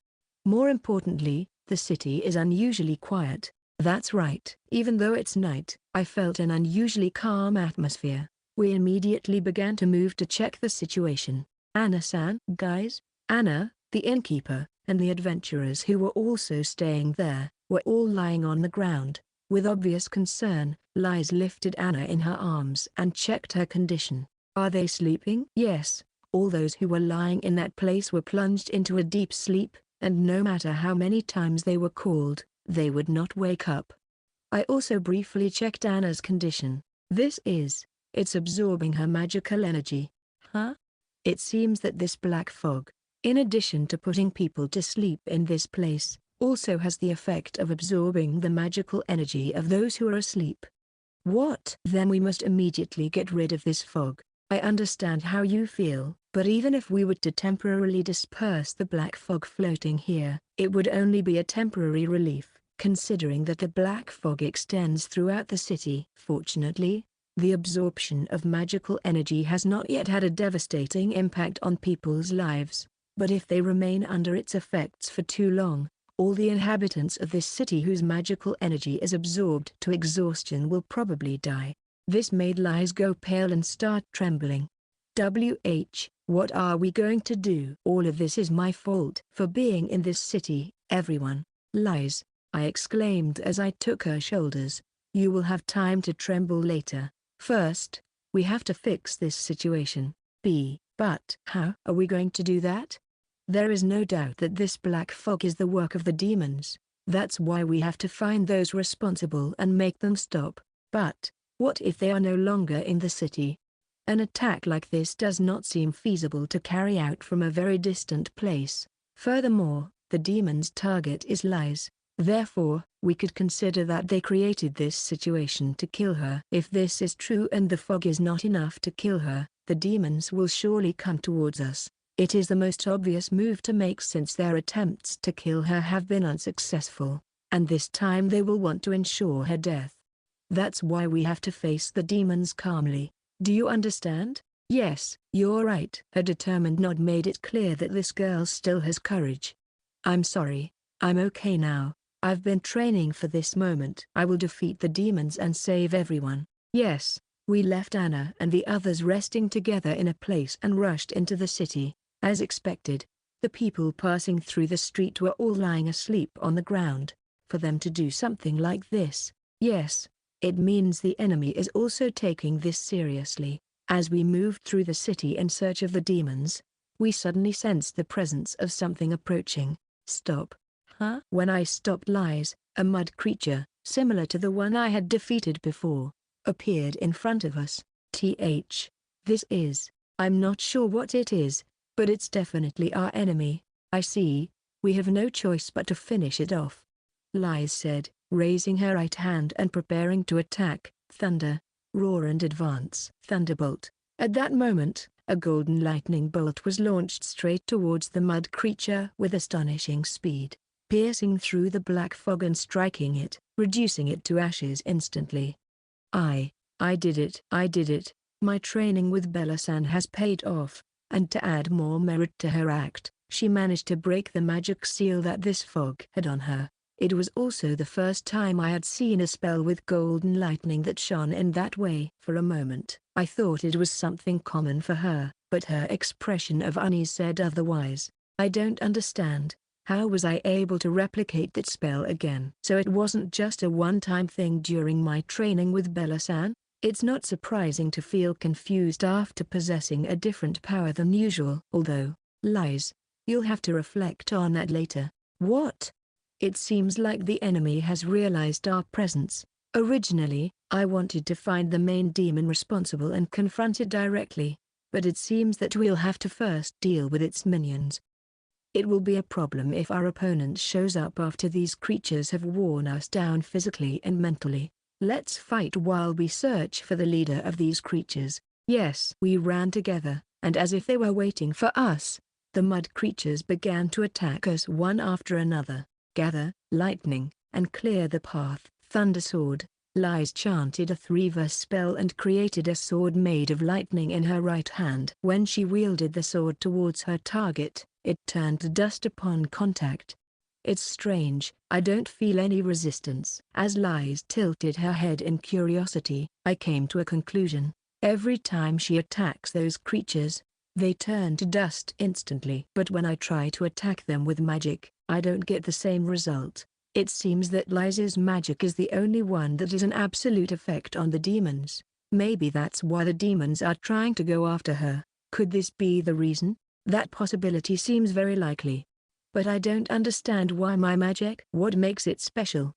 More importantly, the city is unusually quiet. That's right. Even though it's night, I felt an unusually calm atmosphere. We immediately began to move to check the situation. Anna-san, guys, Anna, the innkeeper, and the adventurers who were also staying there, were all lying on the ground. With obvious concern, Lies lifted Anna in her arms and checked her condition. Are they sleeping? Yes, all those who were lying in that place were plunged into a deep sleep, and no matter how many times they were called, they would not wake up. I also briefly checked Anna's condition. It's absorbing her magical energy. Huh? It seems that this black fog, in addition to putting people to sleep in this place, also has the effect of absorbing the magical energy of those who are asleep. What? Then we must immediately get rid of this fog. I understand how you feel, but even if we were to temporarily disperse the black fog floating here, it would only be a temporary relief, considering that the black fog extends throughout the city. Fortunately, the absorption of magical energy has not yet had a devastating impact on people's lives, but if they remain under its effects for too long, all the inhabitants of this city whose magical energy is absorbed to exhaustion will probably die. This made Lies go pale and start trembling. What are we going to do? All of this is my fault for being in this city, everyone. Lies, I exclaimed as I took her shoulders. You will have time to tremble later. First, we have to fix this situation. But how are we going to do that? There is no doubt that this black fog is the work of the demons. That's why we have to find those responsible and make them stop. But what if they are no longer in the city? An attack like this does not seem feasible to carry out from a very distant place. Furthermore, the demon's target is Lies. Therefore, we could consider that they created this situation to kill her. If this is true and the fog is not enough to kill her, the demons will surely come towards us. It is the most obvious move to make since their attempts to kill her have been unsuccessful, and this time they will want to ensure her death. That's why we have to face the demons calmly. Do you understand? Yes, you're right. A determined nod made it clear that this girl still has courage. I'm sorry, I'm okay now. I've been training for this moment. I will defeat the demons and save everyone. Yes, we left Anna and the others resting together in a place and rushed into the city. As expected, the people passing through the street were all lying asleep on the ground. For them to do something like this, yes, it means the enemy is also taking this seriously. As we moved through the city in search of the demons, we suddenly sensed the presence of something approaching. Stop. Huh? When I stopped, Lies, a mud creature, similar to the one I had defeated before, appeared in front of us. I'm not sure what it is, but it's definitely our enemy. I see, we have no choice but to finish it off. Lies said, raising her right hand and preparing to attack. Thunder, roar and advance. Thunderbolt. At that moment, a golden lightning bolt was launched straight towards the mud creature with astonishing speed, piercing through the black fog and striking it, reducing it to ashes instantly. I did it. My training with Bella-san has paid off, and to add more merit to her act, she managed to break the magic seal that this fog had on her. It was also the first time I had seen a spell with golden lightning that shone in that way. For a moment, I thought it was something common for her, but her expression of unease said otherwise. I don't understand. How was I able to replicate that spell again? So it wasn't just a one-time thing during my training with Bella-san? It's not surprising to feel confused after possessing a different power than usual. Although, lies. You'll have to reflect on that later. What? It seems like the enemy has realized our presence. Originally, I wanted to find the main demon responsible and confront it directly, but it seems that we'll have to first deal with its minions. It will be a problem if our opponent shows up after these creatures have worn us down physically and mentally. Let's fight while we search for the leader of these creatures. Yes. We ran together, and as if they were waiting for us, the mud creatures began to attack us one after another. Gather, lightning, and clear the path. Thunder sword. Lies chanted a 3-verse spell and created a sword made of lightning in her right hand. When she wielded the sword towards her target, it turned to dust upon contact. It's strange, I don't feel any resistance. As Lies tilted her head in curiosity, I came to a conclusion. Every time she attacks those creatures, they turn to dust instantly. But when I try to attack them with magic, I don't get the same result. It seems that Liza's magic is the only one that has an absolute effect on the demons. Maybe that's why the demons are trying to go after her. Could this be the reason? That possibility seems very likely. But I don't understand why my magic. What makes it special?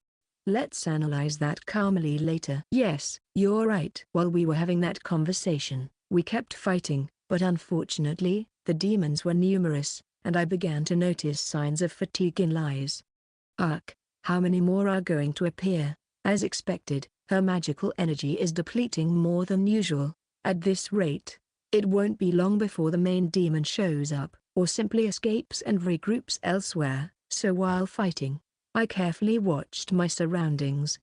Let's analyze that calmly later. Yes, you're right. While we were having that conversation, we kept fighting, but unfortunately, the demons were numerous, and I began to notice signs of fatigue in Lies. Ugh. How many more are going to appear? As expected, her magical energy is depleting more than usual. At this rate, it won't be long before the main demon shows up, or simply escapes and regroups elsewhere. So while fighting, I carefully watched my surroundings.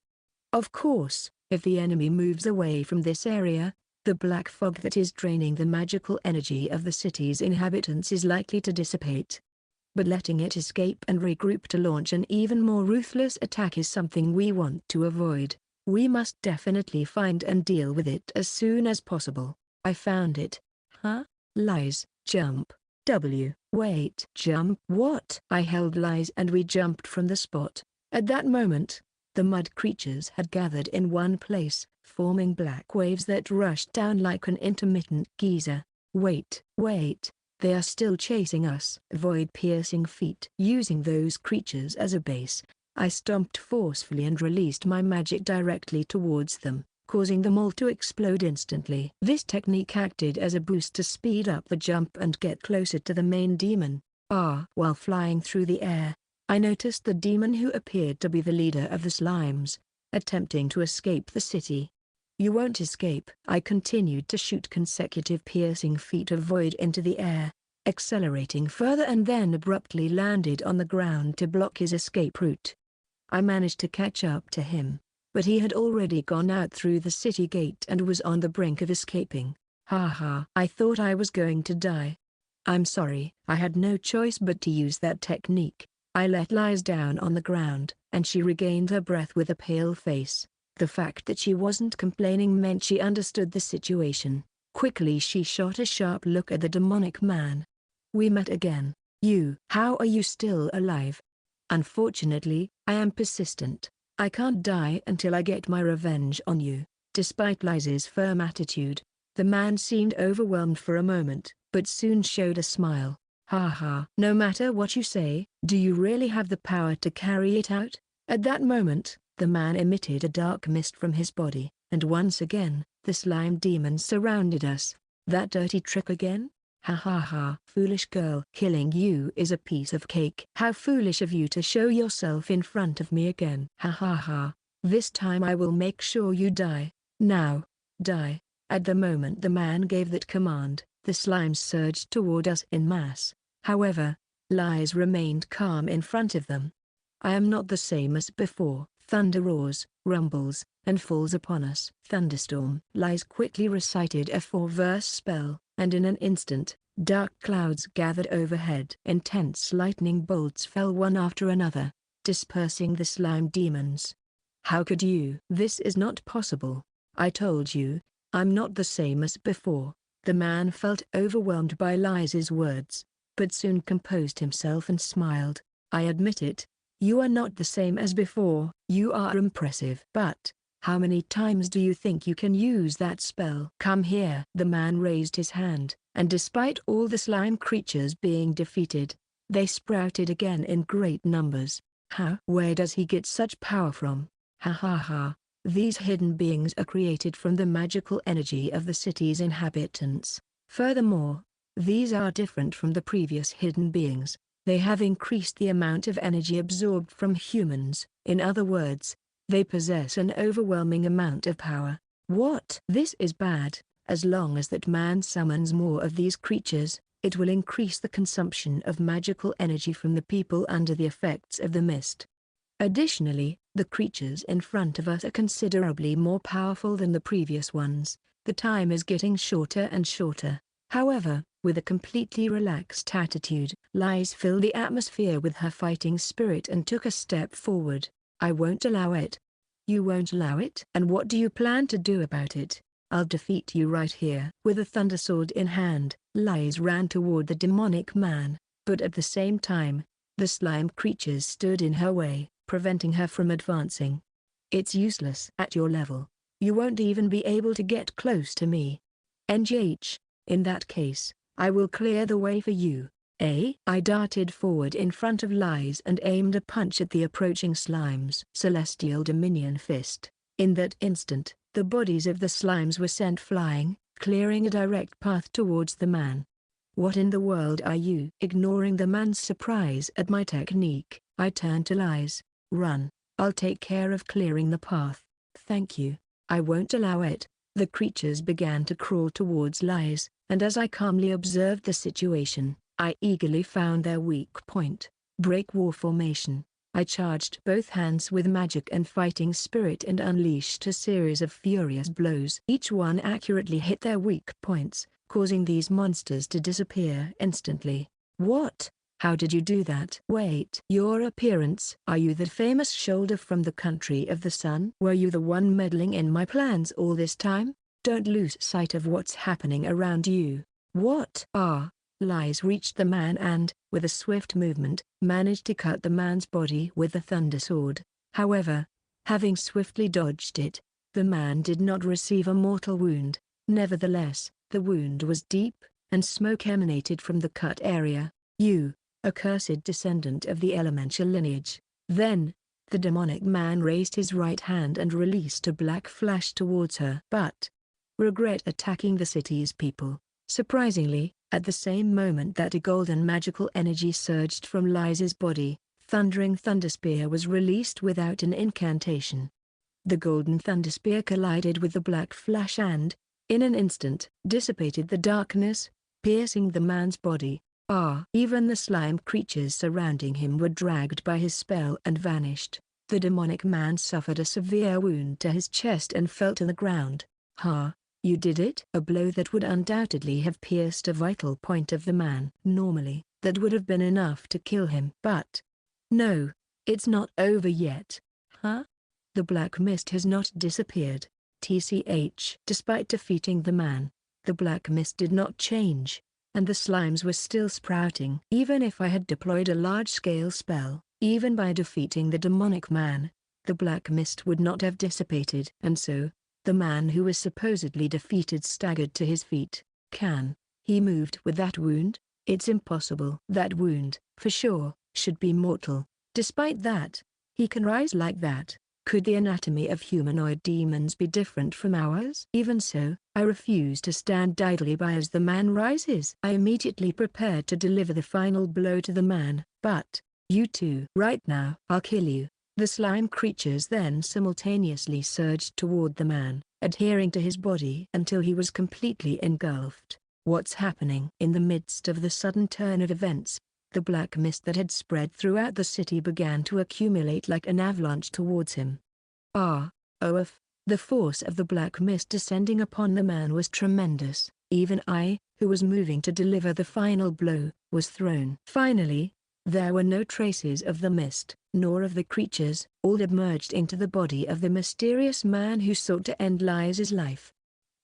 Of course, if the enemy moves away from this area, the black fog that is draining the magical energy of the city's inhabitants is likely to dissipate. But letting it escape and regroup to launch an even more ruthless attack is something we want to avoid. We must definitely find and deal with it as soon as possible. I found it. Huh? Lies, jump. Wait, jump. What? I held Lies and we jumped from the spot. At that moment, the mud creatures had gathered in one place, forming black waves that rushed down like an intermittent geyser. Wait. They are still chasing us. Void-piercing feet. Using those creatures as a base, I stomped forcefully and released my magic directly towards them, causing them all to explode instantly. This technique acted as a boost to speed up the jump and get closer to the main demon. While flying through the air, I noticed the demon who appeared to be the leader of the slimes, attempting to escape the city. You won't escape. I continued to shoot consecutive piercing feet of void into the air, accelerating further and then abruptly landed on the ground to block his escape route. I managed to catch up to him, but he had already gone out through the city gate and was on the brink of escaping. I thought I was going to die. I'm sorry. I had no choice but to use that technique. I let Lies down on the ground, and she regained her breath with a pale face. The fact that she wasn't complaining meant she understood the situation. Quickly she shot a sharp look at the demonic man. We met again. How are you still alive? Unfortunately, I am persistent. I can't die until I get my revenge on you. Despite Lies's firm attitude, the man seemed overwhelmed for a moment, but soon showed a smile. No matter what you say, do you really have the power to carry it out? At that moment, the man emitted a dark mist from his body, and once again, the slime demons surrounded us. That dirty trick again? Foolish girl. Killing you is a piece of cake. How foolish of you to show yourself in front of me again. This time I will make sure you die. Now, die. At the moment the man gave that command, the slimes surged toward us in mass. However, Lies remained calm in front of them. I am not the same as before. Thunder roars, rumbles, and falls upon us. Thunderstorm. Lies quickly recited a 4-verse spell, and in an instant, dark clouds gathered overhead. Intense lightning bolts fell one after another, dispersing the slime demons. How could you? This is not possible. I told you, I'm not the same as before. The man felt overwhelmed by Lies's words, but soon composed himself and smiled. I admit it. You are not the same as before. You are impressive. But how many times do you think you can use that spell? Come here." The man raised his hand, and despite all the slime creatures being defeated, they sprouted again in great numbers. How? Where does he get such power from? Ha ha ha. These hidden beings are created from the magical energy of the city's inhabitants. Furthermore, these are different from the previous hidden beings. They have increased the amount of energy absorbed from humans. In other words, they possess an overwhelming amount of power. What? This is bad. As long as that man summons more of these creatures, it will increase the consumption of magical energy from the people under the effects of the mist. Additionally, the creatures in front of us are considerably more powerful than the previous ones. The time is getting shorter and shorter. However, with a completely relaxed attitude, Lies filled the atmosphere with her fighting spirit and took a step forward. "I won't allow it." "You won't allow it? And what do you plan to do about it?" "I'll defeat you right here." With a thunder sword in hand, Lies ran toward the demonic man, but at the same time, the slime creatures stood in her way, preventing her from advancing. "It's useless at your level. You won't even be able to get close to me." "NGH, in that case, I will clear the way for you." I darted forward in front of Lies and aimed a punch at the approaching slimes. Celestial Dominion Fist. In that instant, the bodies of the slimes were sent flying, clearing a direct path towards the man. "What in the world are you?" Ignoring the man's surprise at my technique, I turned to Lies. "Run. I'll take care of clearing the path." "Thank you." "I won't allow it." The creatures began to crawl towards Lies, and as I calmly observed the situation, I eagerly found their weak point. Break war formation. I charged both hands with magic and fighting spirit and unleashed a series of furious blows. Each one accurately hit their weak points, causing these monsters to disappear instantly. "What? How did you do that?" "Wait. Your appearance. Are you the famous shoulder from the country of the sun? Were you the one meddling in my plans all this time? Don't lose sight of what's happening around you." "What?" Lies reached the man and, with a swift movement, managed to cut the man's body with the thunder sword. However, having swiftly dodged it, the man did not receive a mortal wound. Nevertheless, the wound was deep, and smoke emanated from the cut area. "You, accursed descendant of the elemental lineage." Then, the demonic man raised his right hand and released a black flash towards her. "But regret attacking the city's people." Surprisingly, at the same moment that a golden magical energy surged from Lies's body, Thundering Thunderspear was released without an incantation. The golden Thunderspear collided with the black flash and, in an instant, dissipated the darkness, piercing the man's body. Even the slime creatures surrounding him were dragged by his spell and vanished. The demonic man suffered a severe wound to his chest and fell to the ground. "You did it?" A blow that would undoubtedly have pierced a vital point of the man. Normally, that would have been enough to kill him. But no, it's not over yet. The black mist has not disappeared. TCH. Despite defeating the man, the black mist did not change, and the slimes were still sprouting. Even if I had deployed a large-scale spell, even by defeating the demonic man, the black mist would not have dissipated. And so, the man who was supposedly defeated staggered to his feet. Can he moved with that wound? It's impossible. That wound, for sure, should be mortal. Despite that, he can rise like that. Could the anatomy of humanoid demons be different from ours? Even so, I refuse to stand idly by as the man rises. I immediately prepared to deliver the final blow to the man. "But you too. Right now. I'll kill you." The slime creatures then simultaneously surged toward the man, adhering to his body until he was completely engulfed. What's happening? In the midst of the sudden turn of events, the black mist that had spread throughout the city began to accumulate like an avalanche towards him. The force of the black mist descending upon the man was tremendous. Even I, who was moving to deliver the final blow, was thrown. Finally, there were no traces of the mist, nor of the creatures. All had merged into the body of the mysterious man who sought to end Lies's life.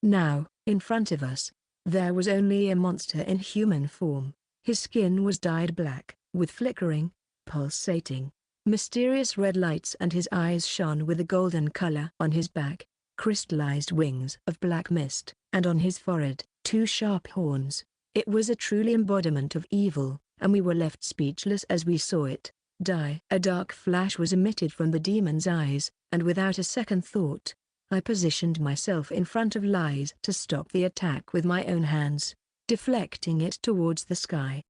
Now, in front of us, there was only a monster in human form. His skin was dyed black, with flickering, pulsating, mysterious red lights, and his eyes shone with a golden color. On his back, crystallized wings of black mist, and on his forehead, 2 sharp horns. It was a truly embodiment of evil, and we were left speechless as we saw it die. A dark flash was emitted from the demon's eyes, and without a second thought, I positioned myself in front of Lies to stop the attack with my own hands, deflecting it towards the sky.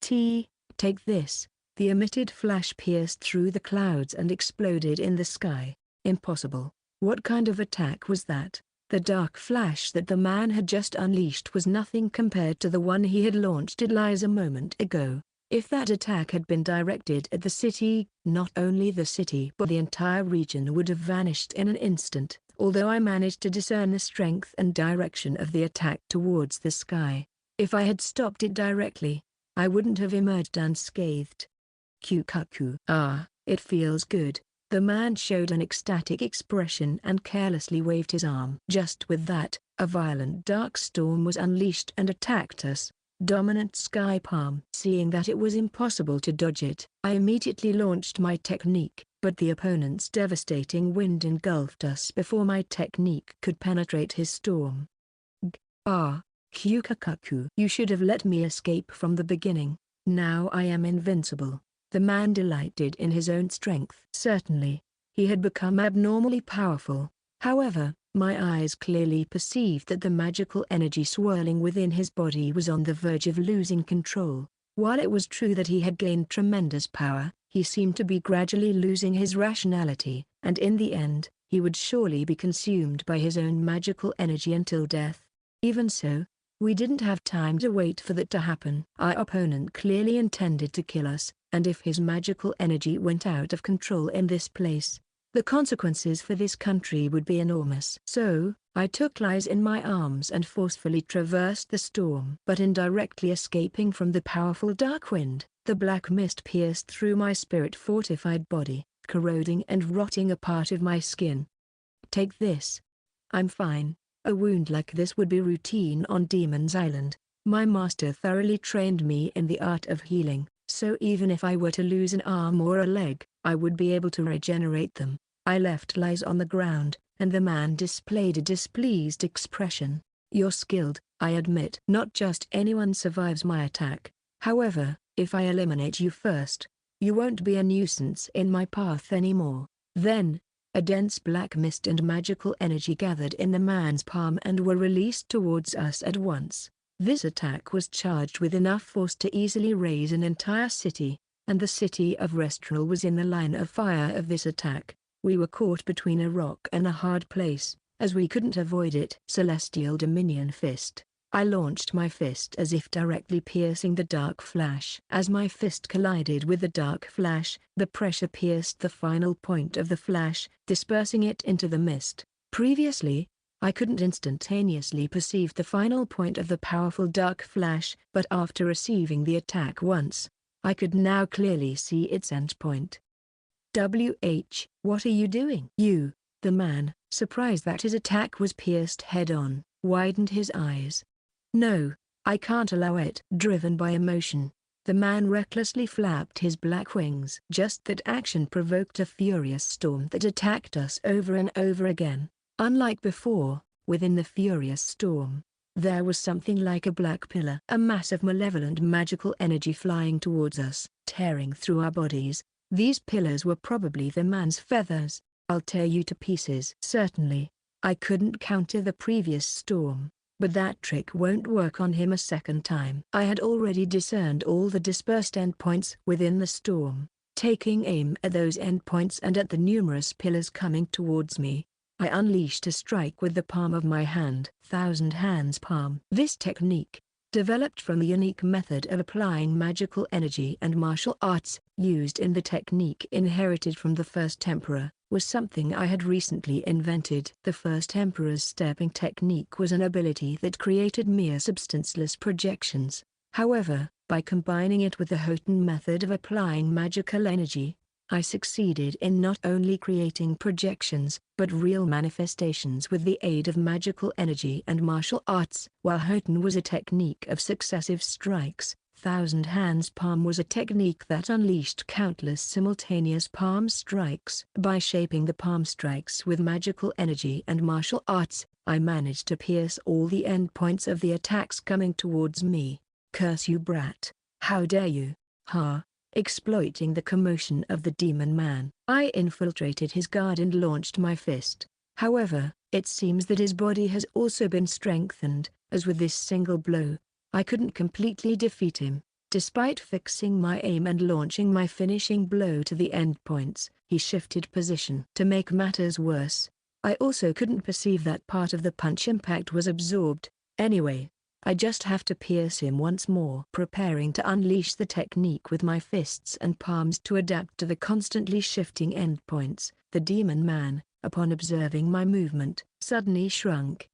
Take this. The emitted flash pierced through the clouds and exploded in the sky. Impossible. What kind of attack was that? The dark flash that the man had just unleashed was nothing compared to the one he had launched at Lies a moment ago. If that attack had been directed at the city, not only the city but the entire region would have vanished in an instant. Although I managed to discern the strength and direction of the attack towards the sky, if I had stopped it directly, I wouldn't have emerged unscathed. Kyokuma. Ah, it feels good. The man showed an ecstatic expression and carelessly waved his arm. Just with that, a violent dark storm was unleashed and attacked us. Dominant sky palm. Seeing that it was impossible to dodge it, I immediately launched my technique, but the opponent's devastating wind engulfed us before my technique could penetrate his storm. Kyokuma. You should have let me escape from the beginning. Now I am invincible. The man delighted in his own strength. Certainly, he had become abnormally powerful. However, my eyes clearly perceived that the magical energy swirling within his body was on the verge of losing control. While it was true that he had gained tremendous power, he seemed to be gradually losing his rationality, and in the end, he would surely be consumed by his own magical energy until death. Even so, we didn't have time to wait for that to happen. Our opponent clearly intended to kill us, and if his magical energy went out of control in this place, the consequences for this country would be enormous. So, I took Lies in my arms and forcefully traversed the storm. But indirectly escaping from the powerful dark wind, the black mist pierced through my spirit-fortified body, corroding and rotting a part of my skin. Take this. I'm fine. A wound like this would be routine on Demon's Island. My master thoroughly trained me in the art of healing, so even if I were to lose an arm or a leg, I would be able to regenerate them. I left Lies on the ground, and the man displayed a displeased expression. You're skilled, I admit. Not just anyone survives my attack. However, if I eliminate you first, you won't be a nuisance in my path anymore. Then, a dense black mist and magical energy gathered in the man's palm and were released towards us at once. This attack was charged with enough force to easily raise an entire city, and the city of Restral was in the line of fire of this attack. We were caught between a rock and a hard place, as we couldn't avoid it. Celestial Dominion Fist. I launched my fist as if directly piercing the dark flash. As my fist collided with the dark flash, the pressure pierced the final point of the flash, dispersing it into the mist. Previously, I couldn't instantaneously perceive the final point of the powerful dark flash, but after receiving the attack once, I could now clearly see its endpoint. What are you doing? The man, surprised that his attack was pierced head-on, widened his eyes. No, I can't allow it. Driven by emotion, the man recklessly flapped his black wings. Just that action provoked a furious storm that attacked us over and over again. Unlike before, within the furious storm, there was something like a black pillar. A mass of malevolent magical energy flying towards us, tearing through our bodies. These pillars were probably the man's feathers. I'll tear you to pieces. Certainly, I couldn't counter the previous storm, but that trick won't work on him a second time. I had already discerned all the dispersed endpoints within the storm. Taking aim at those endpoints and at the numerous pillars coming towards me, I unleashed a strike with the palm of my hand. Thousand Hands Palm. This technique, developed from the unique method of applying magical energy and martial arts, used in the technique inherited from the first emperor, was something I had recently invented. The first emperor's stepping technique was an ability that created mere substanceless projections. However, by combining it with the Houghton method of applying magical energy, I succeeded in not only creating projections, but real manifestations with the aid of magical energy and martial arts. While Houghton was a technique of successive strikes, Thousand Hands Palm was a technique that unleashed countless simultaneous palm strikes. By shaping the palm strikes with magical energy and martial arts, I managed to pierce all the endpoints of the attacks coming towards me. Curse you, brat! How dare you! Ha! Exploiting the commotion of the demon man, I infiltrated his guard and launched my fist. However, it seems that his body has also been strengthened, as with this single blow, I couldn't completely defeat him. Despite fixing my aim and launching my finishing blow to the endpoints, he shifted position. To make matters worse, I also couldn't perceive that part of the punch impact was absorbed. Anyway, I just have to pierce him once more. Preparing to unleash the technique with my fists and palms to adapt to the constantly shifting endpoints, the demon man, upon observing my movement, suddenly shrunk.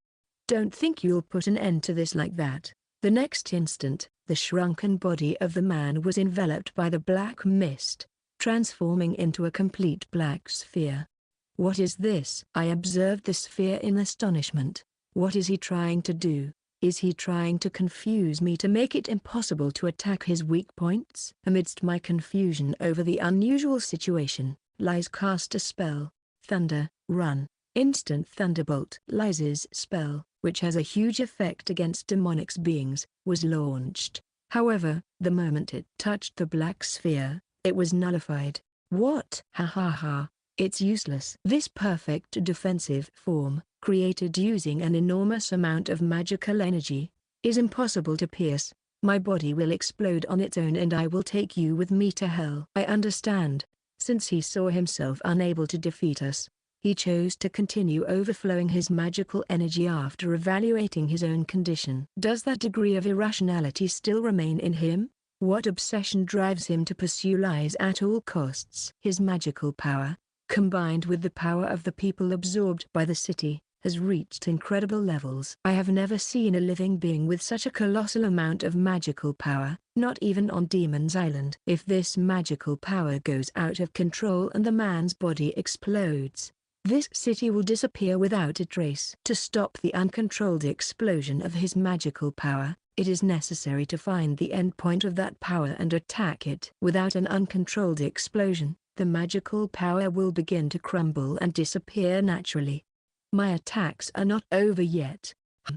Don't think you'll put an end to this like that. The next instant, the shrunken body of the man was enveloped by the black mist, transforming into a complete black sphere. What is this? I observed the sphere in astonishment. What is he trying to do? Is he trying to confuse me to make it impossible to attack his weak points? Amidst my confusion over the unusual situation, Lies cast a spell. Thunder, run. Instant thunderbolt. Lies' spell, which has a huge effect against demonic beings, was launched. However, the moment it touched the black sphere, it was nullified. What? Ha ha ha. It's useless. This perfect defensive form, created using an enormous amount of magical energy, is impossible to pierce. My body will explode on its own and I will take you with me to hell. I understand. Since he saw himself unable to defeat us, he chose to continue overflowing his magical energy after evaluating his own condition. Does that degree of irrationality still remain in him? What obsession drives him to pursue lies at all costs? His magical power, combined with the power of the people absorbed by the city, has reached incredible levels. I have never seen a living being with such a colossal amount of magical power, not even on Demon's Island. If this magical power goes out of control and the man's body explodes, this city will disappear without a trace. To stop the uncontrolled explosion of his magical power, it is necessary to find the endpoint of that power and attack it. Without an uncontrolled explosion, the magical power will begin to crumble and disappear naturally. My attacks are not over yet.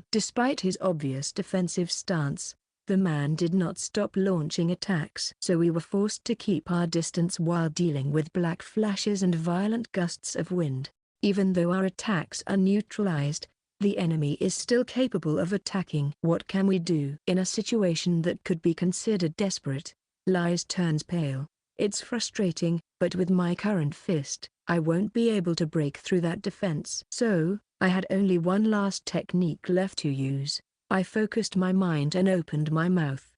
Despite his obvious defensive stance, the man did not stop launching attacks. So we were forced to keep our distance while dealing with black flashes and violent gusts of wind. Even though our attacks are neutralized, the enemy is still capable of attacking. What can we do? In a situation that could be considered desperate, Lies turns pale. It's frustrating, but with my current fist, I won't be able to break through that defense. So, I had only one last technique left to use. I focused my mind and opened my mouth.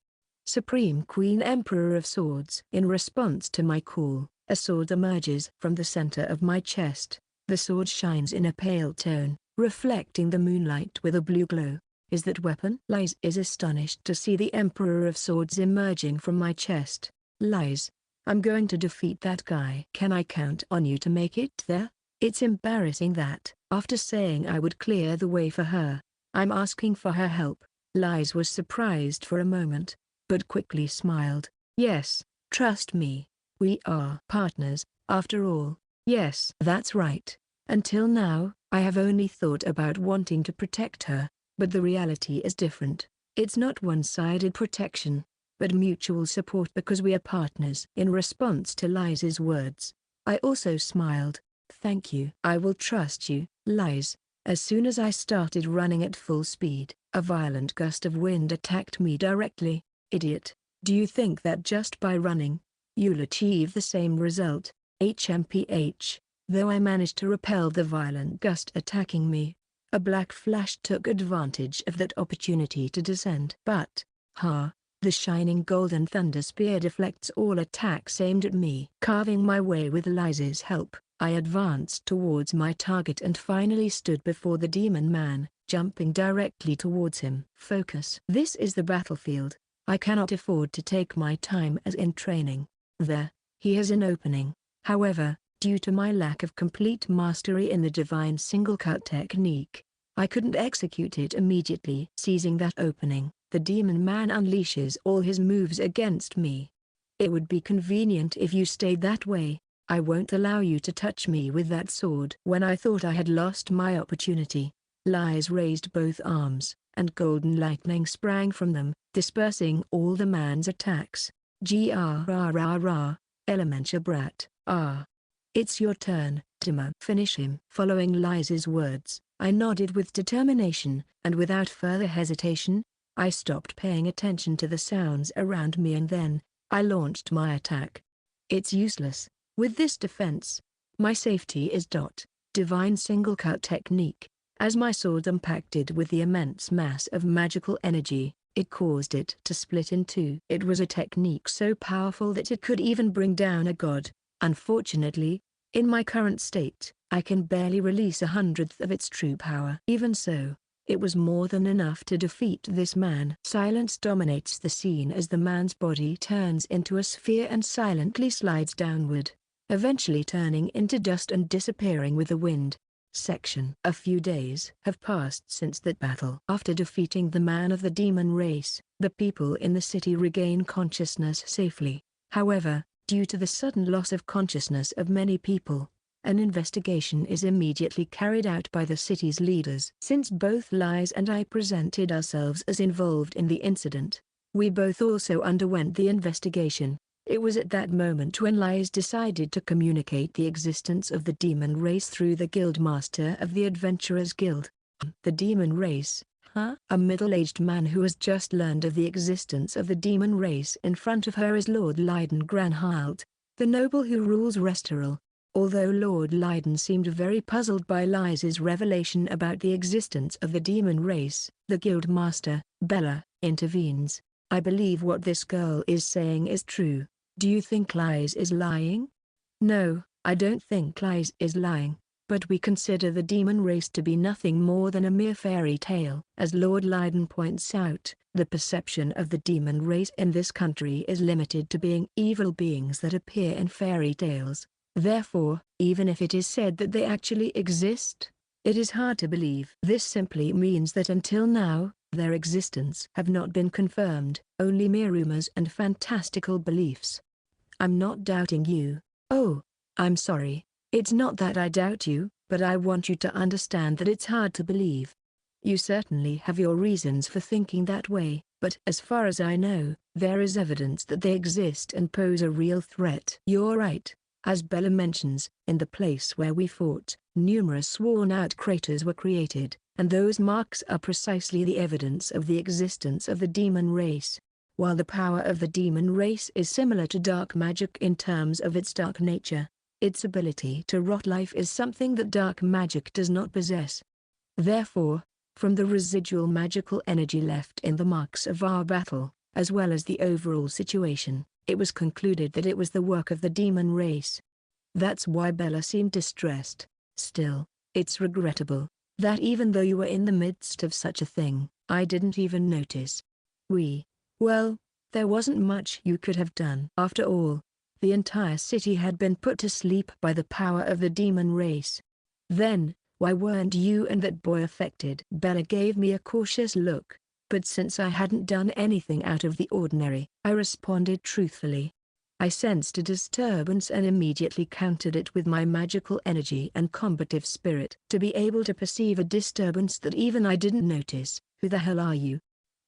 Supreme Queen Emperor of Swords. In response to my call, a sword emerges from the center of my chest. The sword shines in a pale tone, reflecting the moonlight with a blue glow. Is that weapon? Lies is astonished to see the Emperor of Swords emerging from my chest. Lies. I'm going to defeat that guy. Can I count on you to make it there? It's embarrassing that, after saying I would clear the way for her, I'm asking for her help. Lies was surprised for a moment, but quickly smiled. Yes, trust me. We are partners, after all. Yes, that's right. Until now, I have only thought about wanting to protect her, but the reality is different. It's not one-sided protection, but mutual support because we are partners. In response to Lies' words, I also smiled. Thank you. I will trust you, Lies. As soon as I started running at full speed, a violent gust of wind attacked me directly. Idiot. Do you think that just by running, you'll achieve the same result? HMPH. Though I managed to repel the violent gust attacking me, a black flash took advantage of that opportunity to descend. But, the shining golden thunder spear deflects all attacks aimed at me. Carving my way with Lies' help, I advanced towards my target and finally stood before the demon man, jumping directly towards him. Focus. This is the battlefield. I cannot afford to take my time as in training. There, he has an opening. However, due to my lack of complete mastery in the divine single cut technique, I couldn't execute it immediately. Seizing that opening, the demon man unleashes all his moves against me. It would be convenient if you stayed that way. I won't allow you to touch me with that sword. When I thought I had lost my opportunity, Lies raised both arms, and golden lightning sprang from them, dispersing all the man's attacks. Grrrr, elemental brat, ah. It's your turn, Touma. Finish him. Following Lies's words, I nodded with determination, and without further hesitation, I stopped paying attention to the sounds around me and then, I launched my attack. It's useless. With this defense, my safety is divine single cut technique. As my sword impacted with the immense mass of magical energy, it caused it to split in two. It was a technique so powerful that it could even bring down a god. Unfortunately, in my current state, I can barely release 1/100th of its true power. Even so, it was more than enough to defeat this man. Silence dominates the scene as the man's body turns into a sphere and silently slides downward, eventually turning into dust and disappearing with the wind. Section. A few days have passed since that battle. After defeating the man of the demon race, the people in the city regain consciousness safely. However, due to the sudden loss of consciousness of many people, an investigation is immediately carried out by the city's leaders. Since both Lies and I presented ourselves as involved in the incident, we both also underwent the investigation. It was at that moment when Lies decided to communicate the existence of the demon race through the guild master of the Adventurers Guild. The demon race, huh? A middle-aged man who has just learned of the existence of the demon race in front of her is Lord Leiden Granhild, the noble who rules Restoril. Although Lord Leiden seemed very puzzled by Lies's revelation about the existence of the demon race, the guild master, Bella, intervenes. I believe what this girl is saying is true. Do you think Lies is lying? No, I don't think Lies is lying, but we consider the demon race to be nothing more than a mere fairy tale. As Lord Leiden points out, the perception of the demon race in this country is limited to being evil beings that appear in fairy tales. Therefore, even if it is said that they actually exist, it is hard to believe. This simply means that until now, their existence have not been confirmed, only mere rumors and fantastical beliefs. I'm not doubting you. Oh, I'm sorry. It's not that I doubt you, but I want you to understand that it's hard to believe. You certainly have your reasons for thinking that way, but as far as I know, there is evidence that they exist and pose a real threat. You're right. As Bella mentions, in the place where we fought, numerous sworn-out craters were created, and those marks are precisely the evidence of the existence of the demon race. While the power of the demon race is similar to dark magic in terms of its dark nature, its ability to rot life is something that dark magic does not possess. Therefore, from the residual magical energy left in the marks of our battle, as well as the overall situation, it was concluded that it was the work of the demon race. That's why Bella seemed distressed. Still, it's regrettable that even though you were in the midst of such a thing, I didn't even notice. Well, there wasn't much you could have done. After all, the entire city had been put to sleep by the power of the demon race. Then, why weren't you and that boy affected? Bella gave me a cautious look, but since I hadn't done anything out of the ordinary, I responded truthfully. I sensed a disturbance and immediately countered it with my magical energy and combative spirit. To be able to perceive a disturbance that even I didn't notice. Who the hell are you?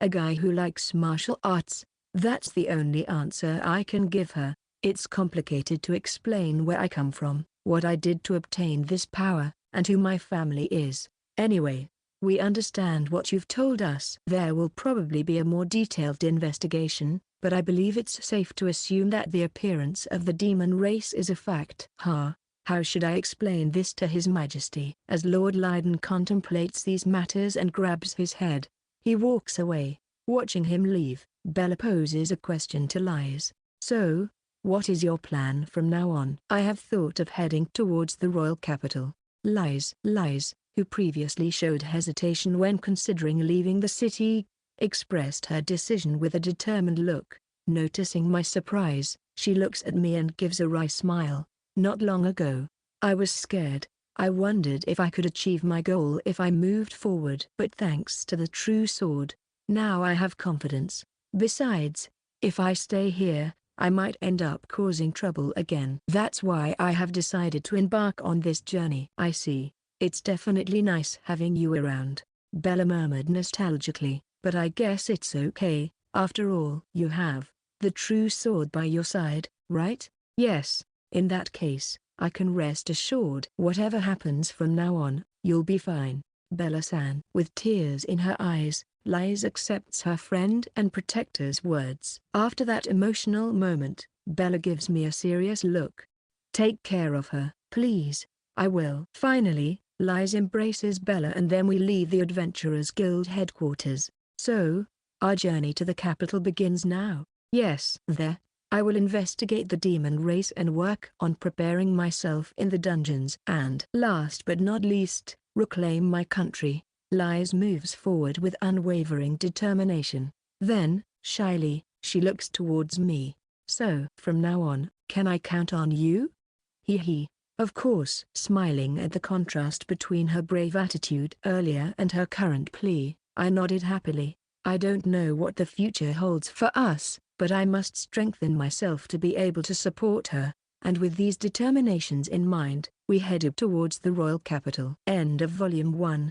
A guy who likes martial arts. That's the only answer I can give her. It's complicated to explain where I come from, what I did to obtain this power, and who my family is. Anyway, we understand what you've told us. There will probably be a more detailed investigation, but I believe it's safe to assume that the appearance of the demon race is a fact. How should I explain this to His Majesty? As Lord Leiden contemplates these matters and grabs his head, he walks away. Watching him leave, Bella poses a question to Lies. So, what is your plan from now on? I have thought of heading towards the royal capital. Lies, who previously showed hesitation when considering leaving the city, expressed her decision with a determined look. Noticing my surprise, she looks at me and gives a wry smile. Not long ago, I was scared. I wondered if I could achieve my goal if I moved forward. But thanks to the true sword, Now I have confidence. Besides, if I stay here, I might end up causing trouble again. That's why I have decided to embark on this journey. I see. It's definitely nice having you around, Bella murmured nostalgically, but I guess it's okay. After all, you have the true sword by your side, right? Yes. In that case, I can rest assured. Whatever happens from now on, you'll be fine, Bella-san. With tears in her eyes, Liz accepts her friend and protector's words. After that emotional moment, Bella gives me a serious look. Take care of her, please. I will. Finally, Liz embraces Bella and then we leave the Adventurers Guild headquarters. So, our journey to the capital begins now. Yes. There, I will investigate the demon race and work on preparing myself in the dungeons. And last but not least, reclaim my country. Liz moves forward with unwavering determination. Then, shyly, she looks towards me. So, from now on, can I count on you? Hee. Of course. Smiling at the contrast between her brave attitude earlier and her current plea, I nodded happily. I don't know what the future holds for us, but I must strengthen myself to be able to support her. And with these determinations in mind, we headed towards the royal capital. End of Volume 1.